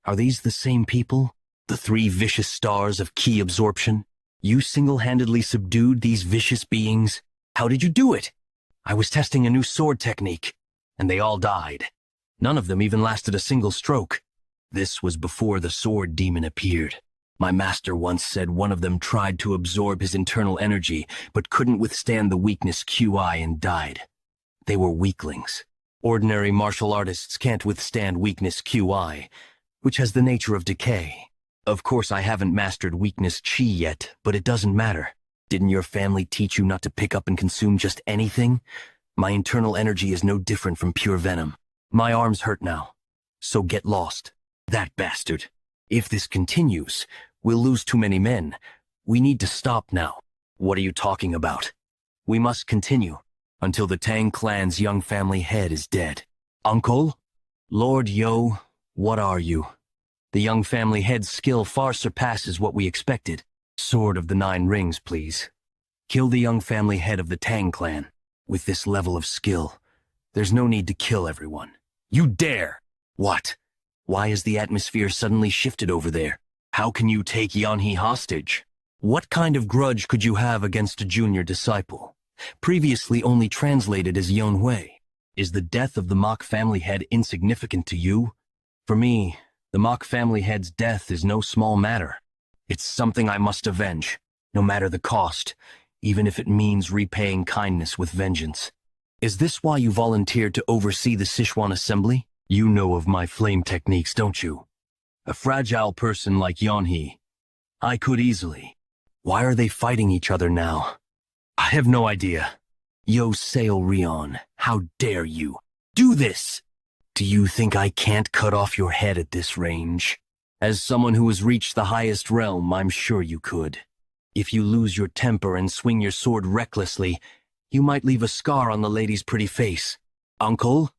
Are these the same people? The 3 vicious stars of ki absorption? You single-handedly subdued these vicious beings? How did you do it? I was testing a new sword technique, and they all died. None of them even lasted a single stroke. This was before the sword demon appeared. My master once said one of them tried to absorb his internal energy, but couldn't withstand the weakness QI and died. They were weaklings. Ordinary martial artists can't withstand weakness QI, which has the nature of decay. Of course, I haven't mastered weakness Chi yet, but it doesn't matter. Didn't your family teach you not to pick up and consume just anything? My internal energy is no different from pure venom. My arms hurt now, so get lost. That bastard. If this continues, we'll lose too many men. We need to stop now. What are you talking about? We must continue until the Tang clan's young family head is dead. Uncle? Lord Yo, what are you? The young family head's skill far surpasses what we expected. Sword of the 9 rings, please. Kill the young family head of the Tang clan. With this level of skill, there's no need to kill everyone. You dare! What? Why has the atmosphere suddenly shifted over there? How can you take Yeonhee hostage? What kind of grudge could you have against a junior disciple? Previously only translated as Yeonhui. Is the death of the Mok family head insignificant to you? For me, the Mok family head's death is no small matter. It's something I must avenge, no matter the cost, even if it means repaying kindness with vengeance. Is this why you volunteered to oversee the Sichuan assembly? You know of my flame techniques, don't you? A fragile person like Yeonhee, I could easily. Why are they fighting each other now? I have no idea. Yo Seo Rion, how dare you? Do this! Do you think I can't cut off your head at this range? As someone who has reached the highest realm, I'm sure you could. If you lose your temper and swing your sword recklessly, you might leave a scar on the lady's pretty face. Uncle?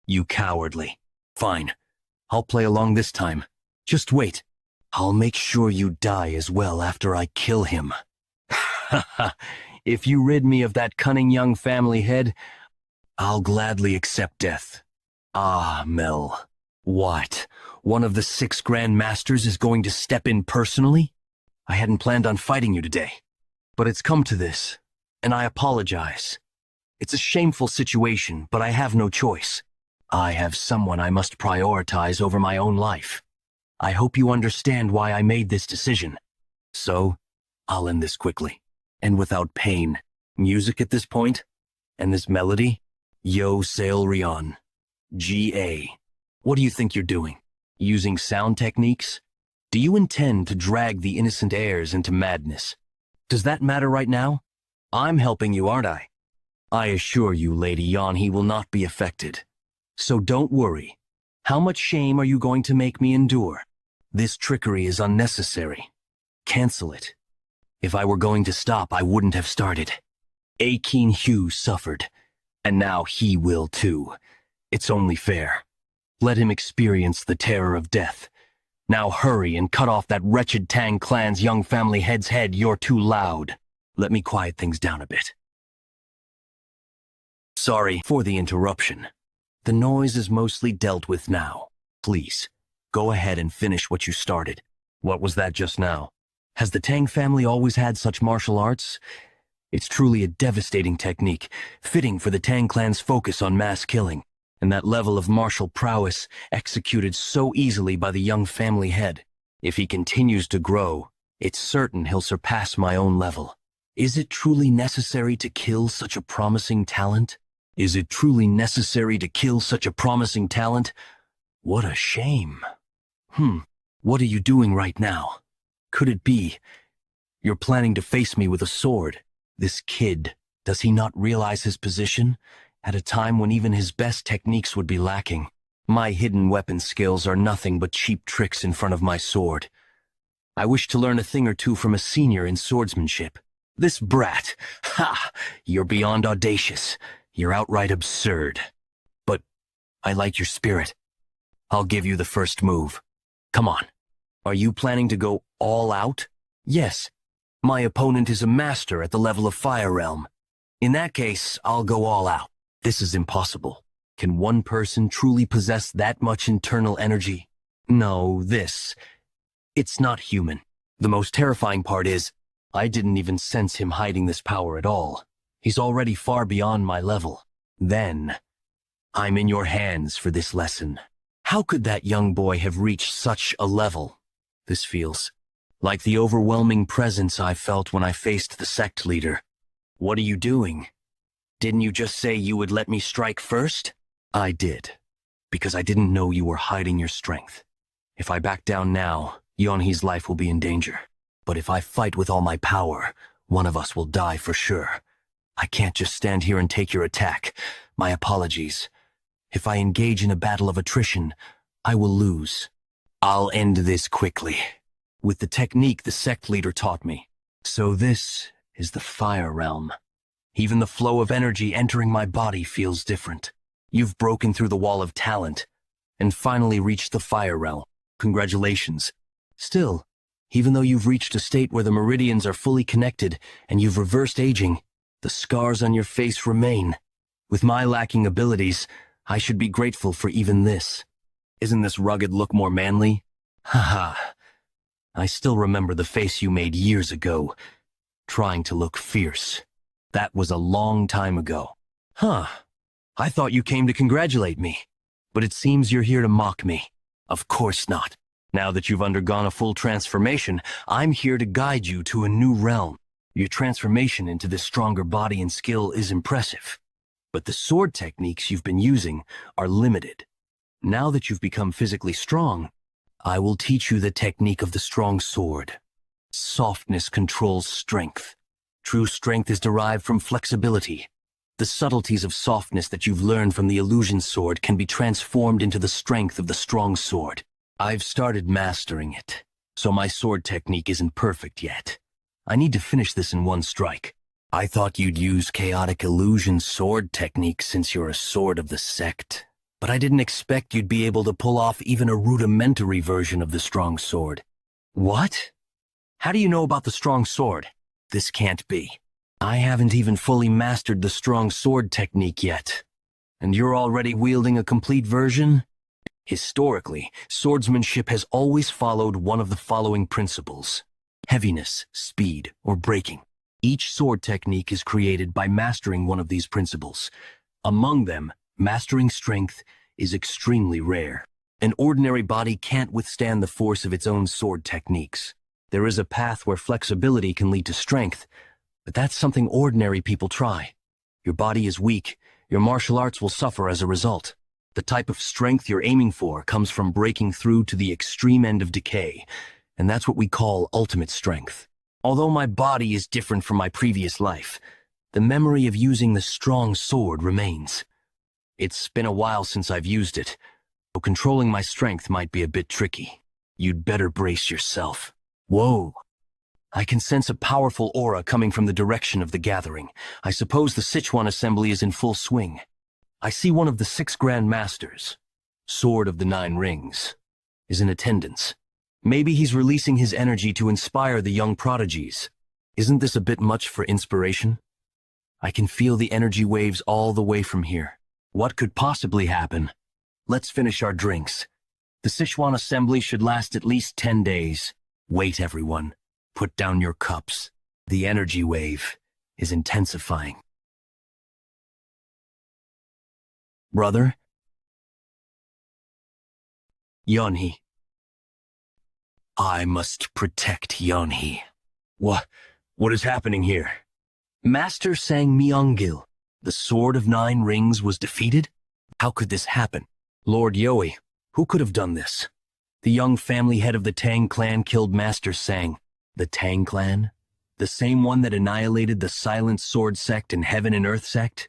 You cowardly. Fine. I'll play along this time. Just wait. I'll make sure you die as well after I kill him. Ha ha. If you rid me of that cunning young family head, I'll gladly accept death. Ah, Mel. What? one of the 6 Grand Masters is going to step in personally? I hadn't planned on fighting you today, but it's come to this, and I apologize. It's a shameful situation, but I have no choice. I have someone I must prioritize over my own life. I hope you understand why I made this decision. So, I'll end this quickly, and without pain. Music at this point, and this melody? Yo Sail Rion. G.A. What do you think you're doing? Using sound techniques? Do you intend to drag the innocent heirs into madness? Does that matter right now? I'm helping you, aren't I? I assure you, Lady Yon, he will not be affected. So don't worry. How much shame are you going to make me endure? This trickery is unnecessary. Cancel it. If I were going to stop, I wouldn't have started. Akin Hugh suffered, and now he will too. It's only fair. Let him experience the terror of death. Now hurry and cut off that wretched Tang clan's young family head's head. You're too loud. Let me quiet things down a bit. Sorry for the interruption. The noise is mostly dealt with now. Please, go ahead and finish what you started. What was that just now? Has the Tang family always had such martial arts? It's truly a devastating technique, fitting for the Tang clan's focus on mass killing, and that level of martial prowess executed so easily by the young family head. If he continues to grow, it's certain he'll surpass my own level. Is it truly necessary to kill such a promising talent? Is it truly necessary to kill such a promising talent? What a shame. What are you doing right now? Could it be you're planning to face me with a sword? This kid, does he not realize his position? At a time when even his best techniques would be lacking. My hidden weapon skills are nothing but cheap tricks in front of my sword. I wish to learn a thing or two from a senior in swordsmanship. This brat, you're beyond audacious. You're outright absurd. But I like your spirit. I'll give you the first move. Come on. Are you planning to go all out? Yes. My opponent is a master at the level of Fire Realm. In that case, I'll go all out. This is impossible. Can one person truly possess that much internal energy? No, it's not human. The most terrifying part is, I didn't even sense him hiding this power at all. He's already far beyond my level. Then, I'm in your hands for this lesson. How could that young boy have reached such a level? This feels like the overwhelming presence I felt when I faced the sect leader. What are you doing? Didn't you just say you would let me strike first? I did, because I didn't know you were hiding your strength. If I back down now, Yeonhee's life will be in danger. But if I fight with all my power, one of us will die for sure. I can't just stand here and take your attack. My apologies. If I engage in a battle of attrition, I will lose. I'll end this quickly, with the technique the sect leader taught me. So this is the Fire Realm. Even the flow of energy entering my body feels different. You've broken through the wall of talent, and finally reached the Fire Realm. Congratulations. Still, even though you've reached a state where the meridians are fully connected and you've reversed aging, the scars on your face remain. With my lacking abilities, I should be grateful for even this. Isn't this rugged look more manly? Haha. I still remember the face you made years ago, trying to look fierce. That was a long time ago. I thought you came to congratulate me, but it seems you're here to mock me. Of course not. Now that you've undergone a full transformation, I'm here to guide you to a new realm. Your transformation into this stronger body and skill is impressive, but the sword techniques you've been using are limited. Now that you've become physically strong, I will teach you the technique of the strong sword. Softness controls strength. True strength is derived from flexibility. The subtleties of softness that you've learned from the illusion sword can be transformed into the strength of the strong sword. I've started mastering it, so my sword technique isn't perfect yet. I need to finish this in one strike. I thought you'd use chaotic illusion sword technique since you're a sword of the sect, but I didn't expect you'd be able to pull off even a rudimentary version of the strong sword. What? How do you know about the strong sword? This can't be. I haven't even fully mastered the strong sword technique yet. And you're already wielding a complete version? Historically, swordsmanship has always followed one of the following principles: heaviness, speed, or breaking. Each sword technique is created by mastering one of these principles. Among them, mastering strength is extremely rare. An ordinary body can't withstand the force of its own sword techniques. There is a path where flexibility can lead to strength, but that's something ordinary people try. Your body is weak, your martial arts will suffer as a result. The type of strength you're aiming for comes from breaking through to the extreme end of decay, and that's what we call ultimate strength. Although my body is different from my previous life, the memory of using the strong sword remains. It's been a while since I've used it, so controlling my strength might be a bit tricky. You'd better brace yourself. Whoa! I can sense a powerful aura coming from the direction of the gathering. I suppose the Sichuan assembly is in full swing. I see one of the 6 Grand Masters, Sword of the 9 Rings, is in attendance. Maybe he's releasing his energy to inspire the young prodigies. Isn't this a bit much for inspiration? I can feel the energy waves all the way from here. What could possibly happen? Let's finish our drinks. The Sichuan assembly should last at least 10 days. Wait, everyone. Put down your cups. The energy wave is intensifying. Brother? Yeon-hee. I must protect Yeon-hee. What is happening here? Master Tang Yeon-Myeong, the Sword of 9 Rings, was defeated? How could this happen? Lord Yoi, who could have done this? The young family head of the Tang clan killed Master Tang. The Tang clan? The same one that annihilated the Silent Sword sect and Heaven and Earth sect?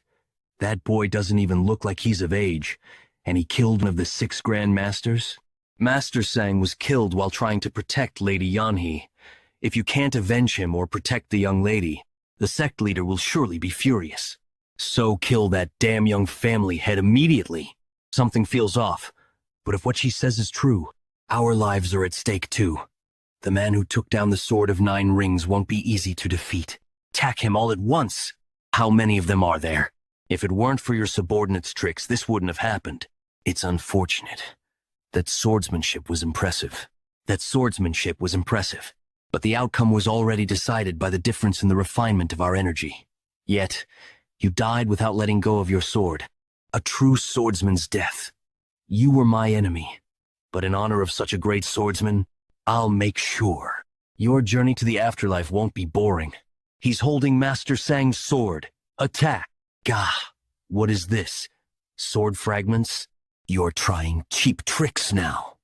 That boy doesn't even look like he's of age, and he killed one of the 6 Grand Masters? Master Tang was killed while trying to protect Lady Yeon-hee. If you can't avenge him or protect the young lady, the sect leader will surely be furious. So kill that damn young family head immediately. Something feels off, but if what she says is true, our lives are at stake too. The man who took down the Sword of 9 Rings won't be easy to defeat. Attack him all at once. How many of them are there? If it weren't for your subordinates' tricks, this wouldn't have happened. It's unfortunate. That swordsmanship was impressive. But the outcome was already decided by the difference in the refinement of our energy. Yet, you died without letting go of your sword. A true swordsman's death. You were my enemy, but in honor of such a great swordsman, I'll make sure your journey to the afterlife won't be boring. He's holding Master Tang's sword. Attack! Gah! What is this? Sword fragments? You're trying cheap tricks now.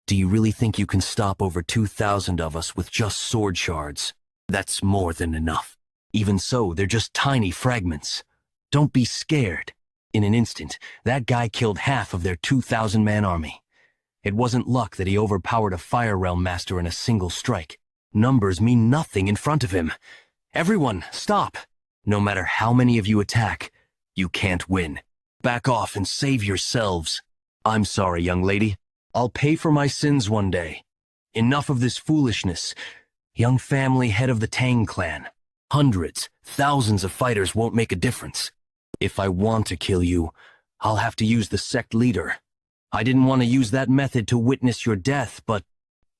Do you really think you can stop over 2,000 of us with just sword shards? That's more than enough. Even so, they're just tiny fragments. Don't be scared. In an instant, that guy killed half of their 2,000-man army. It wasn't luck that he overpowered a Fire Realm Master in a single strike. Numbers mean nothing in front of him. Everyone, stop! No matter how many of you attack, you can't win. Back off and save yourselves. I'm sorry, young lady. I'll pay for my sins one day. Enough of this foolishness. Young family head of the Tang clan. Hundreds, thousands of fighters won't make a difference. If I want to kill you, I'll have to use the sect leader. I didn't want to use that method to witness your death, but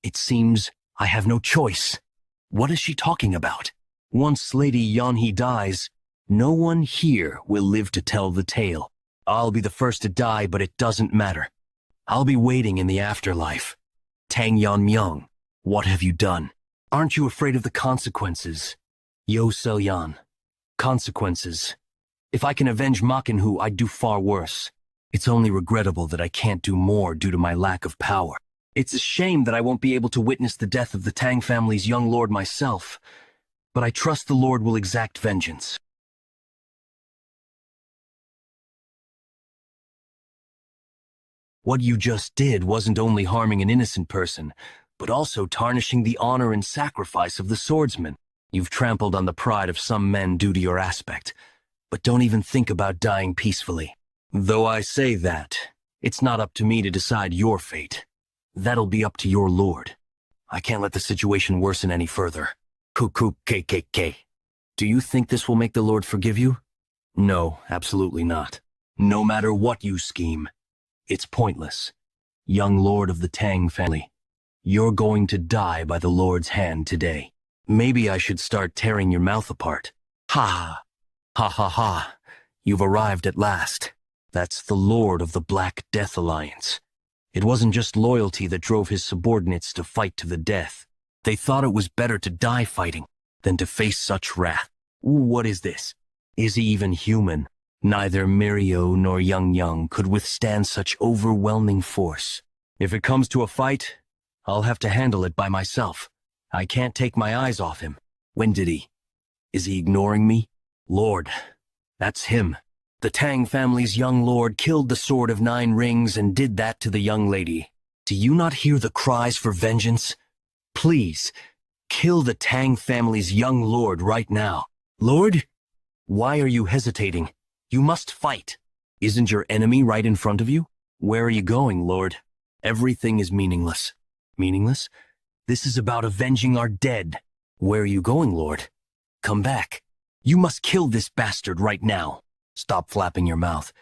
it seems I have no choice. What is she talking about? Once Lady Yeon-hee dies, no one here will live to tell the tale. I'll be the first to die, but it doesn't matter. I'll be waiting in the afterlife. Tang Yeon-Myeong, what have you done? Aren't you afraid of the consequences? Yo Sel-yan. Consequences. If I can avenge Makinhu, I'd do far worse. It's only regrettable that I can't do more due to my lack of power. It's a shame that I won't be able to witness the death of the Tang family's young lord myself, but I trust the Lord will exact vengeance. What you just did wasn't only harming an innocent person, but also tarnishing the honor and sacrifice of the swordsman. You've trampled on the pride of some men due to your aspect, but don't even think about dying peacefully. Though I say that, it's not up to me to decide your fate. That'll be up to your lord. I can't let the situation worsen any further. Cuckoo KKK. Do you think this will make the Lord forgive you? No, absolutely not. No matter what you scheme, it's pointless. young lord of the Tang family. You're going to die by the Lord's hand today. Maybe I should start tearing your mouth apart. Ha! Ha ha ha! You've arrived at last. That's the Lord of the Black Death Alliance. It wasn't just loyalty that drove his subordinates to fight to the death. They thought it was better to die fighting than to face such wrath. What is this? Is he even human? Neither Mirio nor Yeong could withstand such overwhelming force. If it comes to a fight, I'll have to handle it by myself. I can't take my eyes off him. When did he? Is he ignoring me? Lord, that's him. The Tang family's young lord killed the Sword of Nine Rings and did that to the young lady. Do you not hear the cries for vengeance? Please, kill the Tang family's young lord right now. Lord? Why are you hesitating? You must fight. Isn't your enemy right in front of you? Where are you going, Lord? Everything is meaningless. Meaningless? This is about avenging our dead. Where are you going, Lord? Come back. You must kill this bastard right now. Stop flapping your mouth.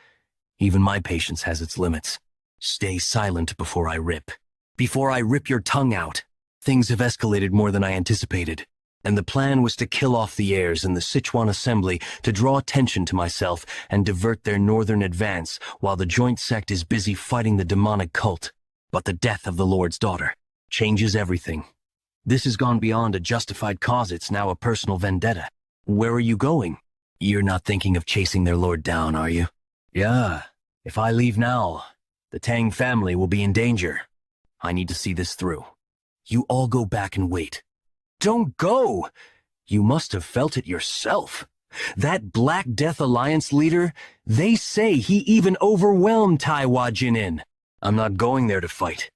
Even my patience has its limits. Stay silent before I rip. Before I rip your tongue out. Things have escalated more than I anticipated, and the plan was to kill off the heirs in the Sichuan assembly to draw attention to myself and divert their northern advance while the joint sect is busy fighting the demonic cult. But the death of the Lord's daughter changes everything. This has gone beyond a justified cause, it's now a personal vendetta. Where are you going? You're not thinking of chasing their lord down, are you? Yeah, if I leave now, the Tang family will be in danger. I need to see this through. You all go back and wait. Don't go! You must have felt it yourself. That Black Death Alliance leader, they say he even overwhelmed Taiwa Jinin. I'm not going there to fight.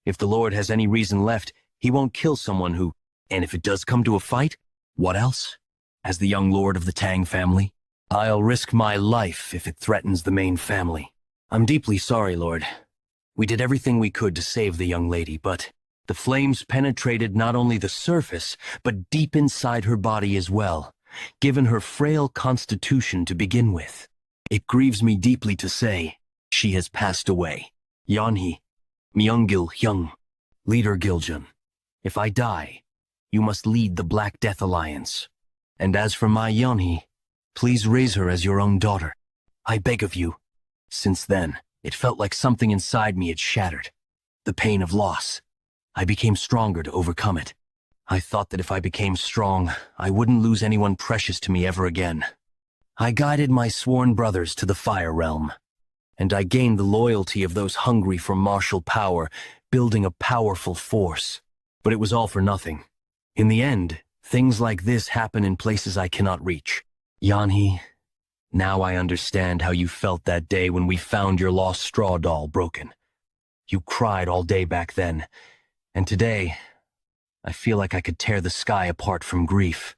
If the Lord has any reason left, he won't kill someone who, and if it does come to a fight, what else? As the young lord of the Tang family, I'll risk my life if it threatens the main family. I'm deeply sorry, Lord. We did everything we could to save the young lady, but the flames penetrated not only the surface, but deep inside her body as well, given her frail constitution to begin with. It grieves me deeply to say, she has passed away. Yeon-Myeong, leader Giljun. If I die, you must lead the Black Death Alliance. And as for my Yeon-hee, please raise her as your own daughter. I beg of you. Since then, it felt like something inside me had shattered. The pain of loss. I became stronger to overcome it. I thought that if I became strong, I wouldn't lose anyone precious to me ever again. I guided my sworn brothers to the Fire Realm, and I gained the loyalty of those hungry for martial power, building a powerful force. But it was all for nothing. In the end, things like this happen in places I cannot reach. Yeon-hee, now I understand how you felt that day when we found your lost straw doll broken. You cried all day back then, and today, I feel like I could tear the sky apart from grief.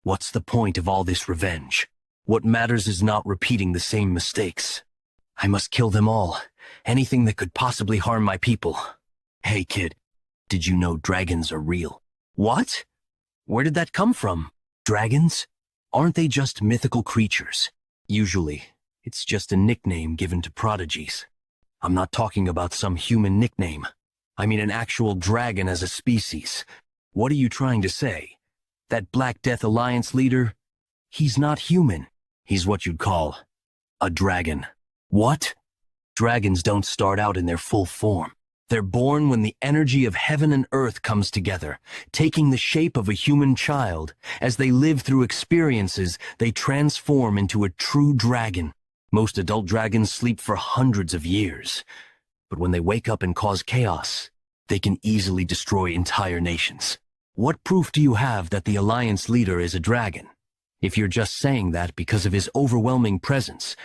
What's the point of all this revenge? What matters is not repeating the same mistakes. I must kill them all, anything that could possibly harm my people. Hey kid, did you know dragons are real? What? Where did that come from? Dragons? Aren't they just mythical creatures? Usually, it's just a nickname given to prodigies. I'm not talking about some human nickname. I mean an actual dragon as a species. What are you trying to say? That Black Death Alliance leader? He's not human. He's what you'd call a dragon. What? Dragons don't start out in their full form. They're born when the energy of heaven and earth comes together, taking the shape of a human child. As they live through experiences, they transform into a true dragon. Most adult dragons sleep for hundreds of years. But when they wake up and cause chaos, they can easily destroy entire nations. What proof do you have that the Alliance leader is a dragon? If you're just saying that because of his overwhelming presence,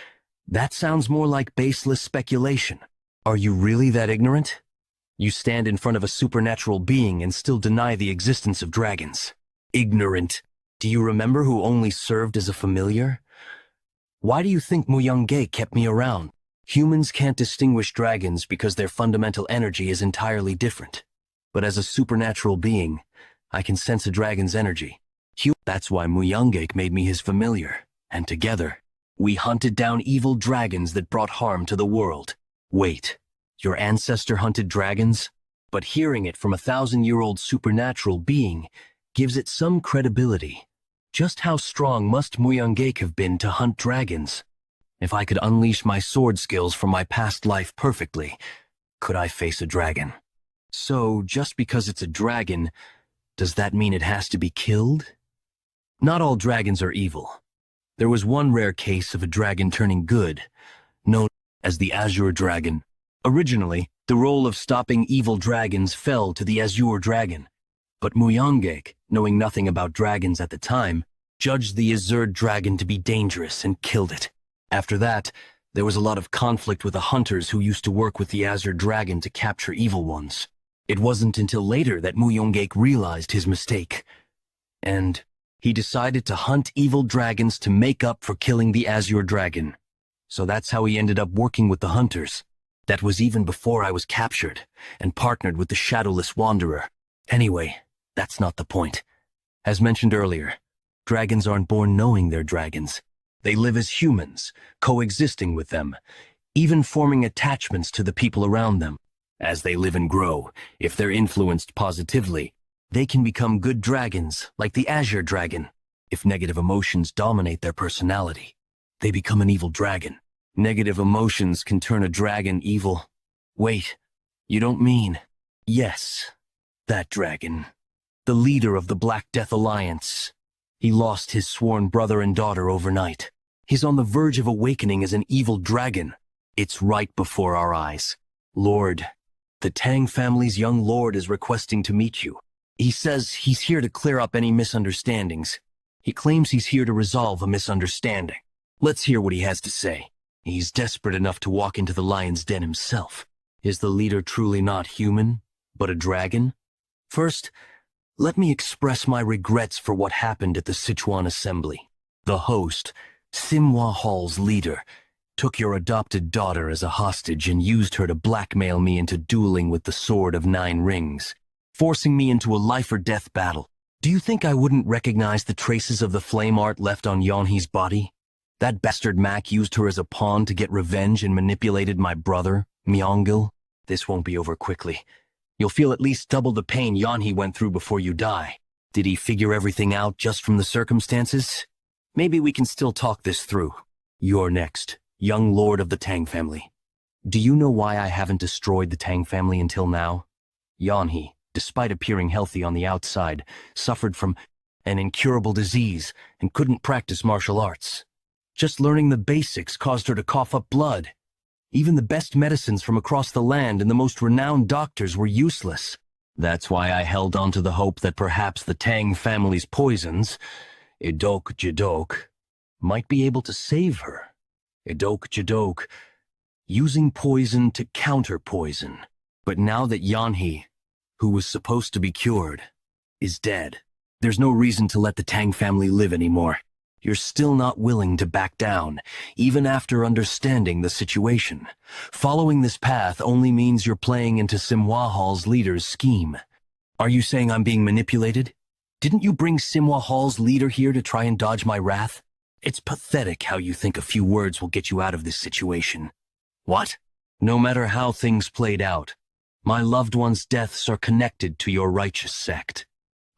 that sounds more like baseless speculation. Are you really that ignorant? You stand in front of a supernatural being and still deny the existence of dragons. Ignorant. Do you remember who only served as a familiar? Why do you think Myeong kept me around? Humans can't distinguish dragons because their fundamental energy is entirely different. But as a supernatural being, I can sense a dragon's energy. That's why Myeong made me his familiar, and together, we hunted down evil dragons that brought harm to the world. Wait, Your ancestor hunted dragons? But hearing it from a 1,000-year-old supernatural being gives it some credibility. Just how strong must Myeong have been to hunt dragons? If I could unleash my sword skills from my past life perfectly, could I face a dragon? So, just because it's a dragon, does that mean it has to be killed? Not all dragons are evil. There was one rare case of a dragon turning good, known as the Azure Dragon. Originally, the role of stopping evil dragons fell to the Azure Dragon, but Myeong, knowing nothing about dragons at the time, judged the Azure Dragon to be dangerous and killed it. After that, there was a lot of conflict with the hunters who used to work with the Azure Dragon to capture evil ones. It wasn't until later that Myeong realized his mistake, and he decided to hunt evil dragons to make up for killing the Azure Dragon. So that's how he ended up working with the hunters. That was even before I was captured and partnered with the Shadowless Wanderer. Anyway, that's not the point. As mentioned earlier, dragons aren't born knowing they're dragons. They live as humans, coexisting with them, even forming attachments to the people around them. As they live and grow, if they're influenced positively, they can become good dragons, like the Azure Dragon. If negative emotions dominate their personality, they become an evil dragon. Negative emotions can turn a dragon evil. Wait, you don't mean... Yes, that dragon. The leader of the Black Death Alliance. He lost his sworn brother and daughter overnight. He's on the verge of awakening as an evil dragon. It's right before our eyes. Lord, the Tang family's young lord is requesting to meet you. He says he's here to clear up any misunderstandings. He claims he's here to resolve a misunderstanding. Let's hear what he has to say. He's desperate enough to walk into the lion's den himself. Is the leader truly not human, but a dragon? First, let me express my regrets for what happened at the Sichuan Assembly. The host, Simhwa Hall's leader, took your adopted daughter as a hostage and used her to blackmail me into dueling with the Sword of 9 Rings, forcing me into a life-or-death battle. Do you think I wouldn't recognize the traces of the flame art left on Yeonhee's body? That bastard Mac used her as a pawn to get revenge and manipulated my brother, Myeong. This won't be over quickly. You'll feel at least double the pain Yeonhee went through before you die. Did he figure everything out just from the circumstances? Maybe we can still talk this through. You're next, young lord of the Tang family. Do you know why I haven't destroyed the Tang family until now? Yeonhee, despite appearing healthy on the outside, suffered from an incurable disease and couldn't practice martial arts. Just learning the basics caused her to cough up blood. Even the best medicines from across the land and the most renowned doctors were useless. That's why I held on to the hope that perhaps the Tang family's poisons, Idok Jidok, might be able to save her. Idok Jidok, using poison to counter poison. But now that Yeonhee, who was supposed to be cured, is dead, there's no reason to let the Tang family live anymore. You're still not willing to back down, even after understanding the situation. Following this path only means you're playing into Simhwa Hall's leader's scheme. Are you saying I'm being manipulated? Didn't you bring Simhwa Hall's leader here to try and dodge my wrath? It's pathetic how you think a few words will get you out of this situation. What? No matter how things played out, my loved ones' deaths are connected to your righteous sect.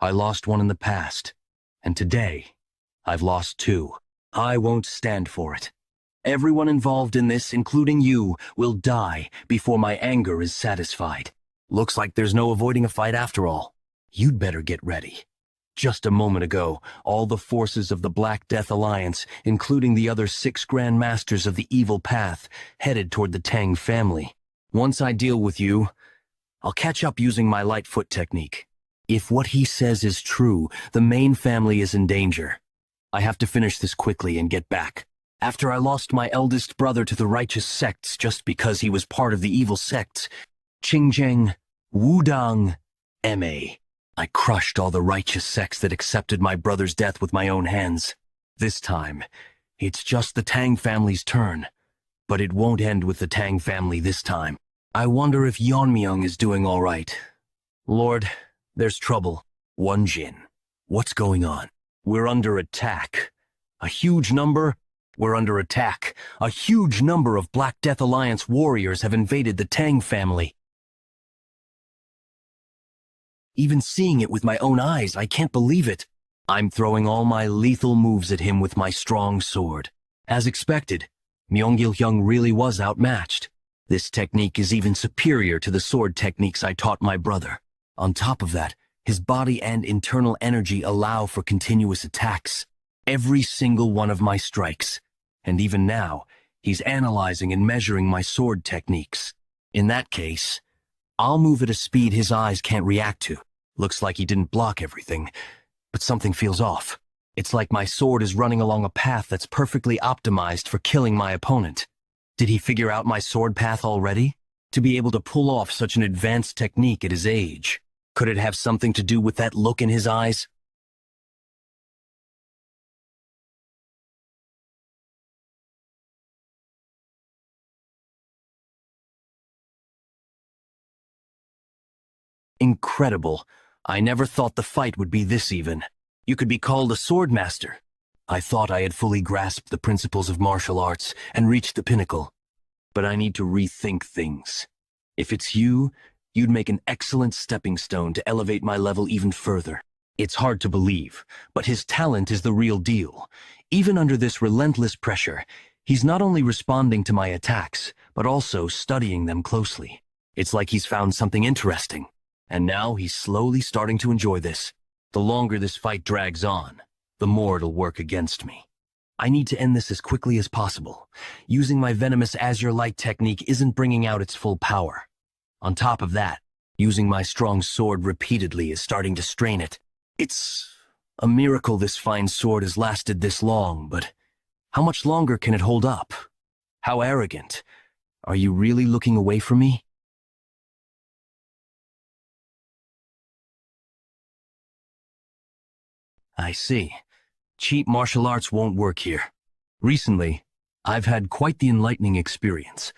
I lost one in the past, and today, I've lost 2. I won't stand for it. Everyone involved in this, including you, will die before my anger is satisfied. Looks like there's no avoiding a fight after all. You'd better get ready. Just a moment ago, all the forces of the Black Death Alliance, including the other 6 Grand Masters of the Evil Path, headed toward the Tang family. Once I deal with you, I'll catch up using my Lightfoot technique. If what he says is true, the main family is in danger. I have to finish this quickly and get back. After I lost my eldest brother to the righteous sects just because he was part of the evil sects, Qingjing, Wudang, Ma. I crushed all the righteous sects that accepted my brother's death with my own hands. This time, it's just the Tang family's turn. But it won't end with the Tang family this time. I wonder if Yeon-Myeong is doing all right. Lord, there's trouble. Wonjin, what's going on? We're under attack. A huge number? We're under attack. A huge number of Black Death Alliance warriors have invaded the Tang family. Even seeing it with my own eyes, I can't believe it. I'm throwing all my lethal moves at him with my strong sword. As expected, Myeong-il-hyung really was outmatched. This technique is even superior to the sword techniques I taught my brother. On top of that, his body and internal energy allow for continuous attacks. Every single one of my strikes. And even now, he's analyzing and measuring my sword techniques. In that case, I'll move at a speed his eyes can't react to. Looks like he didn't block everything, but something feels off. It's like my sword is running along a path that's perfectly optimized for killing my opponent. Did he figure out my sword path already? To be able to pull off such an advanced technique at his age, could it have something to do with that look in his eyes? Incredible. I never thought the fight would be this even. You could be called a sword master. I thought I had fully grasped the principles of martial arts and reached the pinnacle. But I need to rethink things. If it's you, you'd make an excellent stepping stone to elevate my level even further. It's hard to believe, but his talent is the real deal. Even under this relentless pressure, he's not only responding to my attacks, but also studying them closely. It's like he's found something interesting. And now he's slowly starting to enjoy this. The longer this fight drags on, the more it'll work against me. I need to end this as quickly as possible. Using my venomous Azure Light technique isn't bringing out its full power. On top of that, using my strong sword repeatedly is starting to strain it. It's a miracle this fine sword has lasted this long, but how much longer can it hold up? How arrogant. Are you really looking away from me? I see. Cheap martial arts won't work here. Recently, I've had quite the enlightening experience.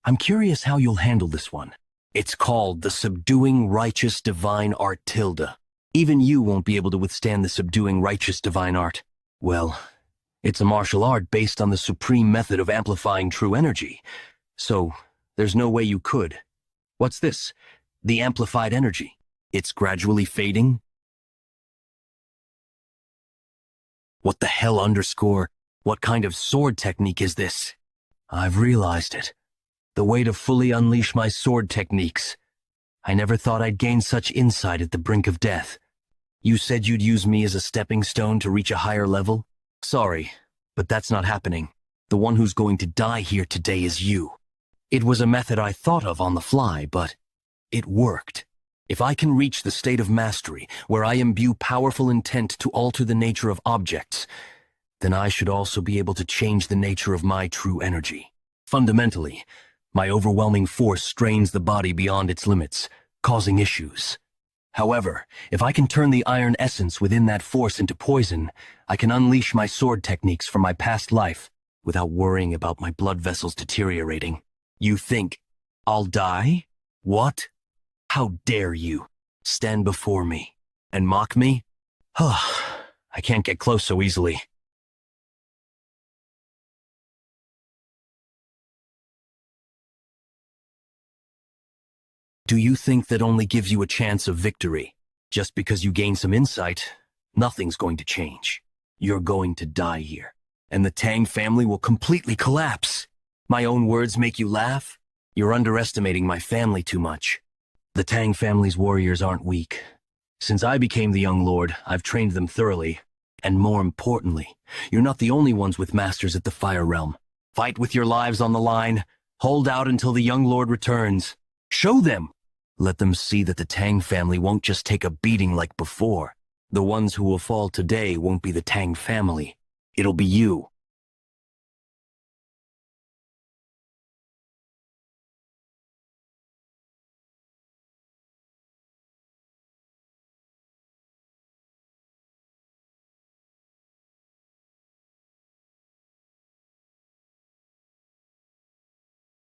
I'm curious how you'll handle this one. It's called the Subduing Righteous Divine Art Tilde. Even you won't be able to withstand the Subduing Righteous Divine Art. Well, it's a martial art based on the supreme method of amplifying true energy. So, there's no way you could. What's this? The amplified energy. It's gradually fading? What the hell underscore? What kind of sword technique is this? I've realized it. The way to fully unleash my sword techniques. I never thought I'd gain such insight at the brink of death. You said you'd use me as a stepping stone to reach a higher level? Sorry, but that's not happening. The one who's going to die here today is you. It was a method I thought of on the fly, but it worked. If I can reach the state of mastery, where I imbue powerful intent to alter the nature of objects, then I should also be able to change the nature of my true energy. Fundamentally, my overwhelming force strains the body beyond its limits, causing issues. However, if I can turn the iron essence within that force into poison, I can unleash my sword techniques from my past life without worrying about my blood vessels deteriorating. You think I'll die? What? How dare you stand before me and mock me? I can't get close so easily. Do you think that only gives you a chance of victory? Just because you gain some insight, nothing's going to change. You're going to die here, and the Tang family will completely collapse. My own words make you laugh? You're underestimating my family too much. The Tang family's warriors aren't weak. Since I became the young lord, I've trained them thoroughly. And more importantly, you're not the only ones with masters at the Fire Realm. Fight with your lives on the line. Hold out until the young lord returns. Show them! Let them see that the Tang family won't just take a beating like before. The ones who will fall today won't be the Tang family. It'll be you.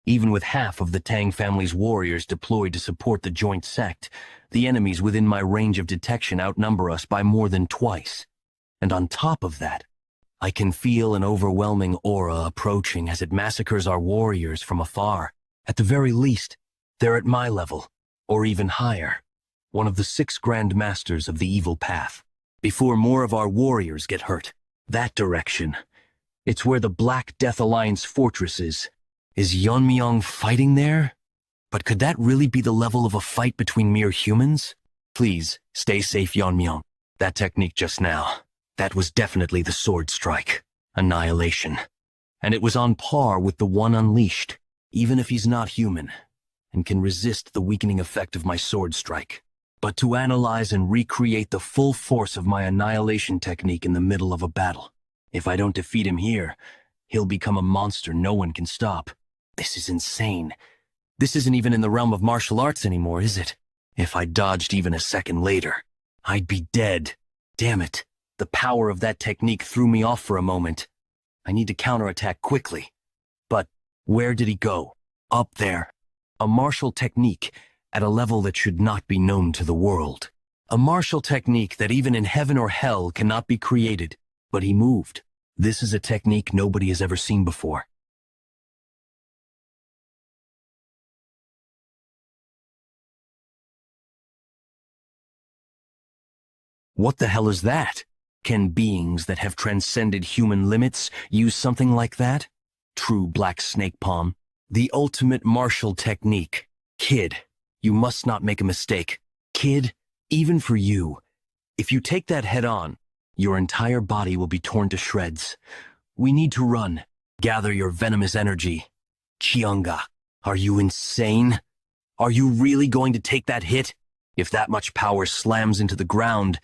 Even with half of the Tang family's warriors deployed to support the joint sect, the enemies within my range of detection outnumber us by more than twice. And on top of that, I can feel an overwhelming aura approaching as it massacres our warriors from afar. At the very least, they're at my level, or even higher. One of the 6 Grand Masters of the evil path. Before more of our warriors get hurt. That direction. It's where the Black Death Alliance fortress is. Is Yeon-Myeong fighting there? But could that really be the level of a fight between mere humans? Please, stay safe, Yeon-Myeong. That technique just now, that was definitely the sword strike. Annihilation. And it was on par with the one unleashed, even if he's not human, and can resist the weakening effect of my sword strike. But to analyze and recreate the full force of my annihilation technique in the middle of a battle. If I don't defeat him here, he'll become a monster no one can stop. This is insane. This isn't even in the realm of martial arts anymore, is it? If I dodged even a second later, I'd be dead. Damn it. The power of that technique threw me off for a moment. I need to counterattack quickly. But where did he go? Up there. A martial technique at a level that should not be known to the world. A martial technique that even in heaven or hell cannot be created. But he moved. This is a technique nobody has ever seen before. What the hell is that? Can beings that have transcended human limits use something like that? True black snake palm. The ultimate martial technique. Kid, you must not make a mistake. Kid, even for you, if you take that head on, your entire body will be torn to shreds. We need to run. Gather your venomous energy. Kyunga, are you insane? Are you really going to take that hit? If that much power slams into the ground,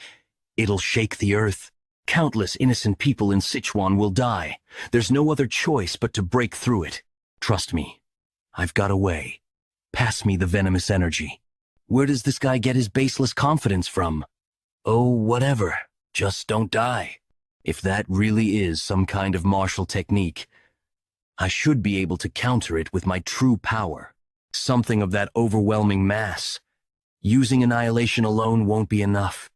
it'll shake the earth. Countless innocent people in Sichuan will die. There's no other choice but to break through it. Trust me, I've got a way. Pass me the venomous energy. Where does this guy get his baseless confidence from? Oh, whatever. Just don't die. If that really is some kind of martial technique, I should be able to counter it with my true power. Something of that overwhelming mass. Using annihilation alone won't be enough.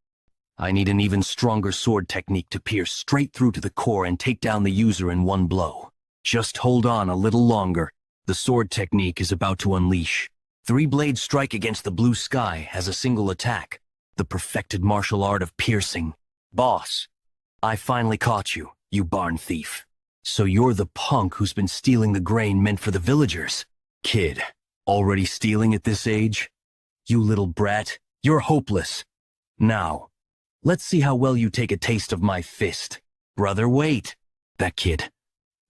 I need an even stronger sword technique to pierce straight through to the core and take down the user in one blow. Just hold on a little longer. The sword technique is about to unleash. 3-blade strike against the blue sky as a single attack. The perfected martial art of piercing. Boss, I finally caught you, you barn thief. So you're the punk who's been stealing the grain meant for the villagers. Kid, already stealing at this age? You little brat, you're hopeless. Now, let's see how well you take a taste of my fist. Brother, wait. That kid,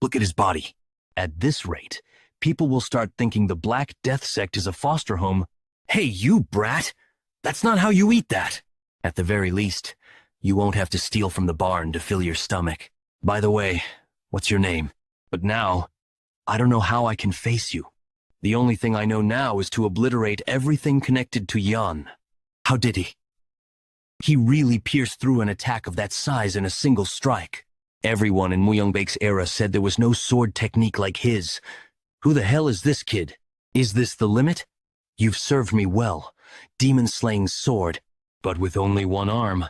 look at his body. At this rate, people will start thinking the Black Death sect is a foster home. Hey, you brat! That's not how you eat that. At the very least, you won't have to steal from the barn to fill your stomach. By the way, what's your name? But now, I don't know how I can face you. The only thing I know now is to obliterate everything connected to Yan. How did he? He really pierced through an attack of that size in a single strike. Everyone in Myeongbaek's era said there was no sword technique like his. Who the hell is this kid? Is this the limit? You've served me well, demon-slaying sword, but with only one arm.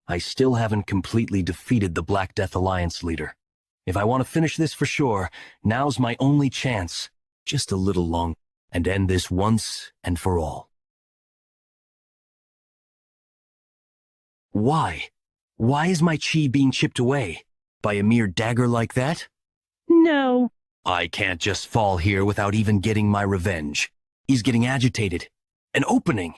I still haven't completely defeated the Black Death Alliance leader. If I want to finish this for sure, now's my only chance. Just a little long, and end this once and for all. Why? Why is my chi being chipped away? By a mere dagger like that? No. I can't just fall here without even getting my revenge. He's getting agitated. An opening!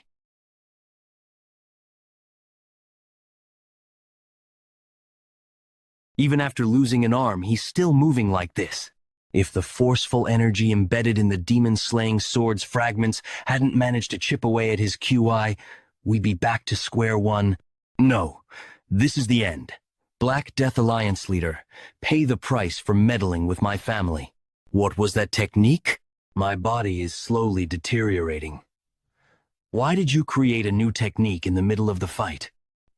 Even after losing an arm, he's still moving like this. If the forceful energy embedded in the demon-slaying sword's fragments hadn't managed to chip away at his QI, we'd be back to square one. No, this is the end. Black Death Alliance leader, pay the price for meddling with my family. What was that technique? My body is slowly deteriorating. Why did you create a new technique in the middle of the fight?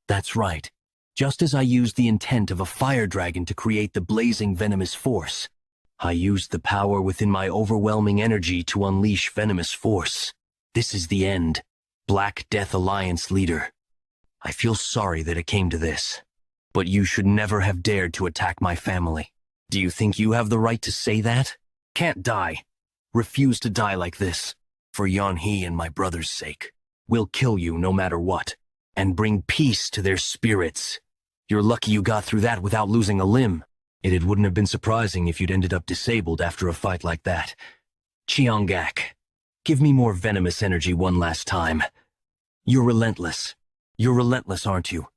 That's right. Just as I used the intent of a fire dragon to create the blazing venomous force, I used the power within my overwhelming energy to unleash venomous force. This is the end. Black Death Alliance leader. I feel sorry that it came to this. But you should never have dared to attack my family. Do you think you have the right to say that? Can't die. Refuse to die like this. For Yeon-hee and my brother's sake. We'll kill you no matter what. And bring peace to their spirits. You're lucky you got through that without losing a limb. It wouldn't have been surprising if you'd ended up disabled after a fight like that. Cheongak, give me more venomous energy one last time. You're relentless. You're relentless, aren't you?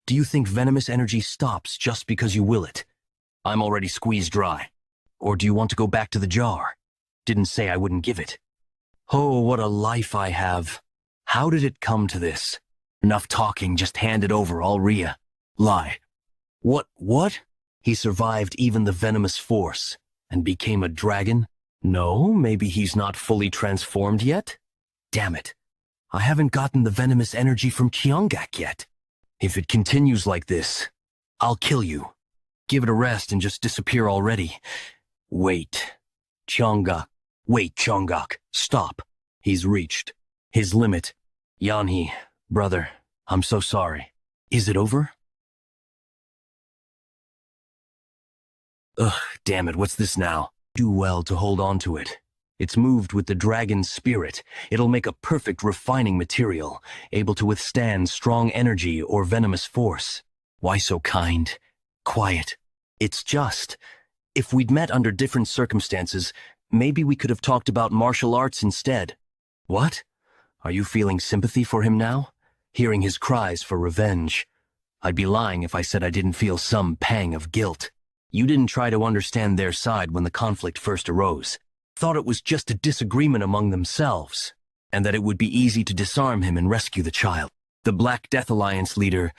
Do you think venomous energy stops just because you will it? I'm already squeezed dry. Or do you want to go back to the jar? Didn't say I wouldn't give it. Oh, what a life I have. How did it come to this? Enough talking, just hand it over, I'll lie. What? He survived even the venomous force and became a dragon? No, maybe he's not fully transformed yet? Damn it. I haven't gotten the venomous energy from Cheongak yet. If it continues like this, I'll kill you. Give it a rest and just disappear already. Wait. Cheongak, stop. He's reached his limit. Yeon-hee, brother, I'm so sorry. Is it over? Ugh, damn it, what's this now? Do well to hold on to it. It's moved with the dragon's spirit. It'll make a perfect refining material, able to withstand strong energy or venomous force. Why so kind? Quiet. It's just, if we'd met under different circumstances, maybe we could have talked about martial arts instead. What? Are you feeling sympathy for him now? Hearing his cries for revenge? I'd be lying if I said I didn't feel some pang of guilt. You didn't try to understand their side when the conflict first arose. Thought it was just a disagreement among themselves, and that it would be easy to disarm him and rescue the child. The Black Death Alliance leader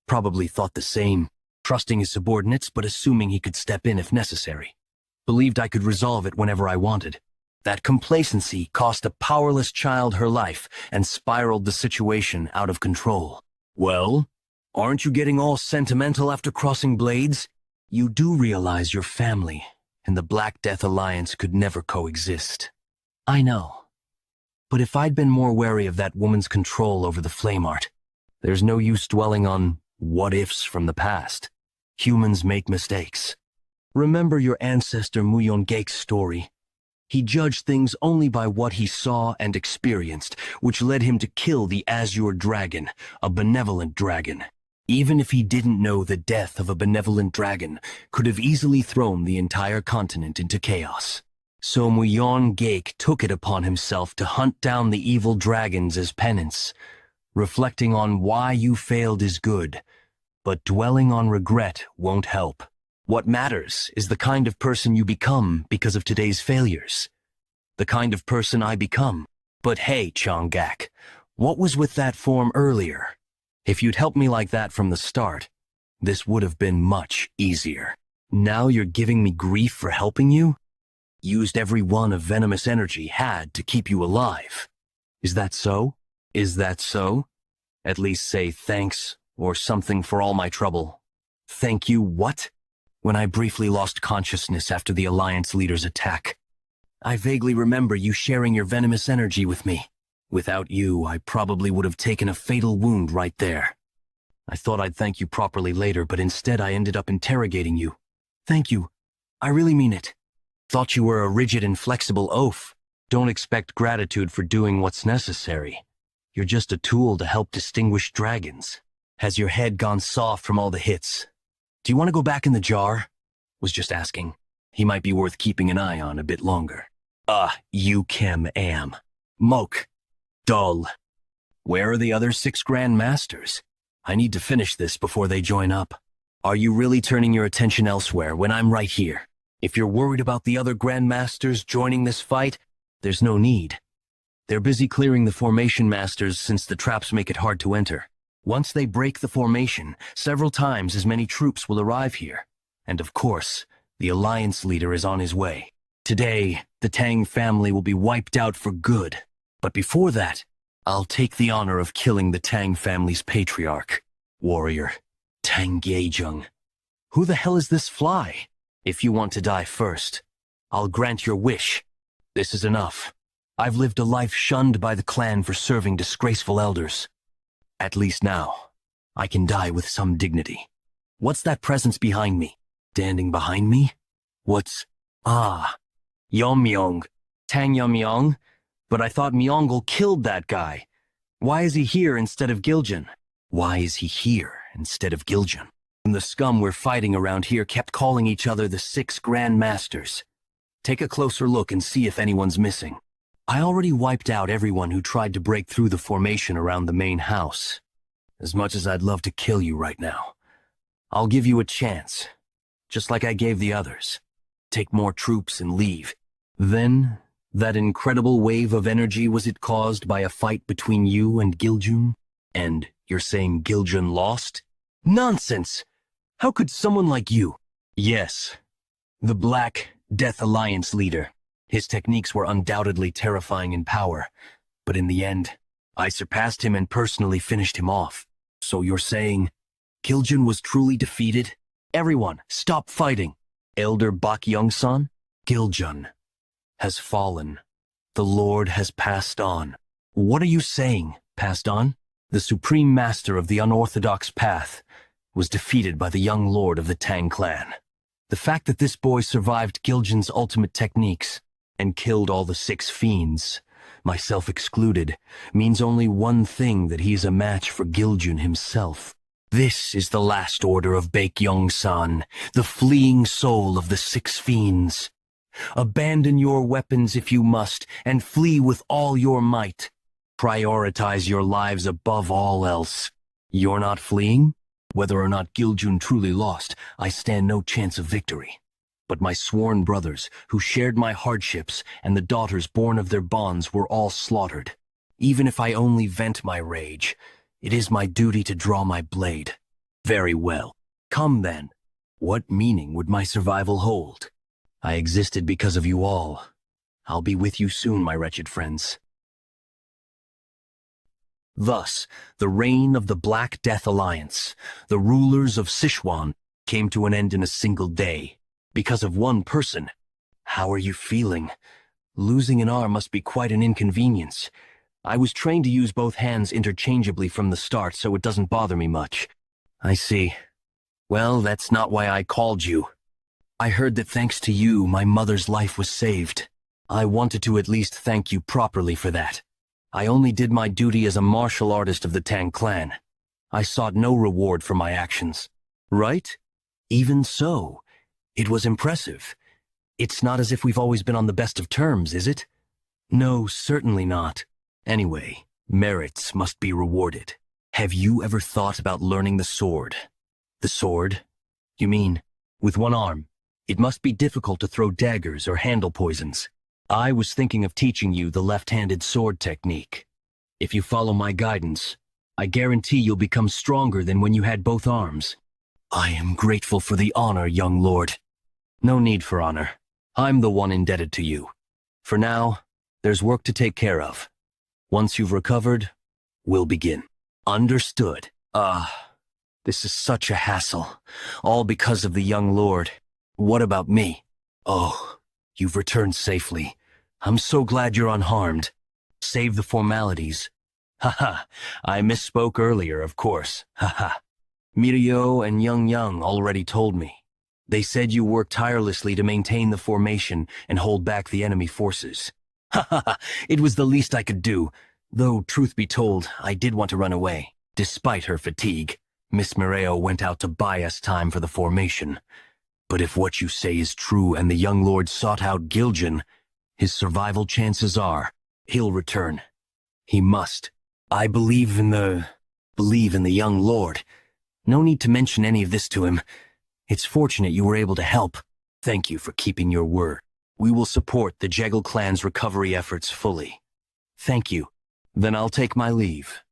probably thought the same, trusting his subordinates but assuming he could step in if necessary. Believed I could resolve it whenever I wanted. That complacency cost a powerless child her life and spiraled the situation out of control. Well, aren't you getting all sentimental after crossing blades? You do realize your family and the Black Death Alliance could never coexist. I know. But if I'd been more wary of that woman's control over the flame art, there's no use dwelling on what-ifs from the past. Humans make mistakes. Remember your ancestor Myeong-gaek's story. He judged things only by what he saw and experienced, which led him to kill the Azure Dragon, a benevolent dragon. Even if he didn't know the death of a benevolent dragon could have easily thrown the entire continent into chaos. So Myeong-gaek took it upon himself to hunt down the evil dragons as penance. Reflecting on why you failed is good, but dwelling on regret won't help. What matters is the kind of person you become because of today's failures. The kind of person I become. But hey, Cheongak, what was with that form earlier? If you'd helped me like that from the start, this would have been much easier. Now you're giving me grief for helping you? Used every one of venomous energy had to keep you alive. Is that so? Is that so? At least say thanks or something for all my trouble. Thank you what? When I briefly lost consciousness after the Alliance leader's attack. I vaguely remember you sharing your venomous energy with me. Without you, I probably would have taken a fatal wound right there. I thought I'd thank you properly later, but instead I ended up interrogating you. Thank you. I really mean it. Thought you were a rigid and flexible oaf. Don't expect gratitude for doing what's necessary. You're just a tool to help distinguish dragons. Has your head gone soft from all the hits? Do you want to go back in the jar? Was just asking. He might be worth keeping an eye on a bit longer. You Kim am. Moke. Dull. Where are the other 6 Grand Masters? I need to finish this before they join up. Are you really turning your attention elsewhere when I'm right here? If you're worried about the other Grand Masters joining this fight, there's no need. They're busy clearing the formation masters since the traps make it hard to enter. Once they break the formation, several times as many troops will arrive here. And of course, the Alliance leader is on his way. Today, the Tang family will be wiped out for good. But before that, I'll take the honor of killing the Tang family's patriarch, warrior, Tang Yeon-Myeong. Who the hell is this fly? If you want to die first, I'll grant your wish. This is enough. I've lived a life shunned by the clan for serving disgraceful elders. At least now, I can die with some dignity. What's that presence behind me? Standing behind me? What's... Ah, Yeon-Myeong. Tang Yeon-Myeong? But I thought Myeongle killed that guy. Why is he here instead of Giljin? Why is he here instead of Giljin? And the scum we're fighting around here kept calling each other the Six Grand Masters. Take a closer look and see if anyone's missing. I already wiped out everyone who tried to break through the formation around the main house. As much as I'd love to kill you right now, I'll give you a chance, just like I gave the others. Take more troops and leave. Then, that incredible wave of energy, was it caused by a fight between you and Giljun? And you're saying Giljun lost? Nonsense! How could someone like you? Yes, the Black Death Alliance leader. His techniques were undoubtedly terrifying in power, but in the end, I surpassed him and personally finished him off. So you're saying Giljun was truly defeated? Everyone, stop fighting! Elder Bak Young-san, Giljun has fallen. The Lord has passed on. What are you saying, passed on? The supreme master of the unorthodox path was defeated by the young lord of the Tang clan. The fact that this boy survived Giljun's ultimate techniques and killed all the six fiends, myself excluded, means only one thing: that he's a match for Giljun himself. This is the last order of Baekyeong-san, the fleeing soul of the six fiends. Abandon your weapons if you must, and flee with all your might. Prioritize your lives above all else. You're not fleeing? Whether or not Giljun truly lost, I stand no chance of victory. But my sworn brothers, who shared my hardships, and the daughters born of their bonds, were all slaughtered. Even if I only vent my rage, it is my duty to draw my blade. Very well. Come then. What meaning would my survival hold? I existed because of you all. I'll be with you soon, my wretched friends. Thus, the reign of the Black Death Alliance, the rulers of Sichuan, came to an end in a single day. Because of one person. How are you feeling? Losing an arm must be quite an inconvenience. I was trained to use both hands interchangeably from the start, so it doesn't bother me much. I see. Well, that's not why I called you. I heard that thanks to you, my mother's life was saved. I wanted to at least thank you properly for that. I only did my duty as a martial artist of the Tang clan. I sought no reward for my actions. Right? Even so, it was impressive. It's not as if we've always been on the best of terms, is it? No, certainly not. Anyway, merits must be rewarded. Have you ever thought about learning the sword? The sword? You mean, with one arm? It must be difficult to throw daggers or handle poisons. I was thinking of teaching you the left-handed sword technique. If you follow my guidance, I guarantee you'll become stronger than when you had both arms. I am grateful for the honor, young lord. No need for honor. I'm the one indebted to you. For now, there's work to take care of. Once you've recovered, we'll begin. Understood. This is such a hassle. All because of the young lord. What about me? Oh, you've returned safely. I'm so glad you're unharmed. Save the formalities. Haha, I misspoke earlier, of course. Haha. Mirio and Young already told me. They said you worked tirelessly to maintain the formation and hold back the enemy forces. Haha, it was the least I could do. Though, truth be told, I did want to run away. Despite her fatigue, Miss Mirio went out to buy us time for the formation. But if what you say is true and the young lord sought out Giljun, his survival chances are he'll return. He must. I believe in the young lord. No need to mention any of this to him. It's fortunate you were able to help. Thank you for keeping your word. We will support the Jegal clan's recovery efforts fully. Thank you. Then I'll take my leave.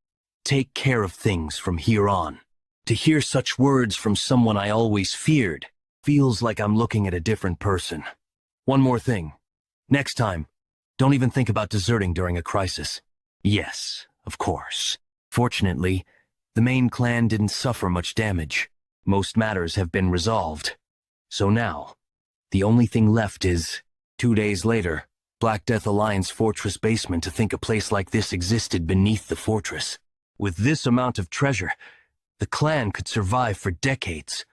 Take care of things from here on. To hear such words from someone I always feared feels like I'm looking at a different person. One more thing. Next time, don't even think about deserting during a crisis. Yes, of course. Fortunately, the main clan didn't suffer much damage. Most matters have been resolved. So now, the only thing left is, 2 days later, Black Death Alliance fortress basement. To think a place like this existed beneath the fortress. With this amount of treasure, the clan could survive for decades,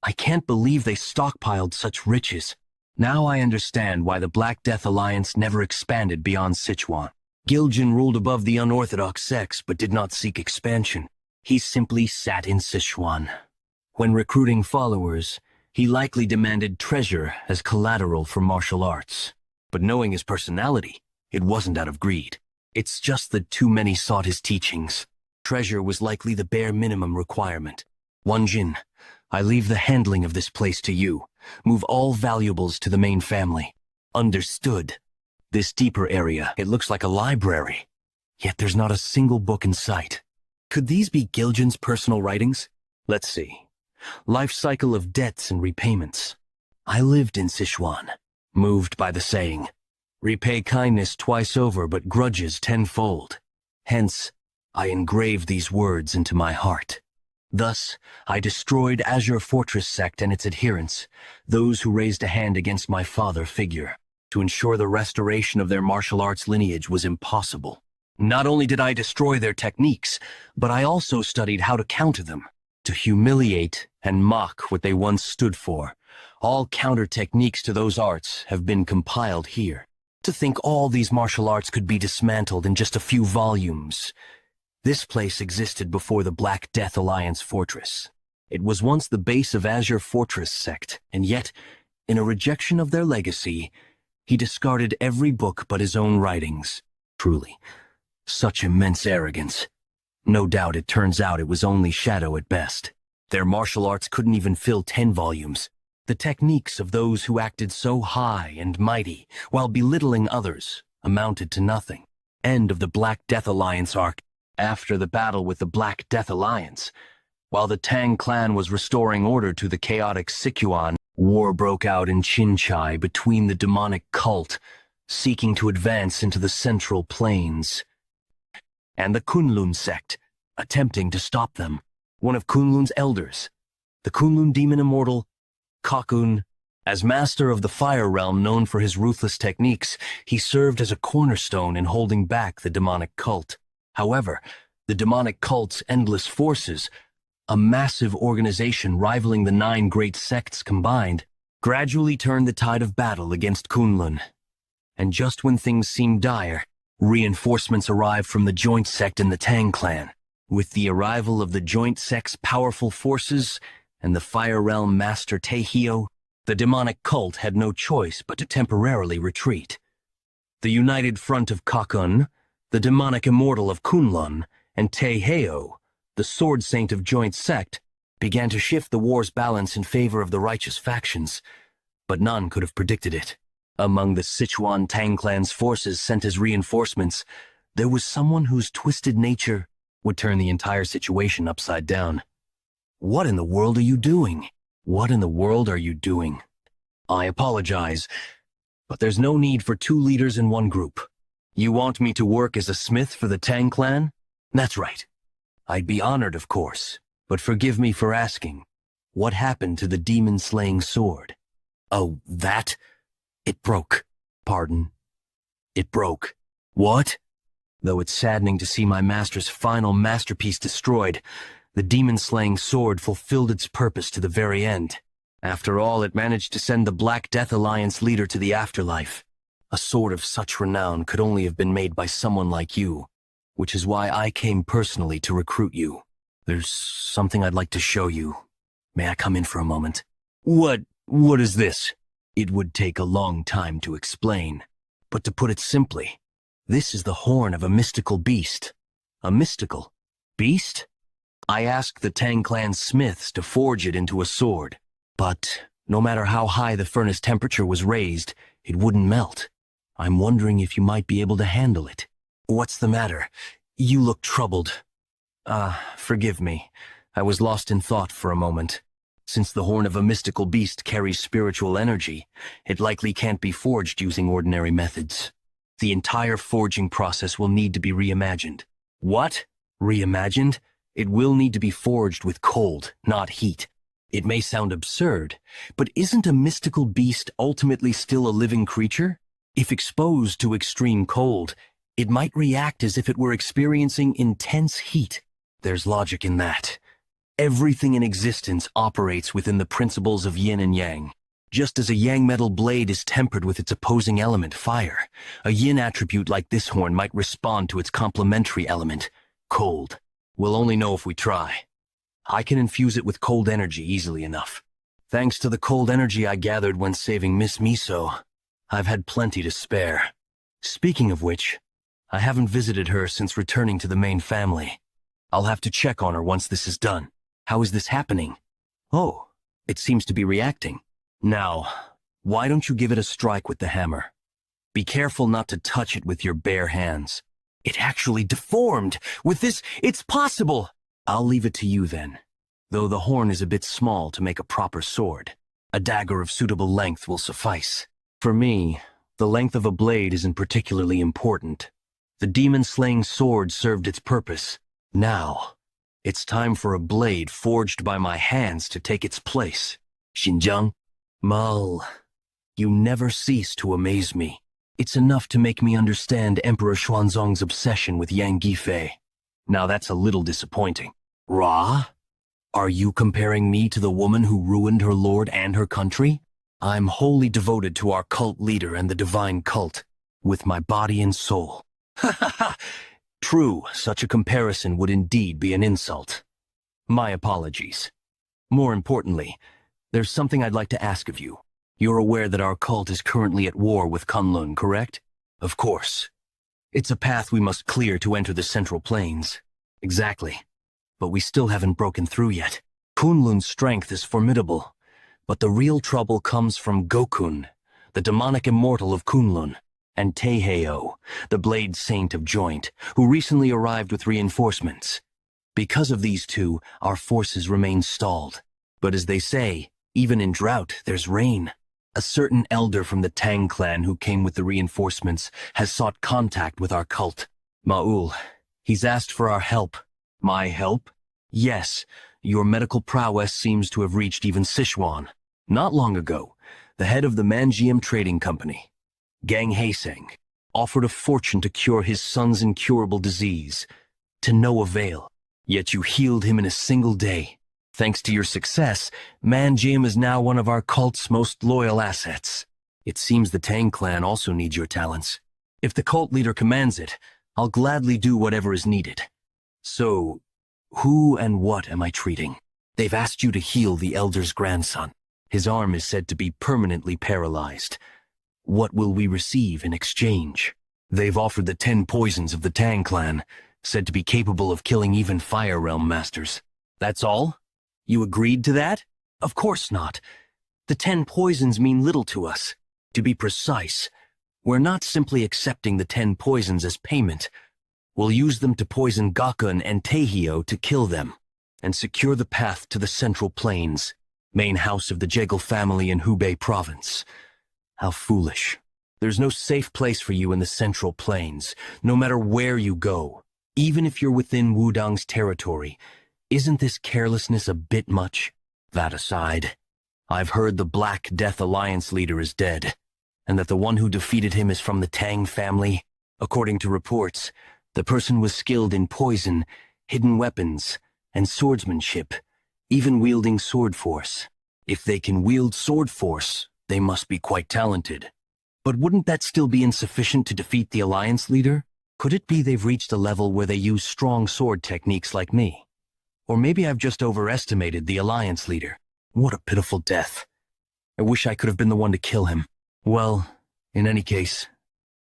I can't believe they stockpiled such riches. Now I understand why the Black Death Alliance never expanded beyond Sichuan. Giljan ruled above the unorthodox sects but did not seek expansion. He simply sat in Sichuan. When recruiting followers, he likely demanded treasure as collateral for martial arts. But knowing his personality, it wasn't out of greed. It's just that too many sought his teachings. Treasure was likely the bare minimum requirement. Wanjin, I leave the handling of this place to you. Move all valuables to the main family. Understood. This deeper area, it looks like a library. Yet there's not a single book in sight. Could these be Giljan's personal writings? Let's see. Life cycle of debts and repayments. I lived in Sichuan, moved by the saying, repay kindness twice over but grudges tenfold. Hence, I engraved these words into my heart. Thus, I destroyed Azure Fortress sect and its adherents, those who raised a hand against my father figure. To ensure the restoration of their martial arts lineage was impossible. Not only did I destroy their techniques, but I also studied how to counter them, to humiliate and mock what they once stood for. All counter techniques to those arts have been compiled here. To think all these martial arts could be dismantled in just a few volumes. This place existed before the Black Death Alliance fortress. It was once the base of Azure Fortress sect, and yet, in a rejection of their legacy, he discarded every book but his own writings. Truly, such immense arrogance. No doubt it turns out it was only shadow at best. Their martial arts couldn't even fill 10 volumes. The techniques of those who acted so high and mighty, while belittling others, amounted to nothing. End of the Black Death Alliance arc. After the battle with the Black Death Alliance, while the Tang clan was restoring order to the chaotic Sichuan, war broke out in Qinchai between the demonic cult, seeking to advance into the Central Plains, and the Kunlun sect, attempting to stop them. One of Kunlun's elders, the Kunlun demon immortal, Kakun, as master of the Fire Realm known for his ruthless techniques, he served as a cornerstone in holding back the demonic cult. However, the demonic cult's endless forces, a massive organization rivaling the 9 great sects combined, gradually turned the tide of battle against Kunlun. And just when things seemed dire, reinforcements arrived from the joint sect and the Tang clan. With the arrival of the joint sect's powerful forces and the Fire Realm master Taehyo, the demonic cult had no choice but to temporarily retreat. The united front of Kakun, the demonic immortal of Kunlun, and Taehyo, the sword saint of joint sect, began to shift the war's balance in favor of the righteous factions, but none could have predicted it. Among the Sichuan Tang clan's forces sent as reinforcements, there was someone whose twisted nature would turn the entire situation upside down. What in the world are you doing? What in the world are you doing? I apologize, but there's no need for 2 leaders in one group. You want me to work as a smith for the Tang clan? That's right. I'd be honored, of course, but forgive me for asking. What happened to the demon-slaying sword? Oh, that? It broke. Pardon? It broke. What? Though it's saddening to see my master's final masterpiece destroyed, the demon-slaying sword fulfilled its purpose to the very end. After all, it managed to send the Black Death Alliance leader to the afterlife. A sword of such renown could only have been made by someone like you, which is why I came personally to recruit you. There's something I'd like to show you. May I come in for a moment? What is this? It would take a long time to explain, but to put it simply, this is the horn of a mystical beast. A mystical beast? I asked the Tang clan smiths to forge it into a sword, but no matter how high the furnace temperature was raised, it wouldn't melt. I'm wondering if you might be able to handle it. What's the matter? You look troubled. Forgive me. I was lost in thought for a moment. Since the horn of a mystical beast carries spiritual energy, it likely can't be forged using ordinary methods. The entire forging process will need to be reimagined. What? Reimagined? It will need to be forged with cold, not heat. It may sound absurd, but isn't a mystical beast ultimately still a living creature? If exposed to extreme cold, it might react as if it were experiencing intense heat. There's logic in that. Everything in existence operates within the principles of yin and yang. Just as a yang metal blade is tempered with its opposing element, fire, a yin attribute like this horn might respond to its complementary element, cold. We'll only know if we try. I can infuse it with cold energy easily enough. Thanks to the cold energy I gathered when saving Miss Miso, I've had plenty to spare. Speaking of which, I haven't visited her since returning to the main family. I'll have to check on her once this is done. How is this happening? Oh, it seems to be reacting. Now, why don't you give it a strike with the hammer? Be careful not to touch it with your bare hands. It actually deformed! With this, it's possible! I'll leave it to you then, though the horn is a bit small to make a proper sword. A dagger of suitable length will suffice. For me, the length of a blade isn't particularly important. The demon-slaying sword served its purpose. Now, it's time for a blade forged by my hands to take its place. Xinjiang? Mal, you never cease to amaze me. It's enough to make me understand Emperor Xuanzong's obsession with Yang Gifei. Now that's a little disappointing. Ra? Are you comparing me to the woman who ruined her lord and her country? I'm wholly devoted to our cult leader and the divine cult, with my body and soul. Ha ha ha! True, such a comparison would indeed be an insult. My apologies. More importantly, there's something I'd like to ask of you. You're aware that our cult is currently at war with Kunlun, correct? Of course. It's a path we must clear to enter the Central Plains. Exactly. But we still haven't broken through yet. Kunlun's strength is formidable, but the real trouble comes from Gokun, the demonic immortal of Kunlun, and Taeheo, the blade saint of Joint, who recently arrived with reinforcements. Because of these two, our forces remain stalled. But as they say, even in drought, there's rain. A certain elder from the Tang clan who came with the reinforcements has sought contact with our cult. Ma'ul, he's asked for our help. My help? Yes, your medical prowess seems to have reached even Sichuan. Not long ago, the head of the Manjiam Trading Company, Gang Haeseng, offered a fortune to cure his son's incurable disease, to no avail. Yet you healed him in a single day. Thanks to your success, Manjiam is now one of our cult's most loyal assets. It seems the Tang clan also needs your talents. If the cult leader commands it, I'll gladly do whatever is needed. So, who and what am I treating? They've asked you to heal the elder's grandson. His arm is said to be permanently paralyzed. What will we receive in exchange? They've offered the 10 poisons of the Tang clan, said to be capable of killing even Fire Realm masters. That's all? You agreed to that? Of course not. The 10 poisons mean little to us. To be precise, we're not simply accepting the 10 poisons as payment. We'll use them to poison Gakun and Taeheo to kill them, and secure the path to the Central Plains, main house of the Jegal family in Hubei province. How foolish. There's no safe place for you in the Central Plains, no matter where you go. Even if you're within Wudang's territory, isn't this carelessness a bit much? That aside, I've heard the Black Death Alliance leader is dead, and that the one who defeated him is from the Tang family. According to reports, the person was skilled in poison, hidden weapons, and swordsmanship, even wielding sword force. If they can wield sword force, they must be quite talented. But wouldn't that still be insufficient to defeat the Alliance leader? Could it be they've reached a level where they use strong sword techniques like me? Or maybe I've just overestimated the Alliance leader. What a pitiful death. I wish I could have been the one to kill him. Well, in any case,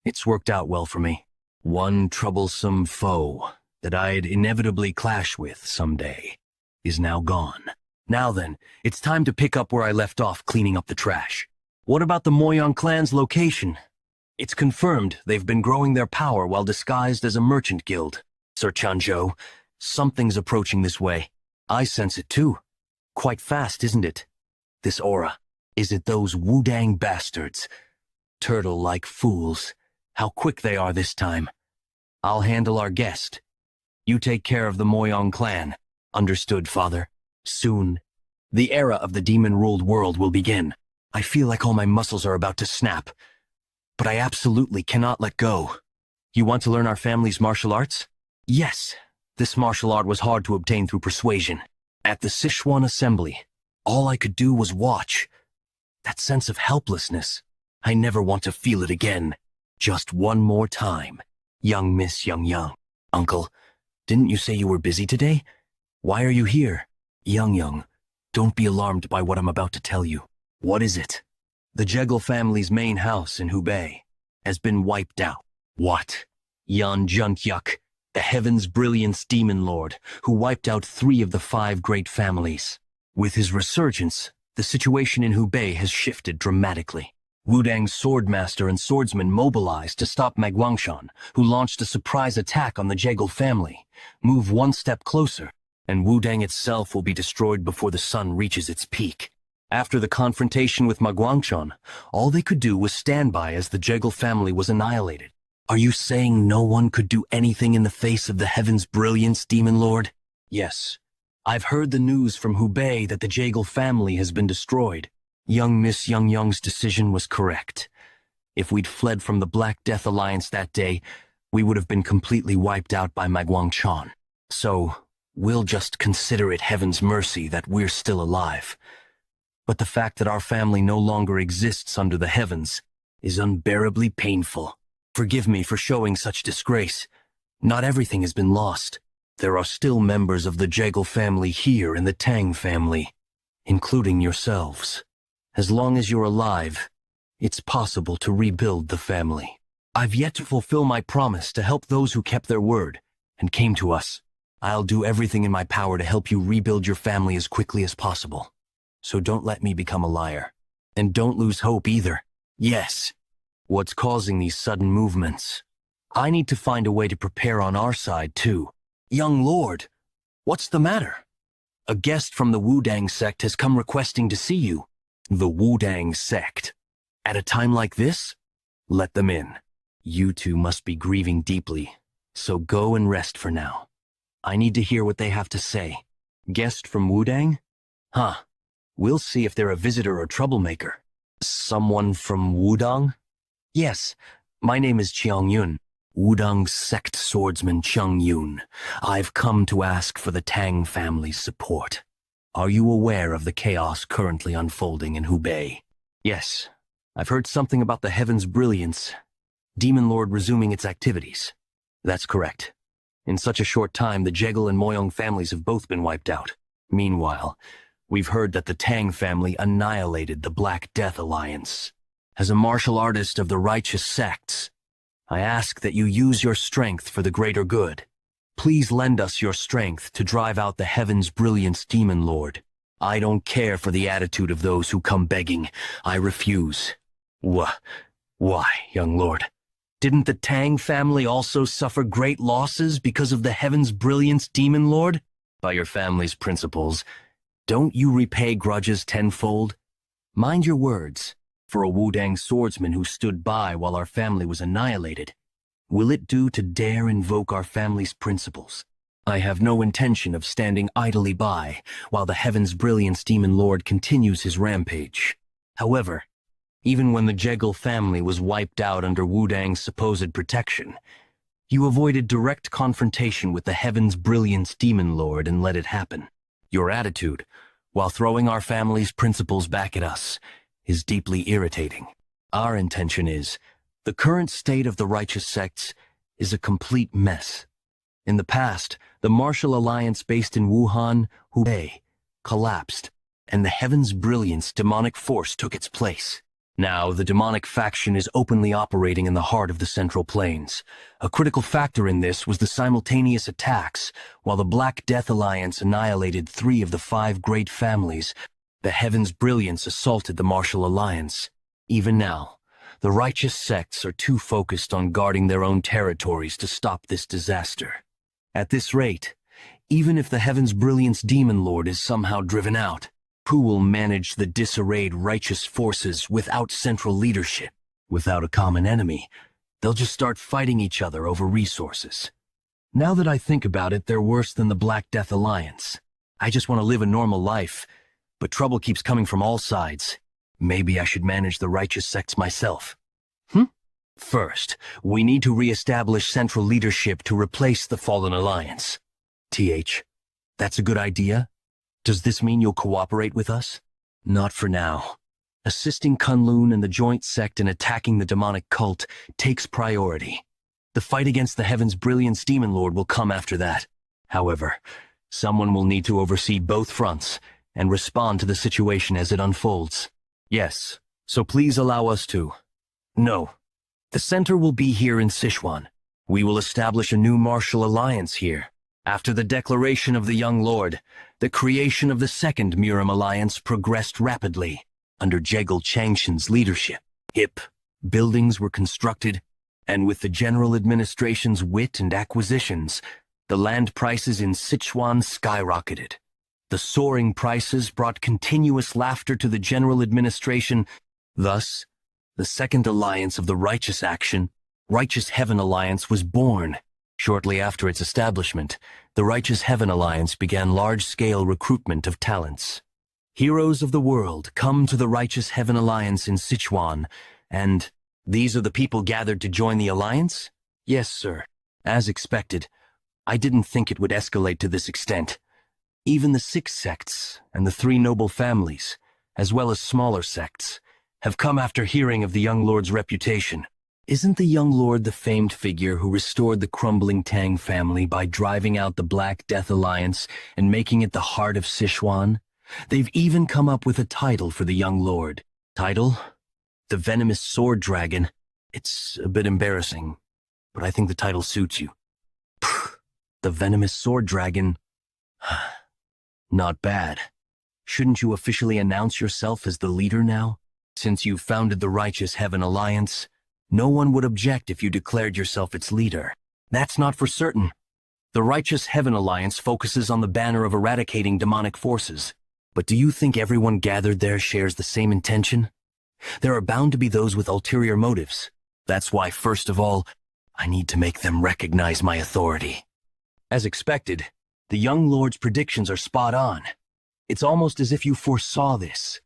it's worked out well for me. One troublesome foe that I'd inevitably clash with someday is now gone. Now then, it's time to pick up where I left off cleaning up the trash. What about the Myeong clan's location? It's confirmed they've been growing their power while disguised as a merchant guild. Sir Chanzhou, something's approaching this way. I sense it too. Quite fast, isn't it? This aura. Is it those Wudang bastards? Turtle-like fools. How quick they are this time. I'll handle our guest. You take care of the Myeong clan. Understood, father. Soon, the era of the demon-ruled world will begin. I feel like all my muscles are about to snap. But I absolutely cannot let go. You want to learn our family's martial arts? Yes. This martial art was hard to obtain through persuasion. At the Sichuan assembly, all I could do was watch. That sense of helplessness, I never want to feel it again. Just one more time. Young Miss Young. Uncle, didn't you say you were busy today? Why are you here? Young, don't be alarmed by what I'm about to tell you. What is it? The Jekyll family's main house in Hubei has been wiped out. What? Yan Junkyuk, the Heaven's Brilliance Demon Lord, who wiped out 3 of the 5 great families. With his resurgence, the situation in Hubei has shifted dramatically. Wudang's swordmaster and swordsman mobilized to stop Magwangshan, who launched a surprise attack on the Jekyll family. Move one step closer, and Wudang itself will be destroyed before the sun reaches its peak. After the confrontation with Magwangshan, all they could do was stand by as the Jekyll family was annihilated. Are you saying no one could do anything in the face of the Heaven's Brilliance, Demon Lord? Yes. I've heard the news from Hubei that the Jekyll family has been destroyed. Young Miss Young's decision was correct. If we'd fled from the Black Death Alliance that day, we would have been completely wiped out by Magwangshan. So, we'll just consider it heaven's mercy that we're still alive. But the fact that our family no longer exists under the heavens is unbearably painful. Forgive me for showing such disgrace. Not everything has been lost. There are still members of the Jekyll family here in the Tang family, including yourselves. As long as you're alive, it's possible to rebuild the family. I've yet to fulfill my promise to help those who kept their word and came to us. I'll do everything in my power to help you rebuild your family as quickly as possible. So don't let me become a liar. And don't lose hope either. Yes. What's causing these sudden movements? I need to find a way to prepare on our side too. Young Lord, what's the matter? A guest from the Wudang sect has come requesting to see you. The Wudang sect. At a time like this? Let them in. You two must be grieving deeply, so go and rest for now. I need to hear what they have to say. Guest from Wudang? Huh. We'll see if they're a visitor or troublemaker. Someone from Wudang? Yes, my name is Chiang Yun. Wudang's sect swordsman Chiang Yun. I've come to ask for the Tang family's support. Are you aware of the chaos currently unfolding in Hubei? Yes, I've heard something about the Heaven's Brilliance, Demon Lord resuming its activities. That's correct. In such a short time, the Jekyll and Myeong families have both been wiped out. Meanwhile, we've heard that the Tang family annihilated the Black Death Alliance. As a martial artist of the righteous sects, I ask that you use your strength for the greater good. Please lend us your strength to drive out the Heaven's Brilliance Demon Lord. I don't care for the attitude of those who come begging. I refuse. Why, young lord? Didn't the Tang family also suffer great losses because of the Heaven's Brilliance Demon Lord? By your family's principles, don't you repay grudges tenfold? Mind your words. For a Wudang swordsman who stood by while our family was annihilated, will it do to dare invoke our family's principles? I have no intention of standing idly by while the Heaven's Brilliance Demon Lord continues his rampage. However, even when the Jekyll family was wiped out under Wudang's supposed protection, you avoided direct confrontation with the Heaven's Brilliance Demon Lord and let it happen. Your attitude, while throwing our family's principles back at us, is deeply irritating. Our intention is, the current state of the righteous sects is a complete mess. In the past, the martial alliance based in Wuhan, Hubei, collapsed, and the Heaven's Brilliance demonic force took its place. Now, the demonic faction is openly operating in the heart of the Central Plains. A critical factor in this was the simultaneous attacks. While the Black Death Alliance annihilated 3 of the 5 great families, the Heaven's Brilliance assaulted the Martial Alliance. Even now, the righteous sects are too focused on guarding their own territories to stop this disaster. At this rate, even if the Heaven's Brilliance Demon Lord is somehow driven out, who will manage the disarrayed righteous forces without central leadership? Without a common enemy, they'll just start fighting each other over resources. Now that I think about it, they're worse than the Black Death Alliance. I just want to live a normal life, but trouble keeps coming from all sides. Maybe I should manage the righteous sects myself. First, we need to re-establish central leadership to replace the fallen alliance. That's a good idea? Does this mean you'll cooperate with us? Not for now. Assisting Kunlun and the joint sect in attacking the demonic cult takes priority. The fight against the Heaven's Brilliance Demon Lord will come after that. However, someone will need to oversee both fronts and respond to the situation as it unfolds. Yes, so please allow us to. No. The center will be here in Sichuan. We will establish a new martial alliance here. After the declaration of the young lord, the creation of the second Murim alliance progressed rapidly. Under Jegal Changshan's leadership, buildings were constructed, and with the general administration's wit and acquisitions, the land prices in Sichuan skyrocketed. The soaring prices brought continuous laughter to the general administration. Thus, the second alliance of the Righteous Heaven Alliance, was born. Shortly after its establishment, the Righteous Heaven Alliance began large-scale recruitment of talents. Heroes of the world come to the Righteous Heaven Alliance in Sichuan, and these are the people gathered to join the alliance? Yes, sir. As expected, I didn't think it would escalate to this extent. Even the 6 sects and the 3 noble families, as well as smaller sects, have come after hearing of the young lord's reputation. Isn't the young lord the famed figure who restored the crumbling Tang family by driving out the Black Death Alliance and making it the heart of Sichuan? They've even come up with a title for the young lord. Title? The Venomous Sword Dragon. It's a bit embarrassing, but I think the title suits you. The Venomous Sword Dragon. Not bad. Shouldn't you officially announce yourself as the leader now? Since you've founded the Righteous Heaven Alliance, no one would object if you declared yourself its leader. That's not for certain. The Righteous Heaven Alliance focuses on the banner of eradicating demonic forces. But do you think everyone gathered there shares the same intention? There are bound to be those with ulterior motives. That's why, first of all, I need to make them recognize my authority. As expected, the young lord's predictions are spot on. It's almost as if you foresaw this.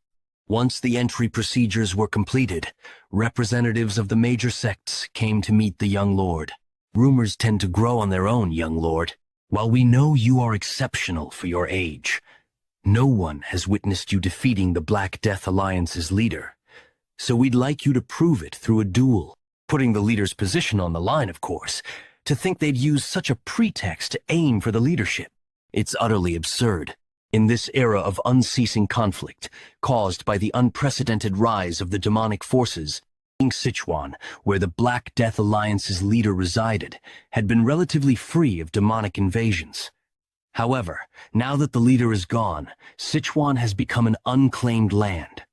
Once the entry procedures were completed, representatives of the major sects came to meet the young lord. Rumors tend to grow on their own, young lord. While we know you are exceptional for your age, no one has witnessed you defeating the Black Death Alliance's leader. So we'd like you to prove it through a duel, putting the leader's position on the line, of course. To think they'd use such a pretext to aim for the leadership. It's utterly absurd. In this era of unceasing conflict, caused by the unprecedented rise of the demonic forces, Sichuan, where the Black Death Alliance's leader resided, had been relatively free of demonic invasions. However, now that the leader is gone, Sichuan has become an unclaimed land.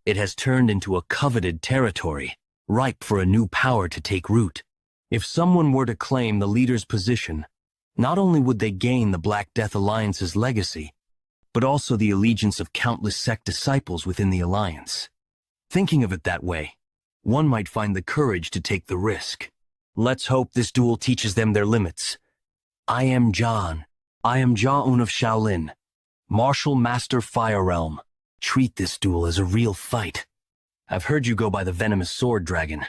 It has turned into a coveted territory, ripe for a new power to take root. If someone were to claim the leader's position, not only would they gain the Black Death Alliance's legacy, but also the allegiance of countless sect disciples within the alliance. Thinking of it that way, one might find the courage to take the risk. Let's hope this duel teaches them their limits. I am John. I am Jaun of Shaolin, Martial Master Fire Realm. Treat this duel as a real fight. I've heard you go by the Venomous Sword Dragon,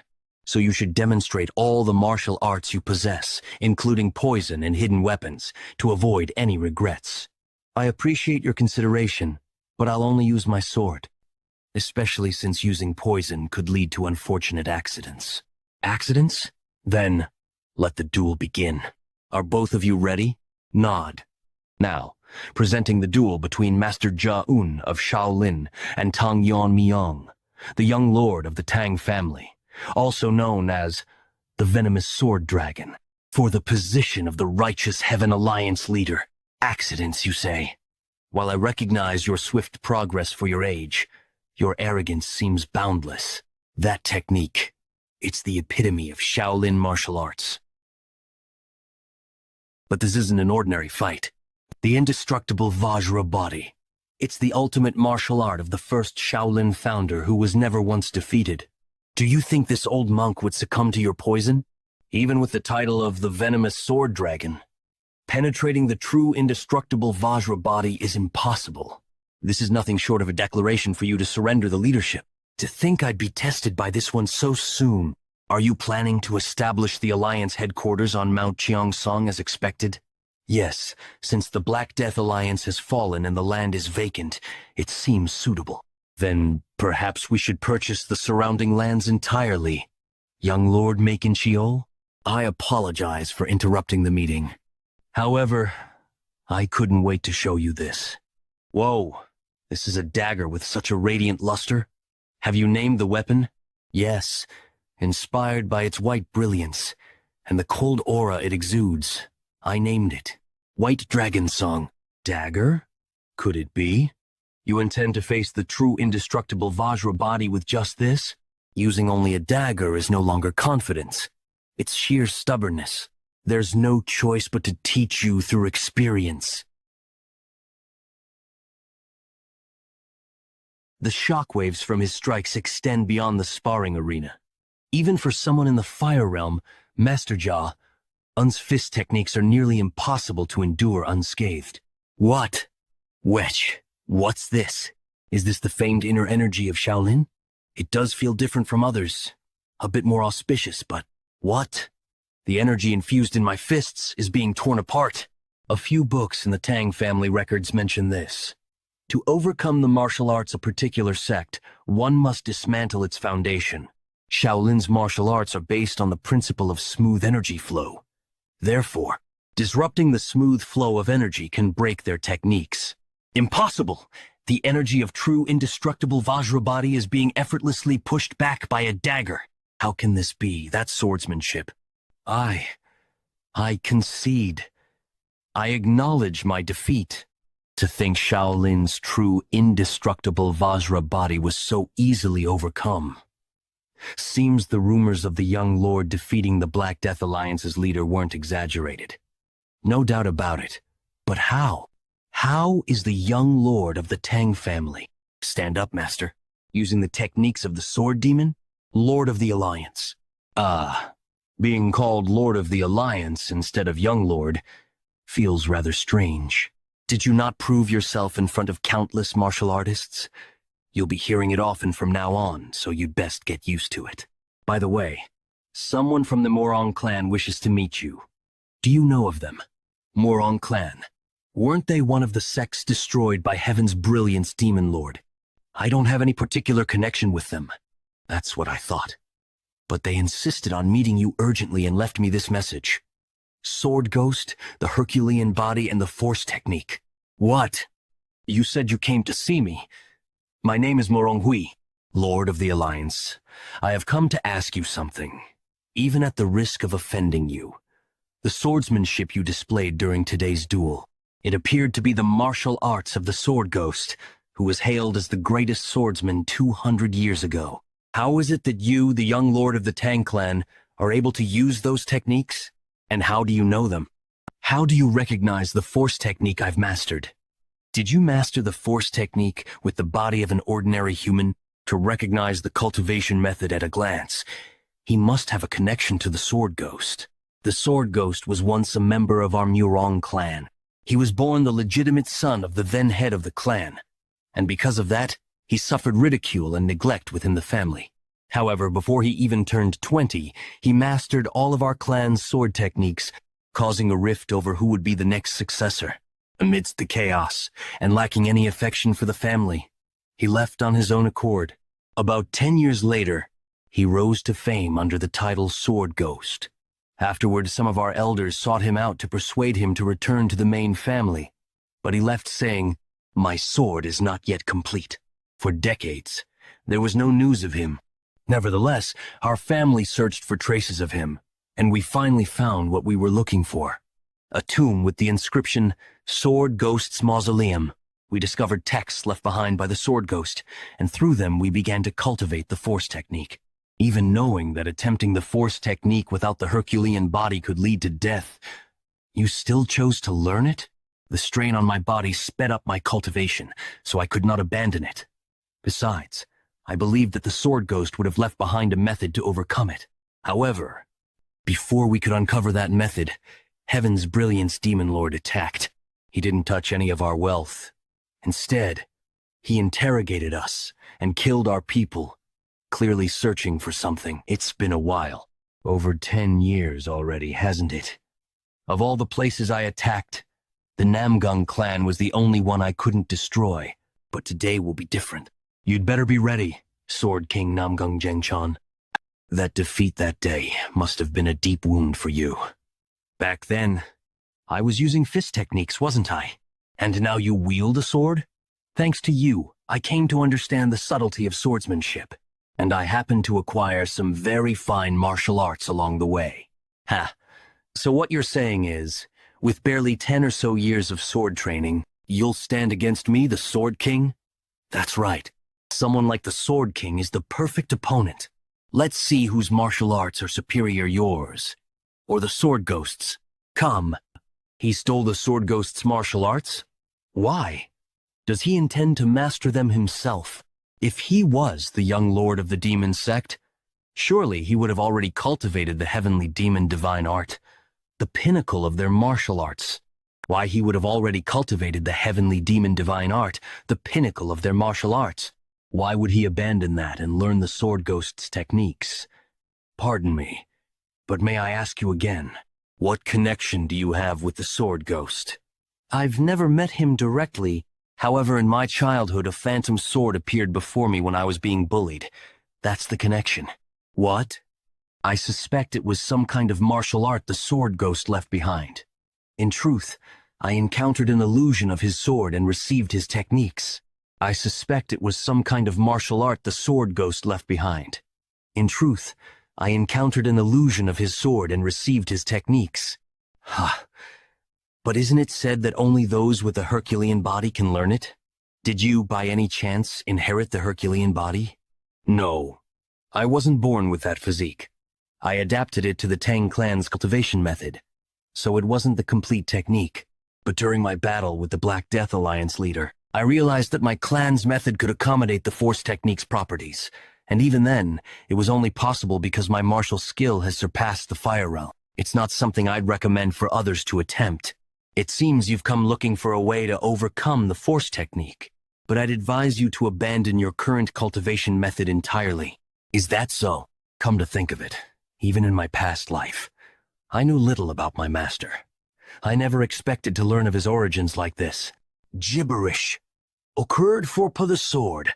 so you should demonstrate all the martial arts you possess, including poison and hidden weapons, to avoid any regrets. I appreciate your consideration, but I'll only use my sword, especially since using poison could lead to unfortunate accidents. Accidents? Then, let the duel begin. Are both of you ready? Nod. Now, presenting the duel between Master Jaun of Shaolin and Tang Yeon-Myeong, the young lord of the Tang family, also known as the Venomous Sword Dragon, for the position of the Righteous Heaven Alliance leader. Accidents, you say? While I recognize your swift progress for your age, your arrogance seems boundless. That technique, it's the epitome of Shaolin martial arts. But this isn't an ordinary fight. The indestructible Vajra body. It's the ultimate martial art of the first Shaolin founder who was never once defeated. Do you think this old monk would succumb to your poison? Even with the title of the Venomous Sword Dragon, penetrating the true indestructible Vajra body is impossible. This is nothing short of a declaration for you to surrender the leadership. To think I'd be tested by this one so soon. Are you planning to establish the Alliance headquarters on Mount Cheongsong as expected? Yes, since the Black Death Alliance has fallen and the land is vacant, it seems suitable. Then perhaps we should purchase the surrounding lands entirely. Young Lord Macon Sheol, I apologize for interrupting the meeting. However, I couldn't wait to show you this. Whoa, this is a dagger with such a radiant luster. Have you named the weapon? Yes, inspired by its white brilliance and the cold aura it exudes. I named it White Dragon Song. Dagger? Could it be? You intend to face the true indestructible Vajra body with just this? Using only a dagger is no longer confidence. It's sheer stubbornness. There's no choice but to teach you through experience. The shockwaves from his strikes extend beyond the sparring arena. Even for someone in the fire realm, Master Jia, Un's fist techniques are nearly impossible to endure unscathed. What? Wetch, what's this? Is this the famed inner energy of Shaolin? It does feel different from others. A bit more auspicious, but what? The energy infused in my fists is being torn apart. A few books in the Tang family records mention this. To overcome the martial arts of a particular sect, one must dismantle its foundation. Shaolin's martial arts are based on the principle of smooth energy flow. Therefore, disrupting the smooth flow of energy can break their techniques. Impossible! The energy of true indestructible Vajra body is being effortlessly pushed back by a dagger. How can this be? That's swordsmanship. I concede. I acknowledge my defeat. To think Shaolin's true indestructible Vajra body was so easily overcome. Seems the rumors of the young lord defeating the Black Death Alliance's leader weren't exaggerated. No doubt about it. But how? How is the young lord of the Tang family? Stand up, master. Using the techniques of the sword demon? Lord of the Alliance. Being called Lord of the Alliance instead of young lord feels rather strange. Did you not prove yourself in front of countless martial artists? You'll be hearing it often from now on, so you'd best get used to it. By the way, someone from the Morong clan wishes to meet you. Do you know of them? Morong clan. Weren't they one of the sects destroyed by Heaven's Brilliance Demon Lord? I don't have any particular connection with them. That's what I thought. But they insisted on meeting you urgently and left me this message. Sword Ghost, the Herculean body, and the Force technique. What? You said you came to see me. My name is Morong Hui, Lord of the Alliance. I have come to ask you something, even at the risk of offending you. The swordsmanship you displayed during today's duel, it appeared to be the martial arts of the Sword Ghost, who was hailed as the greatest swordsman 200 years ago. How is it that you, the young lord of the Tang clan, are able to use those techniques? And how do you know them? How do you recognize the Force technique I've mastered? Did you master the Force technique with the body of an ordinary human to recognize the cultivation method at a glance? He must have a connection to the Sword Ghost. The Sword Ghost was once a member of our Murong clan. He was born the legitimate son of the then head of the clan, and because of that, he suffered ridicule and neglect within the family. However, before he even turned 20, he mastered all of our clan's sword techniques, causing a rift over who would be the next successor. Amidst the chaos, and lacking any affection for the family, he left on his own accord. About 10 years later, he rose to fame under the title Sword Ghost. Afterwards, some of our elders sought him out to persuade him to return to the main family, but he left saying, "My sword is not yet complete." For decades, there was no news of him. Nevertheless, our family searched for traces of him, and we finally found what we were looking for. A tomb with the inscription, Sword Ghost's Mausoleum. We discovered texts left behind by the Sword Ghost, and through them we began to cultivate the Force technique. Even knowing that attempting the Force technique without the Herculean body could lead to death, you still chose to learn it? The strain on my body sped up my cultivation, so I could not abandon it. Besides, I believed that the Sword Ghost would have left behind a method to overcome it. However, before we could uncover that method, Heaven's Brilliance Demon Lord attacked. He didn't touch any of our wealth. Instead, he interrogated us and killed our people, clearly searching for something. It's been a while. Over 10 years already, hasn't it? Of all the places I attacked, the Namgung clan was the only one I couldn't destroy. But today will be different. You'd better be ready, Sword King Namgung Jengchon. That defeat that day must have been a deep wound for you. Back then, I was using fist techniques, wasn't I? And now you wield a sword? Thanks to you, I came to understand the subtlety of swordsmanship, and I happened to acquire some very fine martial arts along the way. Ha! So what you're saying is, with barely 10 or so years of sword training, you'll stand against me, the Sword King? That's right. Someone like the Sword King is the perfect opponent. Let's see whose martial arts are superior, yours or the Sword Ghost's. Come. He stole the Sword Ghost's martial arts? Why? Does he intend to master them himself? If he was the young lord of the demon sect, surely he would have already cultivated the heavenly demon divine art, the pinnacle of their martial arts. Why, he would have already cultivated the heavenly demon divine art, the pinnacle of their martial arts. Why would he abandon that and learn the Sword Ghost's techniques? Pardon me, but may I ask you again, what connection do you have with the Sword Ghost? I've never met him directly. However, in my childhood, a phantom sword appeared before me when I was being bullied. That's the connection. What? I suspect it was some kind of martial art the Sword Ghost left behind. In truth, I encountered an illusion of his sword and received his techniques. I suspect it was some kind of martial art the Sword Ghost left behind. In truth, I encountered an illusion of his sword and received his techniques. Ha! But isn't it said that only those with a Herculean body can learn it? Did you, by any chance, inherit the Herculean body? No. I wasn't born with that physique. I adapted it to the Tang clan's cultivation method, so it wasn't the complete technique. But during my battle with the Black Death Alliance leader, I realized that my clan's method could accommodate the Force technique's properties, and even then, it was only possible because my martial skill has surpassed the Fire Realm. It's not something I'd recommend for others to attempt. It seems you've come looking for a way to overcome the Force technique, but I'd advise you to abandon your current cultivation method entirely. Is that so? Come to think of it, even in my past life, I knew little about my master. I never expected to learn of his origins like this. Gibberish. Occurred for the sword.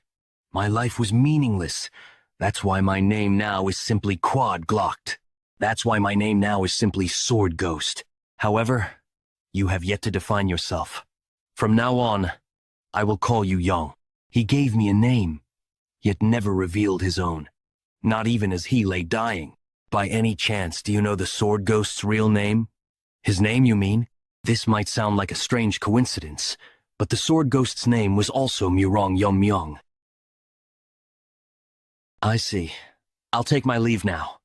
My life was meaningless. That's why my name now is simply Quad Glocked. That's why my name now is simply Sword Ghost. However, you have yet to define yourself. From now on, I will call you Young. He gave me a name, yet never revealed his own. Not even as he lay dying. By any chance, do you know the Sword Ghost's real name? His name, you mean? This might sound like a strange coincidence, but the Sword Ghost's name was also Yeon-Myeong. I see. I'll take my leave now.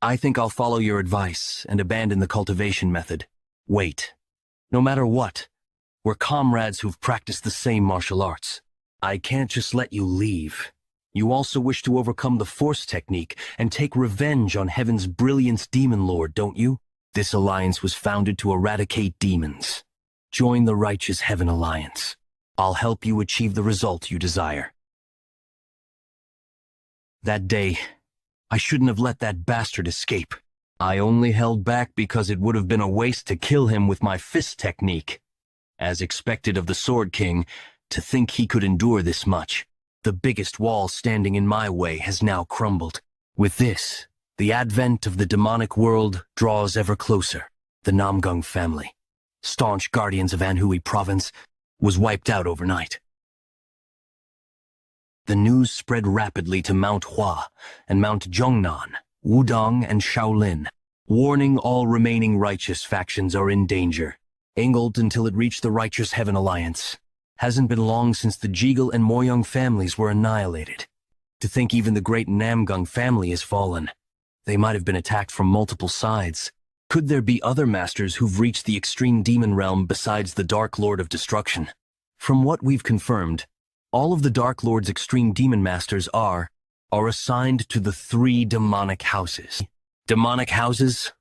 I think I'll follow your advice and abandon the cultivation method. Wait. No matter what, we're comrades who've practiced the same martial arts. I can't just let you leave. You also wish to overcome the Force technique and take revenge on Heaven's brilliant demon lord, don't you? This alliance was founded to eradicate demons. Join the Righteous Heaven Alliance. I'll help you achieve the result you desire. That day, I shouldn't have let that bastard escape. I only held back because it would have been a waste to kill him with my fist technique. As expected of the Sword King, to think he could endure this much. The biggest wall standing in my way has now crumbled. With this, the advent of the demonic world draws ever closer. The Namgung family, staunch guardians of Anhui province, was wiped out overnight. The news spread rapidly to Mount Hua and Mount Zhongnan, Wudong and Shaolin, warning all remaining righteous factions are in danger. Angled until it reached the Righteous Heaven Alliance. Hasn't been long since the Jigel and Moyong families were annihilated. To think even the great Namgung family has fallen. They might have been attacked from multiple sides. Could there be other masters who've reached the extreme demon realm besides the Dark Lord of Destruction? From what we've confirmed, all of the Dark Lord's extreme demon masters are assigned to the 3 demonic houses. Demonic houses?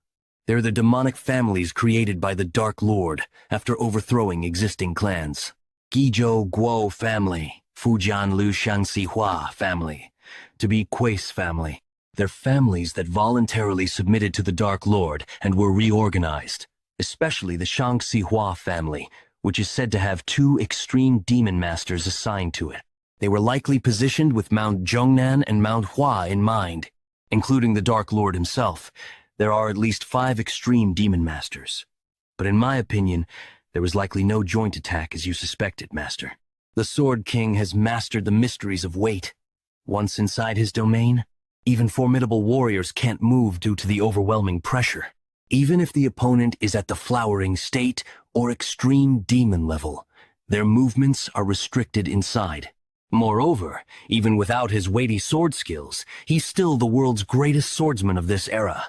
They're the demonic families created by the Dark Lord after overthrowing existing clans. Guizhou Guo family, Fujian Lu Shangxi Hua family, to be Kui's family. They're families that voluntarily submitted to the Dark Lord and were reorganized. especially the Sichuan family, which is said to have two extreme demon masters assigned to it. They were likely positioned with Mount Zhongnan and Mount Hua in mind, including the Dark Lord himself. There are at least 5 extreme demon masters. But in my opinion, there was likely no joint attack as you suspected, Master. The Sword King has mastered the mysteries of weight. Once inside his domain, even formidable warriors can't move due to the overwhelming pressure. Even if the opponent is at the flowering state or extreme demon level, their movements are restricted inside. Moreover, even without his weighty sword skills, he's still the world's greatest swordsman of this era.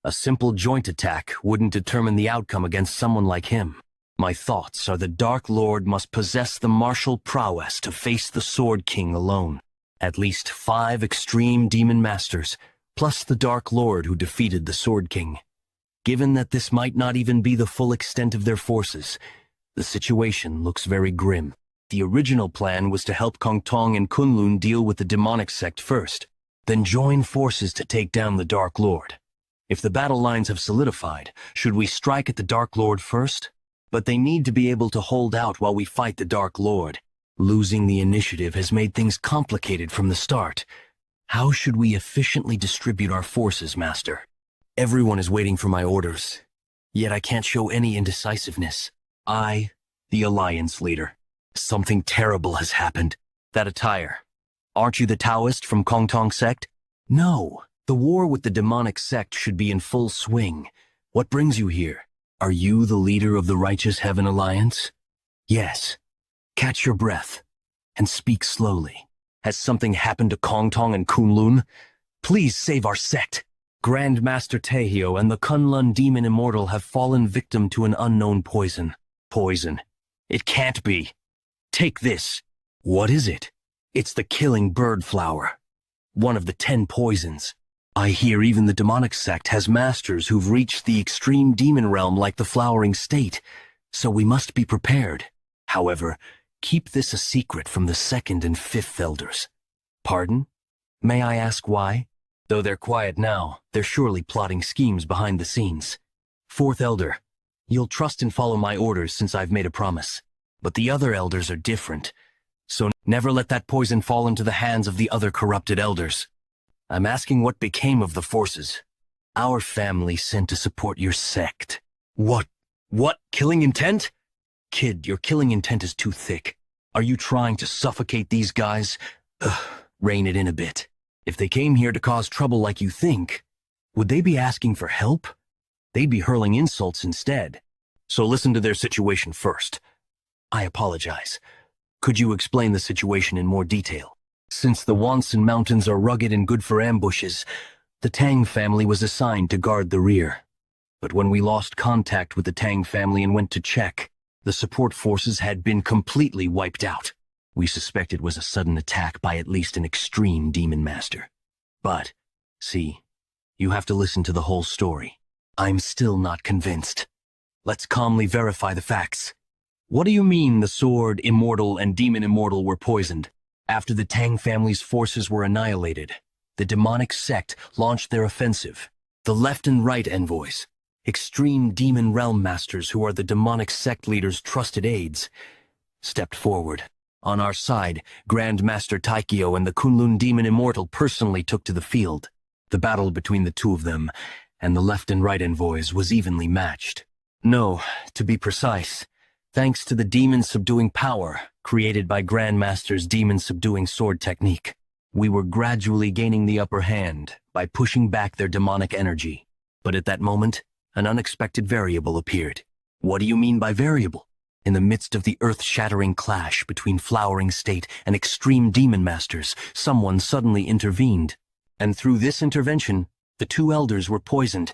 A simple joint attack wouldn't determine the outcome against someone like him. My thoughts are the Dark Lord must possess the martial prowess to face the Sword King alone. At least 5 extreme demon masters, plus the Dark Lord who defeated the Sword King. Given that this might not even be the full extent of their forces, the situation looks very grim. The original plan was to help Kong Tong and Kunlun deal with the demonic sect first, then join forces to take down the Dark Lord. If the battle lines have solidified, should we strike at the Dark Lord first? But they need to be able to hold out while we fight the Dark Lord. Losing the initiative has made things complicated from the start. How should we efficiently distribute our forces, Master? Everyone is waiting for my orders, yet I can't show any indecisiveness. I, the Alliance leader. Something terrible has happened. That attire. Aren't you the Taoist from Kong Tong sect? No, the war with the demonic sect should be in full swing. What brings you here? Are you the leader of the Righteous Heaven Alliance? Yes. Catch your breath and speak slowly. Has something happened to Kong Tong and Kunlun? Please save our sect. Grand Master Taehyo and the Kunlun Demon Immortal have fallen victim to an unknown poison. Poison. It can't be. Take this. What is it? It's the killing bird flower. One of the 10 poisons. I hear even the demonic sect has masters who've reached the extreme demon realm like the flowering state, so we must be prepared. However, keep this a secret from the 2nd and 5th elders. Pardon? May I ask why? Though they're quiet now, they're surely plotting schemes behind the scenes. 4th elder, you'll trust and follow my orders since I've made a promise. But the other elders are different, so never let that poison fall into the hands of the other corrupted elders. I'm asking what became of the forces. Our family sent to support your sect. What? Killing intent? Kid, your killing intent is too thick. Are you trying to suffocate these guys? Rein it in a bit. If they came here to cause trouble like you think, would they be asking for help? They'd be hurling insults instead. So listen to their situation first. I apologize. Could you explain the situation in more detail? Since the Wonsan Mountains are rugged and good for ambushes, the Tang family was assigned to guard the rear. But when we lost contact with the Tang family and went to check, the support forces had been completely wiped out. We suspect it was a sudden attack by at least an extreme demon master. But, see, you have to listen to the whole story. I'm still not convinced. Let's calmly verify the facts. What do you mean the Sword Immortal and Demon Immortal were poisoned? After the Tang family's forces were annihilated, the demonic sect launched their offensive. The left and right envoys, extreme demon realm masters who are the demonic sect leader's trusted aides, stepped forward. On our side, Grand Master Taikyo and the Kunlun Demon Immortal personally took to the field. The battle between the two of them and the left and right envoys was evenly matched. No, to be precise, thanks to the demon-subduing power created by Grandmaster's demon-subduing sword technique, we were gradually gaining the upper hand by pushing back their demonic energy. But at that moment, an unexpected variable appeared. What do you mean by variable? In the midst of the earth-shattering clash between Flowering State and extreme demon masters, someone suddenly intervened. And through this intervention, the 2 elders were poisoned,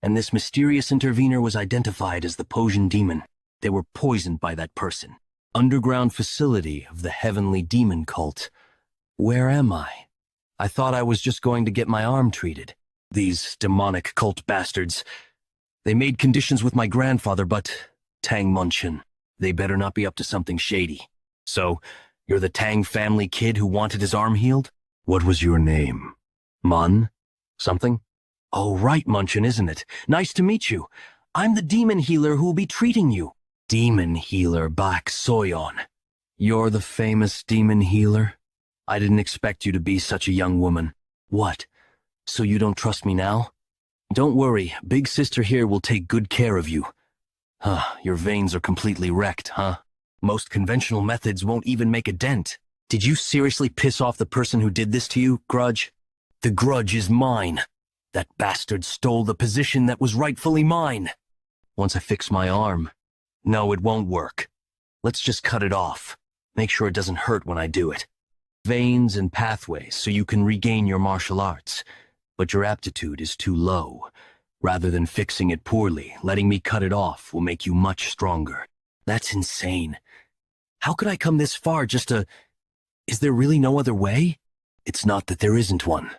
and this mysterious intervener was identified as the Poison Demon. They were poisoned by that person. Underground facility of the heavenly demon cult. Where am I? I thought I was just going to get my arm treated. These demonic cult bastards. They made conditions with my grandfather, but Tang Munchin. They better not be up to something shady. So, you're the Tang family kid who wanted his arm healed? What was your name? Mun? Something? Oh, right, Munchin, isn't it? Nice to meet you. I'm the demon healer who will be treating you. Demon healer Bak Soyeon. You're the famous demon healer? I didn't expect you to be such a young woman. What? So you don't trust me now? Don't worry, big sister here will take good care of you. Your veins are completely wrecked, huh? Most conventional methods won't even make a dent. Did you seriously piss off the person who did this to you, Grudge? The grudge is mine. That bastard stole the position that was rightfully mine. Once I fix my arm. No, it won't work. Let's just cut it off. Make sure it doesn't hurt when I do it. Veins and pathways so you can regain your martial arts. But your aptitude is too low. Rather than fixing it poorly, letting me cut it off will make you much stronger. That's insane. How could I come this far just to... Is there really no other way? It's not that there isn't one.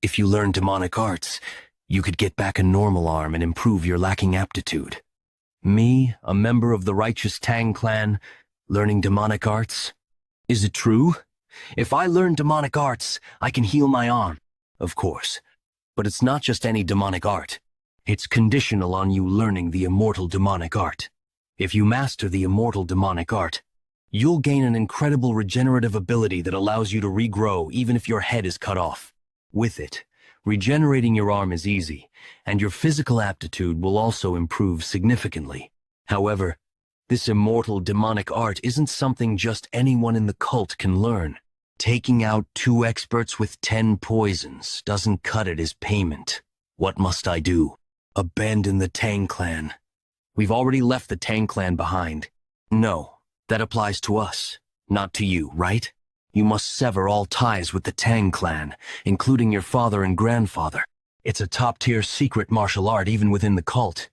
If you learn demonic arts, you could get back a normal arm and improve your lacking aptitude. Me, a member of the righteous Tang clan, learning demonic arts? Is it true? If I learn demonic arts, I can heal my arm. Of course. But it's not just any demonic art. It's conditional on you learning the immortal demonic art. If you master the immortal demonic art, you'll gain an incredible regenerative ability that allows you to regrow even if your head is cut off. With it, regenerating your arm is easy, and your physical aptitude will also improve significantly. However, this immortal demonic art isn't something just anyone in the cult can learn. Taking out 2 experts with 10 poisons doesn't cut it as payment. What must I do? Abandon the Tang clan. We've already left the Tang clan behind. No, that applies to us, not to you, right? You must sever all ties with the Tang clan, including your father and grandfather. It's a top-tier secret martial art even within the cult,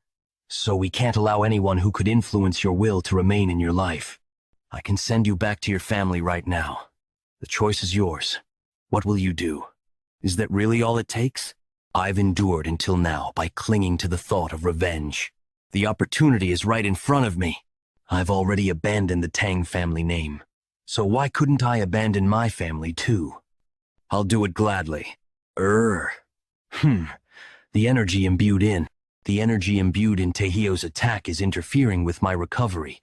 so we can't allow anyone who could influence your will to remain in your life. I can send you back to your family right now. The choice is yours. What will you do? Is that really all it takes? I've endured until now by clinging to the thought of revenge. The opportunity is right in front of me. I've already abandoned the Tang family name. So why couldn't I abandon my family too? I'll do it gladly. The energy imbued in Taehyou's attack is interfering with my recovery.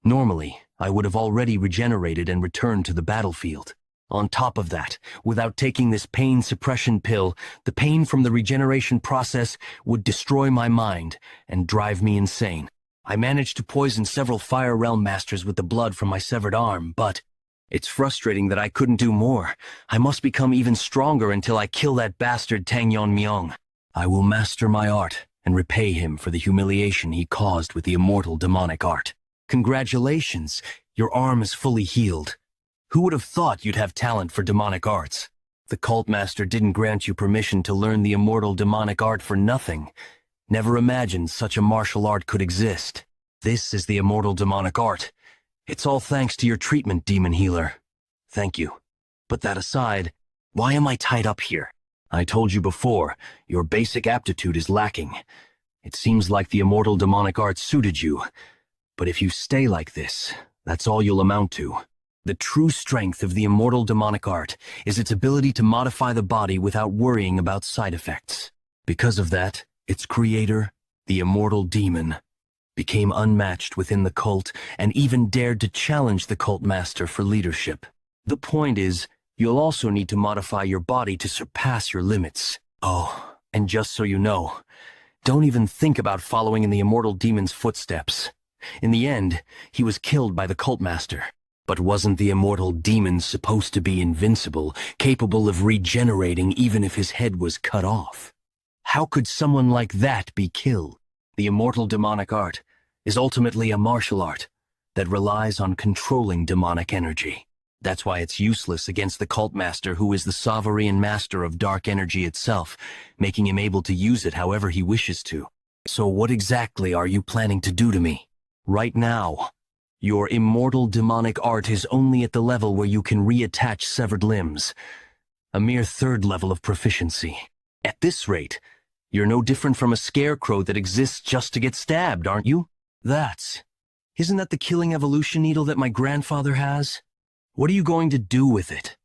Normally, I would have already regenerated and returned to the battlefield. On top of that, without taking this pain suppression pill, the pain from the regeneration process would destroy my mind and drive me insane. I managed to poison several Fire Realm Masters with the blood from my severed arm, but it's frustrating that I couldn't do more. I must become even stronger until I kill that bastard Tang Yeon-Myeong. I will master my art and repay him for the humiliation he caused with the immortal demonic art. Congratulations, your arm is fully healed. Who would have thought you'd have talent for demonic arts? The cult master didn't grant you permission to learn the immortal demonic art for nothing. Never imagined such a martial art could exist. This is the immortal demonic art. It's all thanks to your treatment, demon healer. Thank you. But that aside, why am I tied up here? I told you before, your basic aptitude is lacking. It seems like the immortal demonic art suited you. But if you stay like this, that's all you'll amount to. The true strength of the immortal demonic art is its ability to modify the body without worrying about side effects. Because of that, its creator, the immortal demon, became unmatched within the cult and even dared to challenge the cult master for leadership. The point is, you'll also need to modify your body to surpass your limits. Oh, and just so you know, don't even think about following in the immortal demon's footsteps. In the end, he was killed by the cult master. But wasn't the immortal demon supposed to be invincible, capable of regenerating even if his head was cut off? How could someone like that be killed? The immortal demonic art is ultimately a martial art that relies on controlling demonic energy. That's why it's useless against the cult master, who is the sovereign master of dark energy itself, making him able to use it however he wishes to. So what exactly are you planning to do to me? Right now, your immortal demonic art is only at the level where you can reattach severed limbs, a mere 3rd level of proficiency. At this rate, you're no different from a scarecrow that exists just to get stabbed, aren't you? Isn't that the killing evolution needle that my grandfather has? What are you going to do with it?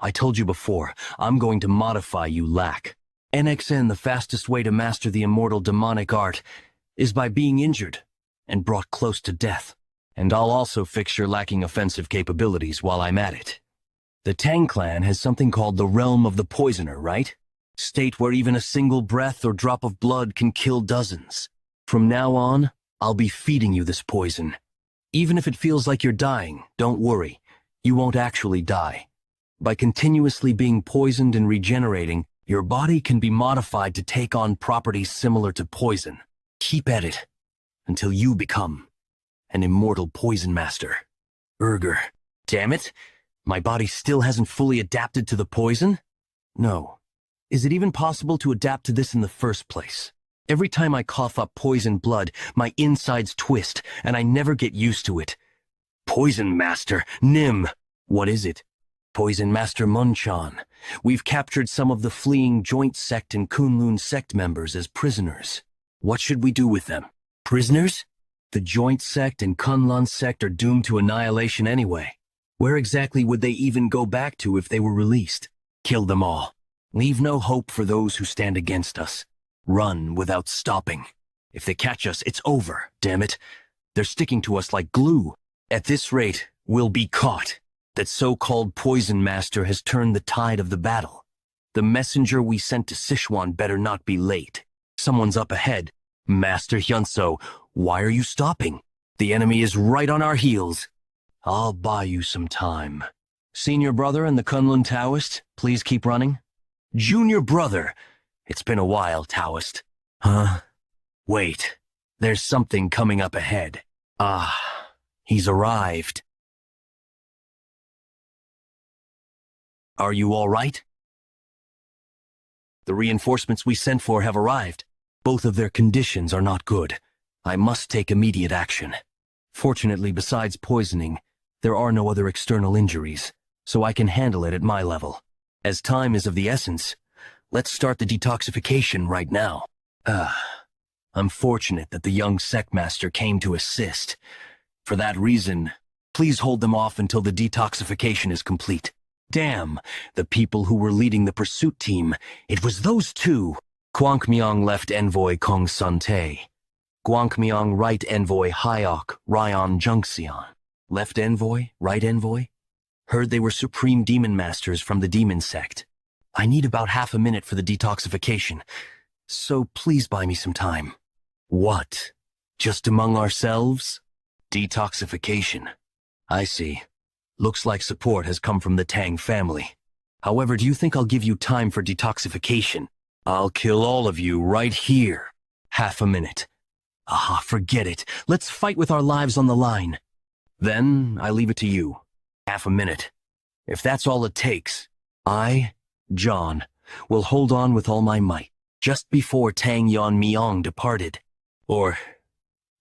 I told you before, I'm going to modify you, lack. NXN, the fastest way to master the immortal demonic art is by being injured and brought close to death. And I'll also fix your lacking offensive capabilities while I'm at it. The Tang clan has something called the Realm of the Poisoner, right? State where even a single breath or drop of blood can kill dozens. From now on, I'll be feeding you this poison. Even if it feels like you're dying, don't worry. You won't actually die. By continuously being poisoned and regenerating, your body can be modified to take on properties similar to poison. Keep at it until you become an immortal poison master. Urger. Damn it! My body still hasn't fully adapted to the poison? No. Is it even possible to adapt to this in the first place? Every time I cough up poison blood, my insides twist, and I never get used to it. Poison Master, Nim! What is it? Poison Master Munchan. We've captured some of the fleeing Joint Sect and Kunlun Sect members as prisoners. What should we do with them? Prisoners? The Joint Sect and Kunlun Sect are doomed to annihilation anyway. Where exactly would they even go back to if they were released? Kill them all. Leave no hope for those who stand against us. Run without stopping. If they catch us, it's over, damn it. They're sticking to us like glue. At this rate, we'll be caught. That so-called Poison Master has turned the tide of the battle. The messenger we sent to Sichuan better not be late. Someone's up ahead. Master Hyunso, why are you stopping? The enemy is right on our heels. I'll buy you some time. Senior brother and the Kunlun Taoist, please keep running. Junior brother, it's been a while, Taoist. Huh? Wait, there's something coming up ahead. Ah, he's arrived. Are you all right? The reinforcements we sent for have arrived. Both of their conditions are not good. I must take immediate action. Fortunately, besides poisoning, there are no other external injuries, so I can handle it at my level. As time is of the essence, let's start the detoxification right now. I'm fortunate that the young Sectmaster came to assist. For that reason, please hold them off until the detoxification is complete. Damn, the people who were leading the pursuit team, it was those two. Gwangmyeong left envoy Kong Sun-tae. Gwangmyeong right envoy Hyok Ryan Jungseon. Left envoy, right envoy? Heard they were supreme demon masters from the demon sect. I need about half a minute for the detoxification, so please buy me some time. What? Just among ourselves? Detoxification. I see. Looks like support has come from the Tang family. However, do you think I'll give you time for detoxification? I'll kill all of you right here. Half a minute. Ah, forget it. Let's fight with our lives on the line. Then I leave it to you. Half a minute. If that's all it takes, I, John, will hold on with all my might, just before Tang Yeon-Myeong departed. Or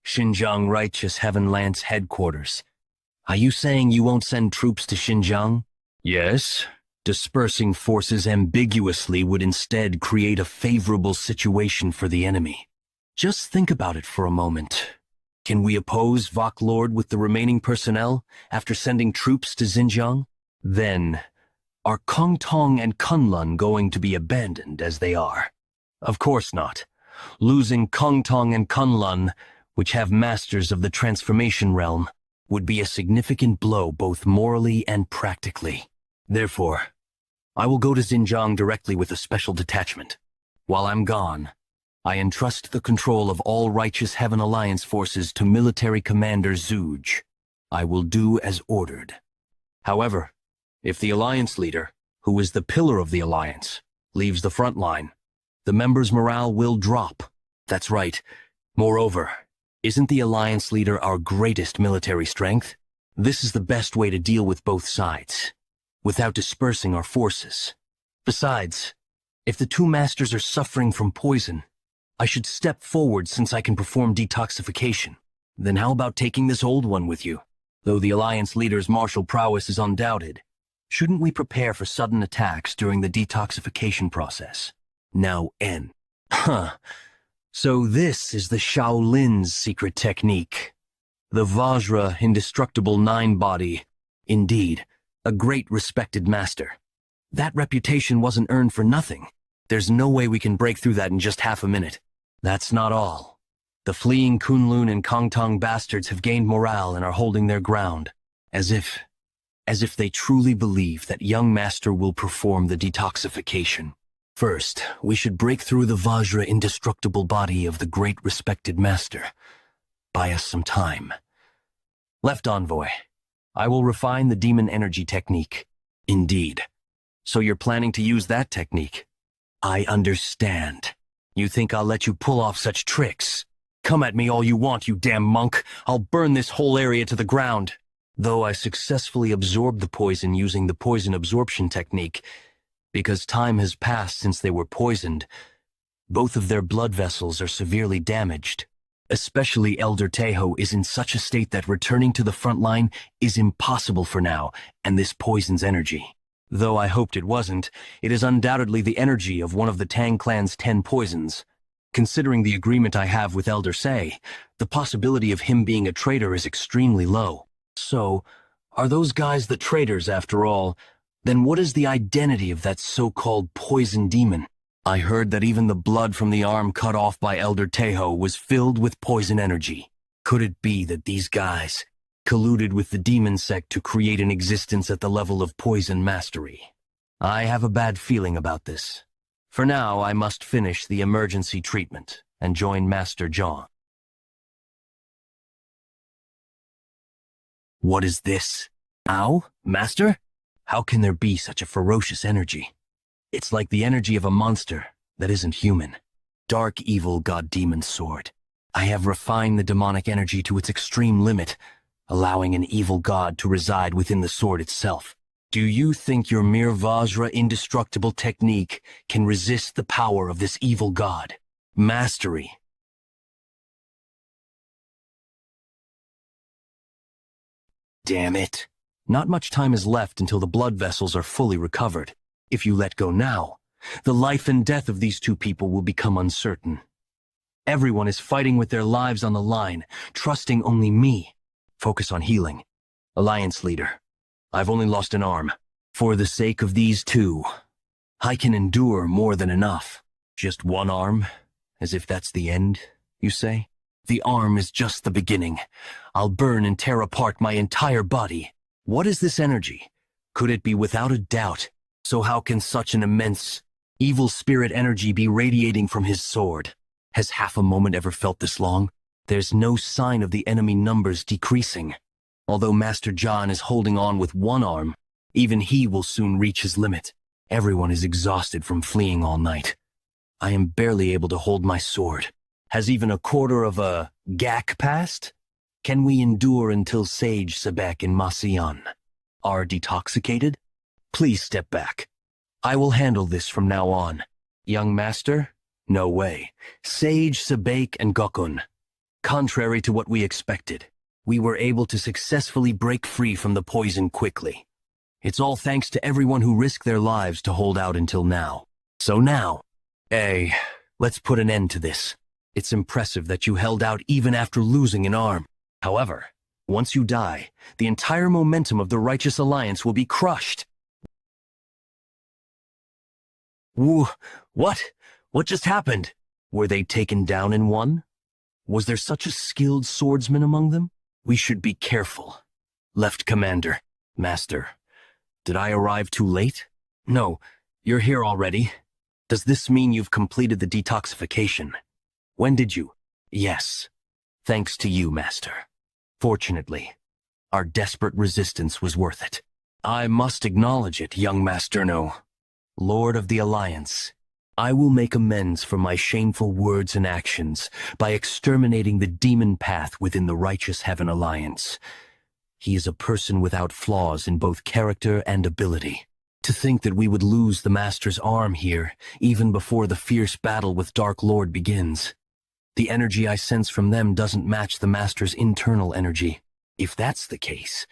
Xinjiang Righteous Heaven Lance headquarters. Are you saying you won't send troops to Xinjiang? Yes. Dispersing forces ambiguously would instead create a favorable situation for the enemy. Just think about it for a moment. Can we oppose Vok Lord with the remaining personnel after sending troops to Xinjiang? Then, are Kongtong and Kunlun going to be abandoned as they are? Of course not. Losing Kongtong and Kunlun, which have masters of the transformation realm, would be a significant blow both morally and practically. Therefore, I will go to Xinjiang directly with a special detachment. While I'm gone, I entrust the control of all Righteous Heaven Alliance forces to Military Commander Zuj. I will do as ordered. However, if the Alliance leader, who is the pillar of the Alliance, leaves the front line, the members' morale will drop. That's right. Moreover, isn't the Alliance leader our greatest military strength? This is the best way to deal with both sides, without dispersing our forces. Besides, if the two masters are suffering from poison, I should step forward since I can perform detoxification. Then how about taking this old one with you? Though the Alliance leader's martial prowess is undoubted, shouldn't we prepare for sudden attacks during the detoxification process? Now N. So this is the Shaolin's secret technique. The Vajra indestructible nine-body. Indeed, a great respected master. That reputation wasn't earned for nothing. There's no way we can break through that in just half a minute. That's not all. The fleeing Kunlun and Kongtong bastards have gained morale and are holding their ground, as if they truly believe that young master will perform the detoxification. First, we should break through the Vajra indestructible body of the great respected master. Buy us some time. Left envoy, I will refine the demon energy technique. Indeed. So you're planning to use that technique? I understand. You think I'll let you pull off such tricks? Come at me all you want, you damn monk. I'll burn this whole area to the ground. Though I successfully absorbed the poison using the poison absorption technique, because time has passed since they were poisoned, both of their blood vessels are severely damaged. Especially Elder Teho is in such a state that returning to the front line is impossible for now, and this poisons energy. Though I hoped it wasn't, it is undoubtedly the energy of one of the Tang clan's 10 poisons. Considering the agreement I have with Elder Se, the possibility of him being a traitor is extremely low. So, are those guys the traitors after all? Then what is the identity of that so-called poison demon? I heard that even the blood from the arm cut off by Elder Teho was filled with poison energy. Could it be that these guys colluded with the demon sect to create an existence at the level of poison mastery? I have a bad feeling about this. For now, I must finish the emergency treatment and join Master John. What is this? Ow, Master? How can there be such a ferocious energy? It's like the energy of a monster that isn't human. Dark evil god-demon sword. I have refined the demonic energy to its extreme limit, allowing an evil god to reside within the sword itself. Do you think your mere Vajra indestructible technique can resist the power of this evil god? Mastery. Damn it. Not much time is left until the blood vessels are fully recovered. If you let go now, the life and death of these two people will become uncertain. Everyone is fighting with their lives on the line, trusting only me. Focus on healing. Alliance leader, I've only lost an arm. For the sake of these two, I can endure more than enough. Just one arm? As if that's the end, you say? The arm is just the beginning. I'll burn and tear apart my entire body. What is this energy? Could it be without a doubt? So how can such an immense, evil spirit energy be radiating from his sword? Has half a moment ever felt this long? There's no sign of the enemy numbers decreasing. Although Master John is holding on with one arm, even he will soon reach his limit. Everyone is exhausted from fleeing all night. I am barely able to hold my sword. Has even a quarter of a gak passed? Can we endure until Sage Sebek and Masion are detoxicated? Please step back. I will handle this from now on. Young master? No way. Sage, Sebek, and Gokun. Contrary to what we expected, we were able to successfully break free from the poison quickly. It's all thanks to everyone who risked their lives to hold out until now. So now, let's put an end to this. It's impressive that you held out even after losing an arm. However, once you die, the entire momentum of the Righteous Alliance will be crushed. What? What just happened? Were they taken down in one? Was there such a skilled swordsman among them? We should be careful. Left Commander. Master. Did I arrive too late? No, you're here already. Does this mean you've completed the detoxification? When did you? Yes. Thanks to you, Master. Fortunately, our desperate resistance was worth it. I must acknowledge it, young Master No. Lord of the Alliance, I will make amends for my shameful words and actions by exterminating the demon path within the Righteous Heaven Alliance. He is a person without flaws in both character and ability. To think that we would lose the Master's arm here, even before the fierce battle with Dark Lord begins. The energy I sense from them doesn't match the Master's internal energy. If that's the case,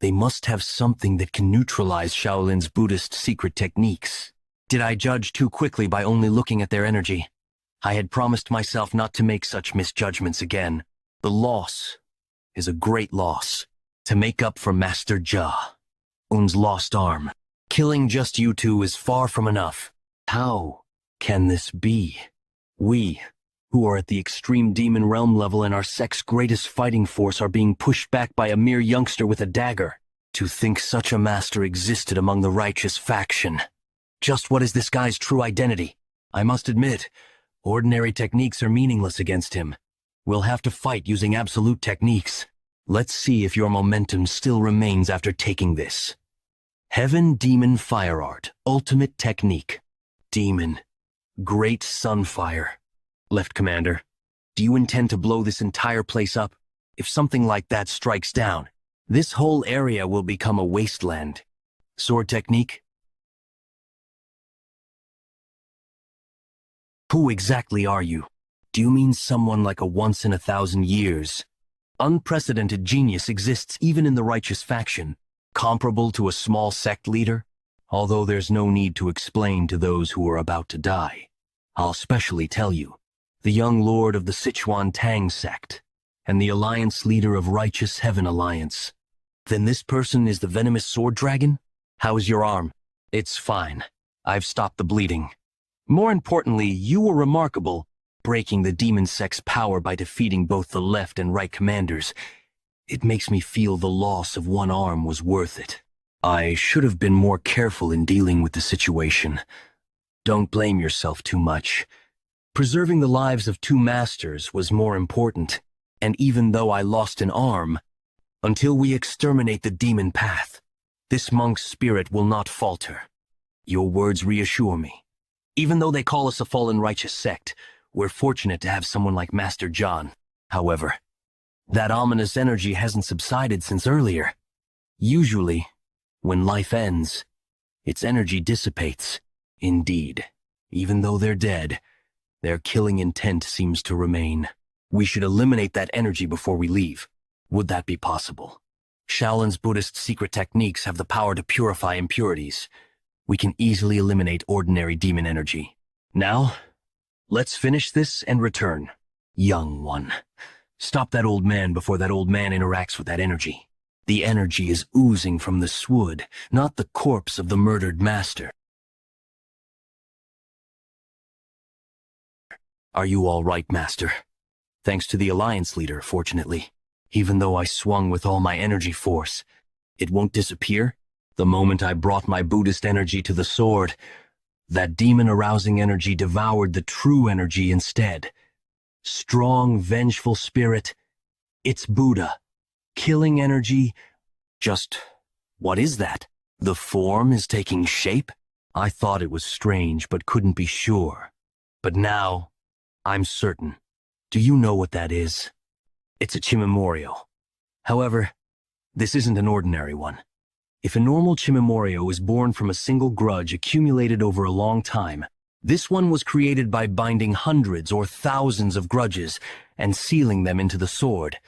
they must have something that can neutralize Shaolin's Buddhist secret techniques. Did I judge too quickly by only looking at their energy? I had promised myself not to make such misjudgments again. The loss is a great loss. To make up for Master Un's lost arm, killing just you two is far from enough. How can this be? We, who are at the extreme demon realm level and our sect's greatest fighting force, are being pushed back by a mere youngster with a dagger. To think such a master existed among the righteous faction. Just what is this guy's true identity? I must admit, ordinary techniques are meaningless against him. We'll have to fight using absolute techniques. Let's see if your momentum still remains after taking this. Heaven Demon Fire Art, Ultimate Technique. Demon. Great Sunfire. Left Commander, do you intend to blow this entire place up? If something like that strikes down, this whole area will become a wasteland. Sword Technique? Who exactly are you? Do you mean someone like a once-in-a-thousand-years? Unprecedented genius exists even in the righteous faction, comparable to a small sect leader? Although there's no need to explain to those who are about to die. I'll specially tell you. The young lord of the Sichuan Tang sect, and the alliance leader of Righteous Heaven Alliance. Then this person is the venomous sword dragon? How is your arm? It's fine. I've stopped the bleeding. More importantly, you were remarkable, breaking the demon sect's power by defeating both the left and right commanders. It makes me feel the loss of one arm was worth it. I should have been more careful in dealing with the situation. Don't blame yourself too much. Preserving the lives of two masters was more important, and even though I lost an arm, until we exterminate the demon path, this monk's spirit will not falter. Your words reassure me. Even though they call us a fallen righteous sect, we're fortunate to have someone like Master John. However, that ominous energy hasn't subsided since earlier. Usually, when life ends, its energy dissipates. Indeed, even though they're dead, their killing intent seems to remain. We should eliminate that energy before we leave. Would that be possible? Shaolin's Buddhist secret techniques have the power to purify impurities. We can easily eliminate ordinary demon energy. Now, let's finish this and return. Young one, stop that old man before that old man interacts with that energy. The energy is oozing from the swood, not the corpse of the murdered master. Are you all right, Master? Thanks to the Alliance leader, fortunately. Even though I swung with all my energy force, it won't disappear. The moment I brought my Buddhist energy to the sword, that demon-arousing energy devoured the true energy instead. Strong, vengeful spirit. It's Buddha. Killing energy. Just, what is that? The form is taking shape? I thought it was strange, but couldn't be sure. But now, I'm certain. Do you know what that is? It's a Chimamoryo. However, this isn't an ordinary one. If a normal Chimamoryo is born from a single grudge accumulated over a long time, this one was created by binding hundreds or thousands of grudges and sealing them into the sword.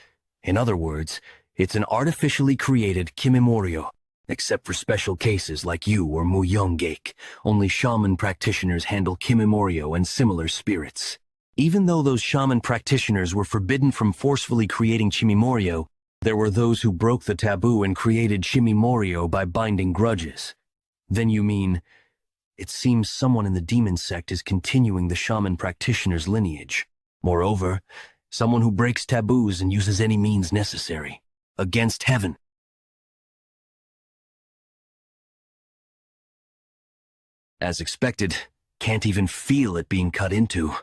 In other words, it's an artificially created Kimimoryo. Except for special cases like you or Muyongeik, only shaman practitioners handle Kimimoryo and similar spirits. Even though those shaman practitioners were forbidden from forcefully creating Chimimoryo, there were those who broke the taboo and created Chimimoryo by binding grudges. Then you mean, it seems someone in the demon sect is continuing the shaman practitioner's lineage. Moreover, someone who breaks taboos and uses any means necessary. Against heaven. As expected, can't even feel it being cut into.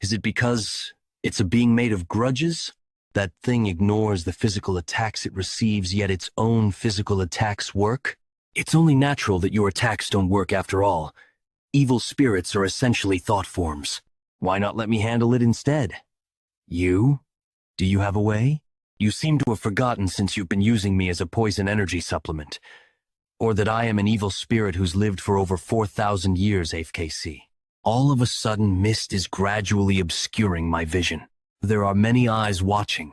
Is it because it's a being made of grudges? That thing ignores the physical attacks it receives, yet its own physical attacks work? It's only natural that your attacks don't work after all. Evil spirits are essentially thought forms. Why not let me handle it instead? You? Do you have a way? You seem to have forgotten since you've been using me as a poison energy supplement. Or that I am an evil spirit who's lived for over 4,000 years, AFKC. All of a sudden, mist is gradually obscuring my vision. There are many eyes watching.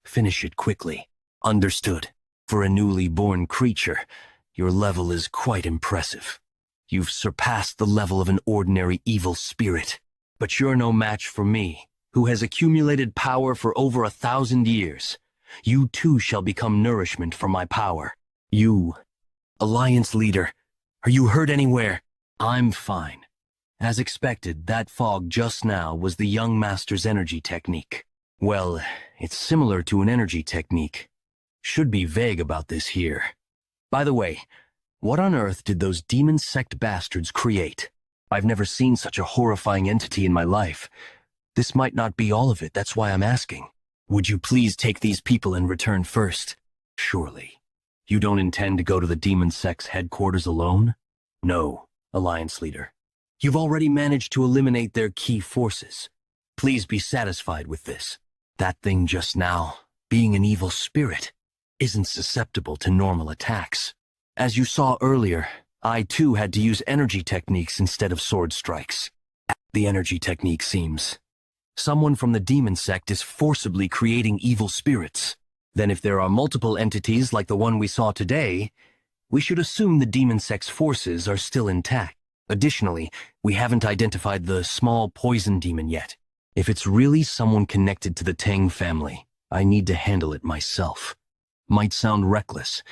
Finish it quickly. Understood. For a newly born creature, your level is quite impressive. You've surpassed the level of an ordinary evil spirit. But you're no match for me, who has accumulated power for over 1,000 years. You too shall become nourishment for my power. You, Alliance leader, are you hurt anywhere? I'm fine. As expected, that fog just now was the young master's energy technique. Well, it's similar to an energy technique. Should be vague about this here. By the way, what on earth did those demon sect bastards create? I've never seen such a horrifying entity in my life. This might not be all of it, that's why I'm asking. Would you please take these people in return first? Surely. You don't intend to go to the demon sect's headquarters alone? No, Alliance Leader. You've already managed to eliminate their key forces. Please be satisfied with this. That thing just now, being an evil spirit, isn't susceptible to normal attacks. As you saw earlier, I too had to use energy techniques instead of sword strikes. The energy technique seems. Someone from the demon sect is forcibly creating evil spirits. Then if there are multiple entities like the one we saw today, we should assume the demon sect's forces are still intact. Additionally, we haven't identified the small poison demon yet. If it's really someone connected to the Tang family, I need to handle it myself. Might sound reckless,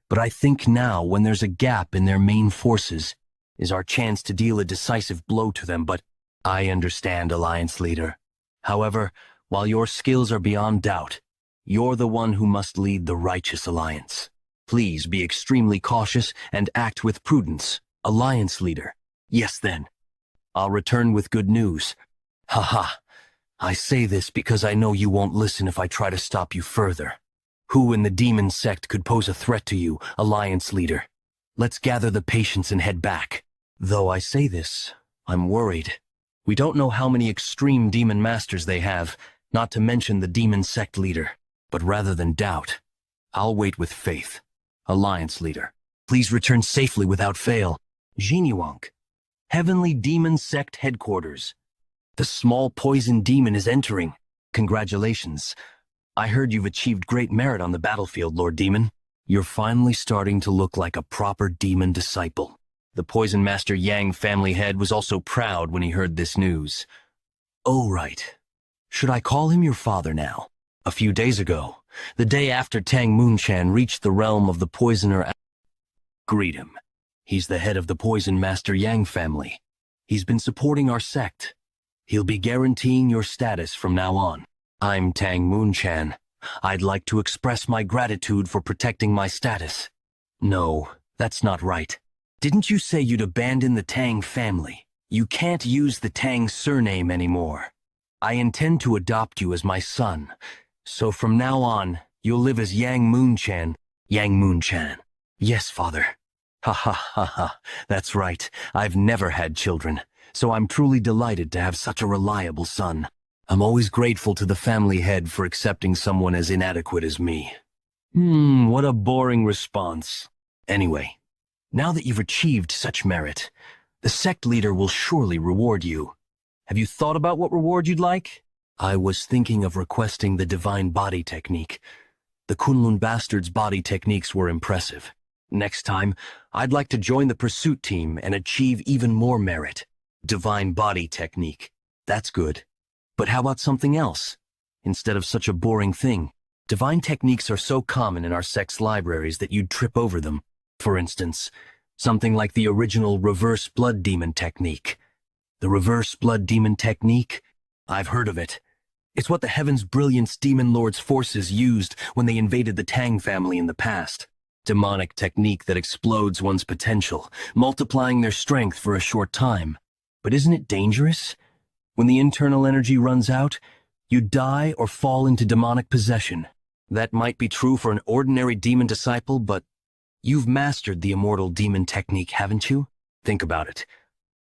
but I think now, when there's a gap in their main forces, is our chance to deal a decisive blow to them. But I understand, Alliance Leader. However, while your skills are beyond doubt, you're the one who must lead the righteous alliance. Please be extremely cautious and act with prudence, Alliance Leader. Yes then. I'll return with good news. Haha. I say this because I know you won't listen if I try to stop you further. Who in the demon sect could pose a threat to you, Alliance Leader? Let's gather the patience and head back. Though I say this, I'm worried. We don't know how many extreme demon masters they have, not to mention the demon sect leader. But rather than doubt, I'll wait with faith. Alliance Leader, please return safely without fail. Jinyuank, Heavenly Demon Sect Headquarters. The small poison demon is entering. Congratulations. I heard you've achieved great merit on the battlefield, Lord Demon. You're finally starting to look like a proper demon disciple. The Poison Master Yang family head was also proud when he heard this news. Oh, right. Should I call him your father now? A few days ago, the day after Tang Moonchan reached the realm of the poisoner, greet him. He's the head of the Poison Master Yang family. He's been supporting our sect. He'll be guaranteeing your status from now on. I'm Tang Moonchan. I'd like to express my gratitude for protecting my status. No, that's not right. Didn't you say you'd abandon the Tang family? You can't use the Tang surname anymore. I intend to adopt you as my son. So from now on, you'll live as Yang Moonchan. Yang Moonchan. Yes, father. Ha ha ha ha. That's right. I've never had children, so I'm truly delighted to have such a reliable son. I'm always grateful to the family head for accepting someone as inadequate as me. What a boring response. Anyway, now that you've achieved such merit, the sect leader will surely reward you. Have you thought about what reward you'd like? I was thinking of requesting the divine body technique. The Kunlun bastards' body techniques were impressive. Next time, I'd like to join the pursuit team and achieve even more merit. Divine body technique. That's good. But how about something else? Instead of such a boring thing, divine techniques are so common in our sect's libraries that you'd trip over them. For instance, something like the original reverse blood demon technique. The reverse blood demon technique? I've heard of it. It's what the Heaven's Brilliance Demon Lord's forces used when they invaded the Tang family in the past. Demonic technique that explodes one's potential, multiplying their strength for a short time. But isn't it dangerous? When the internal energy runs out, you die or fall into demonic possession. That might be true for an ordinary demon disciple, but you've mastered the immortal demon technique, haven't you? Think about it.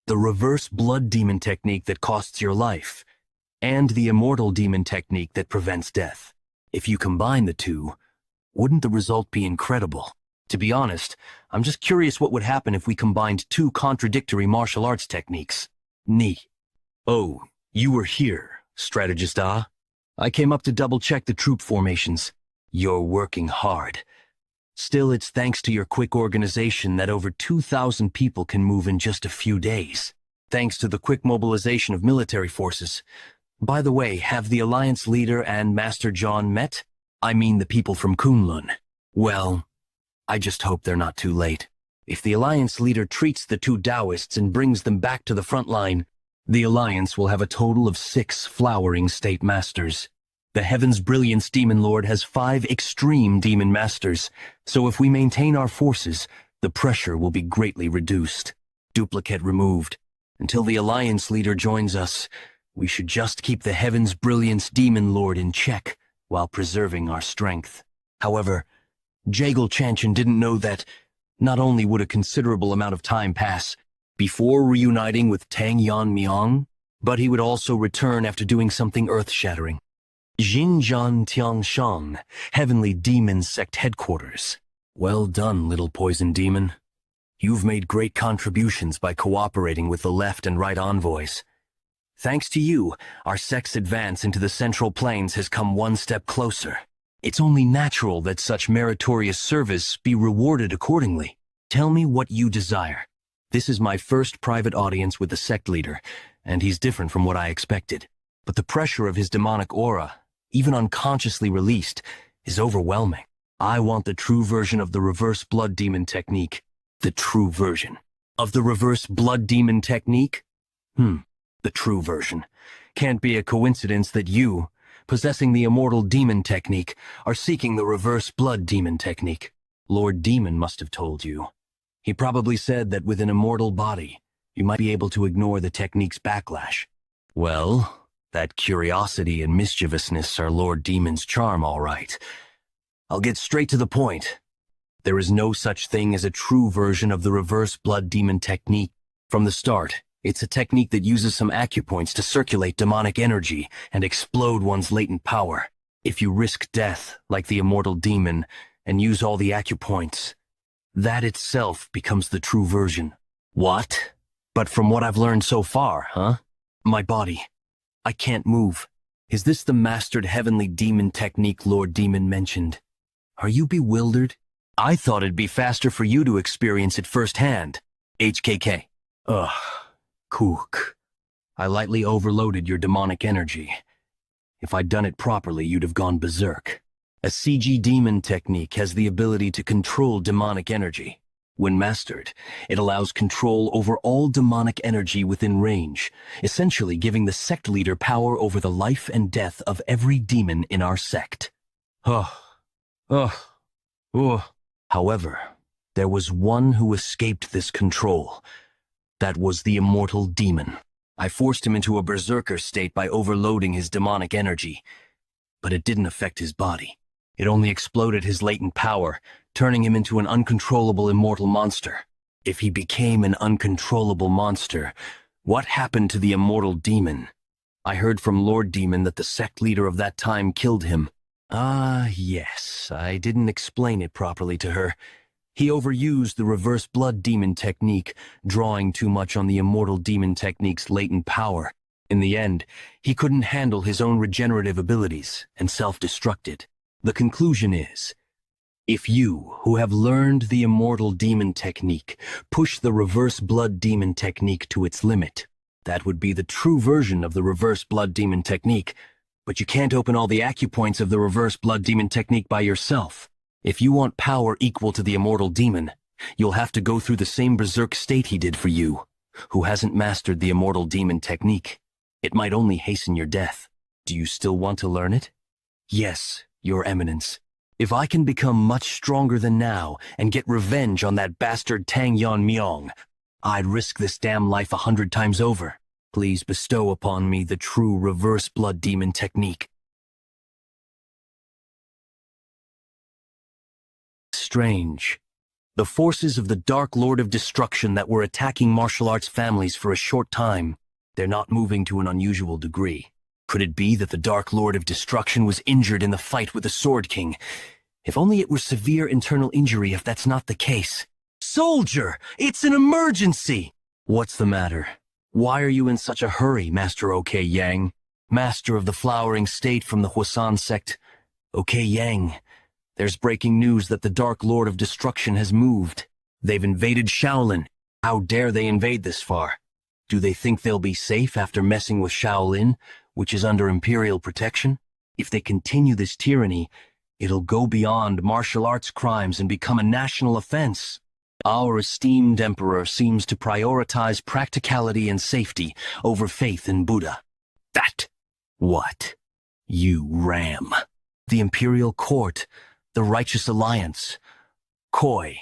The reverse blood demon technique that costs your life, and the immortal demon technique that prevents death. If you combine the two, wouldn't the result be incredible? To be honest, I'm just curious what would happen if we combined two contradictory martial arts techniques. Ni. Oh, you were here, strategist Ah. I came up to double-check the troop formations. You're working hard. Still, it's thanks to your quick organization that over 2,000 people can move in just a few days. Thanks to the quick mobilization of military forces. By the way, have the Alliance leader and Master John met? I mean the people from Kunlun. Well, I just hope they're not too late. If the Alliance leader treats the two Taoists and brings them back to the front line, the Alliance will have a total of 6 flowering state masters. The Heaven's Brilliance Demon Lord has 5 extreme demon masters, so if we maintain our forces, the pressure will be greatly reduced. Duplicate removed. Until the Alliance leader joins us, we should just keep the Heaven's Brilliance Demon Lord in check while preserving our strength. However, Jagal Chanchan didn't know that not only would a considerable amount of time pass before reuniting with Tang Yeon-Myeong, but he would also return after doing something earth-shattering. Xinjiang Tiangshan, Heavenly Demon Sect Headquarters. Well done, little poison demon. You've made great contributions by cooperating with the left and right envoys. Thanks to you, our sect's advance into the Central Plains has come one step closer. It's only natural that such meritorious service be rewarded accordingly. Tell me what you desire. This is my first private audience with the sect leader, and he's different from what I expected. But the pressure of his demonic aura, even unconsciously released, is overwhelming. I want the true version of the reverse blood demon technique. The true version of the reverse blood demon technique? The true version. Can't be a coincidence that you, possessing the immortal demon technique, are seeking the reverse blood demon technique. Lord Demon must have told you. He probably said that with an immortal body, you might be able to ignore the technique's backlash. Well, that curiosity and mischievousness are Lord Demon's charm, all right. I'll get straight to the point. There is no such thing as a true version of the reverse blood demon technique. From the start, it's a technique that uses some acupoints to circulate demonic energy and explode one's latent power. If you risk death, like the immortal demon, and use all the acupoints, that itself becomes the true version. What? But from what I've learned so far, huh? My body. I can't move. Is this the mastered heavenly demon technique Lord Demon mentioned? Are you bewildered? I thought it'd be faster for you to experience it firsthand. HKK. Ugh. Kook. I lightly overloaded your demonic energy. If I'd done it properly, you'd have gone berserk. A CG demon technique has the ability to control demonic energy. When mastered, it allows control over all demonic energy within range, essentially giving the sect leader power over the life and death of every demon in our sect. However, there was one who escaped this control. That was the immortal demon. I forced him into a berserker state by overloading his demonic energy, but it didn't affect his body. It only exploded his latent power, turning him into an uncontrollable immortal monster. If he became an uncontrollable monster, what happened to the immortal demon? I heard from Lord Demon that the sect leader of that time killed him. Yes, I didn't explain it properly to her. He overused the reverse blood demon technique, drawing too much on the immortal demon technique's latent power. In the end, he couldn't handle his own regenerative abilities and self-destructed. The conclusion is, if you, who have learned the immortal demon technique, push the reverse blood demon technique to its limit, that would be the true version of the reverse blood demon technique, but you can't open all the acupoints of the reverse blood demon technique by yourself. If you want power equal to the immortal demon, you'll have to go through the same berserk state he did for you, who hasn't mastered the immortal demon technique. It might only hasten your death. Do you still want to learn it? Yes, Your Eminence. If I can become much stronger than now and get revenge on that bastard Tang Yeon-Myeong, I'd risk this damn life 100 times over. Please bestow upon me the true reverse blood demon technique. Strange. The forces of the Dark Lord of Destruction that were attacking martial arts families for a short time, they're not moving to an unusual degree. Could it be that the Dark Lord of Destruction was injured in the fight with the Sword King? If only it were severe internal injury if that's not the case. Soldier! It's an emergency! What's the matter? Why are you in such a hurry, Master OK Yang? Master of the Flowering State from the Hwasan sect. OK Yang, there's breaking news that the Dark Lord of Destruction has moved. They've invaded Shaolin. How dare they invade this far? Do they think they'll be safe after messing with Shaolin, which is under imperial protection? If they continue this tyranny, it'll go beyond martial arts crimes and become a national offense. Our esteemed emperor seems to prioritize practicality and safety over faith in Buddha. That. What? You ram. The imperial court, the righteous alliance. Coy.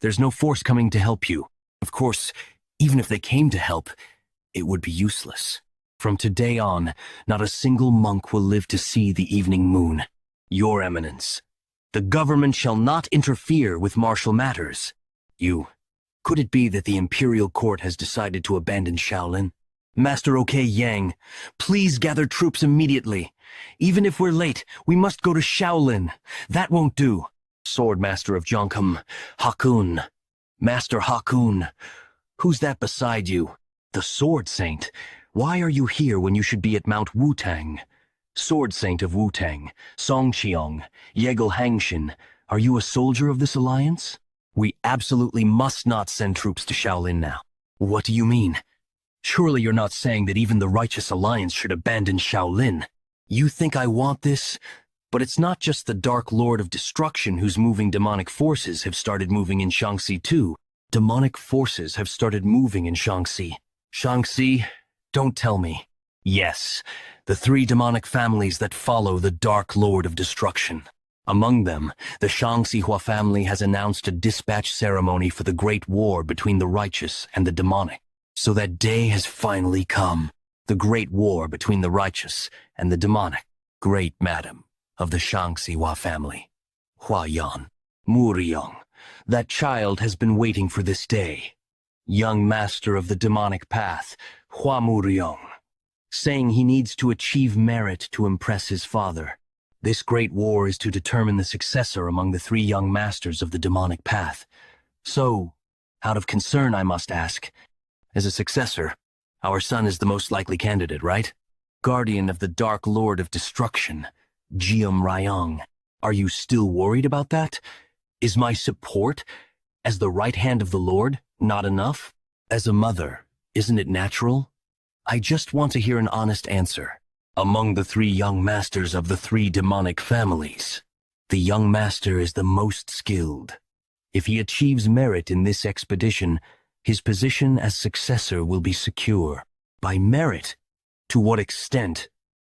There's no force coming to help you. Of course, even if they came to help, it would be useless. From today on, not a single monk will live to see the evening moon. Your Eminence, the government shall not interfere with martial matters. Could it be that the imperial court has decided to abandon Shaolin? Master OK Yang, please gather troops immediately. Even if we're late, we must go to Shaolin. That won't do. Swordmaster of Jonkum, Hakun. Master Hakun. Who's that beside you? The Sword Saint. Why are you here when you should be at Mount Wutang? Sword Saint of Wutang, Songqiong, Yegel Hangshin. Are you a soldier of this alliance? We absolutely must not send troops to Shaolin now. What do you mean? Surely you're not saying that even the Righteous Alliance should abandon Shaolin. You think I want this? But it's not just the Dark Lord of Destruction whose moving demonic forces have started moving in Shaanxi too. Demonic forces have started moving in Shaanxi. Shaanxi? Don't tell me. Yes, the three demonic families that follow the Dark Lord of Destruction. Among them, the Shaanxihua family has announced a dispatch ceremony for the Great War between the righteous and the demonic. So that day has finally come. The Great War between the righteous and the demonic. Great Madam of the Shaanxihua family. Huayan, Muryong. That child has been waiting for this day. Young master of the demonic path, Hua Muryong, saying he needs to achieve merit to impress his father. This great war is to determine the successor among the three young masters of the demonic path. So, out of concern, I must ask, as a successor, our son is the most likely candidate, right? Guardian of the Dark Lord of Destruction, Jium Ryong. Are you still worried about that? Is my support, as the right hand of the Lord, not enough? As a mother, isn't it natural? I just want to hear an honest answer. Among the three young masters of the three demonic families, the young master is the most skilled. If he achieves merit in this expedition, his position as successor will be secure. By merit? To what extent?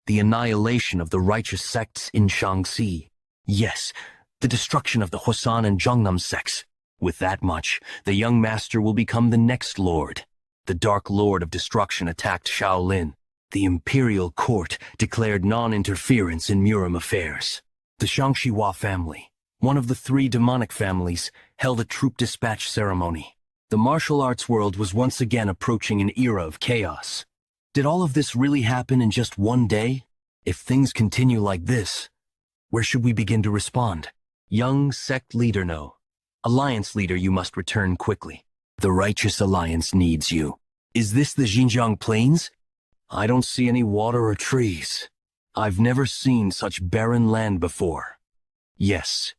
The annihilation of the righteous sects in Shaanxi. Yes, the destruction of the Huasan and Zhongnam sects. With that much, the young master will become the next lord. The Dark Lord of Destruction attacked Shaolin. The imperial court declared non-interference in Murim affairs. The Shaanxihua family, one of the three demonic families, held a troop dispatch ceremony. The martial arts world was once again approaching an era of chaos. Did all of this really happen in just one day? If things continue like this, where should we begin to respond? Young sect leader no. Alliance leader, you must return quickly. The Righteous Alliance needs you. Is this the Xinjiang Plains? I don't see any water or trees. I've never seen such barren land before. Yes,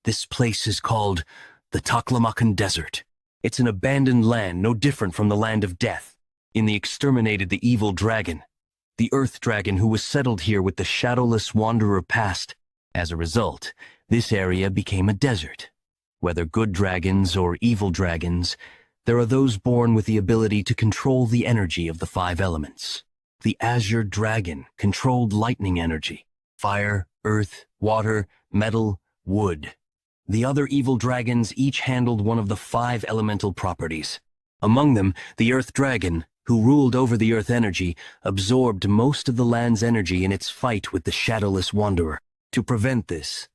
this place is called the Taklamakan Desert. It's an abandoned land no different from the land of death. In the exterminated the evil dragon, the earth dragon who was settled here with the shadowless wanderer past. As a result, this area became a desert. Whether good dragons or evil dragons, there are those born with the ability to control the energy of the five elements. The Azure Dragon controlled lightning energy, fire, earth, water, metal, wood. The other evil dragons each handled one of the five elemental properties. Among them, the Earth Dragon, who ruled over the earth energy, absorbed most of the land's energy in its fight with the Shadowless Wanderer. To prevent this,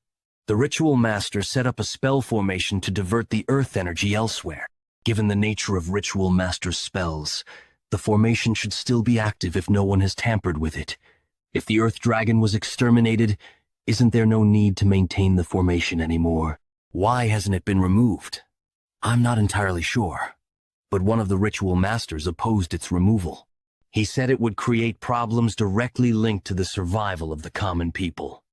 the Ritual Master set up a spell formation to divert the earth energy elsewhere. Given the nature of Ritual Master's spells, the formation should still be active if no one has tampered with it. If the Earth Dragon was exterminated, isn't there no need to maintain the formation anymore? Why hasn't it been removed? I'm not entirely sure, but one of the Ritual Masters opposed its removal. He said it would create problems directly linked to the survival of the common people.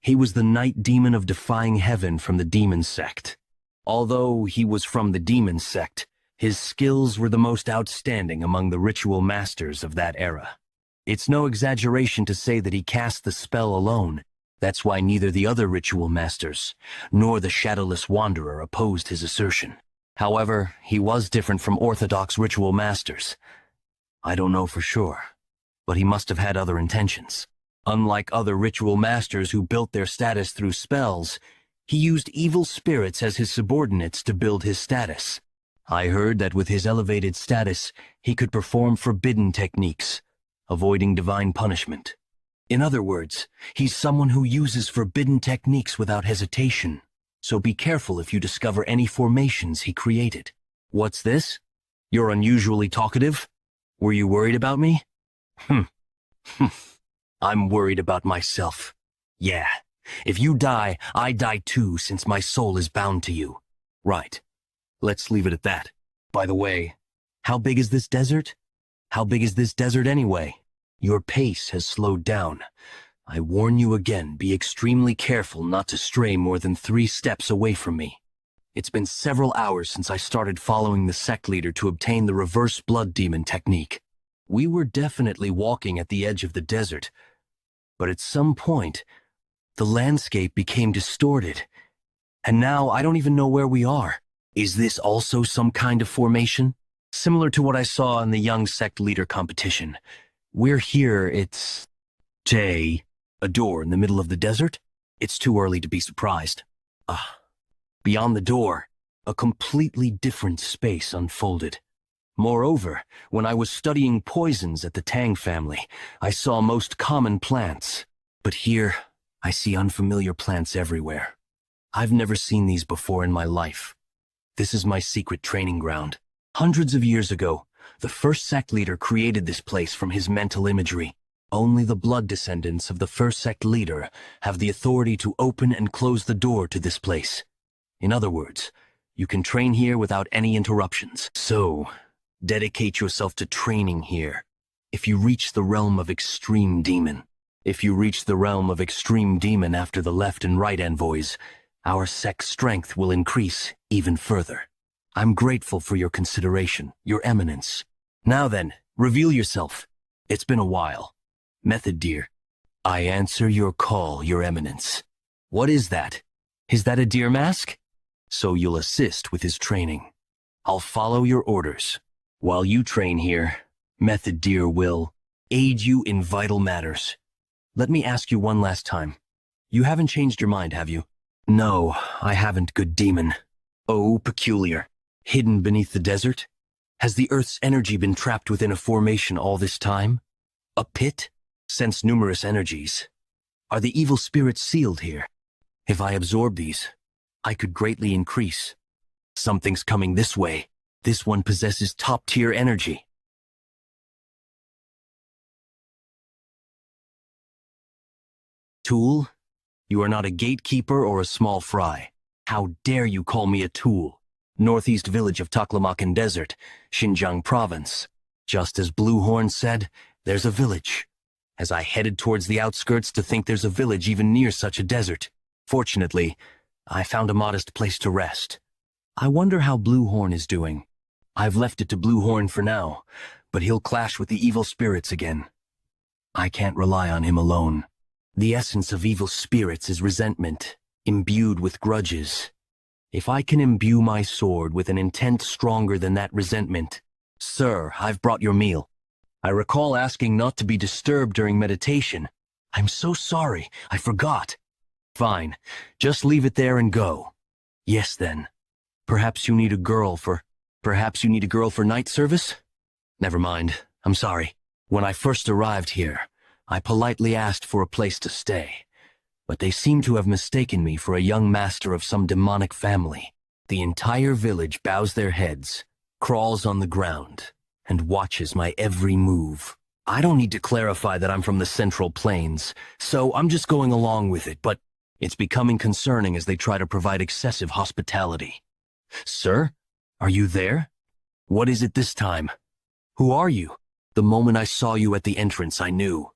He was the Night Demon of Defying Heaven from the Demon Sect. Although he was from the Demon Sect, his skills were the most outstanding among the Ritual Masters of that era. It's no exaggeration to say that he cast the spell alone. That's why neither the other Ritual Masters nor the Shadowless Wanderer opposed his assertion. However, he was different from orthodox ritual masters. I don't know for sure, but he must have had other intentions. Unlike other ritual masters who built their status through spells, he used evil spirits as his subordinates to build his status. I heard that with his elevated status, he could perform forbidden techniques, avoiding divine punishment. In other words, he's someone who uses forbidden techniques without hesitation, so be careful if you discover any formations he created. What's this? You're unusually talkative? Were you worried about me? I'm worried about myself. Yeah, if you die, I die too, since my soul is bound to you. Right. Let's leave it at that. By the way, how big is this desert? How big is this desert anyway? Your pace has slowed down. I warn you again, be extremely careful not to stray more than 3 steps away from me. It's been several hours since I started following the sect leader to obtain the reverse blood demon technique. We were definitely walking at the edge of the desert, but at some point, the landscape became distorted, and now I don't even know where we are. Is this also some kind of formation? Similar to what I saw in the young sect leader competition. We're here, it's... Jay, a door in the middle of the desert? It's too early to be surprised. Beyond the door, a completely different space unfolded. Moreover, when I was studying poisons at the Tang family, I saw most common plants. But here, I see unfamiliar plants everywhere. I've never seen these before in my life. This is my secret training ground. Hundreds of years ago, the first sect leader created this place from his mental imagery. Only the blood descendants of the first sect leader have the authority to open and close the door to this place. In other words, you can train here without any interruptions. So, dedicate yourself to training here. If you reach the realm of extreme demon after the left and right envoys, our sect's strength will increase even further. I'm grateful for your consideration, Your Eminence. Now then, reveal yourself. It's been a while. Method, dear. I answer your call, Your Eminence. What is that? Is that a deer mask? So you'll assist with his training. I'll follow your orders. While you train here, Method, dear, will aid you in vital matters. Let me ask you one last time. You haven't changed your mind, have you? No, I haven't, good demon. Oh, peculiar. Hidden beneath the desert? Has the Earth's energy been trapped within a formation all this time? A pit? Sense numerous energies. Are the evil spirits sealed here? If I absorb these, I could greatly increase. Something's coming this way. This one possesses top-tier energy. Tool? You are not a gatekeeper or a small fry. How dare you call me a tool? Northeast village of Taklamakan Desert, Xinjiang Province. Just as Bluehorn said, there's a village. As I headed towards the outskirts to think there's a village even near such a desert. Fortunately, I found a modest place to rest. I wonder how Bluehorn is doing. I've left it to Bluehorn for now, but he'll clash with the evil spirits again. I can't rely on him alone. The essence of evil spirits is resentment, imbued with grudges. If I can imbue my sword with an intent stronger than that resentment... Sir, I've brought your meal. I recall asking not to be disturbed during meditation. I'm so sorry, I forgot. Fine, just leave it there and go. Yes then. Perhaps you need a girl for night service? Never mind, I'm sorry. When I first arrived here, I politely asked for a place to stay, but they seem to have mistaken me for a young master of some demonic family. The entire village bows their heads, crawls on the ground, and watches my every move. I don't need to clarify that I'm from the Central Plains, so I'm just going along with it, but it's becoming concerning as they try to provide excessive hospitality. Sir, are you there? What is it this time? Who are you? The moment I saw you at the entrance, I knew.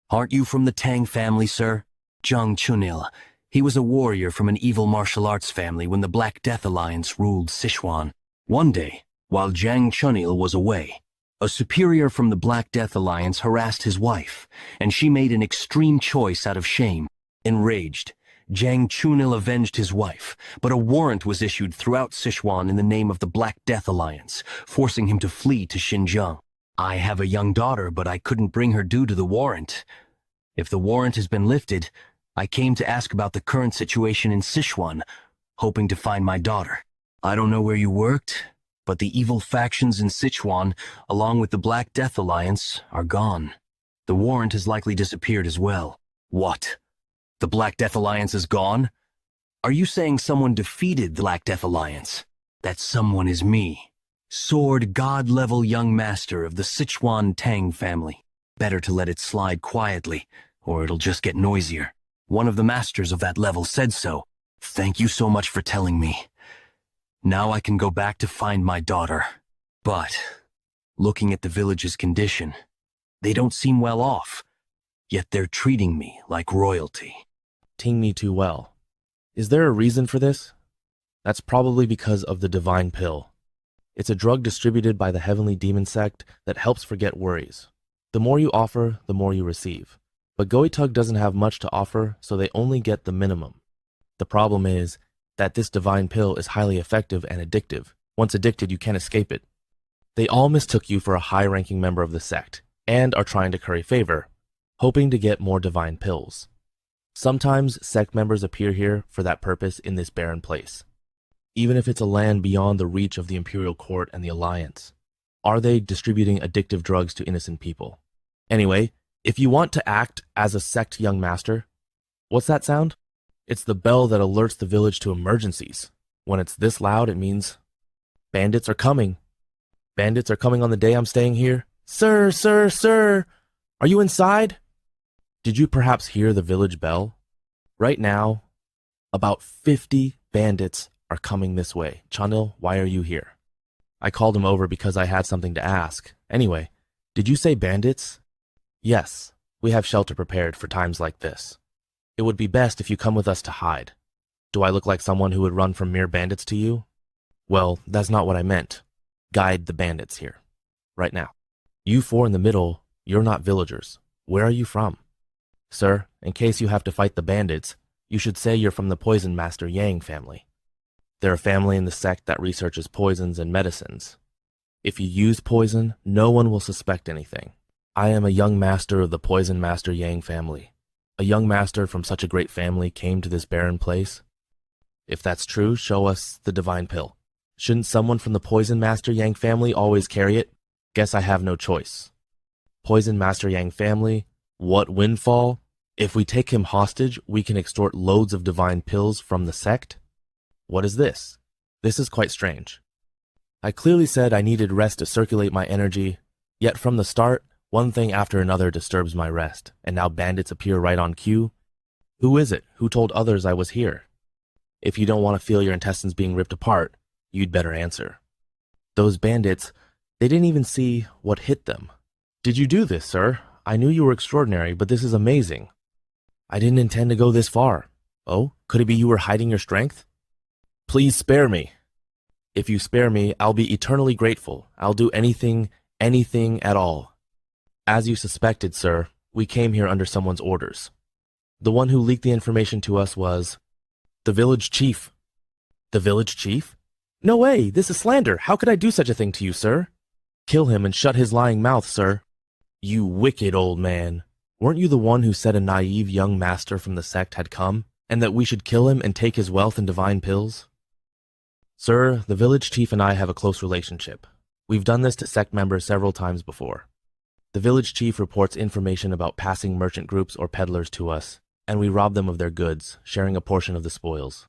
Aren't you from the Tang family, sir? Zhang Chunil. He was a warrior from an evil martial arts family when the Black Death Alliance ruled Sichuan. One day, while Zhang Chunil was away, a superior from the Black Death Alliance harassed his wife, and she made an extreme choice out of shame. Enraged, Jiang Chunil avenged his wife, but a warrant was issued throughout Sichuan in the name of the Black Death Alliance, forcing him to flee to Xinjiang. I have a young daughter, but I couldn't bring her due to the warrant. If the warrant has been lifted, I came to ask about the current situation in Sichuan, hoping to find my daughter. I don't know where you worked, but the evil factions in Sichuan, along with the Black Death Alliance, are gone. The warrant has likely disappeared as well. What? The Black Death Alliance is gone? Are you saying someone defeated the Black Death Alliance? That someone is me, sword god-level young master of the Sichuan Tang Family. Better to let it slide quietly, or it'll just get noisier. One of the masters of that level said so. Thank you so much for telling me. Now I can go back to find my daughter. But, looking at the village's condition, they don't seem well off. Yet they're treating me like royalty. Ting me too well. Is there a reason for this? That's probably because of the divine pill. It's a drug distributed by the heavenly demon sect that helps forget worries. The more you offer, the more you receive. But Goitug doesn't have much to offer, so they only get the minimum. The problem is that this divine pill is highly effective and addictive. Once addicted, you can't escape it. They all mistook you for a high-ranking member of the sect, and are trying to curry favor, hoping to get more divine pills. Sometimes sect members appear here for that purpose in this barren place, even if it's a land beyond the reach of the Imperial Court and the Alliance. Are they distributing addictive drugs to innocent people? Anyway, if you want to act as a sect young master, what's that sound? It's the bell that alerts the village to emergencies. When it's this loud, it means bandits are coming. Bandits are coming on the day I'm staying here. Sir, sir, sir, are you inside? Did you perhaps hear the village bell? Right now, about 50 bandits are coming this way. Chunil, why are you here? I called him over because I had something to ask. Anyway, did you say bandits? Yes, we have shelter prepared for times like this. It would be best if you come with us to hide. Do I look like someone who would run from mere bandits to you? Well, that's not what I meant. Guide the bandits here. Right now. You four in the middle, you're not villagers. Where are you from? Sir, in case you have to fight the bandits, you should say you're from the Poison Master Yang family. They're a family in the sect that researches poisons and medicines. If you use poison, no one will suspect anything. I am a young master of the Poison Master Yang family. A young master from such a great family came to this barren place. If that's true, show us the divine pill. Shouldn't someone from the Poison Master Yang family always carry it? Guess I have no choice. Poison Master Yang family, what windfall? If we take him hostage, we can extort loads of divine pills from the sect? What is this? This is quite strange. I clearly said I needed rest to circulate my energy, yet from the start, one thing after another disturbs my rest, and now bandits appear right on cue. Who is it? Who told others I was here? If you don't want to feel your intestines being ripped apart, you'd better answer. Those bandits, they didn't even see what hit them. Did you do this, sir? I knew you were extraordinary, but this is amazing. I didn't intend to go this far. Oh, could it be you were hiding your strength? Please spare me. If you spare me, I'll be eternally grateful. I'll do anything at all. As you suspected, sir, we came here under someone's orders. The one who leaked the information to us was the village chief. The village chief? No way, this is slander. How could I do such a thing to you, sir? Kill him and shut his lying mouth, sir. You wicked old man. Weren't you the one who said a naive young master from the sect had come, and that we should kill him and take his wealth and divine pills? Sir, the village chief and I have a close relationship. We've done this to sect members several times before. The village chief reports information about passing merchant groups or peddlers to us, and we rob them of their goods, sharing a portion of the spoils.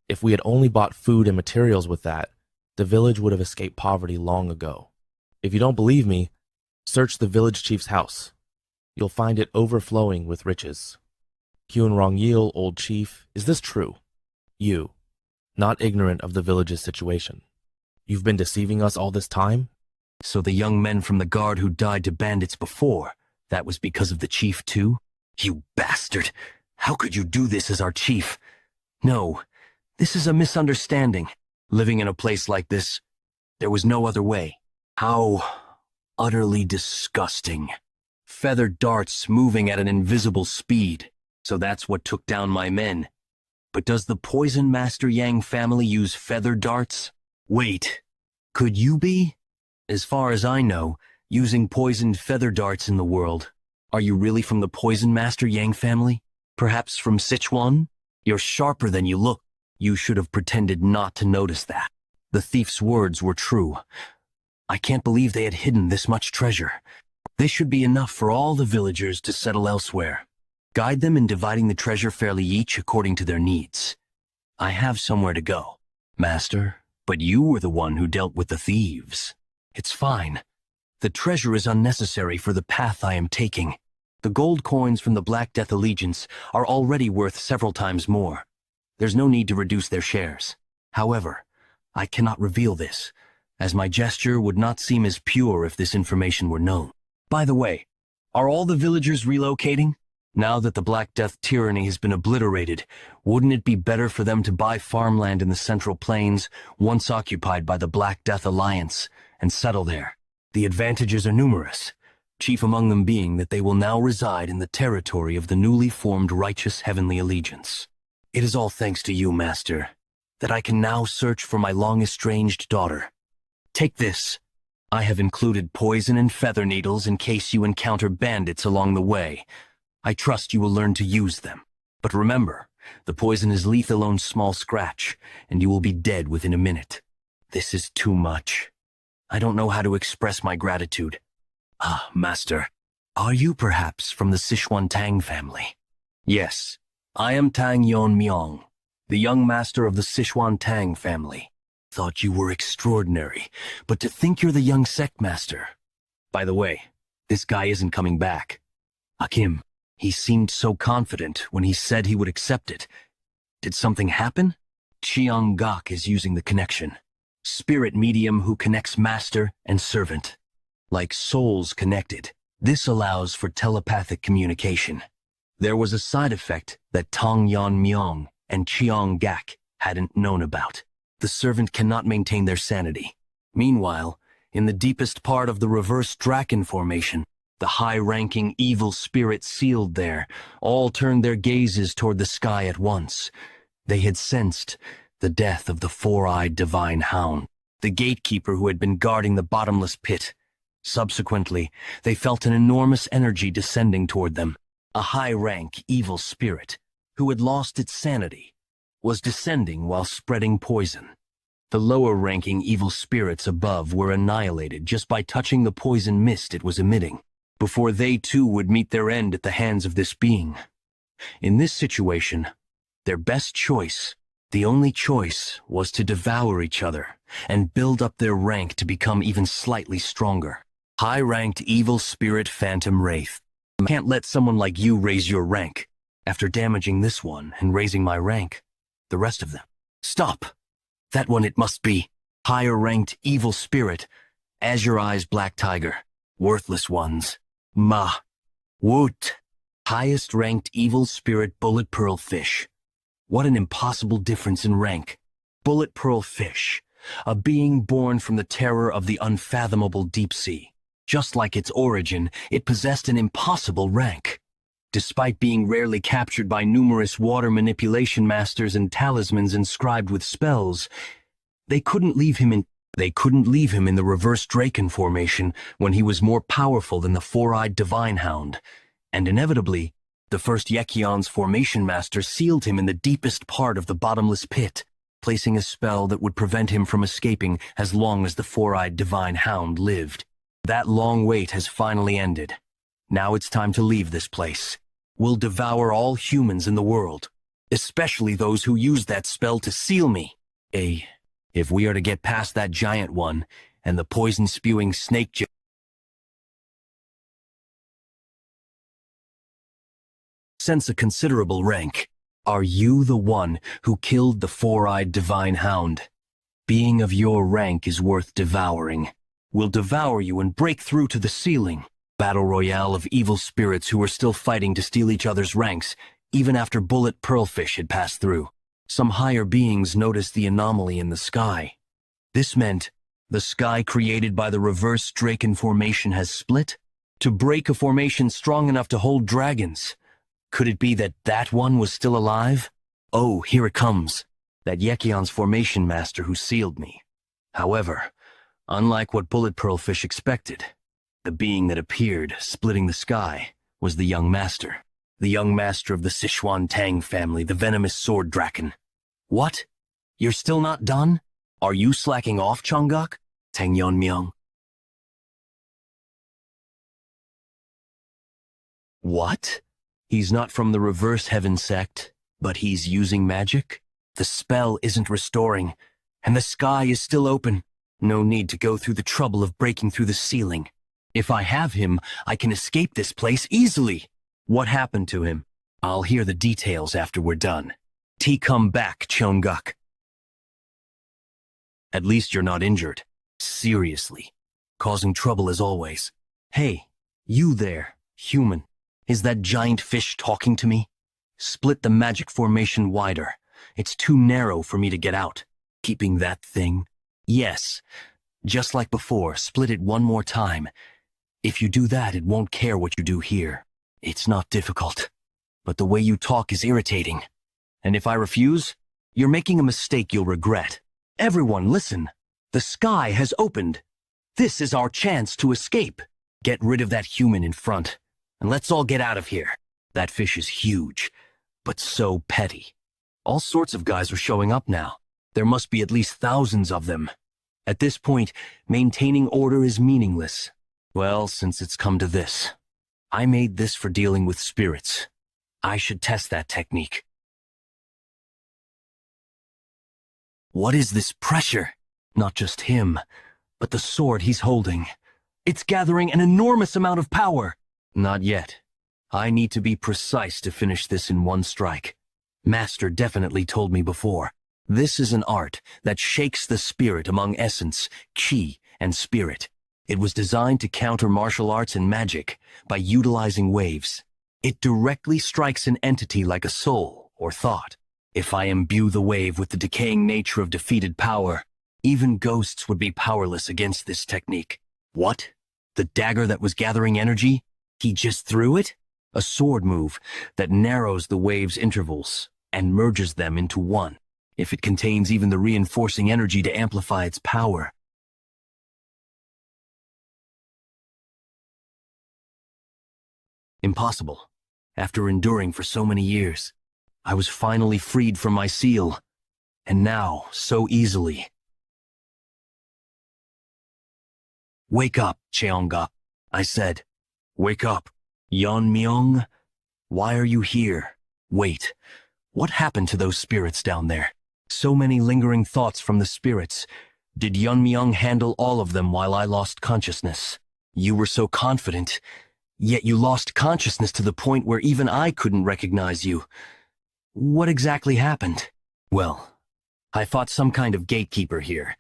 If we had only bought food and materials with that, the village would have escaped poverty long ago. If you don't believe me, search the village chief's house. You'll find it overflowing with riches. Kyun-Rong-Yil, old chief, is this true? You, not ignorant of the village's situation. You've been deceiving us all this time? So the young men from the guard who died to bandits before, that was because of the chief too? You bastard! How could you do this as our chief? No, this is a misunderstanding. Living in a place like this, there was no other way. How utterly disgusting. Feathered darts moving at an invisible speed. So that's what took down my men. But does the Poison Master Yang family use feather darts? Wait, could you be? As far as I know, using poisoned feather darts in the world. Are you really from the Poison Master Yang family? Perhaps from Sichuan? You're sharper than you look. You should have pretended not to notice that. The thief's words were true. I can't believe they had hidden this much treasure. This should be enough for all the villagers to settle elsewhere. Guide them in dividing the treasure fairly each according to their needs. I have somewhere to go, Master, but you were the one who dealt with the thieves. It's fine. The treasure is unnecessary for the path I am taking. The gold coins from the Black Death Allegiance are already worth several times more. There's no need to reduce their shares. However, I cannot reveal this, as my gesture would not seem as pure if this information were known. By the way, are all the villagers relocating? Now that the Black Death tyranny has been obliterated, wouldn't it be better for them to buy farmland in the Central Plains, once occupied by the Black Death Alliance, and settle there? The advantages are numerous, chief among them being that they will now reside in the territory of the newly formed Righteous Heavenly Allegiance. It is all thanks to you, Master, that I can now search for my long-estranged daughter. Take this. I have included poison and feather needles in case you encounter bandits along the way. I trust you will learn to use them. But remember, the poison is lethal on small scratch, and you will be dead within a minute. This is too much. I don't know how to express my gratitude. Ah, Master, are you perhaps from the Sichuan Tang family? Yes, I am Tang Yeon-Myeong, the young master of the Sichuan Tang family. Thought you were extraordinary, but to think you're the young sect master. By the way, this guy isn't coming back. Akim, he seemed so confident when he said he would accept it. Did something happen? Chiang Gok is using the connection. Spirit medium who connects master and servant. Like souls connected, this allows for telepathic communication. There was a side effect that Tang Yeon-Myeong and Chiang Gak hadn't known about. The servant cannot maintain their sanity. Meanwhile, in the deepest part of the reverse Draken formation, the high-ranking evil spirit sealed there all turned their gazes toward the sky at once. They had sensed the death of the four-eyed divine hound, the gatekeeper who had been guarding the bottomless pit. Subsequently, they felt an enormous energy descending toward them. A high-rank evil spirit, who had lost its sanity, was descending while spreading poison. The lower-ranking evil spirits above were annihilated just by touching the poison mist it was emitting, before they too would meet their end at the hands of this being. In this situation, their best choice, the only choice, was to devour each other and build up their rank to become even slightly stronger. High-ranked evil spirit Phantom Wraith. I can't let someone like you raise your rank. After damaging this one and raising my rank, the rest of them. Stop! That one it must be. Higher-ranked evil spirit, Azure Eyes Black Tiger. Worthless ones. Ma. Woot. Highest-ranked evil spirit Bullet Pearl Fish. What an impossible difference in rank. Bullet Pearl Fish, a being born from the terror of the unfathomable deep sea. Just like its origin, it possessed an impossible rank. Despite being rarely captured by numerous water manipulation masters and talismans inscribed with spells, they couldn't leave him in the reverse Draken formation when he was more powerful than the four-eyed Divine Hound, and inevitably, the first Yekion's formation master sealed him in the deepest part of the bottomless pit, placing a spell that would prevent him from escaping as long as the four-eyed Divine Hound lived. That long wait has finally ended. Now it's time to leave this place. We'll devour all humans in the world, especially those who used that spell to seal me. If we are to get past that giant one and the poison-spewing snake sense a considerable rank. Are you the one who killed the four-eyed Divine Hound? Being of your rank is worth devouring. We'll devour you and break through to the ceiling. Battle royale of evil spirits who were still fighting to steal each other's ranks, even after Bullet Pearlfish had passed through. Some higher beings noticed the anomaly in the sky. This meant the sky created by the reverse Draken formation has split to break a formation strong enough to hold dragons. Could it be that that one was still alive? Oh, here it comes. That Yekion's formation master who sealed me. However, unlike what Bullet Pearlfish expected, the being that appeared, splitting the sky, was the young master. The young master of the Sichuan Tang Family, the venomous sword draken. What? You're still not done? Are you slacking off, Chongguk? Tang Yeon-Myeong. What? He's not from the Reverse Heaven sect, but he's using magic? The spell isn't restoring, and the sky is still open. No need to go through the trouble of breaking through the ceiling. If I have him, I can escape this place easily. What happened to him? I'll hear the details after we're done. Come back, Chongguk. At least you're not injured. Seriously. Causing trouble as always. Hey, you there, human. Is that giant fish talking to me? Split the magic formation wider. It's too narrow for me to get out. Keeping that thing? Yes. Just like before, split it one more time. If you do that, it won't care what you do here. It's not difficult. But the way you talk is irritating. And if I refuse, you're making a mistake you'll regret. Everyone, listen. The sky has opened. This is our chance to escape. Get rid of that human in front, and let's all get out of here. That fish is huge, but so petty. All sorts of guys are showing up now. There must be at least thousands of them. At this point, maintaining order is meaningless. Well, since it's come to this, I made this for dealing with spirits. I should test that technique. What is this pressure? Not just him, but the sword he's holding. It's gathering an enormous amount of power. Not yet. I need to be precise to finish this in one strike. Master definitely told me before. This is an art that shakes the spirit among essence, chi, and spirit. It was designed to counter martial arts and magic by utilizing waves. It directly strikes an entity like a soul or thought. If I imbue the wave with the decaying nature of defeated power, even ghosts would be powerless against this technique. What? The dagger that was gathering energy? He just threw it? A sword move that narrows the wave's intervals and merges them into one. If it contains even the reinforcing energy to amplify its power. Impossible. After enduring for so many years, I was finally freed from my seal. And now, so easily. Wake up, Cheongguk, I said. Wake up. Yeon-Myeong, why are you here? Wait, what happened to those spirits down there? So many lingering thoughts from the spirits. Did Yeon-Myeong handle all of them while I lost consciousness? You were so confident, yet you lost consciousness to the point where even I couldn't recognize you. What exactly happened? Well, I fought some kind of gatekeeper here,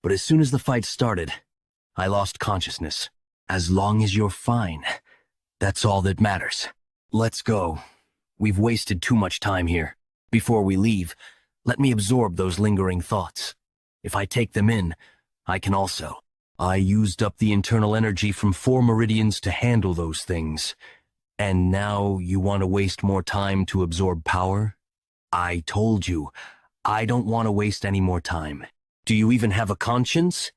but as soon as the fight started, I lost consciousness. As long as you're fine, that's all that matters. Let's go. We've wasted too much time here. Before we leave, let me absorb those lingering thoughts. If I take them in, I can also. I used up the internal energy from 4 meridians to handle those things. And now you want to waste more time to absorb power? I told you, I don't want to waste any more time. Do you even have a conscience?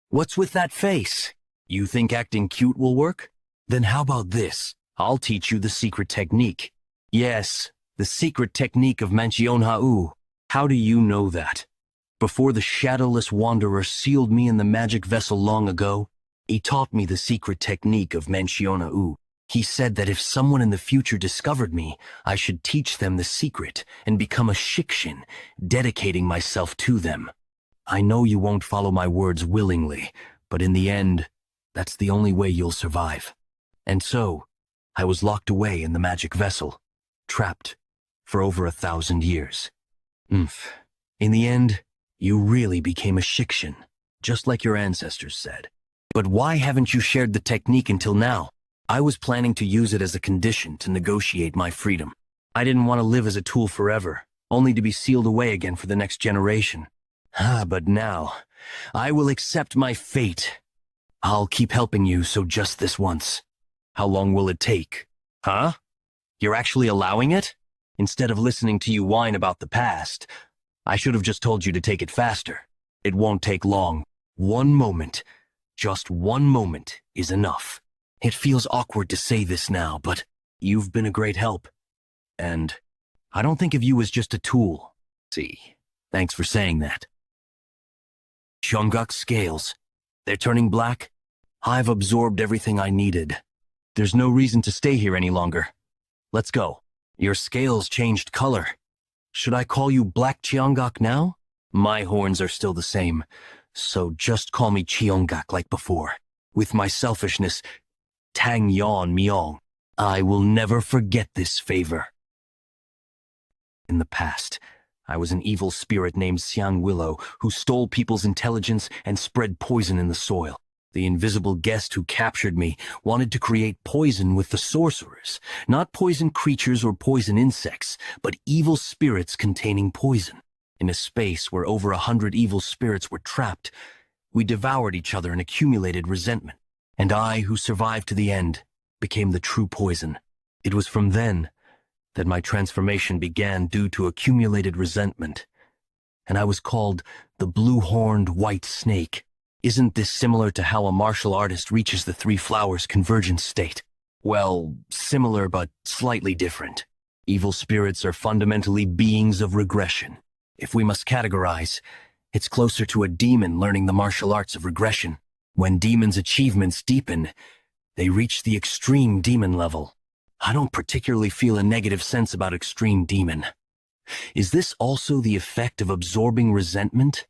What's with that face? You think acting cute will work? Then how about this? I'll teach you the secret technique. Yes, the secret technique of Manhwa. How do you know that? Before the shadowless wanderer sealed me in the magic vessel long ago, he taught me the secret technique of Manhwa. He said that if someone in the future discovered me, I should teach them the secret and become a shikshin, dedicating myself to them. I know you won't follow my words willingly, but in the end, that's the only way you'll survive. And so, I was locked away in the magic vessel, trapped for over 1,000 years. In the end, you really became a shikshin, just like your ancestors said. But why haven't you shared the technique until now? I was planning to use it as a condition to negotiate my freedom. I didn't want to live as a tool forever, only to be sealed away again for the next generation. But now, I will accept my fate. I'll keep helping you, so just this once. How long will it take? Huh? You're actually allowing it? Instead of listening to you whine about the past, I should have just told you to take it faster. It won't take long. 1 moment, just 1 moment is enough. It feels awkward to say this now, but you've been a great help. And I don't think of you as just a tool. See, thanks for saying that. Jeonguk's scales. They're turning black. I've absorbed everything I needed. There's no reason to stay here any longer. Let's go. Your scales changed color. Should I call you Black Jeonguk now? My horns are still the same, so just call me Jeonguk like before. With my selfishness, Tang Yeon-Myeong. I will never forget this favor. In the past, I was an evil spirit named Xiang Willow who stole people's intelligence and spread poison in the soil. The invisible guest who captured me wanted to create poison with the sorcerers, not poison creatures or poison insects, but evil spirits containing poison. In a space where over 100 evil spirits were trapped, we devoured each other and accumulated resentment. And I, who survived to the end, became the true poison. It was from then that my transformation began due to accumulated resentment, and I was called the blue-horned white snake. Isn't this similar to how a martial artist reaches the 3 flowers convergence state? Well, similar but slightly different. Evil spirits are fundamentally beings of regression. If we must categorize, it's closer to a demon learning the martial arts of regression. When demons' achievements deepen, they reach the extreme demon level. I don't particularly feel a negative sense about extreme demon. Is this also the effect of absorbing resentment?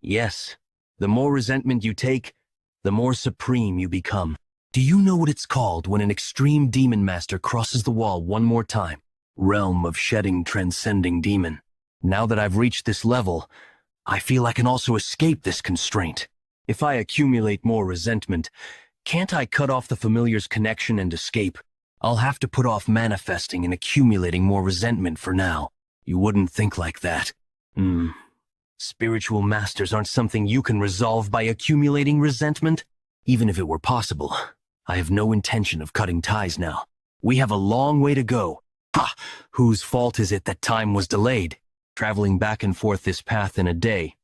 Yes. The more resentment you take, the more supreme you become. Do you know what it's called when an extreme demon master crosses the wall one more time? Realm of shedding transcending demon. Now that I've reached this level, I feel I can also escape this constraint. If I accumulate more resentment, can't I cut off the familiar's connection and escape? I'll have to put off manifesting and accumulating more resentment for now. You wouldn't think like that. Spiritual masters aren't something you can resolve by accumulating resentment. Even if it were possible, I have no intention of cutting ties now. We have a long way to go. Ha! Whose fault is it that time was delayed? Traveling back and forth this path in a day,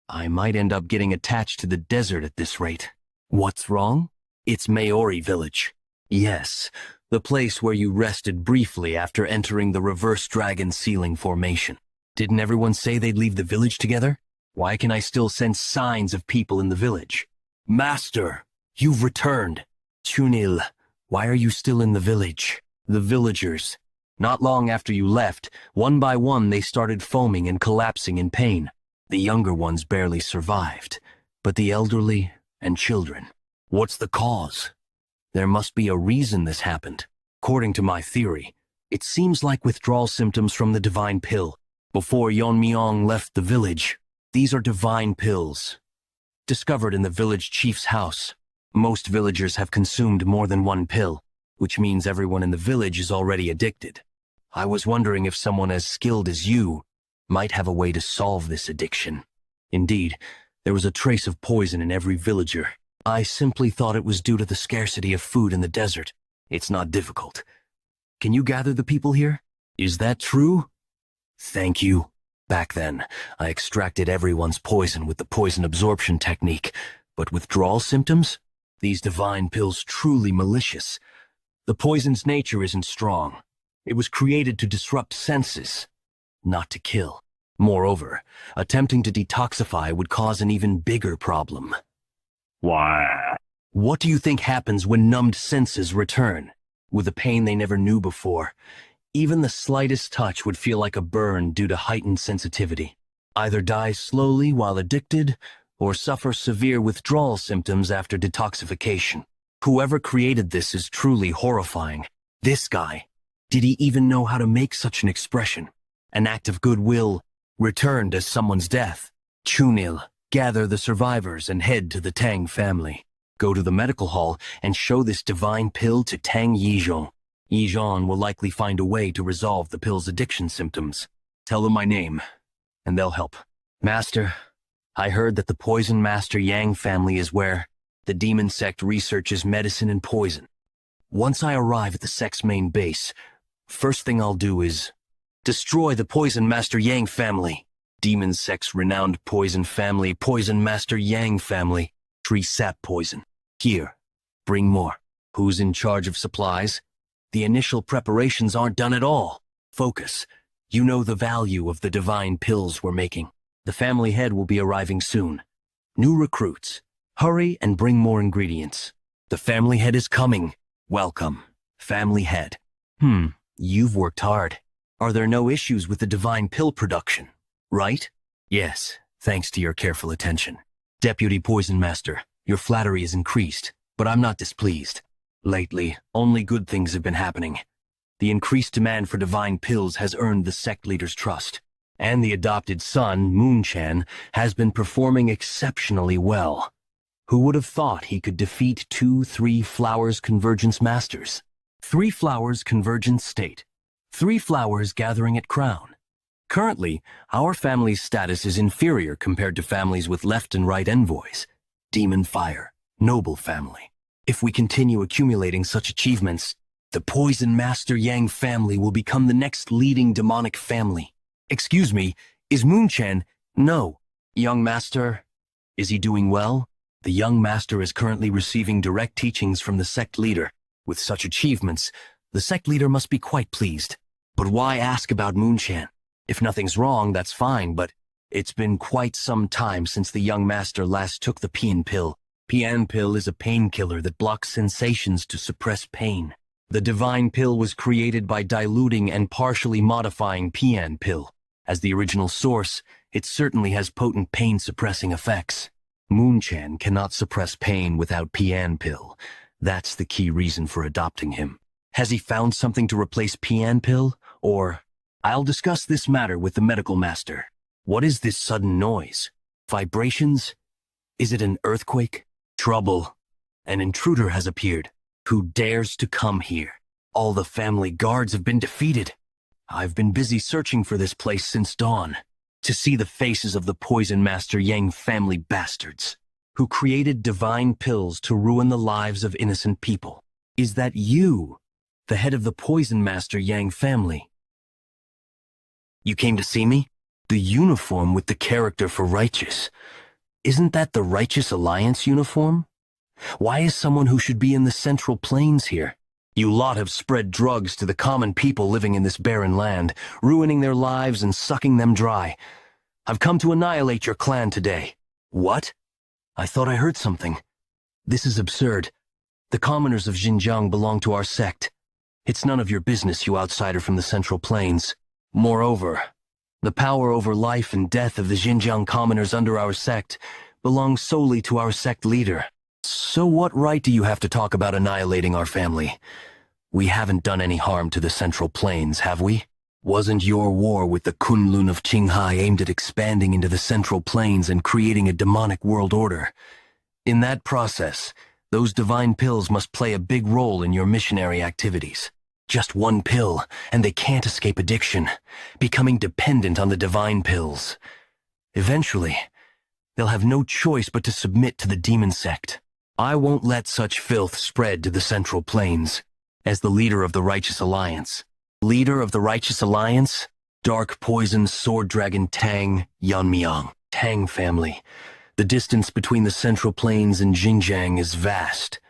I might end up getting attached to the desert at this rate. What's wrong? It's Maori village. Yes, the place where you rested briefly after entering the reverse dragon ceiling formation. Didn't everyone say they'd leave the village together? Why can I still sense signs of people in the village? Master, you've returned. Chunil, why are you still in the village? The villagers. Not long after you left, one by one they started foaming and collapsing in pain. The younger ones barely survived, but the elderly and children. What's the cause? There must be a reason this happened. According to my theory, it seems like withdrawal symptoms from the divine pill. Before Yeon-Myeong left the village, these are divine pills, discovered in the village chief's house. Most villagers have consumed more than one pill, which means everyone in the village is already addicted. I was wondering if someone as skilled as you might have a way to solve this addiction. Indeed, there was a trace of poison in every villager. I simply thought it was due to the scarcity of food in the desert. It's not difficult. Can you gather the people here? Is that true? Thank you. Back then, I extracted everyone's poison with the poison absorption technique, but withdrawal symptoms? These divine pills truly malicious. The poison's nature isn't strong. It was created to disrupt senses, not to kill. Moreover, attempting to detoxify would cause an even bigger problem. Why? What do you think happens when numbed senses return? With a pain they never knew before, even the slightest touch would feel like a burn due to heightened sensitivity. Either die slowly while addicted, or suffer severe withdrawal symptoms after detoxification. Whoever created this is truly horrifying. This guy, did he even know how to make such an expression? An act of goodwill returned as someone's death. Chunil, gather the survivors and head to the Tang family. Go to the medical hall and show this divine pill to Tang Yeon-Myeong. Yeon will likely find a way to resolve the pill's addiction symptoms. Tell them my name, and they'll help. Master, I heard that the Poison Master Yang family is where the demon sect researches medicine and poison. Once I arrive at the sect's main base, first thing I'll do is Destroy the Poison Master Yang family. Demon sect's renowned poison family, Poison Master Yang family. Tree sap poison. Here, bring more. Who's in charge of supplies? The initial preparations aren't done at all. Focus. You know the value of the divine pills we're making. The family head will be arriving soon. New recruits. Hurry and bring more ingredients. The family head is coming. Welcome. Family head. You've worked hard. Are there no issues with the divine pill production? Right? Yes, thanks to your careful attention. Deputy Poison Master, your flattery is increased, but I'm not displeased. Lately, only good things have been happening. The increased demand for divine pills has earned the sect leader's trust, and the adopted son, Moon-chan, has been performing exceptionally well. Who would have thought he could defeat 3 flowers convergence masters? 3 flowers convergence state. 3 flowers gathering at crown. Currently, our family's status is inferior compared to families with left and right envoys. Demon Fire, noble family. If we continue accumulating such achievements, the Poison Master Yang family will become the next leading demonic family. Excuse me, is Moon-chan? No. Young Master, is he doing well? The young master is currently receiving direct teachings from the sect leader. With such achievements, the sect leader must be quite pleased. But why ask about Moon-chan? If nothing's wrong, that's fine, but it's been quite some time since the young master last took the Pian pill. Pian pill is a painkiller that blocks sensations to suppress pain. The divine pill was created by diluting and partially modifying Pian pill. As the original source, it certainly has potent pain-suppressing effects. Moon-chan cannot suppress pain without Pian pill. That's the key reason for adopting him. Has he found something to replace Pian pill? Or, I'll discuss this matter with the medical master. What is this sudden noise? Vibrations? Is it an earthquake? Trouble. An intruder has appeared. Who dares to come here? All the family guards have been defeated. I've been busy searching for this place since dawn. To see the faces of the Poison Master Yang family bastards, who created divine pills to ruin the lives of innocent people. Is that you, the head of the Poison Master Yang family? You came to see me? The uniform with the character for righteous. Isn't that the Righteous Alliance uniform? Why is someone who should be in the Central Plains here? You lot have spread drugs to the common people living in this barren land, ruining their lives and sucking them dry. I've come to annihilate your clan today. What? I thought I heard something. This is absurd. The commoners of Xinjiang belong to our sect. It's none of your business, you outsider from the Central Plains. Moreover, the power over life and death of the Xinjiang commoners under our sect belongs solely to our sect leader. So what right do you have to talk about annihilating our family? We haven't done any harm to the Central Plains, have we? Wasn't your war with the Kunlun of Qinghai aimed at expanding into the Central Plains and creating a demonic world order? In that process, those divine pills must play a big role in your missionary activities. Just one pill, and they can't escape addiction, becoming dependent on the divine pills. Eventually, they'll have no choice but to submit to the demon sect. I won't let such filth spread to the Central Plains. As the leader of the Righteous Alliance. Leader of the Righteous Alliance? Dark Poison Sword Dragon Tang Yeon-Myeong. Tang Family. The distance between the Central Plains and Xinjiang is vast,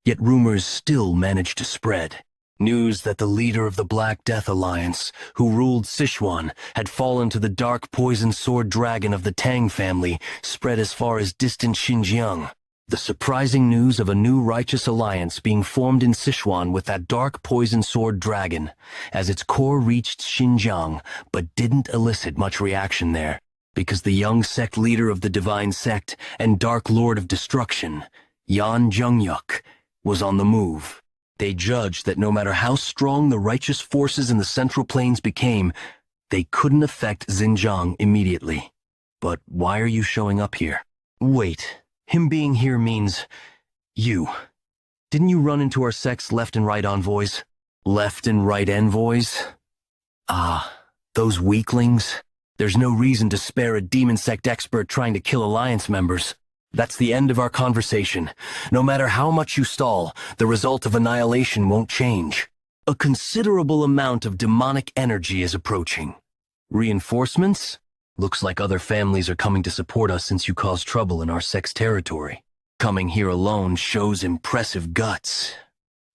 yet rumors still manage to spread. News that the leader of the Black Death Alliance, who ruled Sichuan, had fallen to the Dark Poison Sword Dragon of the Tang family, spread as far as distant Xinjiang. The surprising news of a new righteous alliance being formed in Sichuan with that Dark Poison Sword Dragon, as its core reached Xinjiang, but didn't elicit much reaction there, because the young sect leader of the Divine Sect and Dark Lord of Destruction, Yan Zhengyuk, was on the move. They judged that no matter how strong the righteous forces in the Central Plains became, they couldn't affect Xinjiang immediately. But why are you showing up here? Wait, him being here means you. Didn't you run into our sect's left and right envoys? Left and right envoys? Ah, those weaklings. There's no reason to spare a demon sect expert trying to kill alliance members. That's the end of our conversation. No matter how much you stall, the result of annihilation won't change. A considerable amount of demonic energy is approaching. Reinforcements? Looks like other families are coming to support us since you caused trouble in our sex territory. Coming here alone shows impressive guts.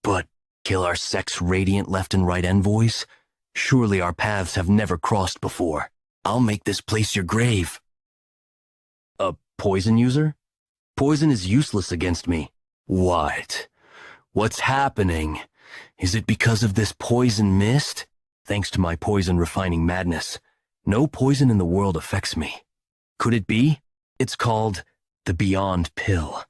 But kill our sex radiant left and right envoys? Surely our paths have never crossed before. I'll make this place your grave. A poison user? Poison is useless against me. What? What's happening? Is it because of this poison mist? Thanks to my poison refining madness, no poison in the world affects me. Could it be? It's called the Beyond Pill.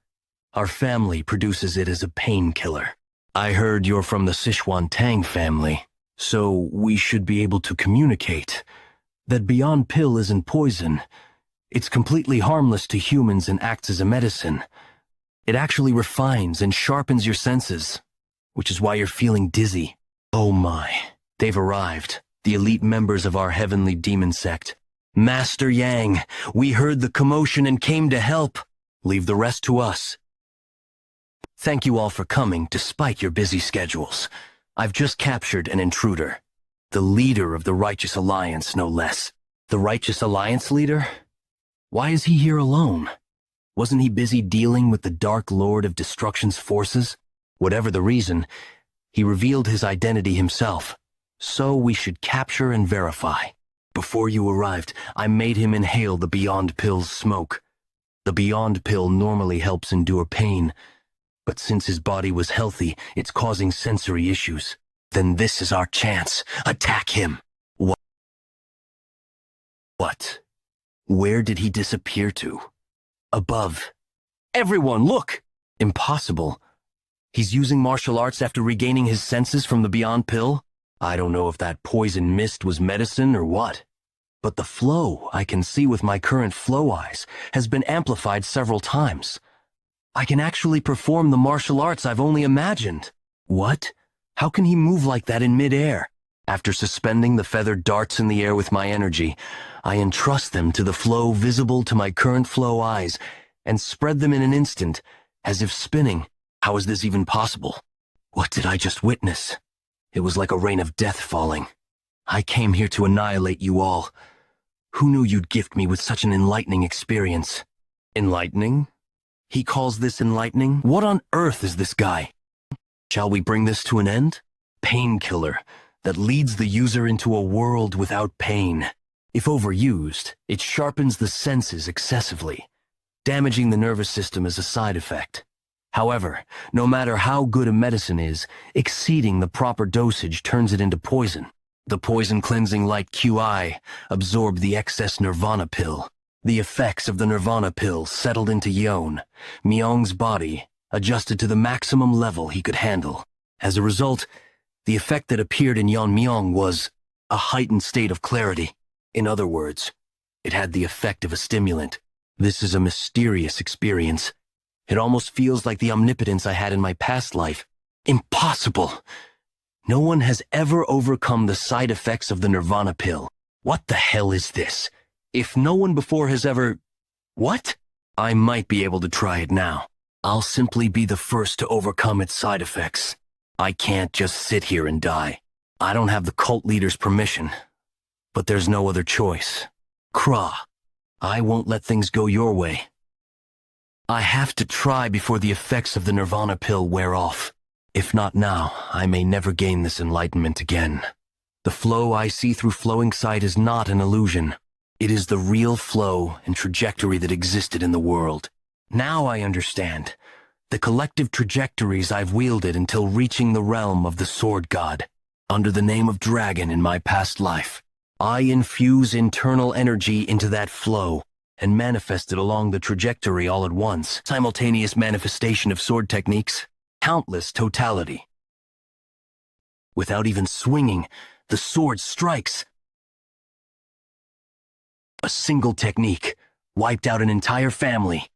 Our family produces it as a painkiller. I heard you're from the Sichuan Tang Family, so we should be able to communicate. That Beyond Pill isn't poison. It's completely harmless to humans and acts as a medicine. It actually refines and sharpens your senses, which is why you're feeling dizzy. Oh my, they've arrived, the elite members of our heavenly demon sect. Master Yang, we heard the commotion and came to help. Leave the rest to us. Thank you all for coming despite your busy schedules. I've just captured an intruder. The leader of the Righteous Alliance, no less. The Righteous Alliance leader? Why is he here alone? Wasn't he busy dealing with the Dark Lord of Destruction's forces? Whatever the reason, he revealed his identity himself. So we should capture and verify. Before you arrived, I made him inhale the Beyond Pill's smoke. The Beyond Pill normally helps endure pain, but since his body was healthy, it's causing sensory issues. Then this is our chance. Attack him. What? Where did he disappear to? Above. Everyone, look! Impossible. He's using martial arts after regaining his senses from the Beyond Pill? I don't know if that poison mist was medicine or what. But the flow I can see with my current flow eyes has been amplified several times. I can actually perform the martial arts I've only imagined. What? How can he move like that in midair? After suspending the feathered darts in the air with my energy, I entrust them to the flow visible to my current flow eyes and spread them in an instant, as if spinning. How is this even possible? What did I just witness? It was like a rain of death falling. I came here to annihilate you all. Who knew you'd gift me with such an enlightening experience? Enlightening? He calls this enlightening? What on earth is this guy? Shall we bring this to an end? Painkiller that leads the user into a world without pain. If overused, it sharpens the senses excessively, damaging the nervous system as a side effect. However, no matter how good a medicine is, exceeding the proper dosage turns it into poison. The poison-cleansing light QI absorbed the excess Nirvana pill. The effects of the Nirvana pill settled into Yeon-Myeong's body, adjusted to the maximum level he could handle. As a result, the effect that appeared in Yeon-Myeong was a heightened state of clarity. In other words, it had the effect of a stimulant. This is a mysterious experience. It almost feels like the omnipotence I had in my past life. Impossible! No one has ever overcome the side effects of the Nirvana pill. What the hell is this? If no one before has ever... What? I might be able to try it now. I'll simply be the first to overcome its side effects. I can't just sit here and die. I don't have the cult leader's permission. But there's no other choice. Kra, I won't let things go your way. I have to try before the effects of the Nirvana pill wear off. If not now, I may never gain this enlightenment again. The flow I see through flowing sight is not an illusion. It is the real flow and trajectory that existed in the world. Now I understand. The collective trajectories I've wielded until reaching the realm of the Sword God. Under the name of Dragon in my past life, I infuse internal energy into that flow and manifest it along the trajectory all at once. Simultaneous manifestation of sword techniques. Countless totality. Without even swinging, the sword strikes. A single technique wiped out an entire family.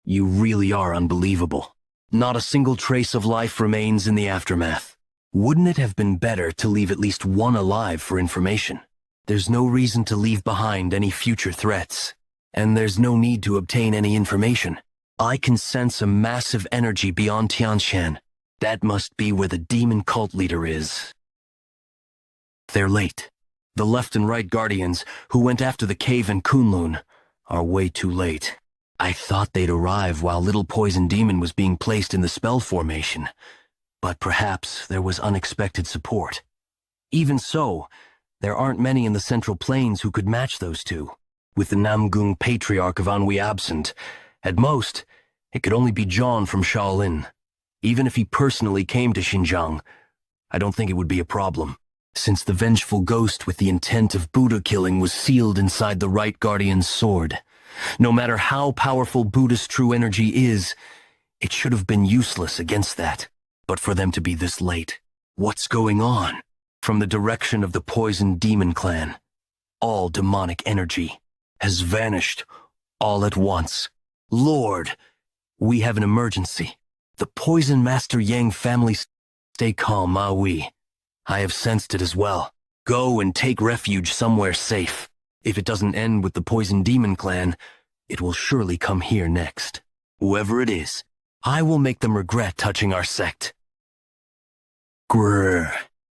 You really are unbelievable. Not a single trace of life remains in the aftermath. Wouldn't it have been better to leave at least one alive for information? There's no reason to leave behind any future threats, and there's no need to obtain any information. I can sense a massive energy beyond Tianshan. That must be where the demon cult leader is. They're late. The left and right guardians, who went after the cave in Kunlun, are way too late. I thought they'd arrive while Little Poison Demon was being placed in the spell formation, but perhaps there was unexpected support. Even so, there aren't many in the Central Plains who could match those two. With the Namgung Patriarch of Anhui absent, at most, it could only be John from Shaolin. Even if he personally came to Xinjiang, I don't think it would be a problem, since the vengeful ghost with the intent of Buddha killing was sealed inside the right guardian's sword. No matter how powerful Buddha's true energy is, it should have been useless against that. But for them to be this late, what's going on? From the direction of the Poison Demon clan, all demonic energy has vanished all at once. Lord, we have an emergency. The Poison Master Yang family. Stay calm, Ma Wei. I have sensed it as well. Go and take refuge somewhere safe. If it doesn't end with the Poison Demon clan, it will surely come here next. Whoever it is, I will make them regret touching our sect. Grrr.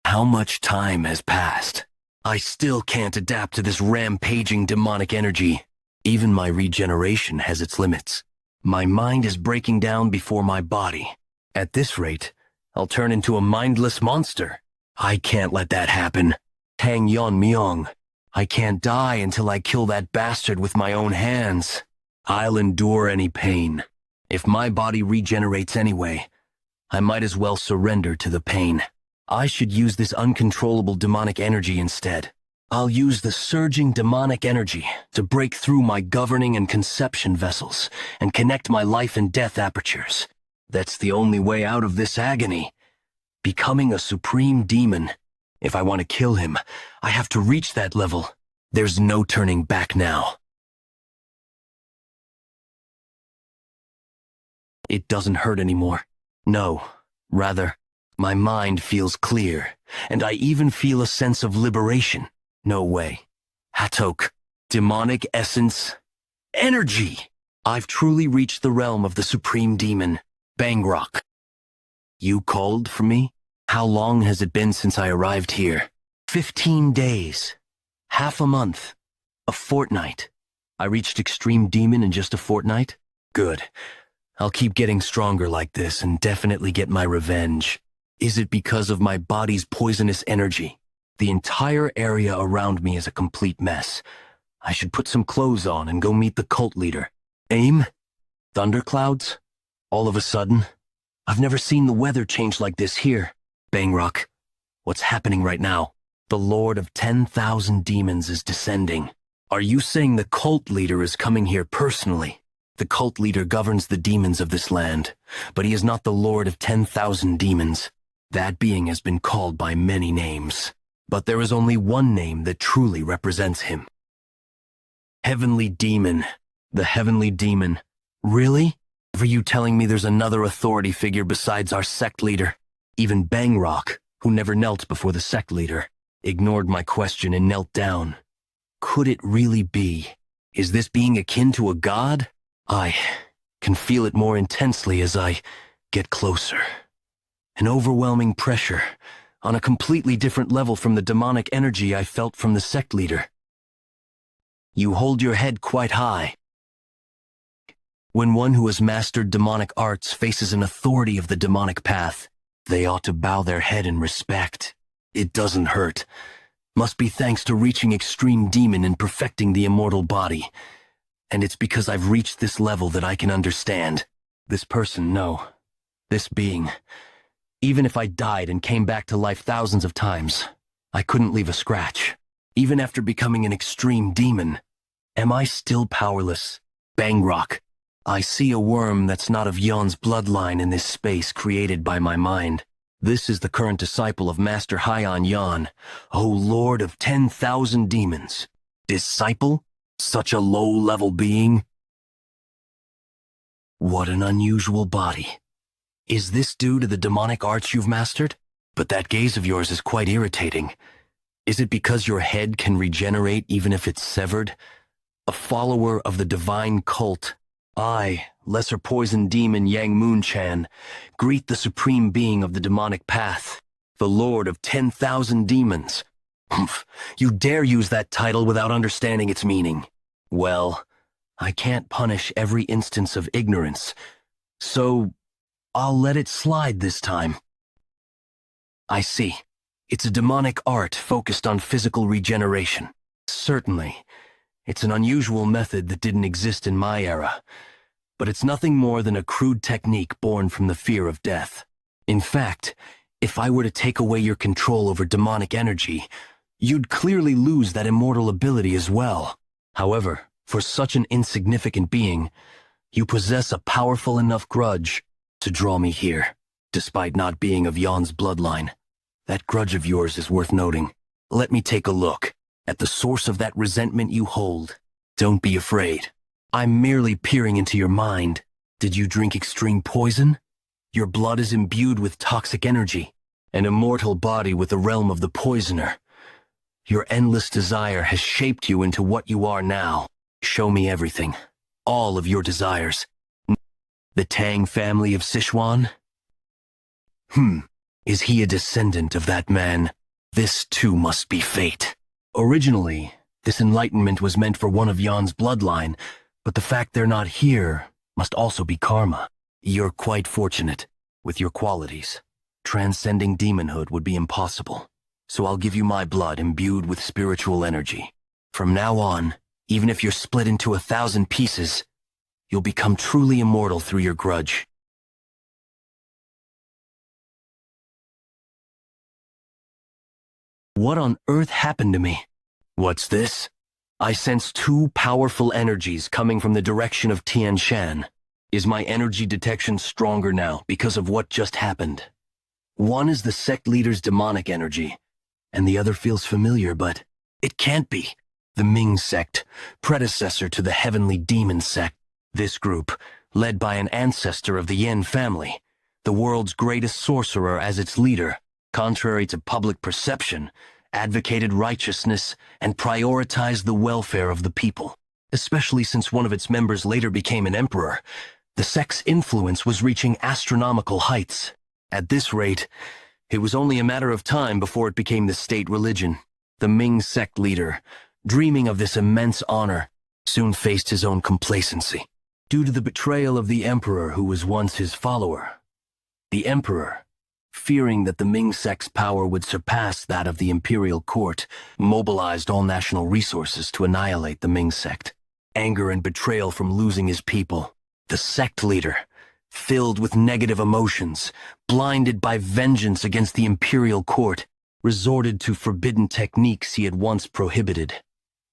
How much time has passed? I still can't adapt to this rampaging demonic energy. Even my regeneration has its limits. My mind is breaking down before my body. At this rate, I'll turn into a mindless monster. I can't let that happen. Tang Yeon-Myeong. I can't die until I kill that bastard with my own hands. I'll endure any pain. If my body regenerates anyway, I might as well surrender to the pain. I should use this uncontrollable demonic energy instead. I'll use the surging demonic energy to break through my governing and conception vessels and connect my life and death apertures. That's the only way out of this agony. Becoming a supreme demon. If I want to kill him, I have to reach that level. There's no turning back now. It doesn't hurt anymore. No, rather, my mind feels clear, and I even feel a sense of liberation. No way. Hatok, demonic essence, energy! I've truly reached the realm of the supreme demon, Bangrok. You called for me? How long has it been since I arrived here? 15 days. Half a month. A fortnight. I reached extreme demon in just a fortnight? Good. I'll keep getting stronger like this and definitely get my revenge. Is it because of my body's poisonous energy? The entire area around me is a complete mess. I should put some clothes on and go meet the cult leader. Aim? Thunderclouds? All of a sudden? I've never seen the weather change like this here. Bangrok, what's happening right now? The Lord of 10,000 demons is descending. Are you saying the cult leader is coming here personally? The cult leader governs the demons of this land, but he is not the Lord of 10,000 demons. That being has been called by many names, but there is only one name that truly represents him. Heavenly Demon. The Heavenly Demon. Really? Are you telling me there's another authority figure besides our sect leader? Even Bangrok, who never knelt before the sect leader, ignored my question and knelt down. Could it really be? Is this being akin to a god? I can feel it more intensely as I get closer. An overwhelming pressure, on a completely different level from the demonic energy I felt from the sect leader. You hold your head quite high. When one who has mastered demonic arts faces an authority of the demonic path, they ought to bow their head in respect. It doesn't hurt. Must be thanks to reaching extreme demon and perfecting the immortal body. And it's because I've reached this level that I can understand. This person, no. This being. Even if I died and came back to life thousands of times, I couldn't leave a scratch. Even after becoming an extreme demon, am I still powerless? Bangrok. I see a worm that's not of Yeon's bloodline in this space created by my mind. This is the current disciple of Master Haiyan Yeon, O Lord of 10,000 demons. Disciple? Such a low-level being? What an unusual body. Is this due to the demonic arts you've mastered? But that gaze of yours is quite irritating. Is it because your head can regenerate even if it's severed? A follower of the divine cult, I, lesser poison demon Yang Moon-chan, greet the supreme being of the demonic path, the Lord of 10,000 demons. Humph, you dare use that title without understanding its meaning. Well, I can't punish every instance of ignorance, so I'll let it slide this time. I see. It's a demonic art focused on physical regeneration. Certainly. It's an unusual method that didn't exist in my era, but it's nothing more than a crude technique born from the fear of death. In fact, if I were to take away your control over demonic energy, you'd clearly lose that immortal ability as well. However, for such an insignificant being, you possess a powerful enough grudge to draw me here, despite not being of Yeon's bloodline. That grudge of yours is worth noting. Let me take a look at the source of that resentment you hold. Don't be afraid. I'm merely peering into your mind. Did you drink extreme poison? Your blood is imbued with toxic energy, an immortal body with the realm of the poisoner. Your endless desire has shaped you into what you are now. Show me everything, all of your desires. The Tang family of Sichuan? Is he a descendant of that man? This too must be fate. Originally, this enlightenment was meant for one of Yeon's bloodline, but the fact they're not here must also be karma. You're quite fortunate with your qualities. Transcending demonhood would be impossible, so I'll give you my blood imbued with spiritual energy. From now on, even if you're split into 1,000 pieces, you'll become truly immortal through your grudge. What on earth happened to me? What's this? I sense two powerful energies coming from the direction of Tian Shan. Is my energy detection stronger now because of what just happened? One is the sect leader's demonic energy, and the other feels familiar, but it can't be. The Ming sect, predecessor to the heavenly demon sect. This group, led by an ancestor of the Yin family, the world's greatest sorcerer as its leader, contrary to public perception, advocated righteousness and prioritized the welfare of the people. Especially since one of its members later became an emperor, the sect's influence was reaching astronomical heights. At this rate, it was only a matter of time before it became the state religion. The Ming sect leader, dreaming of this immense honor, soon faced his own complacency. Due to the betrayal of the emperor who was once his follower, the emperor, fearing that the Ming sect's power would surpass that of the imperial court, mobilized all national resources to annihilate the Ming sect. Anger and betrayal from losing his people, the sect leader, filled with negative emotions, blinded by vengeance against the imperial court, resorted to forbidden techniques he had once prohibited.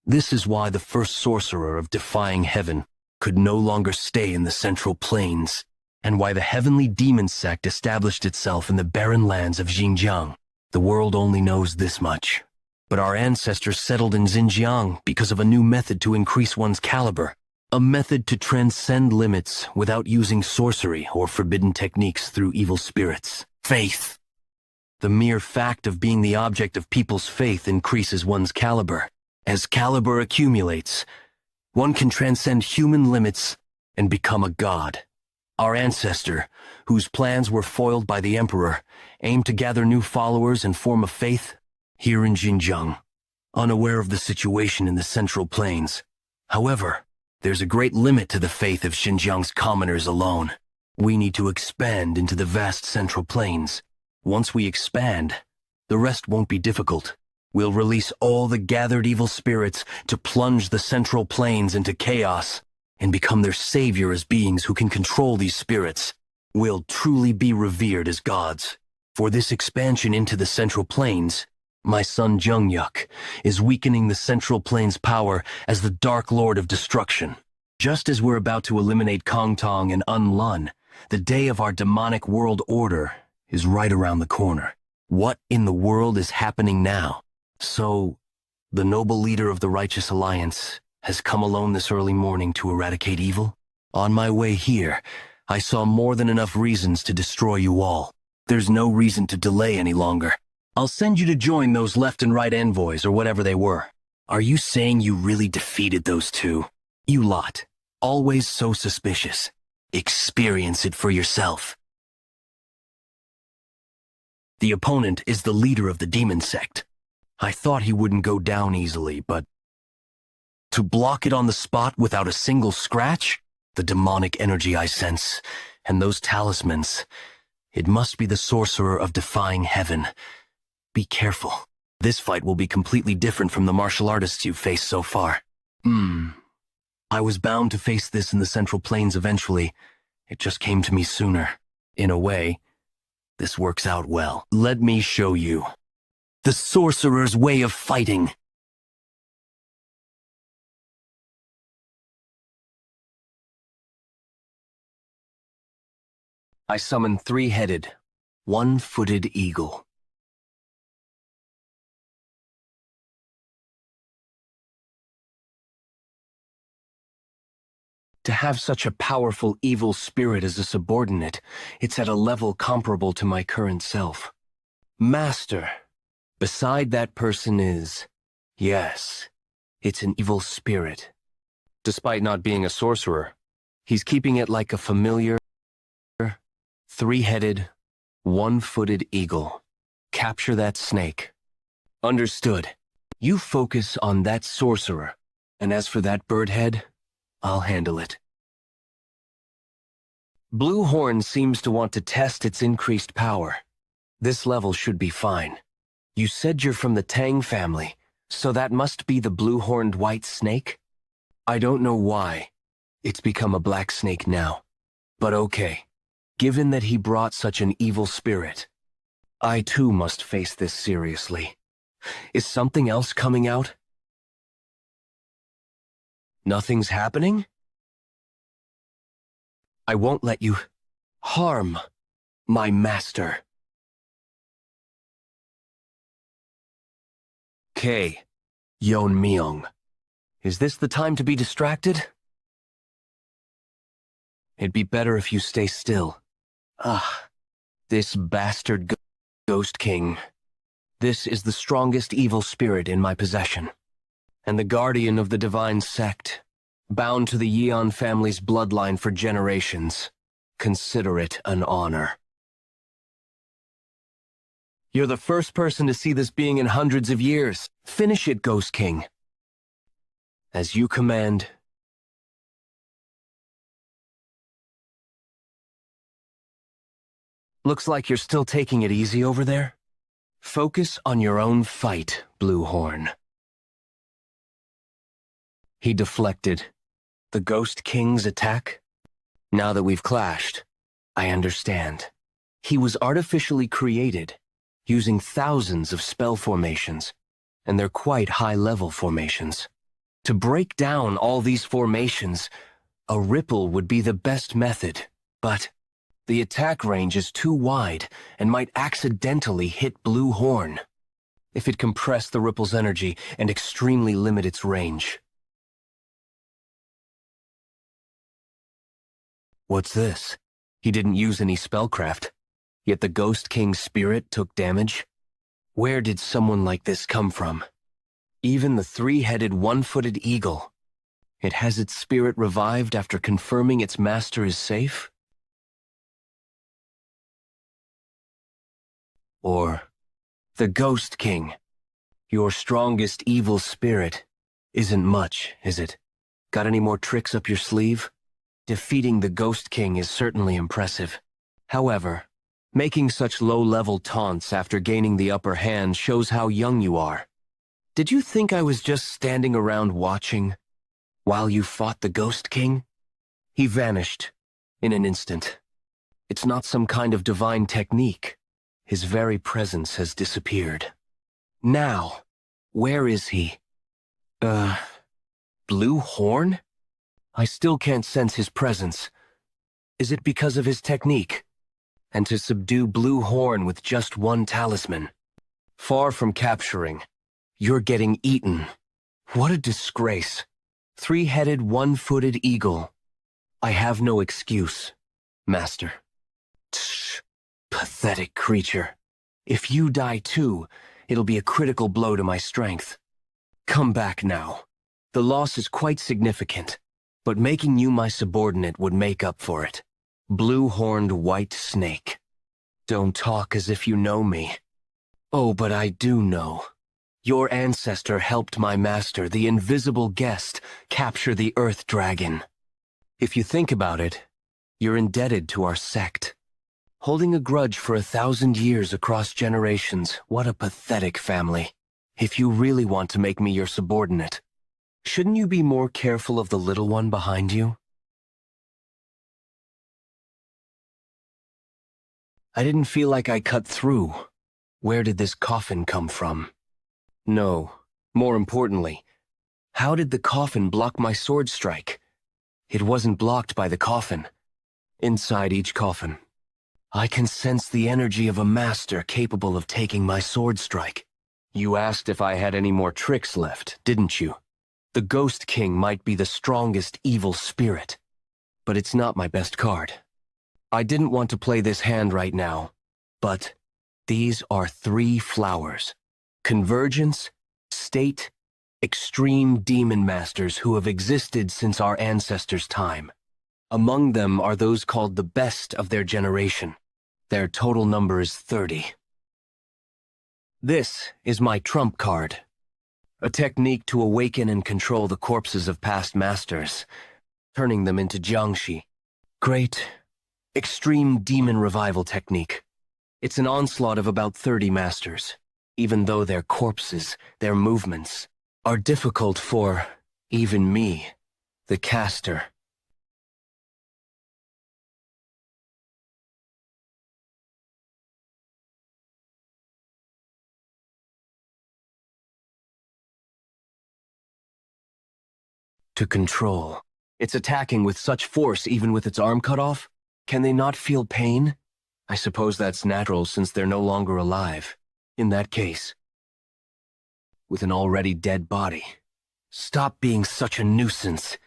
This is why the first sorcerer of defying heaven could no longer stay in the Central Plains, and why the heavenly demon sect established itself in the barren lands of Xinjiang. The world only knows this much. But our ancestors settled in Xinjiang because of a new method to increase one's caliber, a method to transcend limits without using sorcery or forbidden techniques through evil spirits. Faith. The mere fact of being the object of people's faith increases one's caliber. As caliber accumulates, one can transcend human limits and become a god. Our ancestor, whose plans were foiled by the emperor, aimed to gather new followers and form a faith here in Xinjiang, unaware of the situation in the Central Plains. However, there's a great limit to the faith of Xinjiang's commoners alone. We need to expand into the vast Central Plains. Once we expand, the rest won't be difficult. We'll release all the gathered evil spirits to plunge the Central Plains into chaos and become their savior as beings who can control these spirits. We'll truly be revered as gods. For this expansion into the Central Plains, my son Jungyuk is weakening the Central Plains' power as the Dark Lord of Destruction. Just as we're about to eliminate Kongtong and Unlun, the day of our demonic world order is right around the corner. What in the world is happening now? So, the noble leader of the Righteous Alliance has come alone this early morning to eradicate evil? On my way here, I saw more than enough reasons to destroy you all. There's no reason to delay any longer. I'll send you to join those left and right envoys or whatever they were. Are you saying you really defeated those two? You lot, always so suspicious. Experience it for yourself. The opponent is the leader of the demon sect. I thought he wouldn't go down easily, but to block it on the spot without a single scratch? The demonic energy I sense, and those talismans. It must be the sorcerer of defying heaven. Be careful. This fight will be completely different from the martial artists you've faced so far. I was bound to face this in the Central Plains eventually. It just came to me sooner. In a way, this works out well. Let me show you. The sorcerer's way of fighting. I summon three-headed, one-footed eagle. To have such a powerful evil spirit as a subordinate, it's at a level comparable to my current self. Master. Beside that person is, yes, it's an evil spirit. Despite not being a sorcerer, he's keeping it like a familiar, three-headed, one-footed eagle. Capture that snake. Understood. You focus on that sorcerer, and as for that bird head, I'll handle it. Blue Horn seems to want to test its increased power. This level should be fine. You said you're from the Tang family, so that must be the blue-horned white snake? I don't know why. It's become a black snake now. But okay. Given that he brought such an evil spirit, I too must face this seriously. Is something else coming out? Nothing's happening? I won't let you harm my master. Tang Yeon-Myeong. Is this the time to be distracted? It'd be better if you stay still. This bastard Ghost King. This is the strongest evil spirit in my possession, and the guardian of the divine sect, bound to the Yeon family's bloodline for generations. Consider it an honor. You're the first person to see this being in hundreds of years. Finish it, Ghost King. As you command. Looks like you're still taking it easy over there. Focus on your own fight, Blue Horn. He deflected. The Ghost King's attack? Now that we've clashed, I understand. He was artificially created, using thousands of spell formations, and they're quite high-level formations. To break down all these formations, a ripple would be the best method, but the attack range is too wide and might accidentally hit Blue Horn if it compressed the ripple's energy and extremely limit its range. What's this? He didn't use any spellcraft, yet the Ghost King's spirit took damage? Where did someone like this come from? Even the three-headed, one-footed eagle. It has its spirit revived after confirming its master is safe? Or the Ghost King, your strongest evil spirit, isn't much, is it? Got any more tricks up your sleeve? Defeating the Ghost King is certainly impressive. However, making such low-level taunts after gaining the upper hand shows how young you are. Did you think I was just standing around watching while you fought the Ghost King? He vanished in an instant. It's not some kind of divine technique. His very presence has disappeared. Now, where is he? Blue Horn? I still can't sense his presence. Is it because of his technique? And to subdue Blue Horn with just one talisman? Far from capturing, you're getting eaten. What a disgrace. Three-headed, one-footed eagle. I have no excuse, Master. Tsh, pathetic creature. If you die too, it'll be a critical blow to my strength. Come back now. The loss is quite significant, but making you my subordinate would make up for it. Blue-horned white snake. Don't talk as if you know me. Oh, but I do know. Your ancestor helped my master, the invisible guest, capture the Earth Dragon. If you think about it, you're indebted to our sect. Holding a grudge for 1,000 years across generations, what a pathetic family. If you really want to make me your subordinate, shouldn't you be more careful of the little one behind you? I didn't feel like I cut through. Where did this coffin come from? No, more importantly, how did the coffin block my sword strike? It wasn't blocked by the coffin. Inside each coffin, I can sense the energy of a master capable of taking my sword strike. You asked if I had any more tricks left, didn't you? The Ghost King might be the strongest evil spirit, but it's not my best card. I didn't want to play this hand right now, but these are 3 flowers. Convergence, state, extreme demon masters who have existed since our ancestors' time. Among them are those called the best of their generation. Their total number is 30. This is my trump card, a technique to awaken and control the corpses of past masters, turning them into jiangshi. Great, extreme demon revival technique. It's an onslaught of about 30 masters, even though their corpses, their movements, are difficult for even me, the caster. To control. It's attacking with such force even with its arm cut off? Can they not feel pain? I suppose that's natural since they're no longer alive. In that case, with an already dead body. Stop being such a nuisance.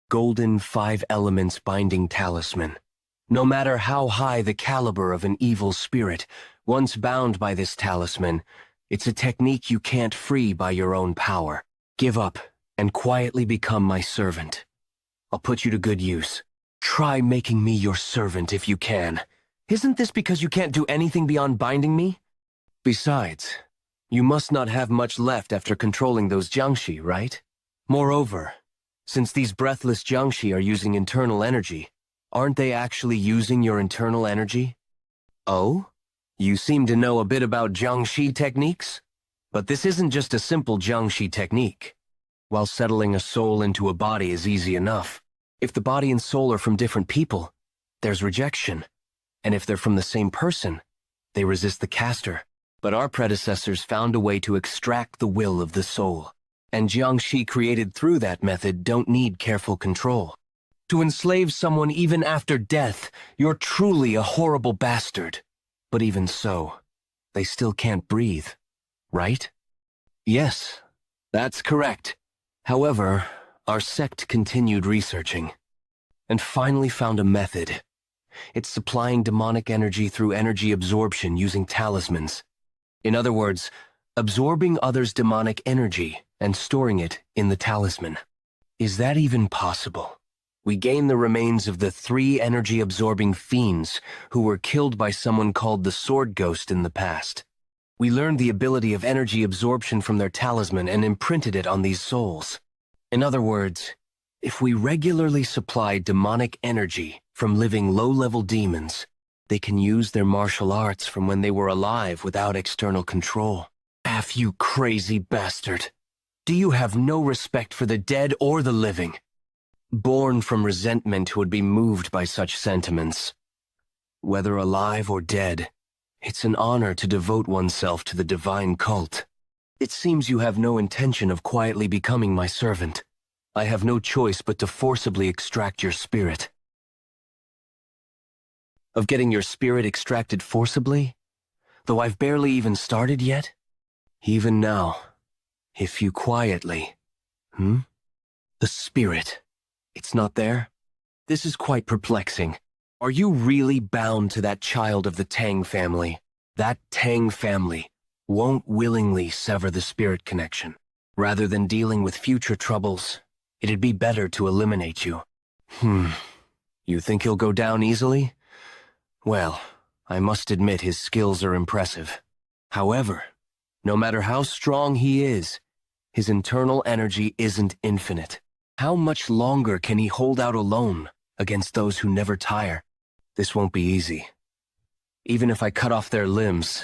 Golden 5 elements binding talisman. No matter how high the caliber of an evil spirit, once bound by this talisman, it's a technique you can't free by your own power. Give up and quietly become my servant. I'll put you to good use. Try making me your servant if you can. Isn't this because you can't do anything beyond binding me? Besides, you must not have much left after controlling those jiangshi, right? Moreover, since these breathless jiangshi are using internal energy, aren't they actually using your internal energy? Oh? You seem to know a bit about jiangshi techniques? But this isn't just a simple jiangshi technique. While settling a soul into a body is easy enough, if the body and soul are from different people, there's rejection. And if they're from the same person, they resist the caster. But our predecessors found a way to extract the will of the soul. And jiangshi created through that method don't need careful control. To enslave someone even after death, you're truly a horrible bastard. But even so, they still can't breathe. Right? Yes, that's correct. However, our sect continued researching, and finally found a method. It's supplying demonic energy through energy absorption using talismans. In other words, absorbing others' demonic energy and storing it in the talisman. Is that even possible? We gain the remains of the 3 energy-absorbing fiends who were killed by someone called the Sword Ghost in the past. We learned the ability of energy absorption from their talisman and imprinted it on these souls. In other words, if we regularly supply demonic energy from living low-level demons, they can use their martial arts from when they were alive without external control. You crazy bastard. Do you have no respect for the dead or the living? Born from resentment who would be moved by such sentiments. Whether alive or dead, it's an honor to devote oneself to the divine cult. It seems you have no intention of quietly becoming my servant. I have no choice but to forcibly extract your spirit. Of getting your spirit extracted forcibly? Though I've barely even started yet? Even now, if you quietly... The spirit. It's not there? This is quite perplexing. Are you really bound to that child of the Tang family? That Tang family won't willingly sever the spirit connection. Rather than dealing with future troubles, it'd be better to eliminate you. You think he'll go down easily? Well, I must admit his skills are impressive. However, no matter how strong he is, his internal energy isn't infinite. How much longer can he hold out alone against those who never tire? This won't be easy. Even if I cut off their limbs,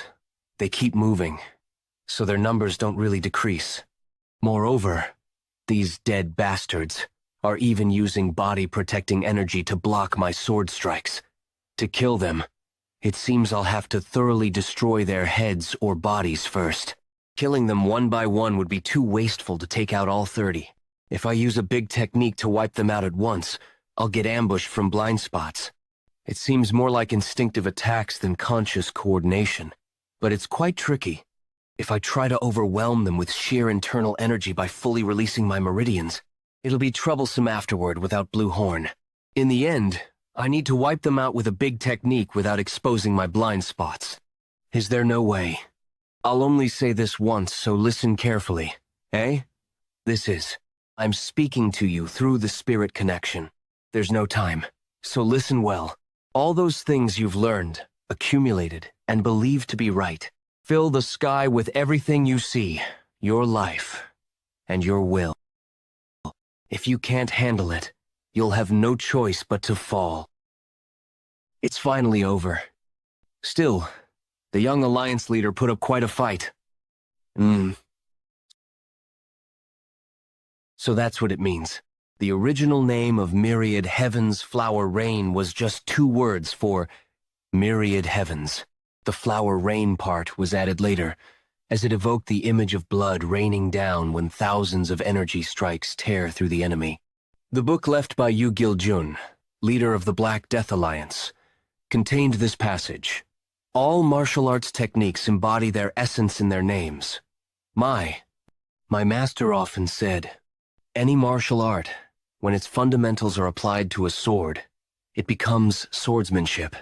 they keep moving, so their numbers don't really decrease. Moreover, these dead bastards are even using body-protecting energy to block my sword strikes. To kill them, it seems I'll have to thoroughly destroy their heads or bodies first. Killing them one by one would be too wasteful to take out all 30. If I use a big technique to wipe them out at once, I'll get ambushed from blind spots. It seems more like instinctive attacks than conscious coordination, but it's quite tricky. If I try to overwhelm them with sheer internal energy by fully releasing my meridians, it'll be troublesome afterward without Blue Horn. In the end, I need to wipe them out with a big technique without exposing my blind spots. Is there no way? I'll only say this once, so listen carefully. Eh? This is. I'm speaking to you through the spirit connection. There's no time, so listen well. All those things you've learned, accumulated, and believed to be right. Fill the sky with everything you see, your life, and your will. If you can't handle it, you'll have no choice but to fall. It's finally over. Still, the young alliance leader put up quite a fight. So that's what it means. The original name of Myriad Heavens Flower Rain was just 2 words for Myriad Heavens. The flower rain part was added later, as it evoked the image of blood raining down when thousands of energy strikes tear through the enemy. The book left by Yu Gil-jun, leader of the Black Death Alliance, contained this passage. All martial arts techniques embody their essence in their names. My master often said, any martial art, when its fundamentals are applied to a sword, it becomes swordsmanship.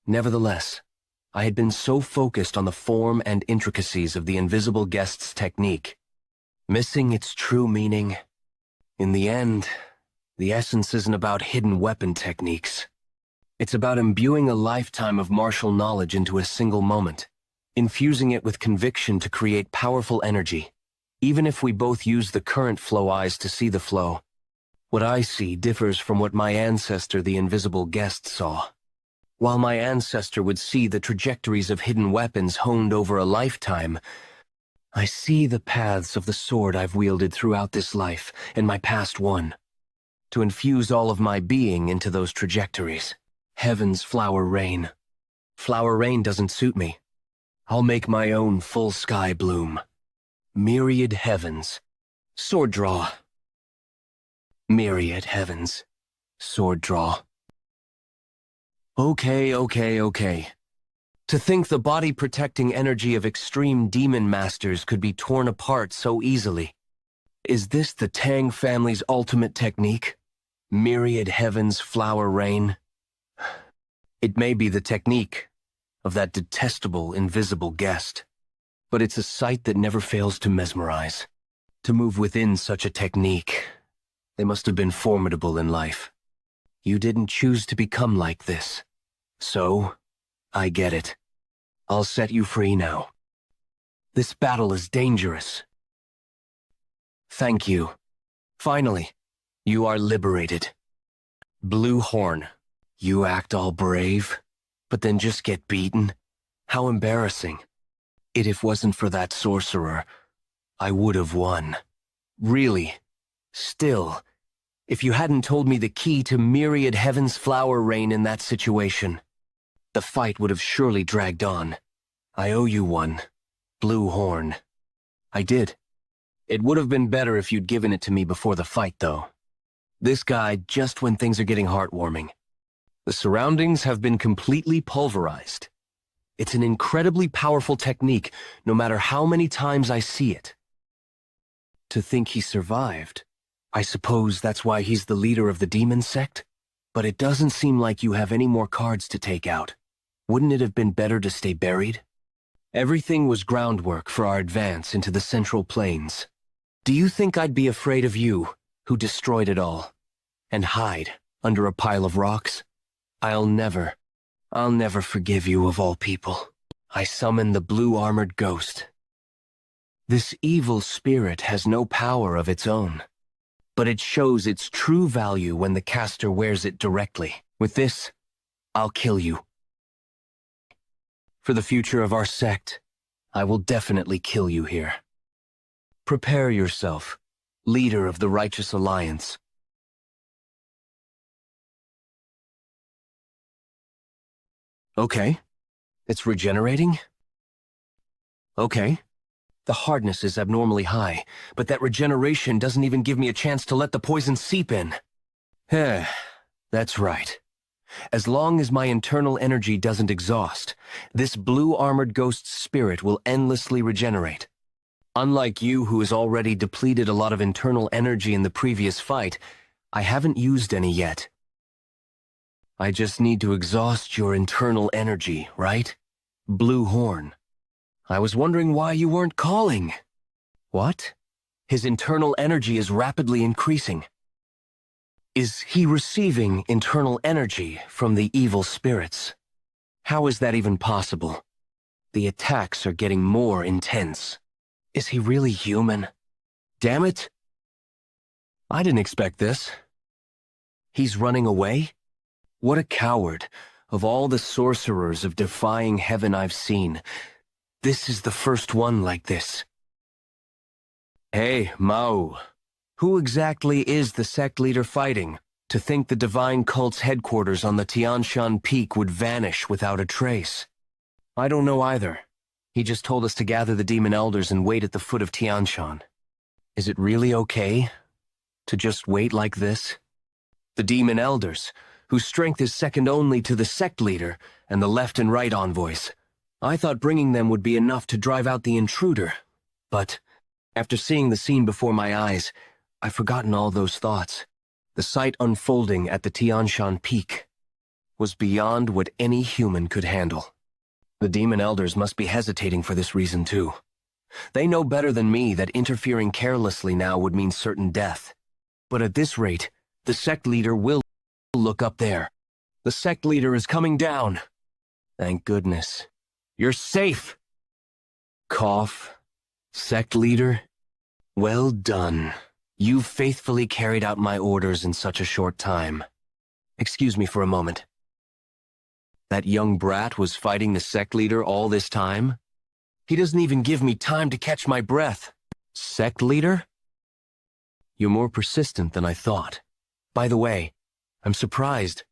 Nevertheless, I had been so focused on the form and intricacies of the invisible guest's technique, missing its true meaning. In the end, the essence isn't about hidden weapon techniques. It's about imbuing a lifetime of martial knowledge into a single moment, infusing it with conviction to create powerful energy, even if we both use the current flow eyes to see the flow. What I see differs from what my ancestor, the invisible guest, saw. While my ancestor would see the trajectories of hidden weapons honed over a lifetime, I see the paths of the sword I've wielded throughout this life and my past one, to infuse all of my being into those trajectories. Heaven's flower rain. Flower rain doesn't suit me. I'll make my own full sky bloom. Myriad heavens. Sword draw. Myriad heavens. Sword draw. Okay. To think the body-protecting energy of extreme demon masters could be torn apart so easily. Is this the Tang family's ultimate technique? Myriad heavens flower rain? It may be the technique of that detestable invisible guest, but it's a sight that never fails to mesmerize. To move within such a technique, they must have been formidable in life. You didn't choose to become like this. So, I get it. I'll set you free now. This battle is dangerous. Thank you. Finally, you are liberated. Blue Horn, you act all brave, but then just get beaten? How embarrassing. If it wasn't for that sorcerer, I would have won. Really. Still, if you hadn't told me the key to Myriad Heaven's flower rain in that situation, the fight would have surely dragged on. I owe you one. Blue Horn. I did. It would have been better if you'd given it to me before the fight, though. This guy just when things are getting heartwarming. The surroundings have been completely pulverized. It's an incredibly powerful technique, no matter how many times I see it. To think he survived. I suppose that's why he's the leader of the demon sect? But it doesn't seem like you have any more cards to take out. Wouldn't it have been better to stay buried? Everything was groundwork for our advance into the Central Plains. Do you think I'd be afraid of you, who destroyed it all, and hide under a pile of rocks? I'll never forgive you of all people. I summon the blue-armored ghost. This evil spirit has no power of its own, but it shows its true value when the caster wears it directly. With this, I'll kill you. For the future of our sect, I will definitely kill you here. Prepare yourself, leader of the Righteous Alliance. Okay. It's regenerating? Okay. The hardness is abnormally high, but that regeneration doesn't even give me a chance to let the poison seep in. Heh, that's right. As long as my internal energy doesn't exhaust, this blue-armored ghost's spirit will endlessly regenerate. Unlike you, who has already depleted a lot of internal energy in the previous fight, I haven't used any yet. I just need to exhaust your internal energy, right? Blue Horn. I was wondering why you weren't calling. What? His internal energy is rapidly increasing. Is he receiving internal energy from the evil spirits? How is that even possible? The attacks are getting more intense. Is he really human? Damn it! I didn't expect this. He's running away? What a coward. Of all the sorcerers of defying heaven I've seen, this is the first one like this. Hey, Mao. Who exactly is the sect leader fighting? To think the divine cult's headquarters on the Tianshan Peak would vanish without a trace. I don't know either. He just told us to gather the demon elders and wait at the foot of Tianshan. Is it really okay to just wait like this? The demon elders, whose strength is second only to the sect leader and the left and right envoys. I thought bringing them would be enough to drive out the intruder, but after seeing the scene before my eyes, I've forgotten all those thoughts. The sight unfolding at the Tianshan Peak was beyond what any human could handle. The demon elders must be hesitating for this reason too. They know better than me that interfering carelessly now would mean certain death. But at this rate, the sect leader will look up there. The sect leader is coming down. Thank goodness. You're safe! Cough. Sect leader? Well done. You've faithfully carried out my orders in such a short time. Excuse me for a moment. That young brat was fighting the sect leader all this time? He doesn't even give me time to catch my breath. Sect leader? You're more persistent than I thought. By the way, I'm surprised.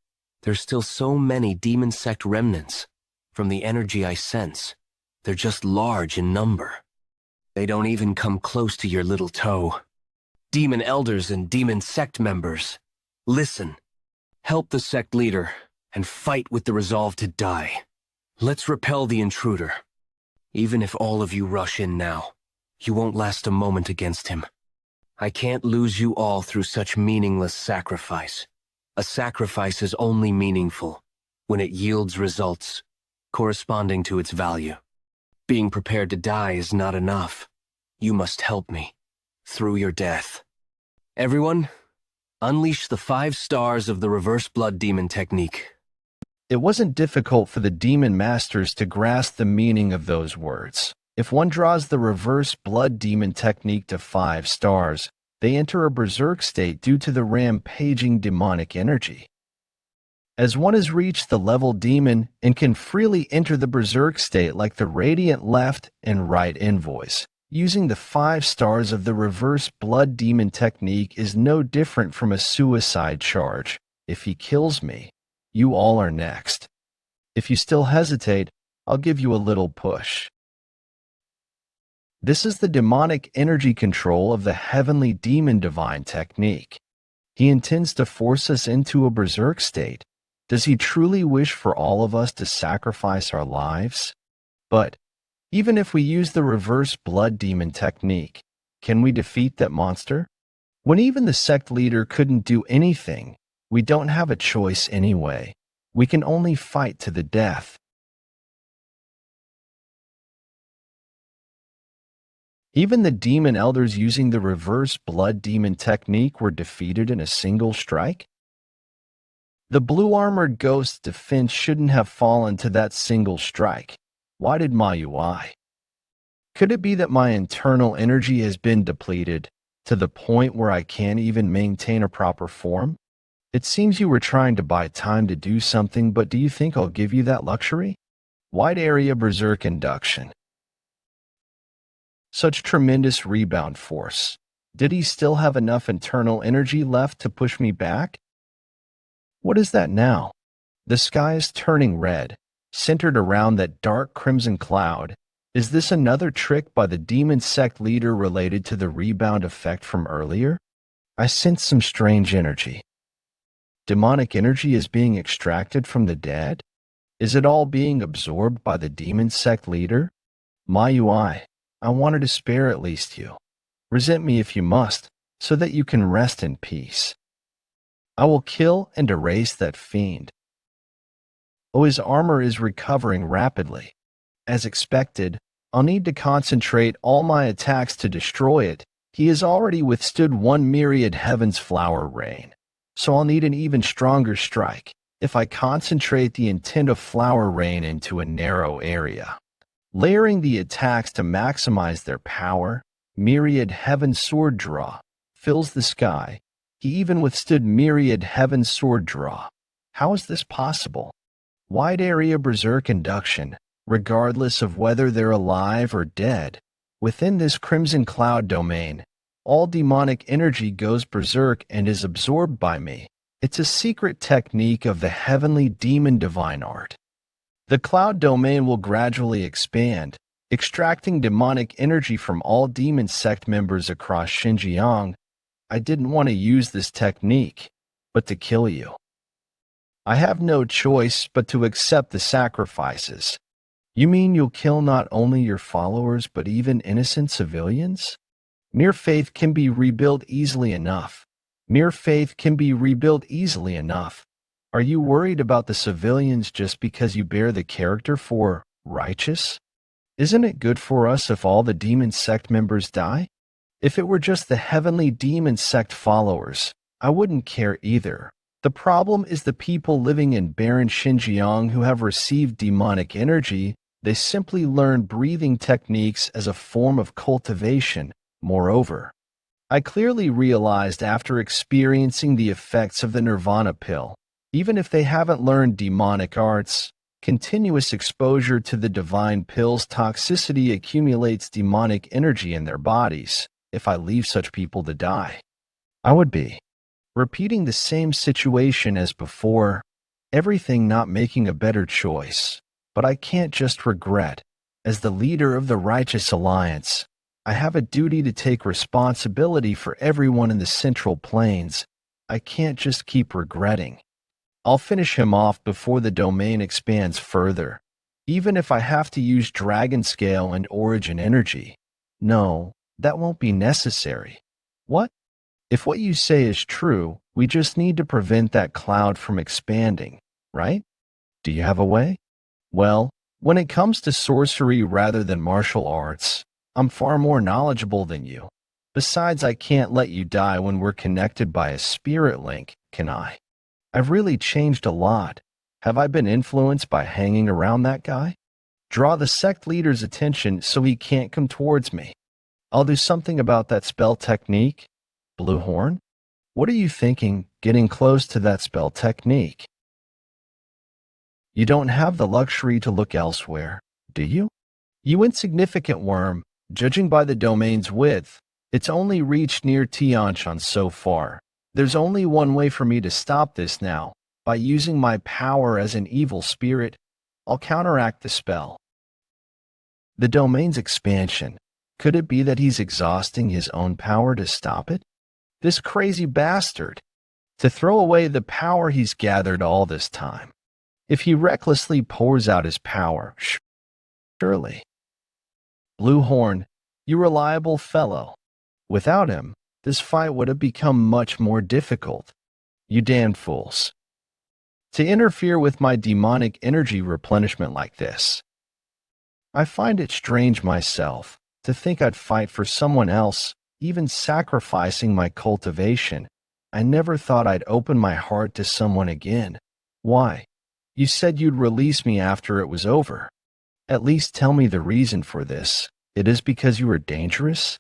There's still so many demon sect remnants. From the energy I sense, they're just large in number. They don't even come close to your little toe. Demon elders and demon sect members, listen. Help the sect leader and fight with the resolve to die. Let's repel the intruder. Even if all of you rush in now, you won't last a moment against him. I can't lose you all through such meaningless sacrifice. A sacrifice is only meaningful when it yields results corresponding to its value. Being prepared to die is not enough. You must help me through your death. Everyone, unleash the 5 stars of the reverse blood demon technique. It wasn't difficult for the demon masters to grasp the meaning of those words. If one draws the reverse blood demon technique to 5 stars, they enter a berserk state due to the rampaging demonic energy. As one has reached the level demon and can freely enter the berserk state like the radiant left and right envoys. Using the 5 stars of the reverse blood demon technique is no different from a suicide charge. If he kills me, you all are next. If you still hesitate, I'll give you a little push. This is the demonic energy control of the heavenly demon divine technique. He intends to force us into a berserk state. Does he truly wish for all of us to sacrifice our lives? But even if we use the reverse blood demon technique, can we defeat that monster? When even the sect leader couldn't do anything, we don't have a choice anyway. We can only fight to the death. Even the demon elders using the reverse blood demon technique were defeated in a single strike? The blue-armored ghost's defense shouldn't have fallen to that single strike. Why did my UI? Could it be that my internal energy has been depleted to the point where I can't even maintain a proper form? It seems you were trying to buy time to do something, but do you think I'll give you that luxury? Wide area berserk induction. Such tremendous rebound force. Did he still have enough internal energy left to push me back? What is that now? The sky is turning red, centered around that dark crimson cloud. Is this another trick by the demon sect leader related to the rebound effect from earlier? I sense some strange energy. Demonic energy is being extracted from the dead? Is it all being absorbed by the demon sect leader? My UI, I wanted to spare at least you. Resent me if you must, so that you can rest in peace. I will kill and erase that fiend. Oh, his armor is recovering rapidly. As expected, I'll need to concentrate all my attacks to destroy it. He has already withstood 1 myriad heaven's flower rain, so I'll need an even stronger strike if I concentrate the intent of flower rain into a narrow area. Layering the attacks to maximize their power, myriad heaven sword draw fills the sky. He even withstood myriad heaven sword draw. How is this possible? Wide area berserk induction, regardless of whether they're alive or dead. Within this crimson cloud domain, all demonic energy goes berserk and is absorbed by me. It's a secret technique of the heavenly demon divine art. The cloud domain will gradually expand, extracting demonic energy from all demon sect members across Xinjiang. I didn't want to use this technique, but to kill you. I have no choice but to accept the sacrifices. You mean you'll kill not only your followers but even innocent civilians? Mere faith can be rebuilt easily enough. Mere faith can be rebuilt easily enough. Are you worried about the civilians just because you bear the character for righteous? Isn't it good for us if all the demon sect members die? If it were just the heavenly demon sect followers, I wouldn't care either. The problem is the people living in barren Xinjiang who have received demonic energy. They simply learn breathing techniques as a form of cultivation. Moreover, I clearly realized after experiencing the effects of the Nirvana pill, even if they haven't learned demonic arts, continuous exposure to the divine pill's toxicity accumulates demonic energy in their bodies. If I leave such people to die, I would be repeating the same situation as before, everything not making a better choice. But I can't just regret. As the leader of the Righteous Alliance, I have a duty to take responsibility for everyone in the Central Plains. I can't just keep regretting. I'll finish him off before the domain expands further, even if I have to use Dragon Scale and Origin Energy. No, that won't be necessary. What? If what you say is true, we just need to prevent that cloud from expanding, right? Do you have a way? Well, when it comes to sorcery rather than martial arts, I'm far more knowledgeable than you. Besides, I can't let you die when we're connected by a spirit link, can I? I've really changed a lot. Have I been influenced by hanging around that guy? Draw the sect leader's attention so he can't come towards me. I'll do something about that spell technique. Blue Horn? What are you thinking, getting close to that spell technique? You don't have the luxury to look elsewhere, do you? You insignificant worm, judging by the domain's width, it's only reached near Tianshan so far. There's only one way for me to stop this now. By using my power as an evil spirit, I'll counteract the spell. The domain's expansion. Could it be that he's exhausting his own power to stop it? This crazy bastard. To throw away the power he's gathered all this time. If he recklessly pours out his power, surely. Blue Horn, you reliable fellow. Without him, this fight would have become much more difficult. You damned fools. To interfere with my demonic energy replenishment like this. I find it strange myself to think I'd fight for someone else, even sacrificing my cultivation. I never thought I'd open my heart to someone again. Why? You said you'd release me after it was over. At least tell me the reason for this. It is because you are dangerous?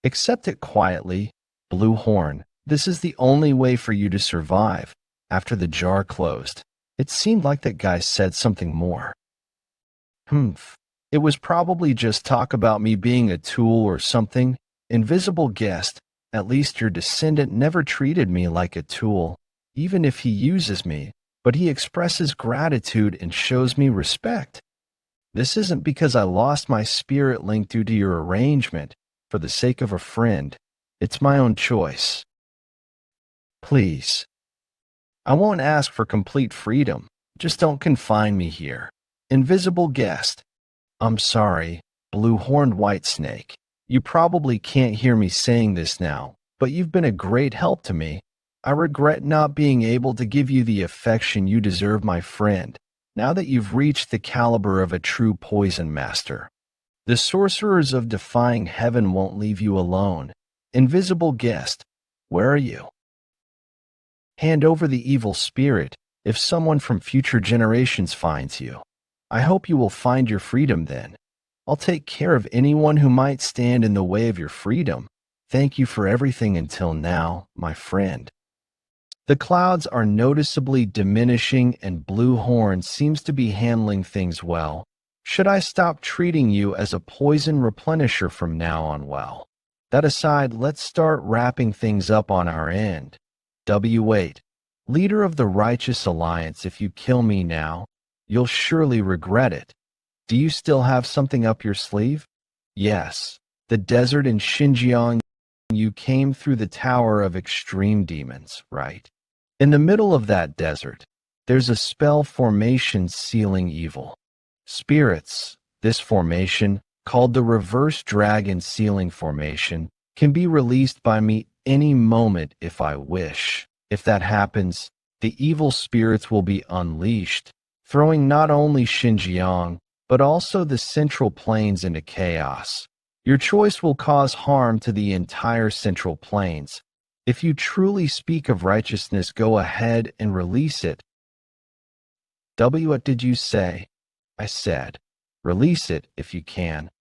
Accept it quietly. Blue Horn, this is the only way for you to survive. After the jar closed, it seemed like that guy said something more. Humph. It was probably just talk about me being a tool or something. Invisible guest, at least your descendant never treated me like a tool, even if he uses me, but he expresses gratitude and shows me respect. This isn't because I lost my spirit link due to your arrangement for the sake of a friend. It's my own choice. Please. I won't ask for complete freedom. Just don't confine me here. Invisible guest. I'm sorry, blue-horned whitesnake. You probably can't hear me saying this now, but you've been a great help to me. I regret not being able to give you the affection you deserve, my friend, now that you've reached the caliber of a true poison master. The sorcerers of defying heaven won't leave you alone. Invisible guest, where are you? Hand over the evil spirit if someone from future generations finds you. I hope you will find your freedom then. I'll take care of anyone who might stand in the way of your freedom. Thank you for everything until now, my friend. The clouds are noticeably diminishing and Blue Horn seems to be handling things well. Should I stop treating you as a poison replenisher from now on? Well, that aside, let's start wrapping things up on our end. W8, leader of the Righteous Alliance, if you kill me now, you'll surely regret it. Do you still have something up your sleeve? Yes, the desert in Xinjiang. You came through the Tower of Extreme Demons, right? In the middle of that desert, there's a spell formation sealing evil spirits. This formation, called the Reverse Dragon Sealing Formation, can be released by me any moment if I wish. If that happens, the evil spirits will be unleashed, throwing not only Xinjiang, but also the Central Plains into chaos. Your choice will cause harm to the entire Central Plains. If you truly speak of righteousness, go ahead and release it. What did you say? I said, release it if you can.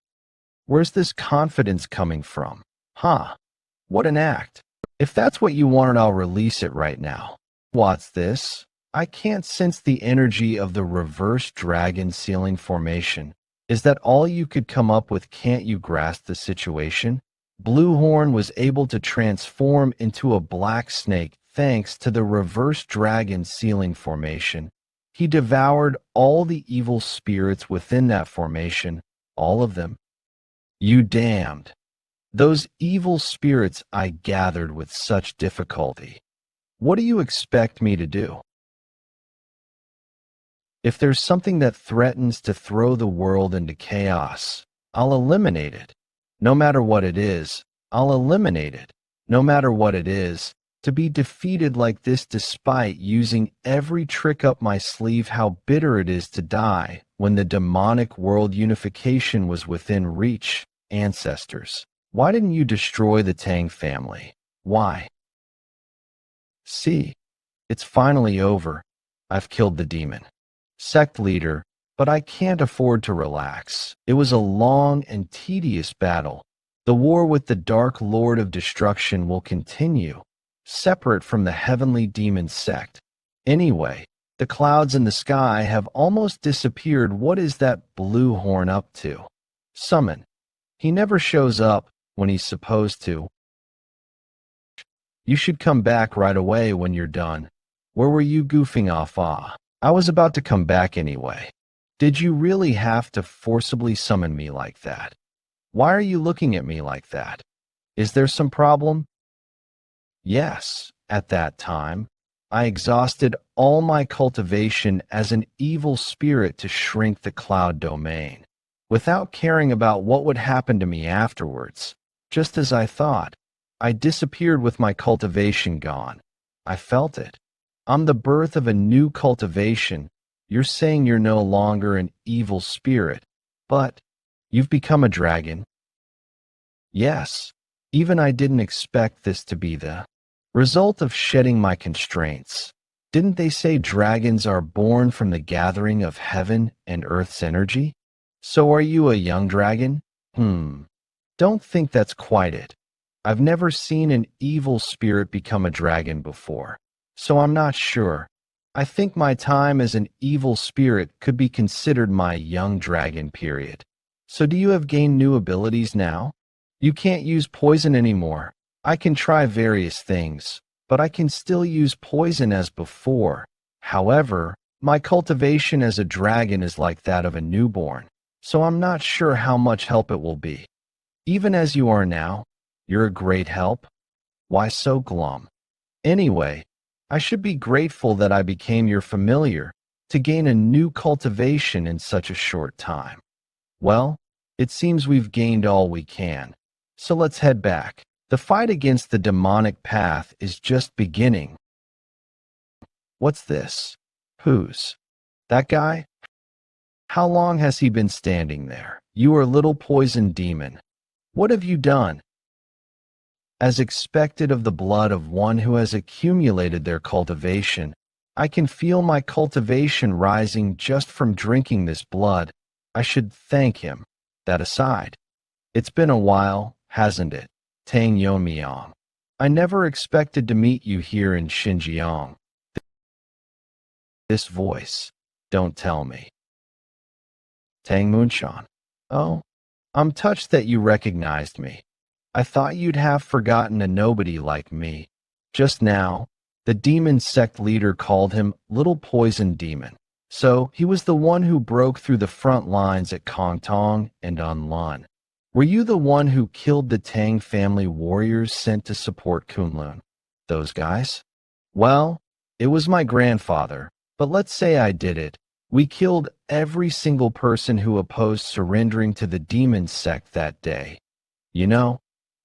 Where's this confidence coming from? Huh? What an act. If that's what you wanted, I'll release it right now. What's this? I can't sense the energy of the Reverse Dragon Sealing Formation. Is that all you could come up with? Can't you grasp the situation? Blue Horn was able to transform into a black snake thanks to the Reverse Dragon Sealing Formation. He devoured all the evil spirits within that formation, all of them. You damned. Those evil spirits I gathered with such difficulty. What do you expect me to do? If there's something that threatens to throw the world into chaos, I'll eliminate it. No matter what it is, I'll eliminate it. No matter what it is, to be defeated like this despite using every trick up my sleeve. How bitter it is to die when the demonic world unification was within reach. Ancestors, why didn't you destroy the Tang family? Why? See, it's finally over. I've killed the demon. Sect leader, but I can't afford to relax. It was a long and tedious battle. The war with the Dark Lord of Destruction will continue, separate from the heavenly demon sect. Anyway, the clouds in the sky have almost disappeared. What is that Blue Horn up to? Summon. He never shows up when he's supposed to. You should come back right away when you're done. Where were you goofing off? I was about to come back anyway. Did you really have to forcibly summon me like that? Why are you looking at me like that? Is there some problem? Yes, at that time, I exhausted all my cultivation as an evil spirit to shrink the cloud domain, without caring about what would happen to me afterwards. Just as I thought, I disappeared with my cultivation gone. I felt it. I'm the birth of a new cultivation. You're saying you're no longer an evil spirit, but you've become a dragon. Yes, even I didn't expect this to be the result of shedding my constraints. Didn't they say dragons are born from the gathering of heaven and earth's energy? So are you a young dragon? Don't think that's quite it. I've never seen an evil spirit become a dragon before, so I'm not sure. I think my time as an evil spirit could be considered my young dragon period. So do you have gained new abilities now? You can't use poison anymore. I can try various things, but I can still use poison as before. However, my cultivation as a dragon is like that of a newborn, so I'm not sure how much help it will be. Even as you are now, you're a great help. Why so glum? Anyway, I should be grateful that I became your familiar to gain a new cultivation in such a short time. Well, it seems we've gained all we can, so let's head back. The fight against the demonic path is just beginning. What's this? Who's that guy? How long has he been standing there? You are little poison demon. What have you done? As expected of the blood of one who has accumulated their cultivation, I can feel my cultivation rising just from drinking this blood. I should thank him. That aside, it's been a while, hasn't it, Tang Yeon-Myeong? I never expected to meet you here in Xinjiang. This voice, don't tell me. Tang Munshan. Oh, I'm touched that you recognized me. I thought you'd have forgotten a nobody like me. Just now, the demon sect leader called him Little Poison Demon. So he was the one who broke through the front lines at Confronting and Unlun. Were you the one who killed the Tang family warriors sent to support Kunlun? Those guys? Well, it was my grandfather, but let's say I did it. We killed every single person who opposed surrendering to the demon sect that day. You know,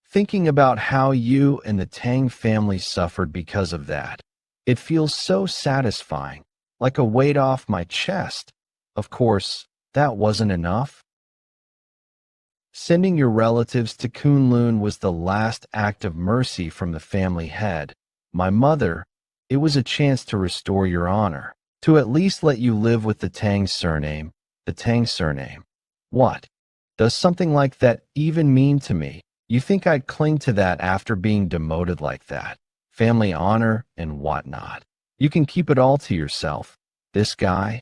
thinking about how you and the Tang family suffered because of that, it feels so satisfying, like a weight off my chest. Of course, that wasn't enough. Sending your relatives to Kunlun was the last act of mercy from the family head. My mother, it was a chance to restore your honor, to at least let you live with the Tang surname. The Tang surname. What? Does something like that even mean to me? You think I'd cling to that after being demoted like that? Family honor and whatnot. You can keep it all to yourself. This guy,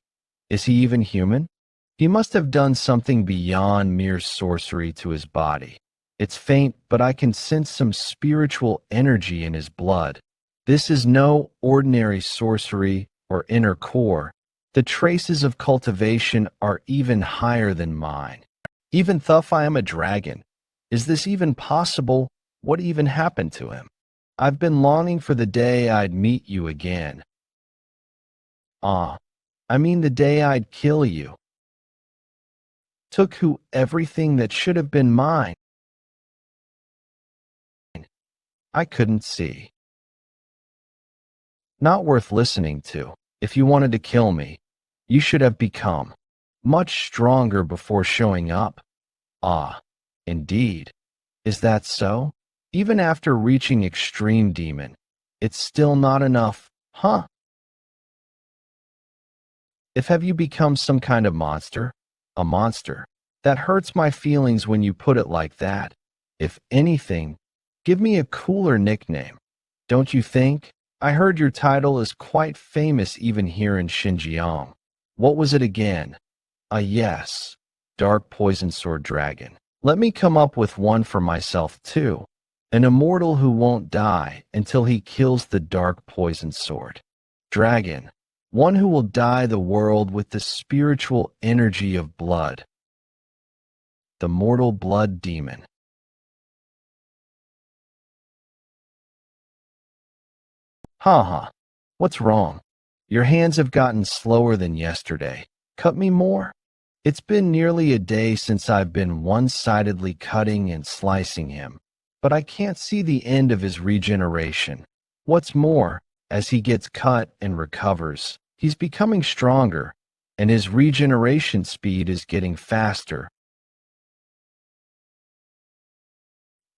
is he even human? He must have done something beyond mere sorcery to his body. It's faint, but I can sense some spiritual energy in his blood. This is no ordinary sorcery or inner core. The traces of cultivation are even higher than mine. Even though I am a dragon, is this even possible? What even happened to him? I've been longing for the day I'd meet you again. I mean the day I'd kill you. Took who everything that should have been mine. I couldn't see. Not worth listening to. If you wanted to kill me, you should have become much stronger before showing up. Indeed. Is that so? Even after reaching extreme demon, it's still not enough, huh? Have you become some kind of monster? A monster? That hurts my feelings when you put it like that. If anything, give me a cooler nickname. Don't you think? I heard your title is quite famous even here in Xinjiang. What was it again? Yes. Dark Poison Sword Dragon. Let me come up with one for myself too. An immortal who won't die until he kills the Dark Poison Sword Dragon. One who will dye the world with the spiritual energy of blood. The Mortal Blood Demon. Ha. What's wrong? Your hands have gotten slower than yesterday. Cut me more? It's been nearly a day since I've been one-sidedly cutting and slicing him, but I can't see the end of his regeneration. What's more, as he gets cut and recovers, he's becoming stronger, and his regeneration speed is getting faster.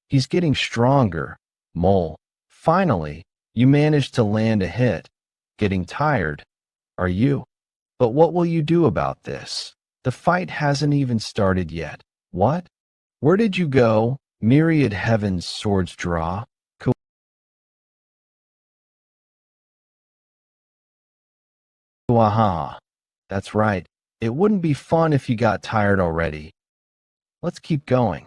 He's getting stronger. Mole. Finally, you managed to land a hit. Getting tired, are you? But what will you do about this? The fight hasn't even started yet. What? Where did you go? Myriad heavens swords draw. Kuaha. That's right. It wouldn't be fun if you got tired already. Let's keep going.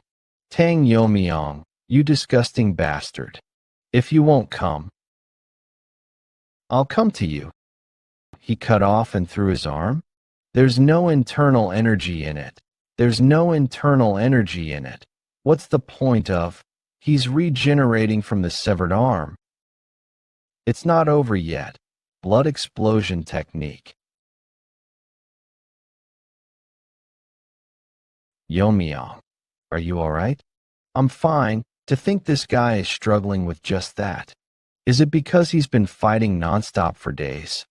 Tang Yeon-Myeong, you disgusting bastard. If you won't come, I'll come to you. He cut off and threw his arm? There's no internal energy in it. There's no internal energy in it. What's the point of? He's regenerating from the severed arm. It's not over yet. Blood explosion technique. Yeon-Myeong, are you alright? I'm fine. To think this guy is struggling with just that. Is it because he's been fighting nonstop for days?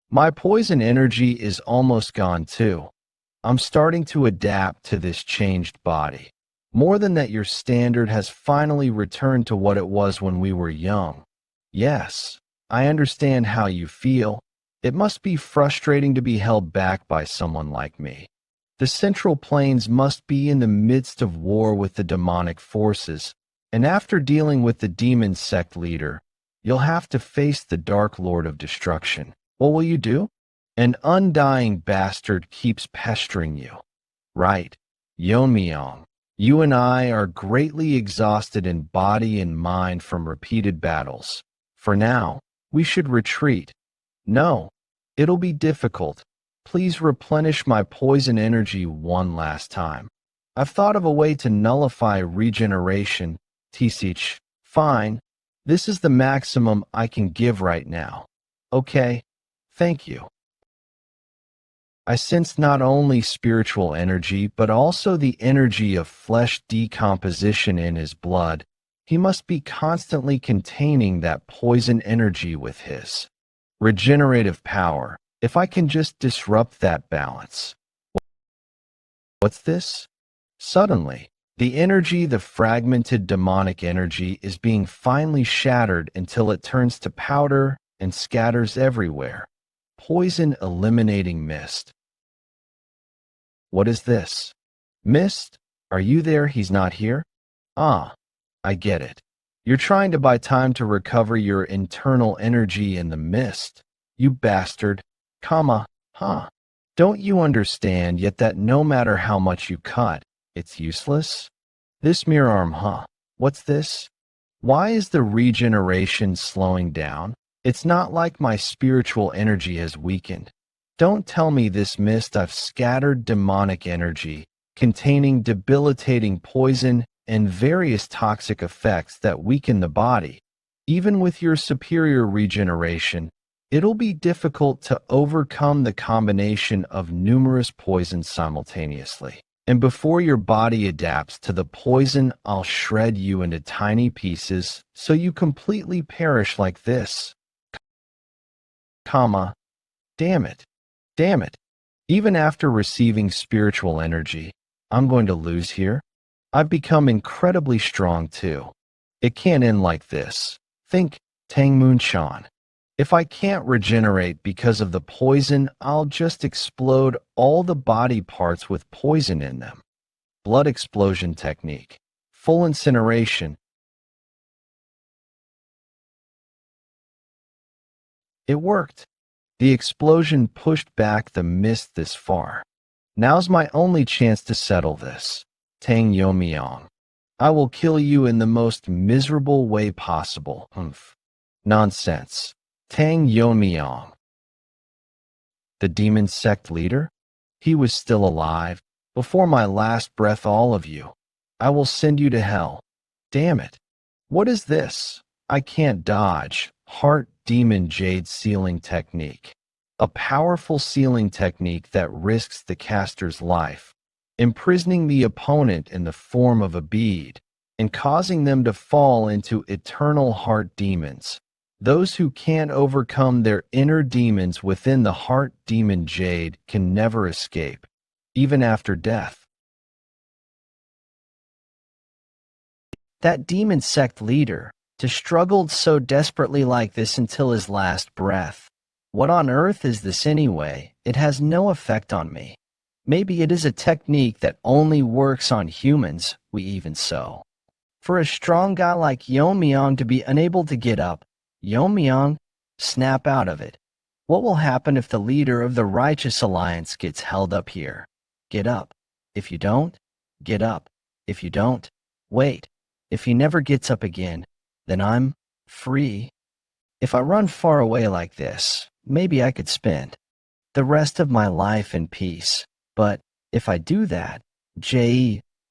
My poison energy is almost gone too. I'm starting to adapt to this changed body. More than that, your standard has finally returned to what it was when we were young. Yes, I understand how you feel. It must be frustrating to be held back by someone like me. The Central Plains must be in the midst of war with the demonic forces, and after dealing with the demon sect leader, you'll have to face the Dark Lord of Destruction. What will you do? An undying bastard keeps pestering you. Right, Yeon-Myeong, you and I are greatly exhausted in body and mind from repeated battles. For now, we should retreat. No, it'll be difficult. Please replenish my poison energy one last time. I've thought of a way to nullify regeneration. Tisich, fine. This is the maximum I can give right now. Okay, thank you. I sense not only spiritual energy, but also the energy of flesh decomposition in his blood. He must be constantly containing that poison energy with his regenerative power. If I can just disrupt that balance. What's this? Suddenly, the energy, the fragmented demonic energy, is being finely shattered until it turns to powder and scatters everywhere. Poison eliminating mist. What is this? Mist? Are you there? He's not here? Ah, I get it. You're trying to buy time to recover your internal energy in the mist. You bastard. Huh. Don't you understand yet that no matter how much you cut, it's useless? This mirror arm, huh? What's this? Why is the regeneration slowing down? It's not like my spiritual energy has weakened. Don't tell me this mist. I've scattered demonic energy, containing debilitating poison and various toxic effects that weaken the body. Even with your superior regeneration, it'll be difficult to overcome the combination of numerous poisons simultaneously. And before your body adapts to the poison, I'll shred you into tiny pieces so you completely perish like this. Damn it. Even after receiving spiritual energy, I'm going to lose here. I've become incredibly strong too. It can't end like this. Think Tang Yeon-Myeong. If I can't regenerate because of the poison, I'll just explode all the body parts with poison in them. Blood explosion technique. Full incineration. It worked. The explosion pushed back the mist this far. Now's my only chance to settle this. Tang Yeon-Myeong. I will kill you in the most miserable way possible. Nonsense. Tang Yeon-Myeong. The demon sect leader? He was still alive. Before my last breath, all of you. I will send you to hell. Damn it. What is this? I can't dodge. Heart demon jade sealing technique. A powerful sealing technique that risks the caster's life, imprisoning the opponent in the form of a bead and causing them to fall into eternal heart demons. Those who can't overcome their inner demons within the heart demon jade can never escape, even after death. That demon sect leader, to struggled so desperately like this until his last breath. What on earth is this anyway? It has no effect on me. Maybe it is a technique that only works on humans, we even so. For a strong guy like Yeon-Myeong to be unable to get up, Yeon-Myeong, snap out of it. What will happen if the leader of the Righteous Alliance gets held up here? Get up. If you don't, get up. If you don't, wait. If he never gets up again, then I'm free. If I run far away like this, maybe I could spend the rest of my life in peace. But if I do that,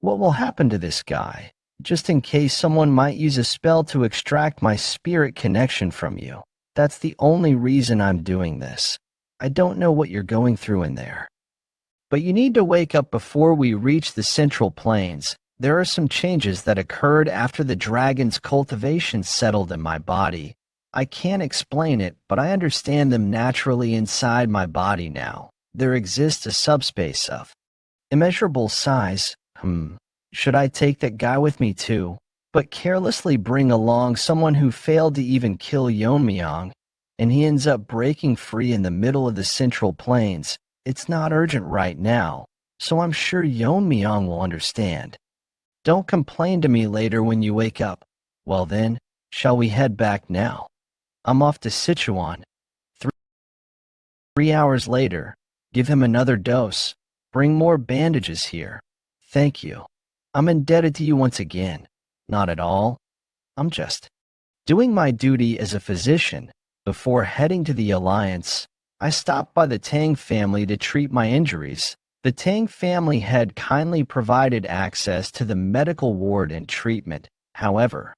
what will happen to this guy? Just in case someone might use a spell to extract my spirit connection from you. That's the only reason I'm doing this. I don't know what you're going through in there. But you need to wake up before we reach the Central Plains. There are some changes that occurred after the dragon's cultivation settled in my body. I can't explain it, but I understand them naturally inside my body now. There exists a subspace of immeasurable size. Should I take that guy with me too? But carelessly bring along someone who failed to even kill Yeon-Myeong, and he ends up breaking free in the middle of the Central Plains. It's not urgent right now, so I'm sure Yeon-Myeong will understand. Don't complain to me later when you wake up. Well then, shall we head back now? I'm off to Sichuan. 3 hours later, give him another dose. Bring more bandages here. Thank you. I'm indebted to you once again. Not at all. I'm just doing my duty as a physician. Before heading to the Alliance, I stopped by the Tang family to treat my injuries. The Tang family had kindly provided access to the medical ward and treatment. However,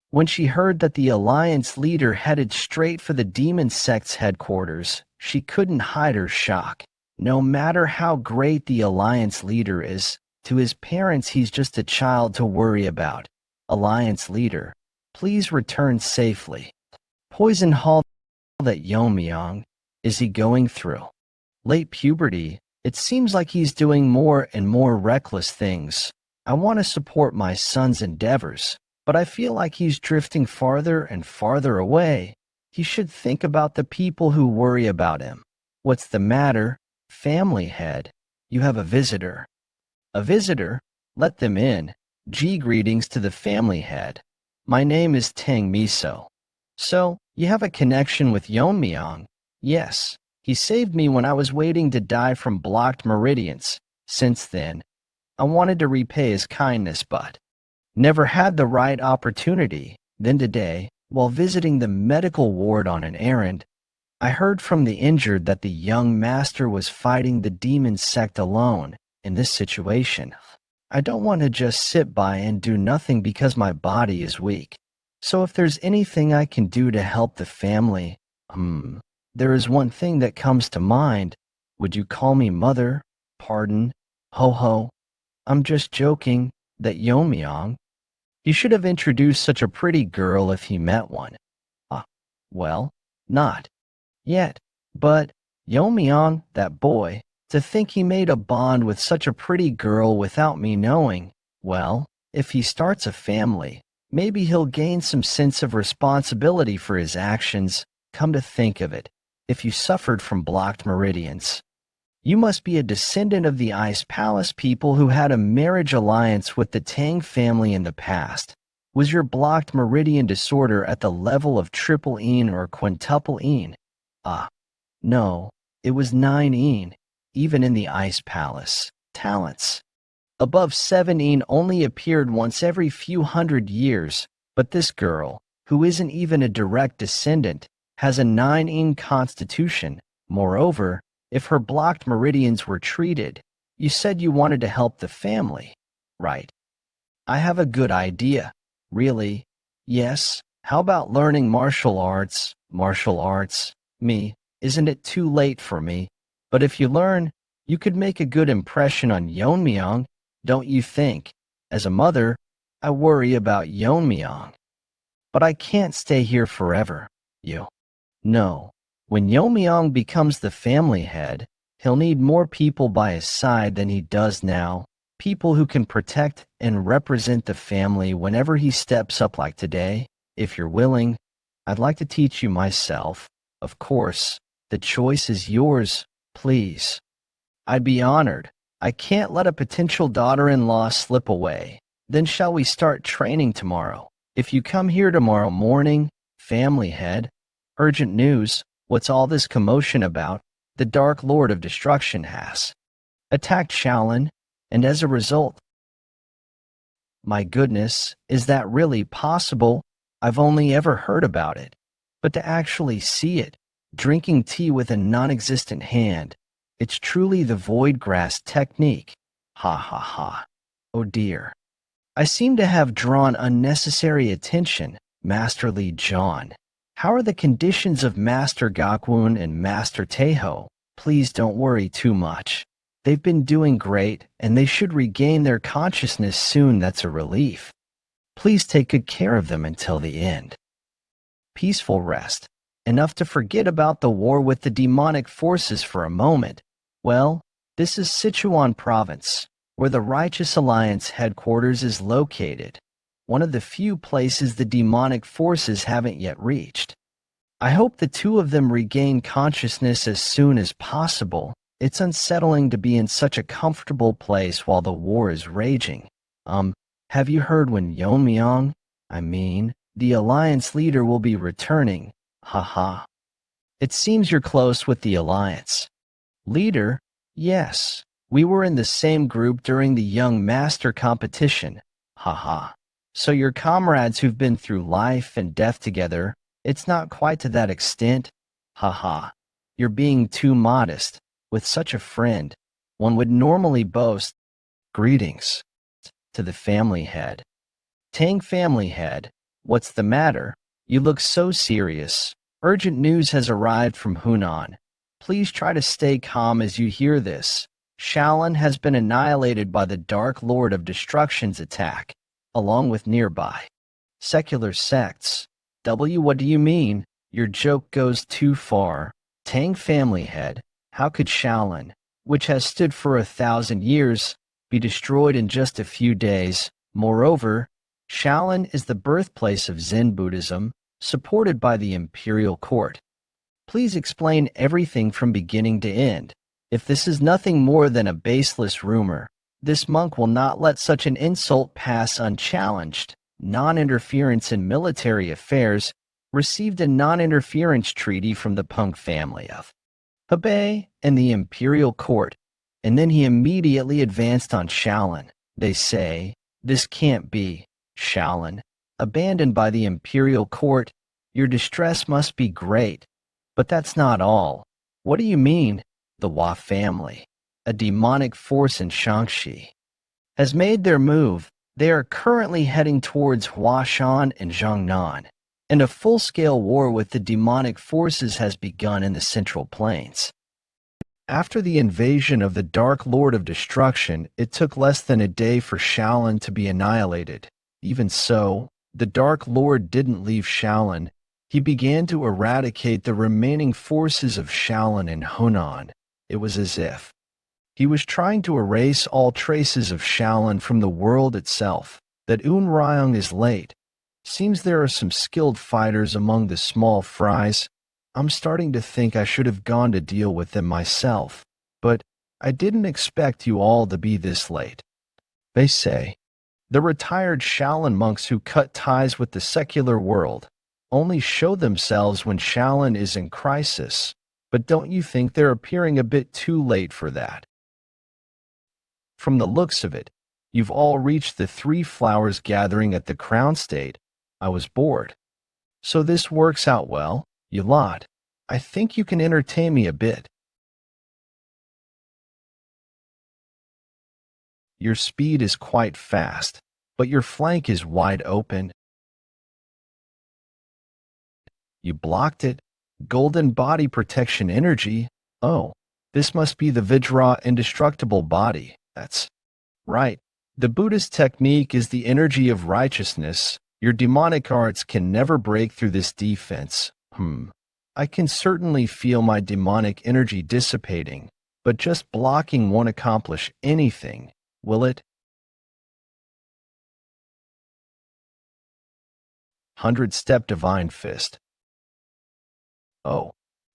when she heard that the Alliance leader headed straight for the demon sect's headquarters, she couldn't hide her shock. No matter how great the Alliance leader is, to his parents he's just a child to worry about. Alliance leader, please return safely. Poison Hall that Yeon-Myeong, is he going through? Late puberty, it seems like he's doing more and more reckless things. I want to support my son's endeavors, but I feel like he's drifting farther and farther away. He should think about the people who worry about him. What's the matter? Family head, you have a visitor. A visitor? Let them in. Greetings to the family head. My name is Tang Miso. So, you have a connection with Yeon-Myeong? Yes. He saved me when I was waiting to die from blocked meridians. Since then, I wanted to repay his kindness but never had the right opportunity. Then today, while visiting the medical ward on an errand, I heard from the injured that the young master was fighting the demon sect alone. In this situation, I don't want to just sit by and do nothing because my body is weak. So if there's anything I can do to help the family, there is one thing that comes to mind. Would you call me mother? Pardon? Ho ho. I'm just joking. That Yeon-Myeong. He should have introduced such a pretty girl if he met one. Well, not yet. But Yeon-Myeong, that boy, to think he made a bond with such a pretty girl without me knowing. Well, if he starts a family, maybe he'll gain some sense of responsibility for his actions. Come to think of it, if you suffered from blocked meridians, you must be a descendant of the Ice Palace people who had a marriage alliance with the Tang family in the past. Was your blocked meridian disorder at the level of triple een or quintuple een? No, it was 9 een. Even in the Ice Palace, talents above 7 een only appeared once every few hundred years, but this girl, who isn't even a direct descendant, has a 9 een constitution. Moreover, if her blocked meridians were treated, you said you wanted to help the family, right? I have a good idea. Really? Yes. How about learning martial arts? Martial arts? Me? Isn't it too late for me? But if you learn, you could make a good impression on Yeon-Myeong, don't you think? As a mother, I worry about Yeon-Myeong. But I can't stay here forever. No. When Yeon-Myeong becomes the family head, he'll need more people by his side than he does now. People who can protect and represent the family whenever he steps up like today. If you're willing, I'd like to teach you myself. Of course, the choice is yours. Please. I'd be honored. I can't let a potential daughter-in-law slip away. Then shall we start training tomorrow? If you come here tomorrow morning, family head, urgent news, what's all this commotion about? The Dark Lord of Destruction has attacked Shaolin, and as a result, my goodness, is that really possible? I've only ever heard about it. But to actually see it, drinking tea with a non-existent hand, it's truly the void grass technique. Ha ha ha. Oh dear. I seem to have drawn unnecessary attention, Master Li John. How are the conditions of Master Gakwoon and Master Taeho? Please don't worry too much. They've been doing great, and they should regain their consciousness soon. That's a relief. Please take good care of them until the end. Peaceful rest. Enough to forget about the war with the demonic forces for a moment. Well, this is Sichuan Province, where the Righteous Alliance headquarters is located. One of the few places the demonic forces haven't yet reached. I hope the two of them regain consciousness as soon as possible. It's unsettling to be in such a comfortable place while the war is raging. Have you heard when Yeon-Myeong, the Alliance leader, will be returning? Haha. It seems you're close with the Alliance. Leader? Yes. We were in the same group during the Young Master competition. Haha. So your comrades who've been through life and death together, it's not quite to that extent? Haha. You're being too modest. With such a friend, one would normally boast. Greetings to the family head. Tang family head, what's the matter? You look so serious. Urgent news has arrived from Hunan. Please try to stay calm as you hear this. Shaolin has been annihilated by the Dark Lord of Destruction's attack, along with nearby secular sects. What do you mean? Your joke goes too far. Tang family head. How could Shaolin, which has stood for 1,000 years, be destroyed in just a few days? Moreover, Shaolin is the birthplace of Zen Buddhism, supported by the imperial court. Please explain everything from beginning to end. If this is nothing more than a baseless rumor, this monk will not let such an insult pass unchallenged. Non-interference in military affairs received a non-interference treaty from the Punk family of Hebei and the imperial court, and then he immediately advanced on Shaolin. They say, this can't be. Shaolin, abandoned by the imperial court, your distress must be great. But that's not all. What do you mean? The Hua family, a demonic force in Shaanxi, has made their move. They are currently heading towards Huashan and Jiangnan, and a full-scale war with the demonic forces has begun in the Central Plains. After the invasion of the Dark Lord of Destruction, it took less than a day for Shaolin to be annihilated. Even so, the Dark Lord didn't leave Shaolin. He began to eradicate the remaining forces of Shaolin in Hunan. It was as if he was trying to erase all traces of Shaolin from the world itself. That Ryong is late. Seems there are some skilled fighters among the small fries. I'm starting to think I should have gone to deal with them myself. But I didn't expect you all to be this late. They say the retired Shaolin monks who cut ties with the secular world only show themselves when Shaolin is in crisis. But don't you think they're appearing a bit too late for that? From the looks of it, you've all reached the Three Flowers gathering at the Crown State. I was bored. So this works out well, you lot. I think you can entertain me a bit. Your speed is quite fast, but your flank is wide open. You blocked it. Golden body protection energy. Oh, this must be the Vajra indestructible body. That's right. The Buddhist technique is the energy of righteousness. Your demonic arts can never break through this defense. I can certainly feel my demonic energy dissipating, but just blocking won't accomplish anything, will it? 100-step divine fist. Oh,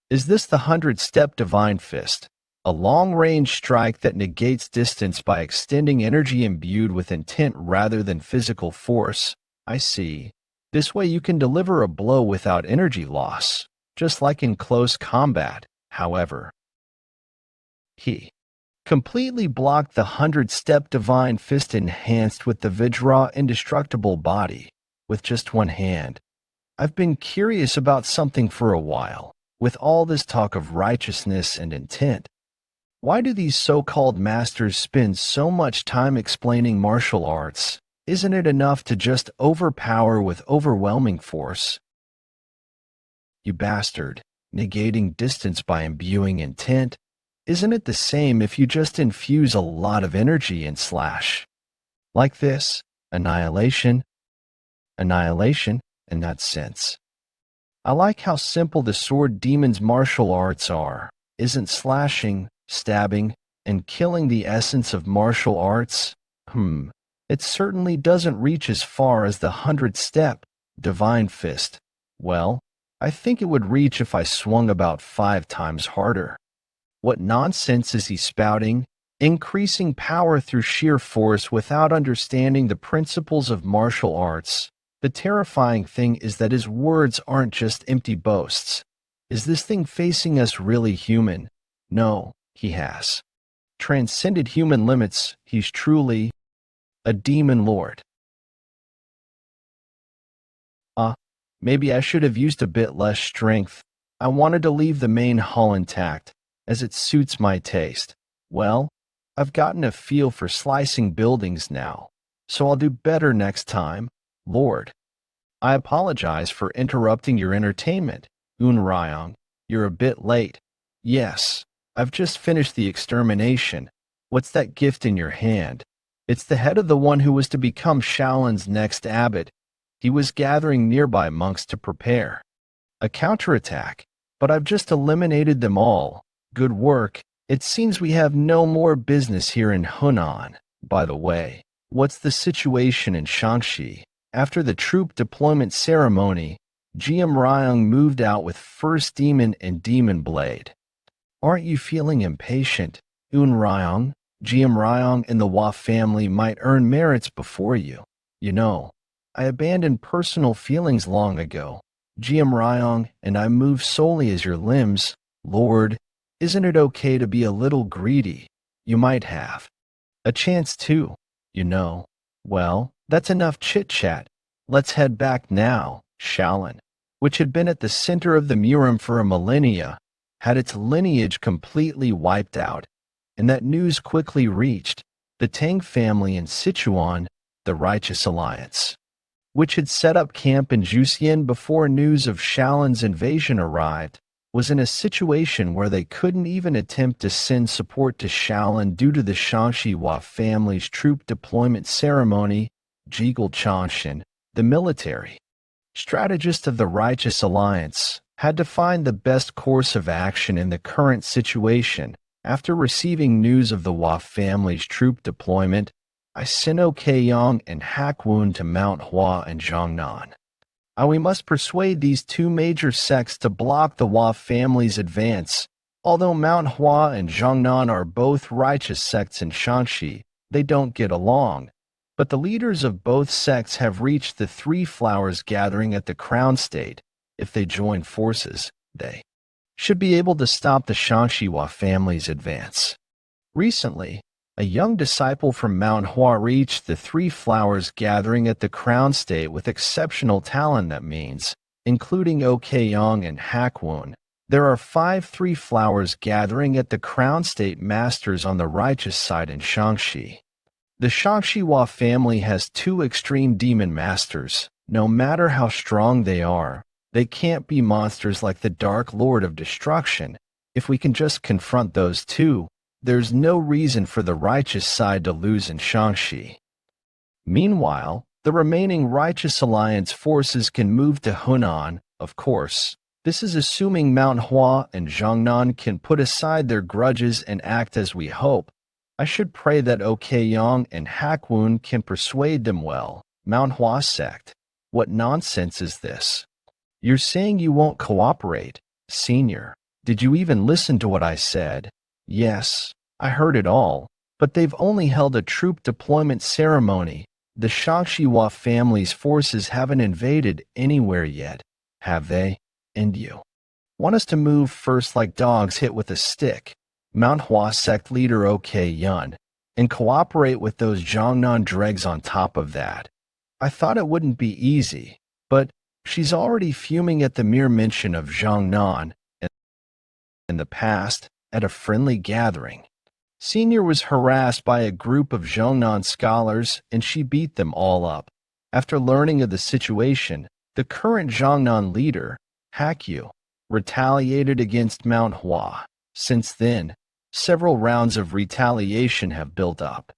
is this the 100-step divine fist? A long-range strike that negates distance by extending energy imbued with intent rather than physical force. I see. This way you can deliver a blow without energy loss, just like in close combat. However, he completely blocked the 100-step Divine Fist enhanced with the Vajra indestructible body, with just one hand. I've been curious about something for a while. With all this talk of righteousness and intent, why do these so-called masters spend so much time explaining martial arts? Isn't it enough to just overpower with overwhelming force? You bastard, negating distance by imbuing intent. Isn't it the same if you just infuse a lot of energy and slash? Like this, annihilation, in that sense. I like how simple the sword demon's martial arts are. Isn't slashing, stabbing, and killing the essence of martial arts? It certainly doesn't reach as far as the 100-step Divine Fist. Well, I think it would reach if I swung about 5 times harder. What nonsense is he spouting? Increasing power through sheer force without understanding the principles of martial arts. The terrifying thing is that his words aren't just empty boasts. Is this thing facing us really human? No, he has transcended human limits. He's truly a demon lord. Maybe I should have used a bit less strength. I wanted to leave the main hull intact, as it suits my taste. Well, I've gotten a feel for slicing buildings now, so I'll do better next time, Lord. I apologize for interrupting your entertainment, Eun-Ryong. You're a bit late. Yes, I've just finished the extermination. What's that gift in your hand? It's the head of the one who was to become Shaolin's next abbot. He was gathering nearby monks to prepare a counterattack, but I've just eliminated them all. Good work. It seems we have no more business here in Hunan. By the way, what's the situation in Shaanxi? After the troop deployment ceremony, Ryong moved out with First Demon and Demon Blade. Aren't you feeling impatient, Eun-Ryong? Ryong and the Hua family might earn merits before you. You know, I abandoned personal feelings long ago. Ryong and I move solely as your limbs. Lord, isn't it okay to be a little greedy? You might have a chance too, you know. Well, that's enough chit-chat. Let's head back now. Shaolin, which had been at the center of the Murim for a millennia, had its lineage completely wiped out, and that news quickly reached the Tang family in Sichuan, the Righteous Alliance, which had set up camp in Juxian before news of Shaolin's invasion arrived, was in a situation where they couldn't even attempt to send support to Shaolin due to the Shaanxi Hua family's troop deployment ceremony. Jiggle Chanshin, the military strategist of the Righteous Alliance, had to find the best course of action in the current situation. After receiving news of the Hua family's troop deployment, I sent Okeong and Hakwun to Mount Hua and Zhongnan. We must persuade these two major sects to block the Hua family's advance. Although Mount Hua and Zhongnan are both righteous sects in Shaanxi, they don't get along. But the leaders of both sects have reached the Three Flowers gathering at the Crown State. If they join forces, they should be able to stop the Shaanxi Hua family's advance. Recently, a young disciple from Mount Hua reached the Three Flowers gathering at the Crown State with exceptional talent, that means, including Okeong and Hakwun. There are 5 Three Flowers gathering at the Crown State Masters on the righteous side in Shaanxi. The Shaanxi Hua family has 2 extreme demon masters. No matter how strong they are, they can't be monsters like the Dark Lord of Destruction. If we can just confront those 2, there's no reason for the righteous side to lose in Shaanxi. Meanwhile, the remaining Righteous Alliance forces can move to Hunan, of course. This is assuming Mount Hua and Zhongnan can put aside their grudges and act as we hope. I should pray that Okeong and Hakwun can persuade them well. Mount Hua sect. What nonsense is this? You're saying you won't cooperate? Senior, did you even listen to what I said? Yes, I heard it all, but they've only held a troop deployment ceremony. The Shangshiwa family's forces haven't invaded anywhere yet, have they? And you want us to move first like dogs hit with a stick, Manhwa sect leader OK Yun, and cooperate with those Jiangnan dregs on top of that. I thought it wouldn't be easy, but she's already fuming at the mere mention of Jiangnan in the past at a friendly gathering. Senior was harassed by a group of Jiangnan scholars and she beat them all up. After learning of the situation, the current Jiangnan leader, Hakyu, retaliated against Mount Hua. Since then, several rounds of retaliation have built up.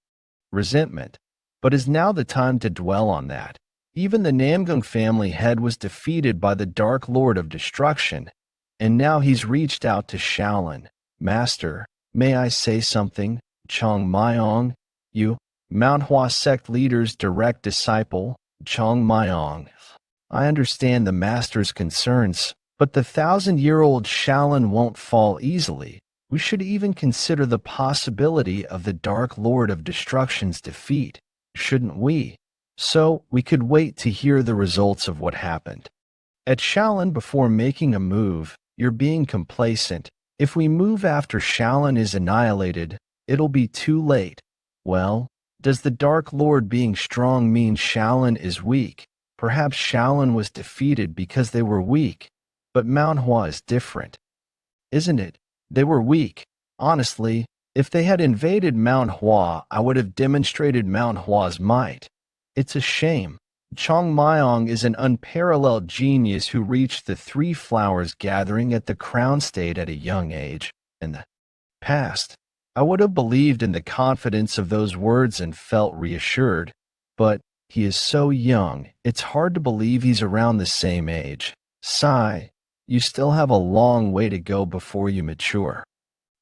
Resentment, but is now the time to dwell on that. Even the Namgung family head was defeated by the Dark Lord of Destruction, and now he's reached out to Shaolin. Master, may I say something? Tang Yeon-Myeong, you, Mount Hua sect leader's direct disciple, Tang Yeon-Myeong. I understand the master's concerns, but the 1,000-year-old Shaolin won't fall easily. We should even consider the possibility of the Dark Lord of Destruction's defeat, shouldn't we? So we could wait to hear the results of what happened. At Shaolin, before making a move, you're being complacent. If we move after Shaolin is annihilated, it'll be too late. Well, does the Dark Lord being strong mean Shaolin is weak? Perhaps Shaolin was defeated because they were weak, but Mount Hua is different. Isn't it? They were weak. Honestly, if they had invaded Mount Hua, I would have demonstrated Mount Hua's might. It's a shame. Tang Yeon-Myeong is an unparalleled genius who reached the Three Flowers gathering at the Crown State at a young age. In the past, I would have believed in the confidence of those words and felt reassured. But he is so young, it's hard to believe he's around the same age. Sigh, you still have a long way to go before you mature.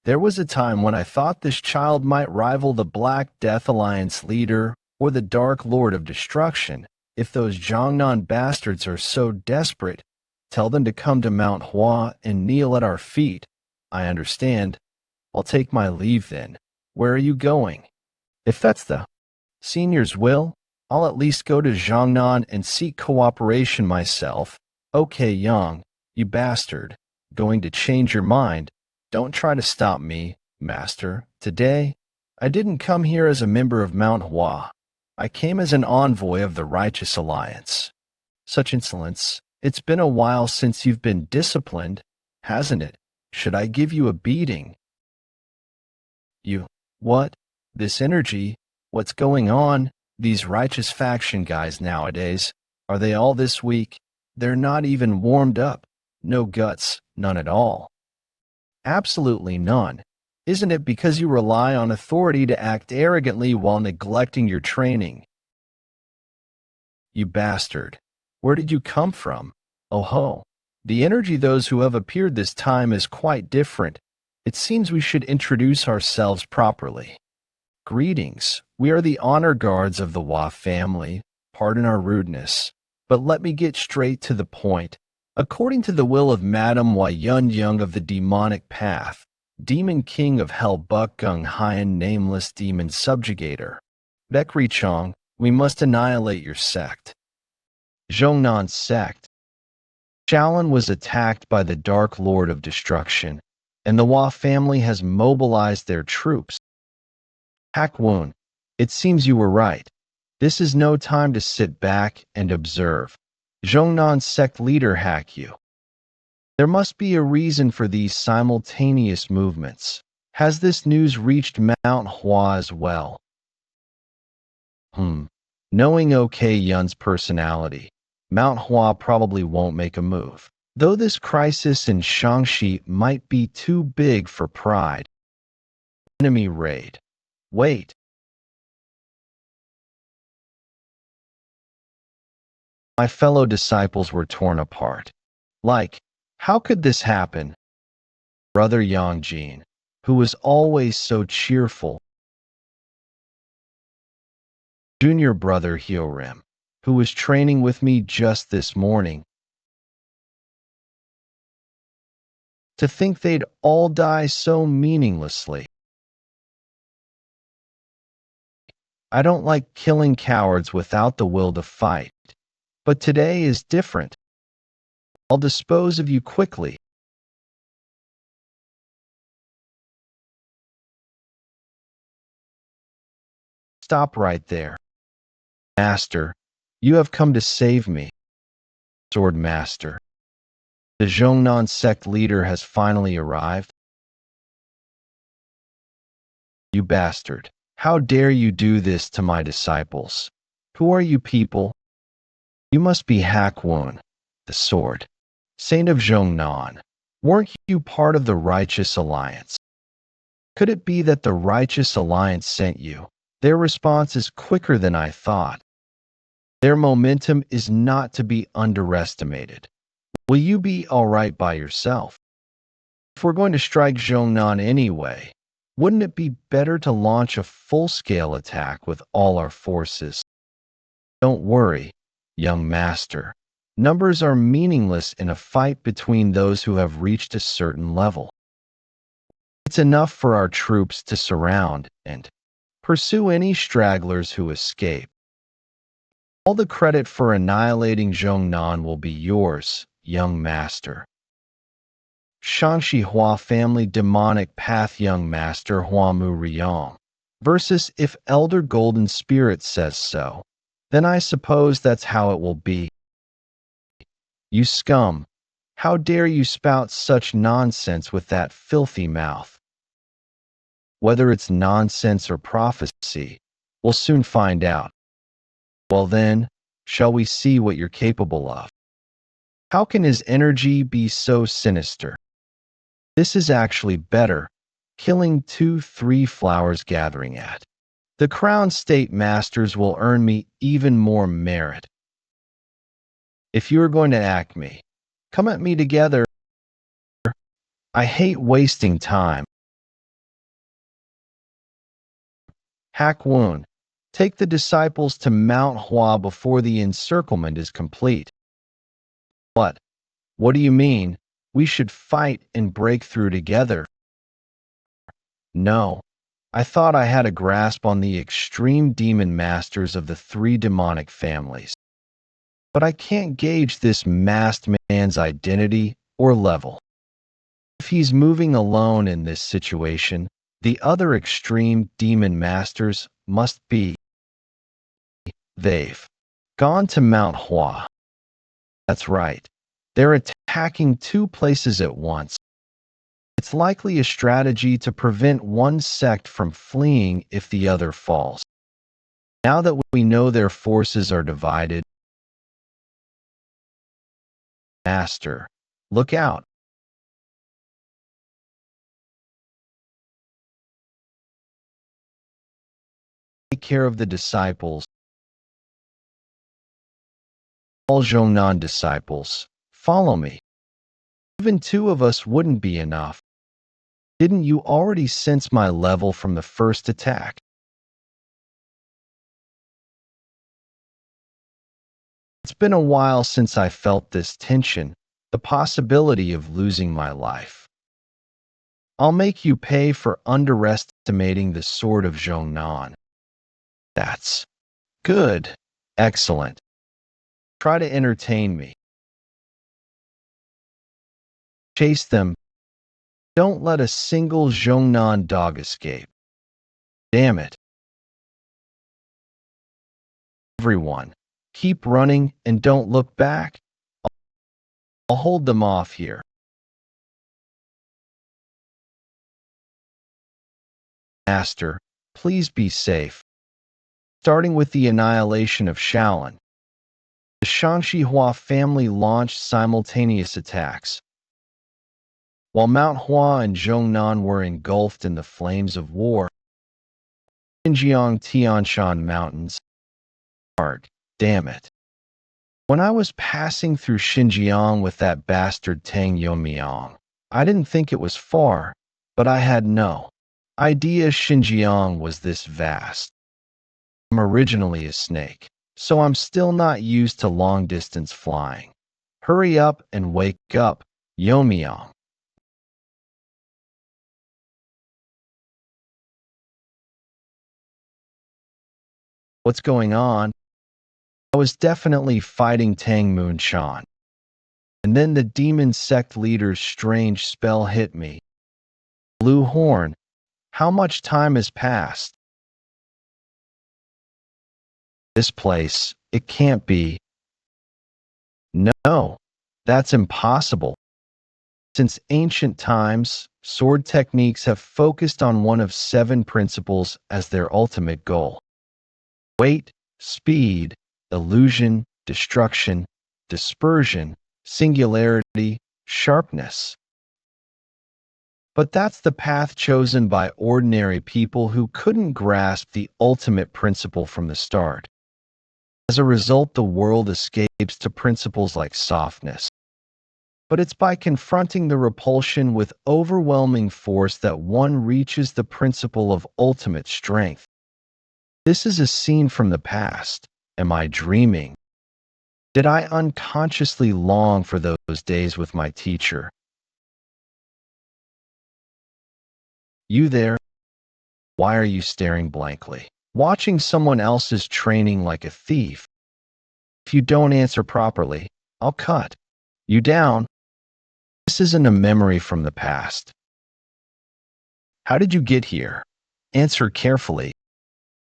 There was a time when I thought this child might rival the Black Death Alliance leader or the Dark Lord of Destruction. If those Jiangnan bastards are so desperate, tell them to come to Mount Hua and kneel at our feet. I understand. I'll take my leave then. Where are you going? If that's the senior's will, I'll at least go to Jiangnan and seek cooperation myself. Okay, Yang, you bastard. Going to change your mind? Don't try to stop me, master. Today, I didn't come here as a member of Mount Hua. I came as an envoy of the Righteous Alliance. Such insolence. It's been a while since you've been disciplined, hasn't it? Should I give you a beating? You, what? This energy? What's going on? These righteous faction guys nowadays, are they all this weak? They're not even warmed up. No guts, none at all. Absolutely none. Isn't it because you rely on authority to act arrogantly while neglecting your training? You bastard. Where did you come from? Oh ho. The energy those who have appeared this time is quite different. It seems we should introduce ourselves properly. Greetings. We are the honor guards of the Hua family. Pardon our rudeness, but let me get straight to the point. According to the will of Madame Hua Yun-Young of the demonic path, Demon King of Hell Bukgung Hyan Nameless Demon Subjugator, Bekri Chong, we must annihilate your sect. Zhongnan sect. Shaolin was attacked by the Dark Lord of Destruction, and the Hua family has mobilized their troops. Hakwun, it seems you were right. This is no time to sit back and observe. Zhongnan sect leader Hakyu. There must be a reason for these simultaneous movements. Has this news reached Mount Hua as well? Knowing OK Yun's personality, Mount Hua probably won't make a move. Though this crisis in Shangxi might be too big for pride. Enemy raid. Wait. My fellow disciples were torn apart. Like, how could this happen? Brother Yangjin, who was always so cheerful. Junior brother Hyorim, who was training with me just this morning. To think they'd all die so meaninglessly. I don't like killing cowards without the will to fight. But today is different. I'll dispose of you quickly. Stop right there. Master, you have come to save me. Sword Master. The Zhongnan sect leader has finally arrived. You bastard. How dare you do this to my disciples? Who are you people? You must be Hakwon, the sword. Saint of Zhongnan. Weren't you part of the Righteous Alliance? Could it be that the Righteous Alliance sent you? Their response is quicker than I thought. Their momentum is not to be underestimated. Will you be all right by yourself? If we're going to strike Zhongnan anyway, wouldn't it be better to launch a full-scale attack with all our forces? Don't worry, young master. Numbers are meaningless in a fight between those who have reached a certain level. It's enough for our troops to surround and pursue any stragglers who escape. All the credit for annihilating Zhongnan will be yours, young master. Shangshi Hua family demonic path young master Huamu Ryong. Versus if Elder Golden Spirit says so, then I suppose that's how it will be. You scum! How dare you spout such nonsense with that filthy mouth? Whether it's nonsense or prophecy, we'll soon find out. Well then, shall we see what you're capable of? How can his energy be so sinister? This is actually better, killing 2-3 flowers gathering at. The Crown State Masters will earn me even more merit. If you are going to act me, come at me together. I hate wasting time. Hakwon, take the disciples to Mount Hua before the encirclement is complete. What? What do you mean? We should fight and break through together. No. I thought I had a grasp on the extreme demon masters of the 3 demonic families. But I can't gauge this masked man's identity or level. If he's moving alone in this situation, the other extreme demon masters must be. They've gone to Mount Hua. That's right. They're attacking 2 places at once. It's likely a strategy to prevent one sect from fleeing if the other falls. Now that we know their forces are divided, Master, look out. Take care of the disciples. All Zhongnan disciples, follow me. Even 2 of us wouldn't be enough. Didn't you already sense my level from the first attack? It's been a while since I felt this tension, the possibility of losing my life. I'll make you pay for underestimating the sword of Zhongnan. That's good. Excellent. Try to entertain me. Chase them. Don't let a single Zhongnan dog escape. Damn it. Everyone, keep running and don't look back. I'll hold them off here. Master, please be safe. Starting with the annihilation of Shaolin, the Shangshi Hua family launched simultaneous attacks. While Mount Hua and Zhongnan were engulfed in the flames of war, Xinjiang Tianshan Mountains. Damn it. When I was passing through Xinjiang with that bastard Tang Yeon-Myeong, I didn't think it was far, but I had no idea Xinjiang was this vast. I'm originally a snake, so I'm still not used to long-distance flying. Hurry up and wake up, Yeon-Myeong. What's going on? I was definitely fighting Tang Moon-chan. And then the demon sect leader's strange spell hit me. Blue Horn, how much time has passed? This place, it can't be. No, that's impossible. Since ancient times, sword techniques have focused on one of 7 principles as their ultimate goal: weight, speed, illusion, destruction, dispersion, singularity, sharpness. But that's the path chosen by ordinary people who couldn't grasp the ultimate principle from the start. As a result, the world escapes to principles like softness. But it's by confronting the repulsion with overwhelming force that one reaches the principle of ultimate strength. This is a scene from the past. Am I dreaming? Did I unconsciously long for those days with my teacher? You there? Why are you staring blankly, watching someone else's training like a thief? If you don't answer properly, I'll cut you down. This isn't a memory from the past. How did you get here? Answer carefully.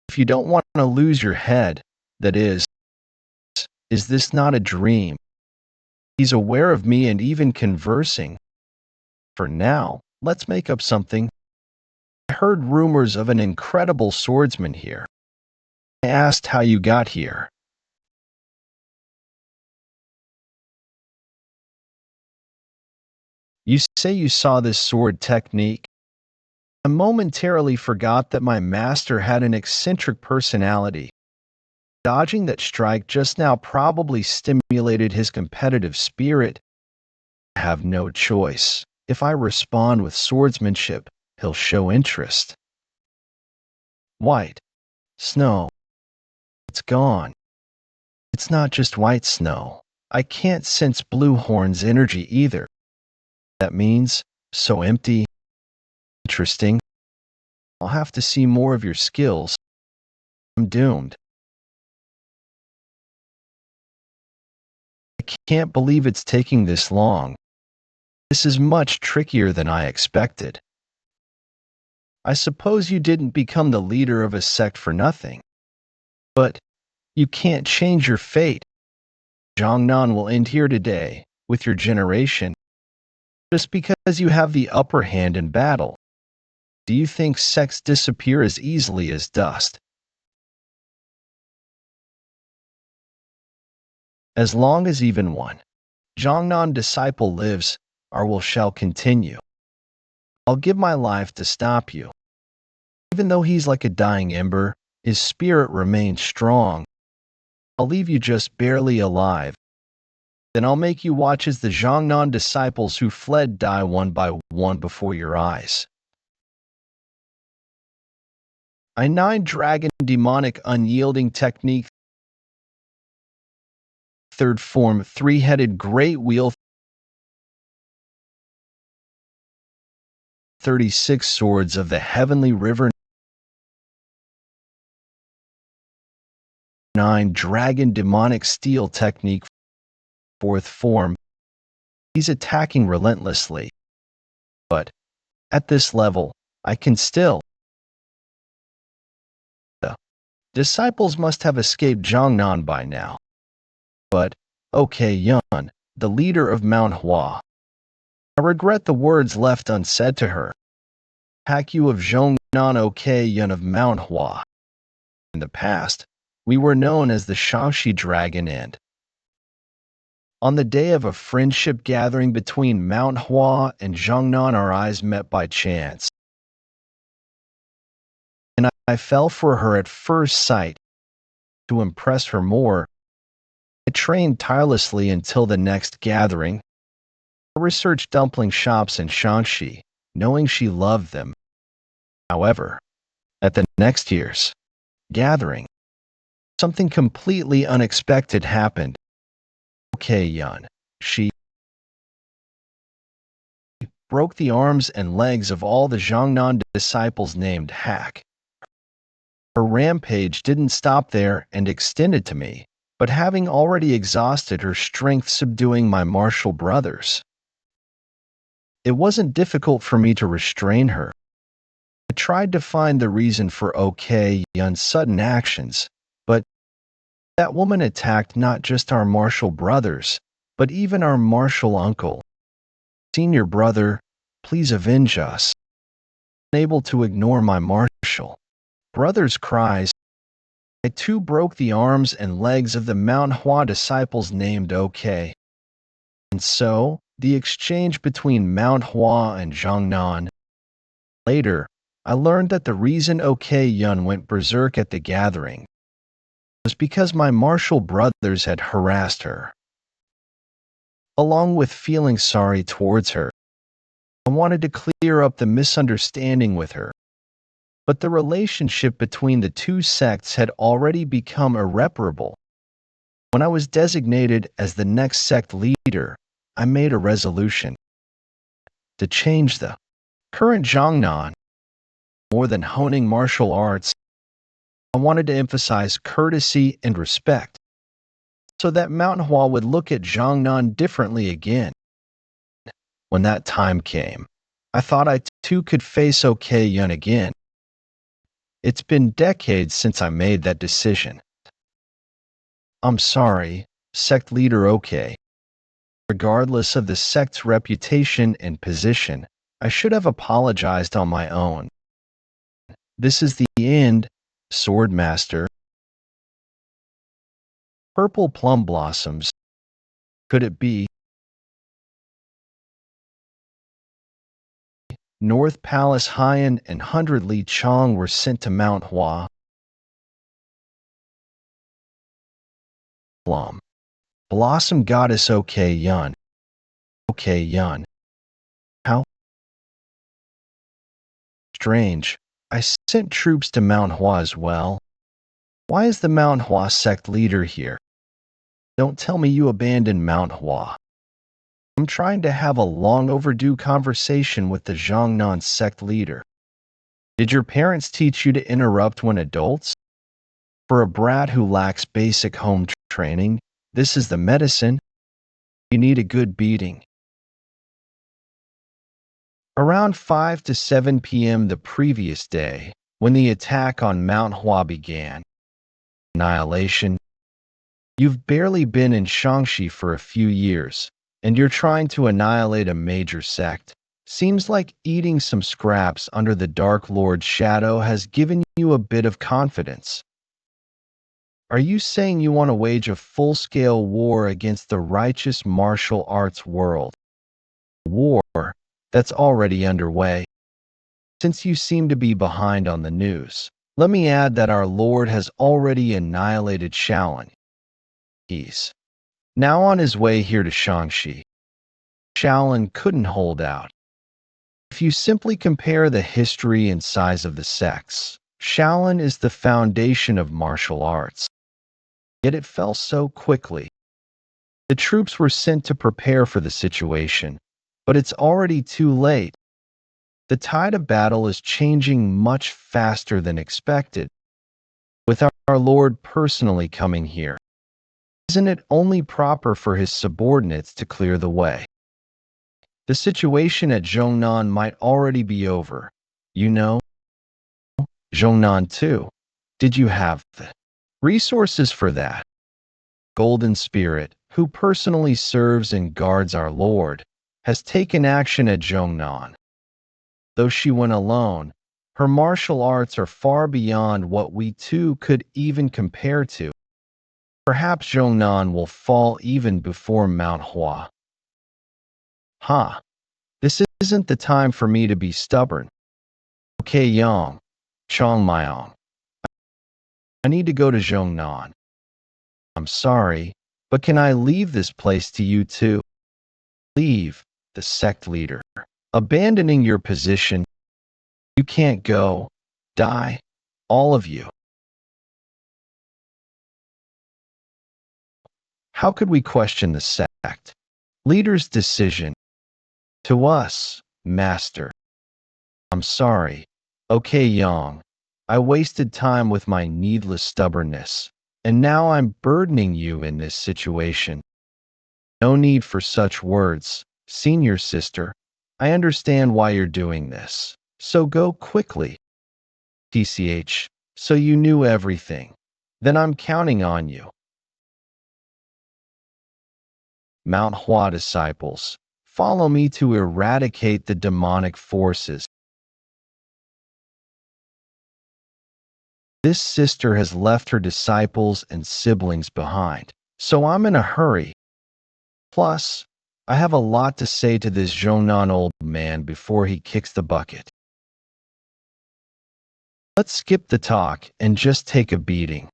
If you don't want to lose your head, that is this not a dream? He's aware of me and even conversing. For now, let's make up something. I heard rumors of an incredible swordsman here. I asked how you got here. You say you saw this sword technique? I momentarily forgot that my master had an eccentric personality. Dodging that strike just now probably stimulated his competitive spirit. I have no choice. If I respond with swordsmanship, he'll show interest. White. Snow. It's gone. It's not just white snow. I can't sense Blue Horn's energy either. That means, so empty. Interesting. I'll have to see more of your skills. I'm doomed. I can't believe it's taking this long. This is much trickier than I expected. I suppose you didn't become the leader of a sect for nothing. But you can't change your fate. Jiangnan will end here today, with your generation, just because you have the upper hand in battle. Do you think sects disappear as easily as dust? As long as even one Jiangnan disciple lives, our will shall continue. I'll give my life to stop you. Even though he's like a dying ember, his spirit remains strong. I'll leave you just barely alive. Then I'll make you watch as the Jiangnan disciples who fled die one by one before your eyes. I9 Dragon Demonic Unyielding Technique. Third form, 3-headed Great Wheel. 36 Swords of the Heavenly River. 9 Dragon Demonic Steel Technique. 4th form. He's attacking relentlessly. But at this level, I can still. The disciples must have escaped Jiangnan by now. But, okay Yun, the leader of Manhwa. I regret the words left unsaid to her. Hakyu of Zhongnan, okay Yun of Manhwa. In the past, we were known as the Shaoxi Dragon, and on the day of a friendship gathering between Mount Hua and Zhongnan, our eyes met by chance. And I fell for her at first sight. To impress her more, I trained tirelessly until the next gathering. I researched dumpling shops in Shaanxi, knowing she loved them. However, at the next year's gathering, something completely unexpected happened. Okay, Yun, she broke the arms and legs of all the Jiangnan disciples named Hack. Her rampage didn't stop there and extended to me, but having already exhausted her strength subduing my martial brothers, it wasn't difficult for me to restrain her. I tried to find the reason for OK Yun's sudden actions, but that woman attacked not just our martial brothers, but even our martial uncle. Senior brother, please avenge us. Unable to ignore my martial brother's cries, I too broke the arms and legs of the Manhwa disciples named OK. And so, the exchange between Manhwa and Zhongnan. Later, I learned that the reason OK Yun went berserk at the gathering was because my martial brothers had harassed her. Along with feeling sorry towards her, I wanted to clear up the misunderstanding with her. But the relationship between the two sects had already become irreparable. When I was designated as the next sect leader, I made a resolution to change the current Zhongnan. More than honing martial arts, I wanted to emphasize courtesy and respect, so that Manhwa would look at Zhongnan differently again. When that time came, I thought I too could face OK Yun again. It's been decades since I made that decision. I'm sorry, sect leader OK. Regardless of the sect's reputation and position, I should have apologized on my own. This is the end, Swordmaster. Purple plum blossoms. Could it be? North Palace Haiyan and 100 Li Chong were sent to Mount Hua. Plum. Blossom Goddess OK Yun. OK Yun. How strange. I sent troops to Mount Hua as well. Why is the Mount Hua sect leader here? Don't tell me you abandoned Mount Hua. I'm trying to have a long overdue conversation with the Zhongnan sect leader. Did your parents teach you to interrupt when adults? For a brat who lacks basic home training, this is the medicine. You need a good beating. Around 5 to 7 p.m. the previous day, when the attack on Mount Hua began, annihilation. You've barely been in Shaanxi for a few years, and you're trying to annihilate a major sect. Seems like eating some scraps under the Dark Lord's shadow has given you a bit of confidence. Are you saying you want to wage a full-scale war against the righteous martial arts world? A war that's already underway. Since you seem to be behind on the news, let me add that our Lord has already annihilated Shaolin. He's now on his way here to Shaanxi. Shaolin couldn't hold out. If you simply compare the history and size of the sects, Shaolin is the foundation of martial arts. Yet it fell so quickly. The troops were sent to prepare for the situation, but it's already too late. The tide of battle is changing much faster than expected. With our Lord personally coming here, isn't it only proper for his subordinates to clear the way? The situation at Zhongnan might already be over. You know, Zhongnan too. Did you have the resources for that? Golden Spirit, who personally serves and guards our Lord, has taken action at Zhongnan. Though she went alone, her martial arts are far beyond what we two could even compare to. Perhaps Zhongnan will fall even before Mount Hua. This isn't the time for me to be stubborn. OK Yang, Chong-Myong. I need to go to Zhongnan. I'm sorry, but can I leave this place to you too? Leave, the sect leader. Abandoning your position. You can't go. Die. All of you. How could we question the sect leader's decision? To us, Master. I'm sorry. OK Yang. I wasted time with my needless stubbornness, and now I'm burdening you in this situation. No need for such words, senior sister. I understand why you're doing this. So go quickly. TCH, so you knew everything. Then I'm counting on you. Manhwa disciples, follow me to eradicate the demonic forces. This sister has left her disciples and siblings behind, so I'm in a hurry. Plus, I have a lot to say to this Zhongnan old man before he kicks the bucket. Let's skip the talk and just take a beating.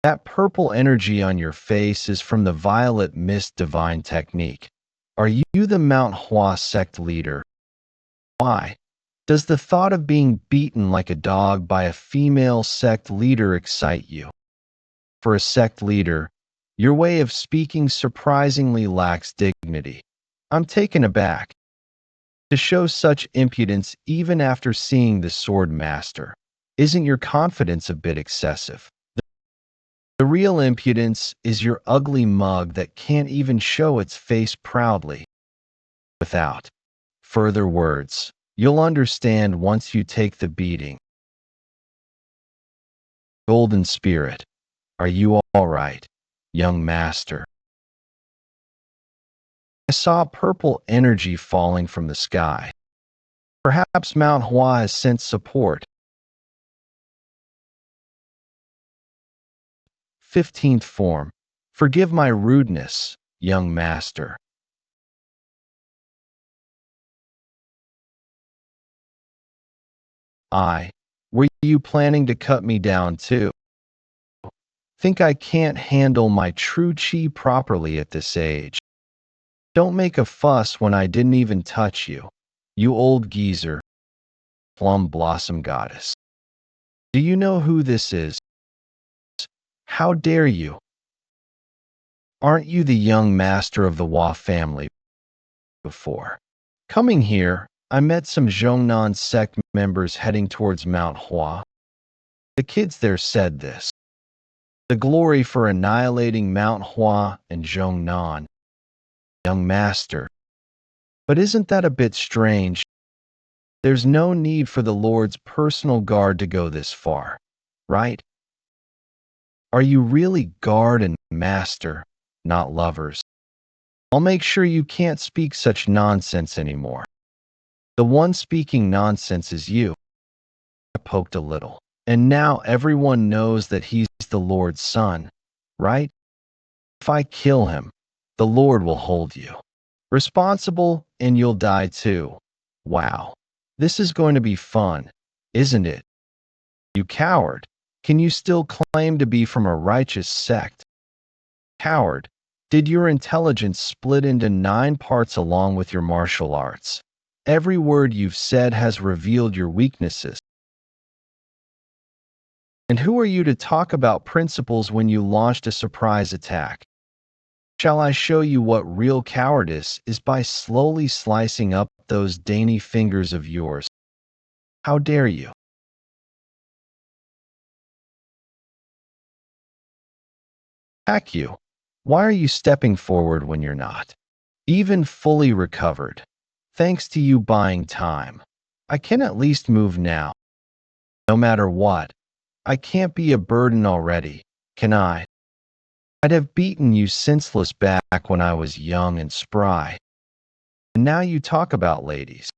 That purple energy on your face is from the violet mist divine technique. Are you the Mount Hua sect leader? Why? Does the thought of being beaten like a dog by a female sect leader excite you? For a sect leader, your way of speaking surprisingly lacks dignity. I'm taken aback. To show such impudence even after seeing the sword master, isn't your confidence a bit excessive? The real impudence is your ugly mug that can't even show its face proudly. Without further words, you'll understand once you take the beating. Golden Spirit, are you all right, young master? I saw purple energy falling from the sky. Perhaps Mount Hua has sent support. 15th form. Forgive my rudeness, young master. Were you planning to cut me down too? Think I can't handle my true chi properly at this age. Don't make a fuss when I didn't even touch you, you old geezer. Plum Blossom Goddess. Do you know who this is? How dare you? Aren't you the young master of the Hua family before? Coming here, I met some Zhongnan sect members heading towards Mount Hua. The kids there said this. The glory for annihilating Mount Hua and Zhongnan. Young master. But isn't that a bit strange? There's no need for the Lord's personal guard to go this far, right? Are you really guard and master, not lovers? I'll make sure you can't speak such nonsense anymore. The one speaking nonsense is you. I poked a little. And now everyone knows that he's the Lord's son, right? If I kill him, the Lord will hold you responsible and you'll die too. Wow. This is going to be fun, isn't it? You coward. Can you still claim to be from a righteous sect? Coward. Did your intelligence split into 9 parts along with your martial arts? Every word you've said has revealed your weaknesses. And who are you to talk about principles when you launched a surprise attack? Shall I show you what real cowardice is by slowly slicing up those dainty fingers of yours? How dare you? Heck you. Why are you stepping forward when you're not even fully recovered? Thanks to you buying time, I can at least move now. No matter what, I can't be a burden already, can I? I'd have beaten you senseless back when I was young and spry. And now you talk about ladies.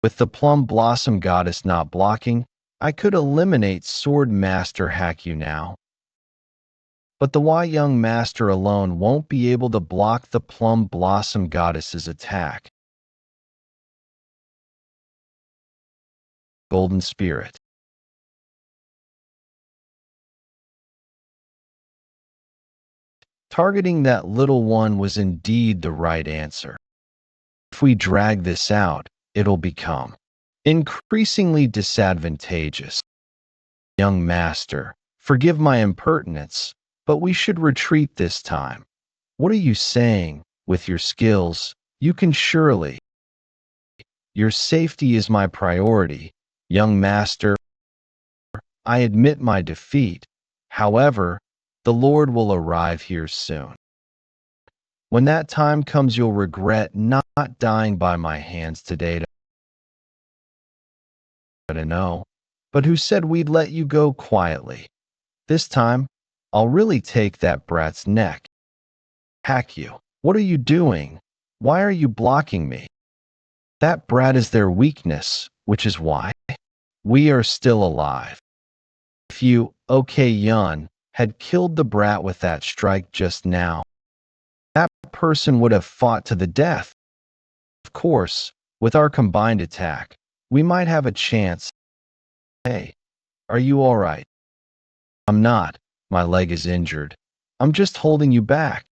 With the Plum Blossom Goddess not blocking, I could eliminate Sword Master hack you now. But the Hua Young Master alone won't be able to block the Plum Blossom Goddess's attack. Golden Spirit. Targeting that little one was indeed the right answer. If we drag this out, it'll become increasingly disadvantageous. Young master, forgive my impertinence, but we should retreat this time. What are you saying? With your skills, you can surely. Your safety is my priority, young master. I admit my defeat. However, the Lord will arrive here soon. When that time comes, you'll regret not dying by my hands today. To know, but who said we'd let you go quietly? This time, I'll really take that brat's neck. Hack you. What are you doing? Why are you blocking me? That brat is their weakness, which is why we are still alive. If you, okay Yun, had killed the brat with that strike just now, that person would have fought to the death. Of course, with our combined attack, we might have a chance. Hey, are you all right? I'm not. My leg is injured. I'm just holding you back.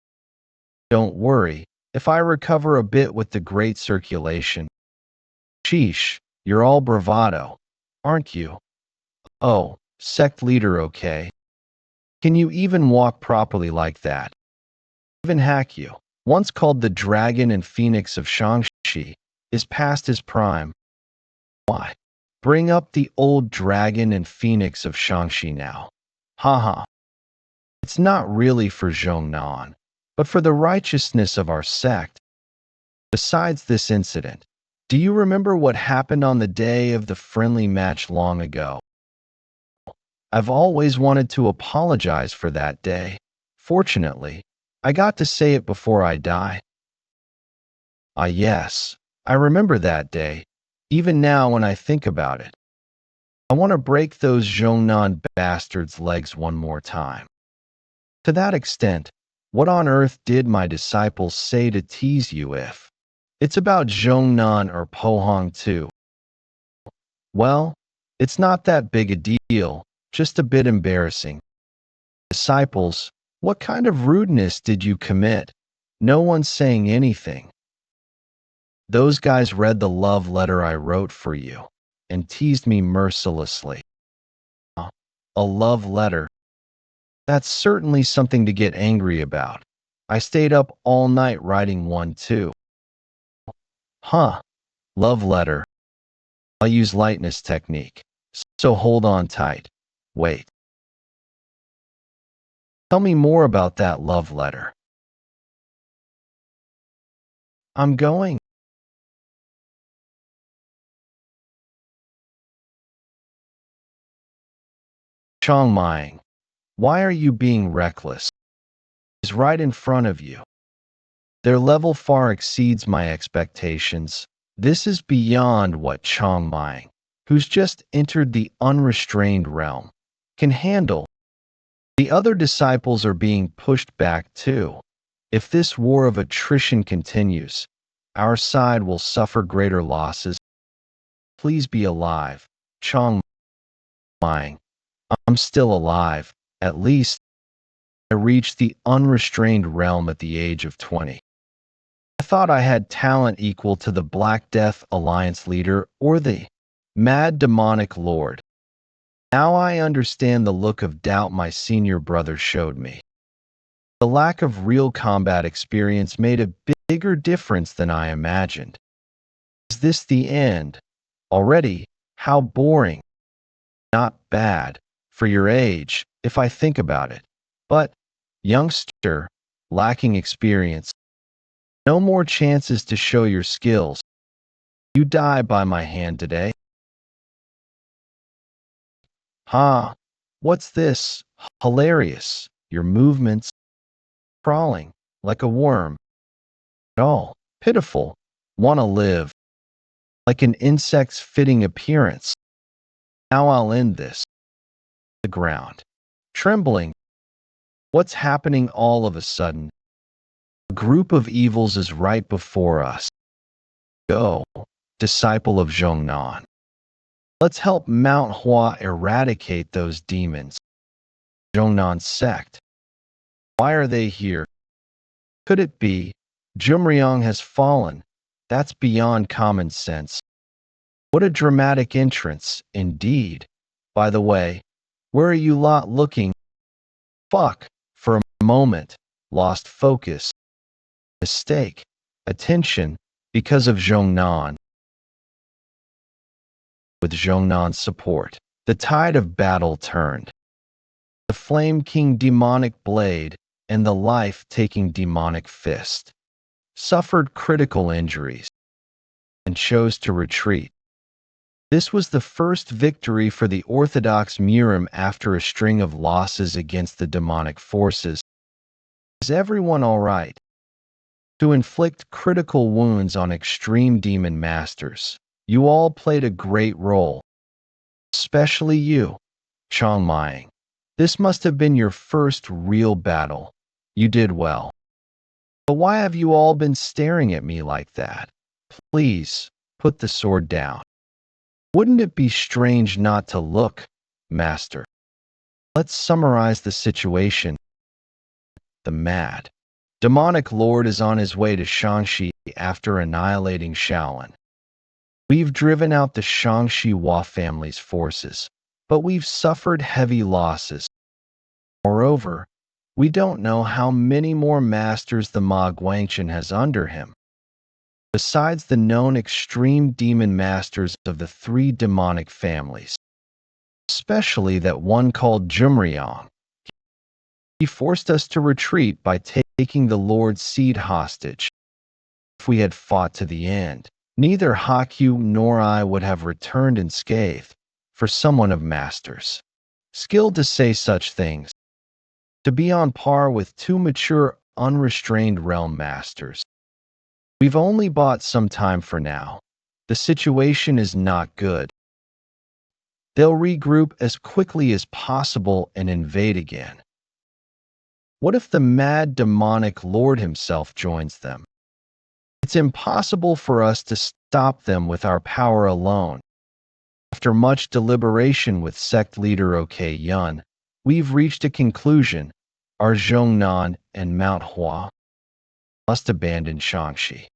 Don't worry. If I recover a bit with the great circulation. Sheesh, you're all bravado, aren't you? Oh, sect leader, okay. Can you even walk properly like that? Even hack you, once called the dragon and phoenix of Shangxi, is past his prime. Why? Bring up the old dragon and phoenix of Shangxi now. Haha. It's not really for Zhongnan, but for the righteousness of our sect. Besides this incident, do you remember what happened on the day of the friendly match long ago? I've always wanted to apologize for that day. Fortunately, I got to say it before I die. Ah yes, I remember that day, even now when I think about it. I want to break those Zhongnan bastards' legs one more time. To that extent, what on earth did my disciples say to tease you if? It's about Zhongnan or Pohang too. Well, it's not that big a deal, just a bit embarrassing. Disciples, what kind of rudeness did you commit? No one's saying anything. Those guys read the love letter I wrote for you and teased me mercilessly. A love letter? That's certainly something to get angry about. I stayed up all night writing one too. Huh. Love letter. I'll use lightness technique. So hold on tight. Wait. Tell me more about that love letter. I'm going. Chongmying. Why are you being reckless? It's right in front of you. Their level far exceeds my expectations. This is beyond what Chongmying, who's just entered the unrestrained realm, can handle. The other disciples are being pushed back too. If this war of attrition continues, our side will suffer greater losses. Please be alive, Chongmying. I'm still alive. At least, I reached the unrestrained realm at the age of 20. I thought I had talent equal to the Black Death Alliance leader or the Mad Demonic Lord. Now I understand the look of doubt my senior brother showed me. The lack of real combat experience made a bigger difference than I imagined. Is this the end? Already? How boring. Not bad, for your age, if I think about it. But, youngster, lacking experience, no more chances to show your skills. You die by my hand today. Ha! What's this? Hilarious. Your movements. Crawling. Like a worm. All. Pitiful. Wanna live. Like an insect's fitting appearance. Now I'll end this. The ground. Trembling. What's happening all of a sudden? A group of evils is right before us. Go, disciple of Zhongnan. Let's help Mount Hua eradicate those demons. Zhongnan sect. Why are they here? Could it be Jumryong has fallen? That's beyond common sense. What a dramatic entrance, indeed. By the way, where are you lot looking? Fuck, for a moment, lost focus. Mistake. Attention, because of Zhongnan. With Zhongnan's support, The tide of battle turned. The Flame King demonic blade and the life-taking demonic fist suffered critical injuries and chose to retreat. This was the first victory for the Orthodox Murim after a string of losses against the demonic forces. Is everyone all right? To inflict critical wounds on extreme demon masters, you all played a great role. Especially you, Tang Yeon-Myeong. This must have been your first real battle. You did well. But why have you all been staring at me like that? Please, put the sword down. Wouldn't it be strange not to look, Master? Let's summarize the situation. The mad demonic lord is on his way to Shaanxi after annihilating Shaolin. We've driven out the Shaanxi Hua family's forces, but we've suffered heavy losses. Moreover, we don't know how many more masters the Ma Guangchen has under him. Besides the known extreme demon masters of the three demonic families, especially that one called Yeon-Myeong. He forced us to retreat by taking the Lord's seed hostage. If we had fought to the end, neither Hakyu nor I would have returned unscathed. For someone of masters, skilled to say such things, to be on par with two mature, unrestrained realm masters. We've only bought some time for now. The situation is not good. They'll regroup as quickly as possible and invade again. What if the mad demonic lord himself joins them? It's impossible for us to stop them with our power alone. After much deliberation with sect leader OK Yun, we've reached a conclusion. Our Zhongnan and Manhwa must abandon Shaanxi.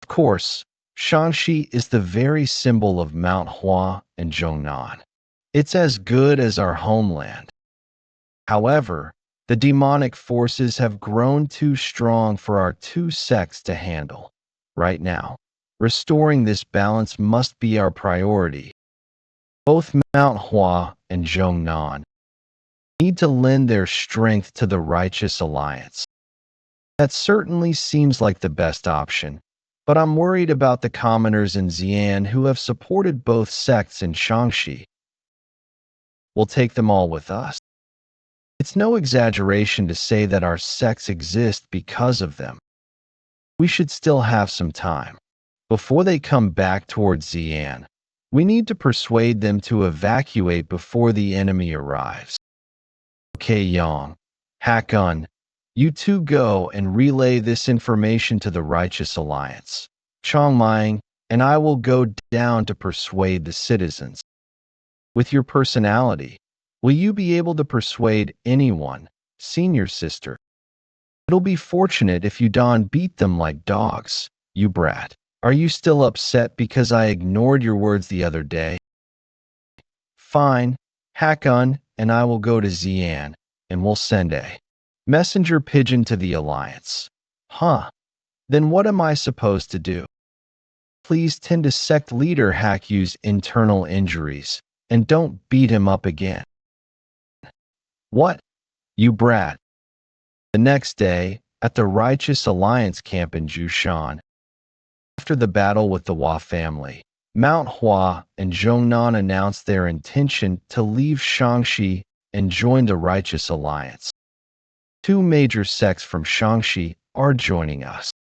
Of course, Shaanxi is the very symbol of Manhwa and Zhongnan. It's as good as our homeland. However, the demonic forces have grown too strong for our two sects to handle. Right now, restoring this balance must be our priority. Both Manhwa and Zhongnan need to lend their strength to the righteous alliance. That certainly seems like the best option, but I'm worried about the commoners in Xi'an who have supported both sects in Shaanxi. We'll take them all with us. It's no exaggeration to say that our sects exist because of them. We should still have some time. Before they come back towards Xi'an, we need to persuade them to evacuate before the enemy arrives. Okay, Yang, Hakun, you two go and relay this information to the Righteous Alliance. Tang Yeon-Myeong and I will go down to persuade the citizens. With your personality, will you be able to persuade anyone, senior sister? It'll be fortunate if you don't beat them like dogs, you brat. Are you still upset because I ignored your words the other day? Fine, Hakun and I will go to Xi'an, and we'll send a messenger pigeon to the Alliance. Huh. Then what am I supposed to do? Please tend to sect leader Hakyu's internal injuries, and don't beat him up again. What? You brat. The next day, at the Righteous Alliance camp in Jushan, after the battle with the Hua family, Manhwa and Zhongnan announced their intention to leave Shaanxi and join the Righteous Alliance. Two major sects from Shaanxi are joining us.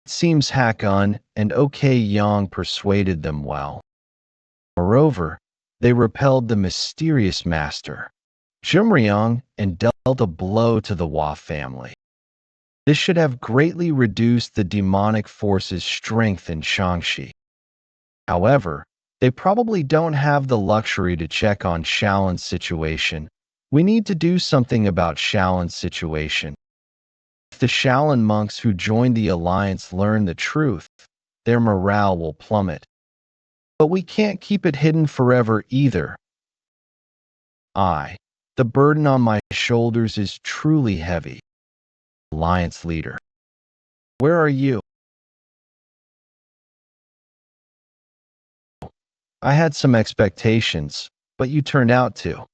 It seems Hakun and OK Yang persuaded them well. Moreover, they repelled the mysterious master, Yeon-Myeong, and dealt a blow to the Hua family. This should have greatly reduced the demonic force's strength in Shaanxi. However, they probably don't have the luxury to check on Shaolin's situation. We need to do something about Shaolin's situation. If the Shaolin monks who joined the alliance learn the truth, their morale will plummet. But we can't keep it hidden forever either. The burden on my shoulders is truly heavy. Alliance leader. Where are you? I had some expectations, but you turned out to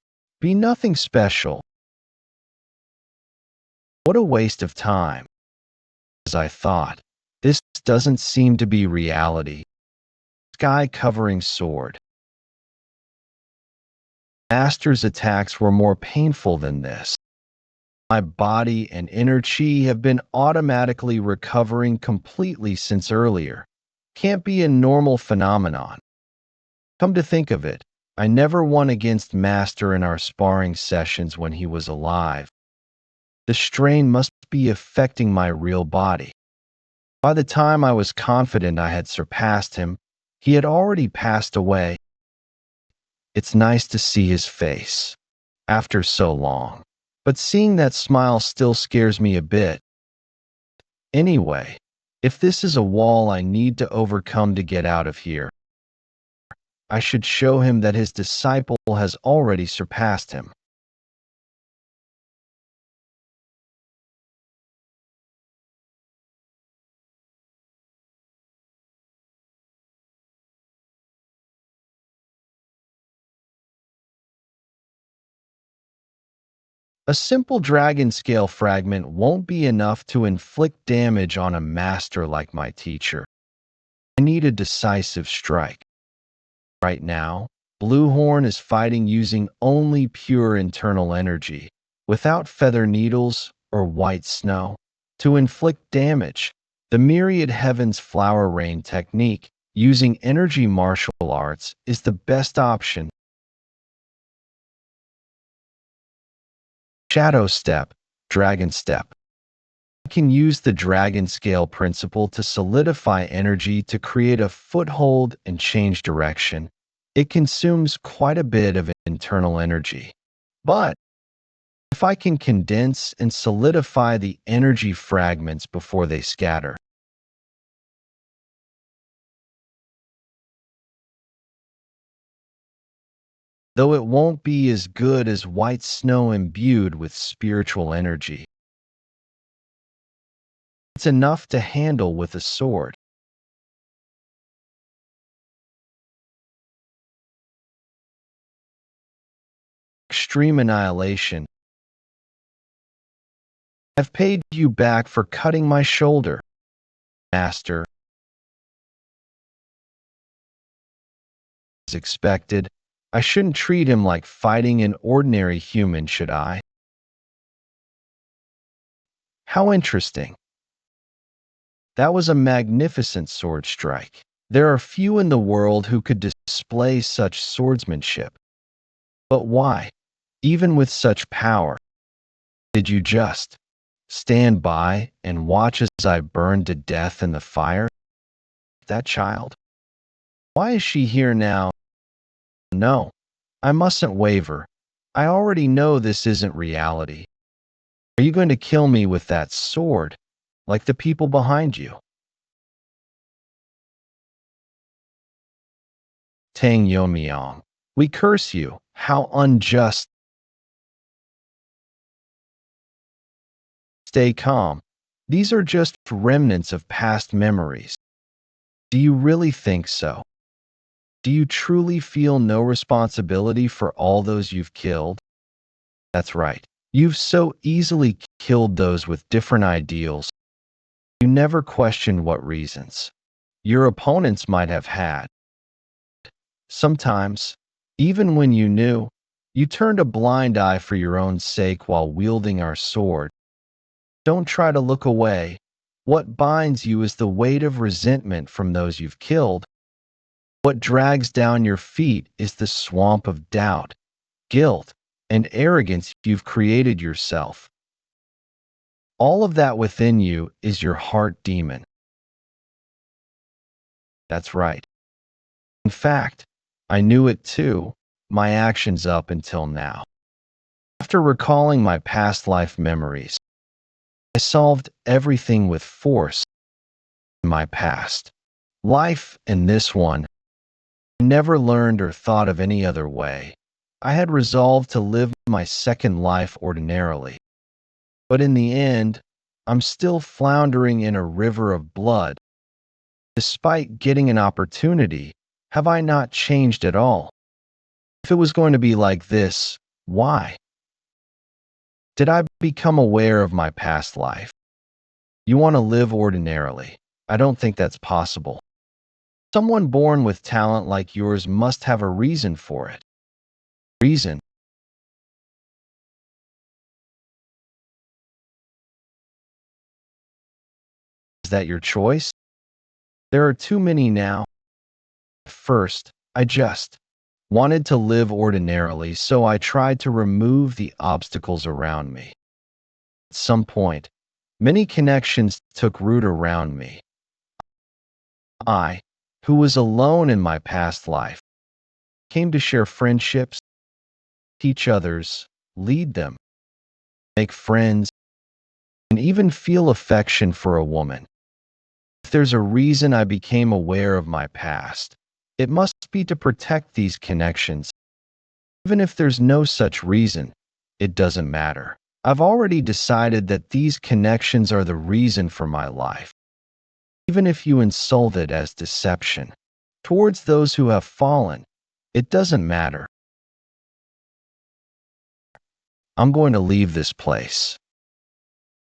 be nothing special. What a waste of time. As I thought, this doesn't seem to be reality. Sky-covering sword. Master's attacks were more painful than this. My body and inner chi have been automatically recovering completely since earlier. Can't be a normal phenomenon. Come to think of it, I never won against Master in our sparring sessions when he was alive. The strain must be affecting my real body. By the time I was confident I had surpassed him, he had already passed away. It's nice to see his face after so long, but seeing that smile still scares me a bit. Anyway, if this is a wall I need to overcome to get out of here, I should show him that his disciple has already surpassed him. A simple dragon scale fragment won't be enough to inflict damage on a master like my teacher. I need a decisive strike. Right now, Bluehorn is fighting using only pure internal energy, without feather needles or white snow, to inflict damage. The Myriad Heavens Flower Rain technique, using energy martial arts, is the best option. Shadow Step, Dragon Step. I can use the dragon scale principle to solidify energy to create a foothold and change direction. It consumes quite a bit of internal energy. But if I can condense and solidify the energy fragments before they scatter, though it won't be as good as white snow imbued with spiritual energy, it's enough to handle with a sword. Extreme annihilation. I've paid you back for cutting my shoulder, Master. As expected, I shouldn't treat him like fighting an ordinary human, should I? How interesting. That was a magnificent sword strike. There are few in the world who could display such swordsmanship. But why, even with such power, did you just stand by and watch as I burned to death in the fire? That child? Why is she here now? No, I mustn't waver. I already know this isn't reality. Are you going to kill me with that sword, like the people behind you? Tang Yeon-Myeong, we curse you. How unjust. Stay calm. These are just remnants of past memories. Do you really think so? Do you truly feel no responsibility for all those you've killed? That's right. You've so easily killed those with different ideals. You never questioned what reasons your opponents might have had. Sometimes, even when you knew, you turned a blind eye for your own sake while wielding our sword. Don't try to look away. What binds you is the weight of resentment from those you've killed. What drags down your feet is the swamp of doubt, guilt, and arrogance you've created yourself. All of that within you is your heart demon. That's right. In fact, I knew it too, my actions up until now. After recalling my past life memories, I solved everything with force in my past life and this one. I never learned or thought of any other way. I had resolved to live my second life ordinarily. But in the end, I'm still floundering in a river of blood. Despite getting an opportunity, have I not changed at all? If it was going to be like this, why? Did I become aware of my past life? You want to live ordinarily. I don't think that's possible. Someone born with talent like yours must have a reason for it. Reason? Is that your choice? There are too many now. First, I just wanted to live ordinarily, so I tried to remove the obstacles around me. At some point, many connections took root around me. I, who was alone in my past life, came to share friendships, teach others, lead them, make friends, and even feel affection for a woman. If there's a reason I became aware of my past, it must be to protect these connections. Even if there's no such reason, it doesn't matter. I've already decided that these connections are the reason for my life. Even if you insult it as deception towards those who have fallen, it doesn't matter. I'm going to leave this place.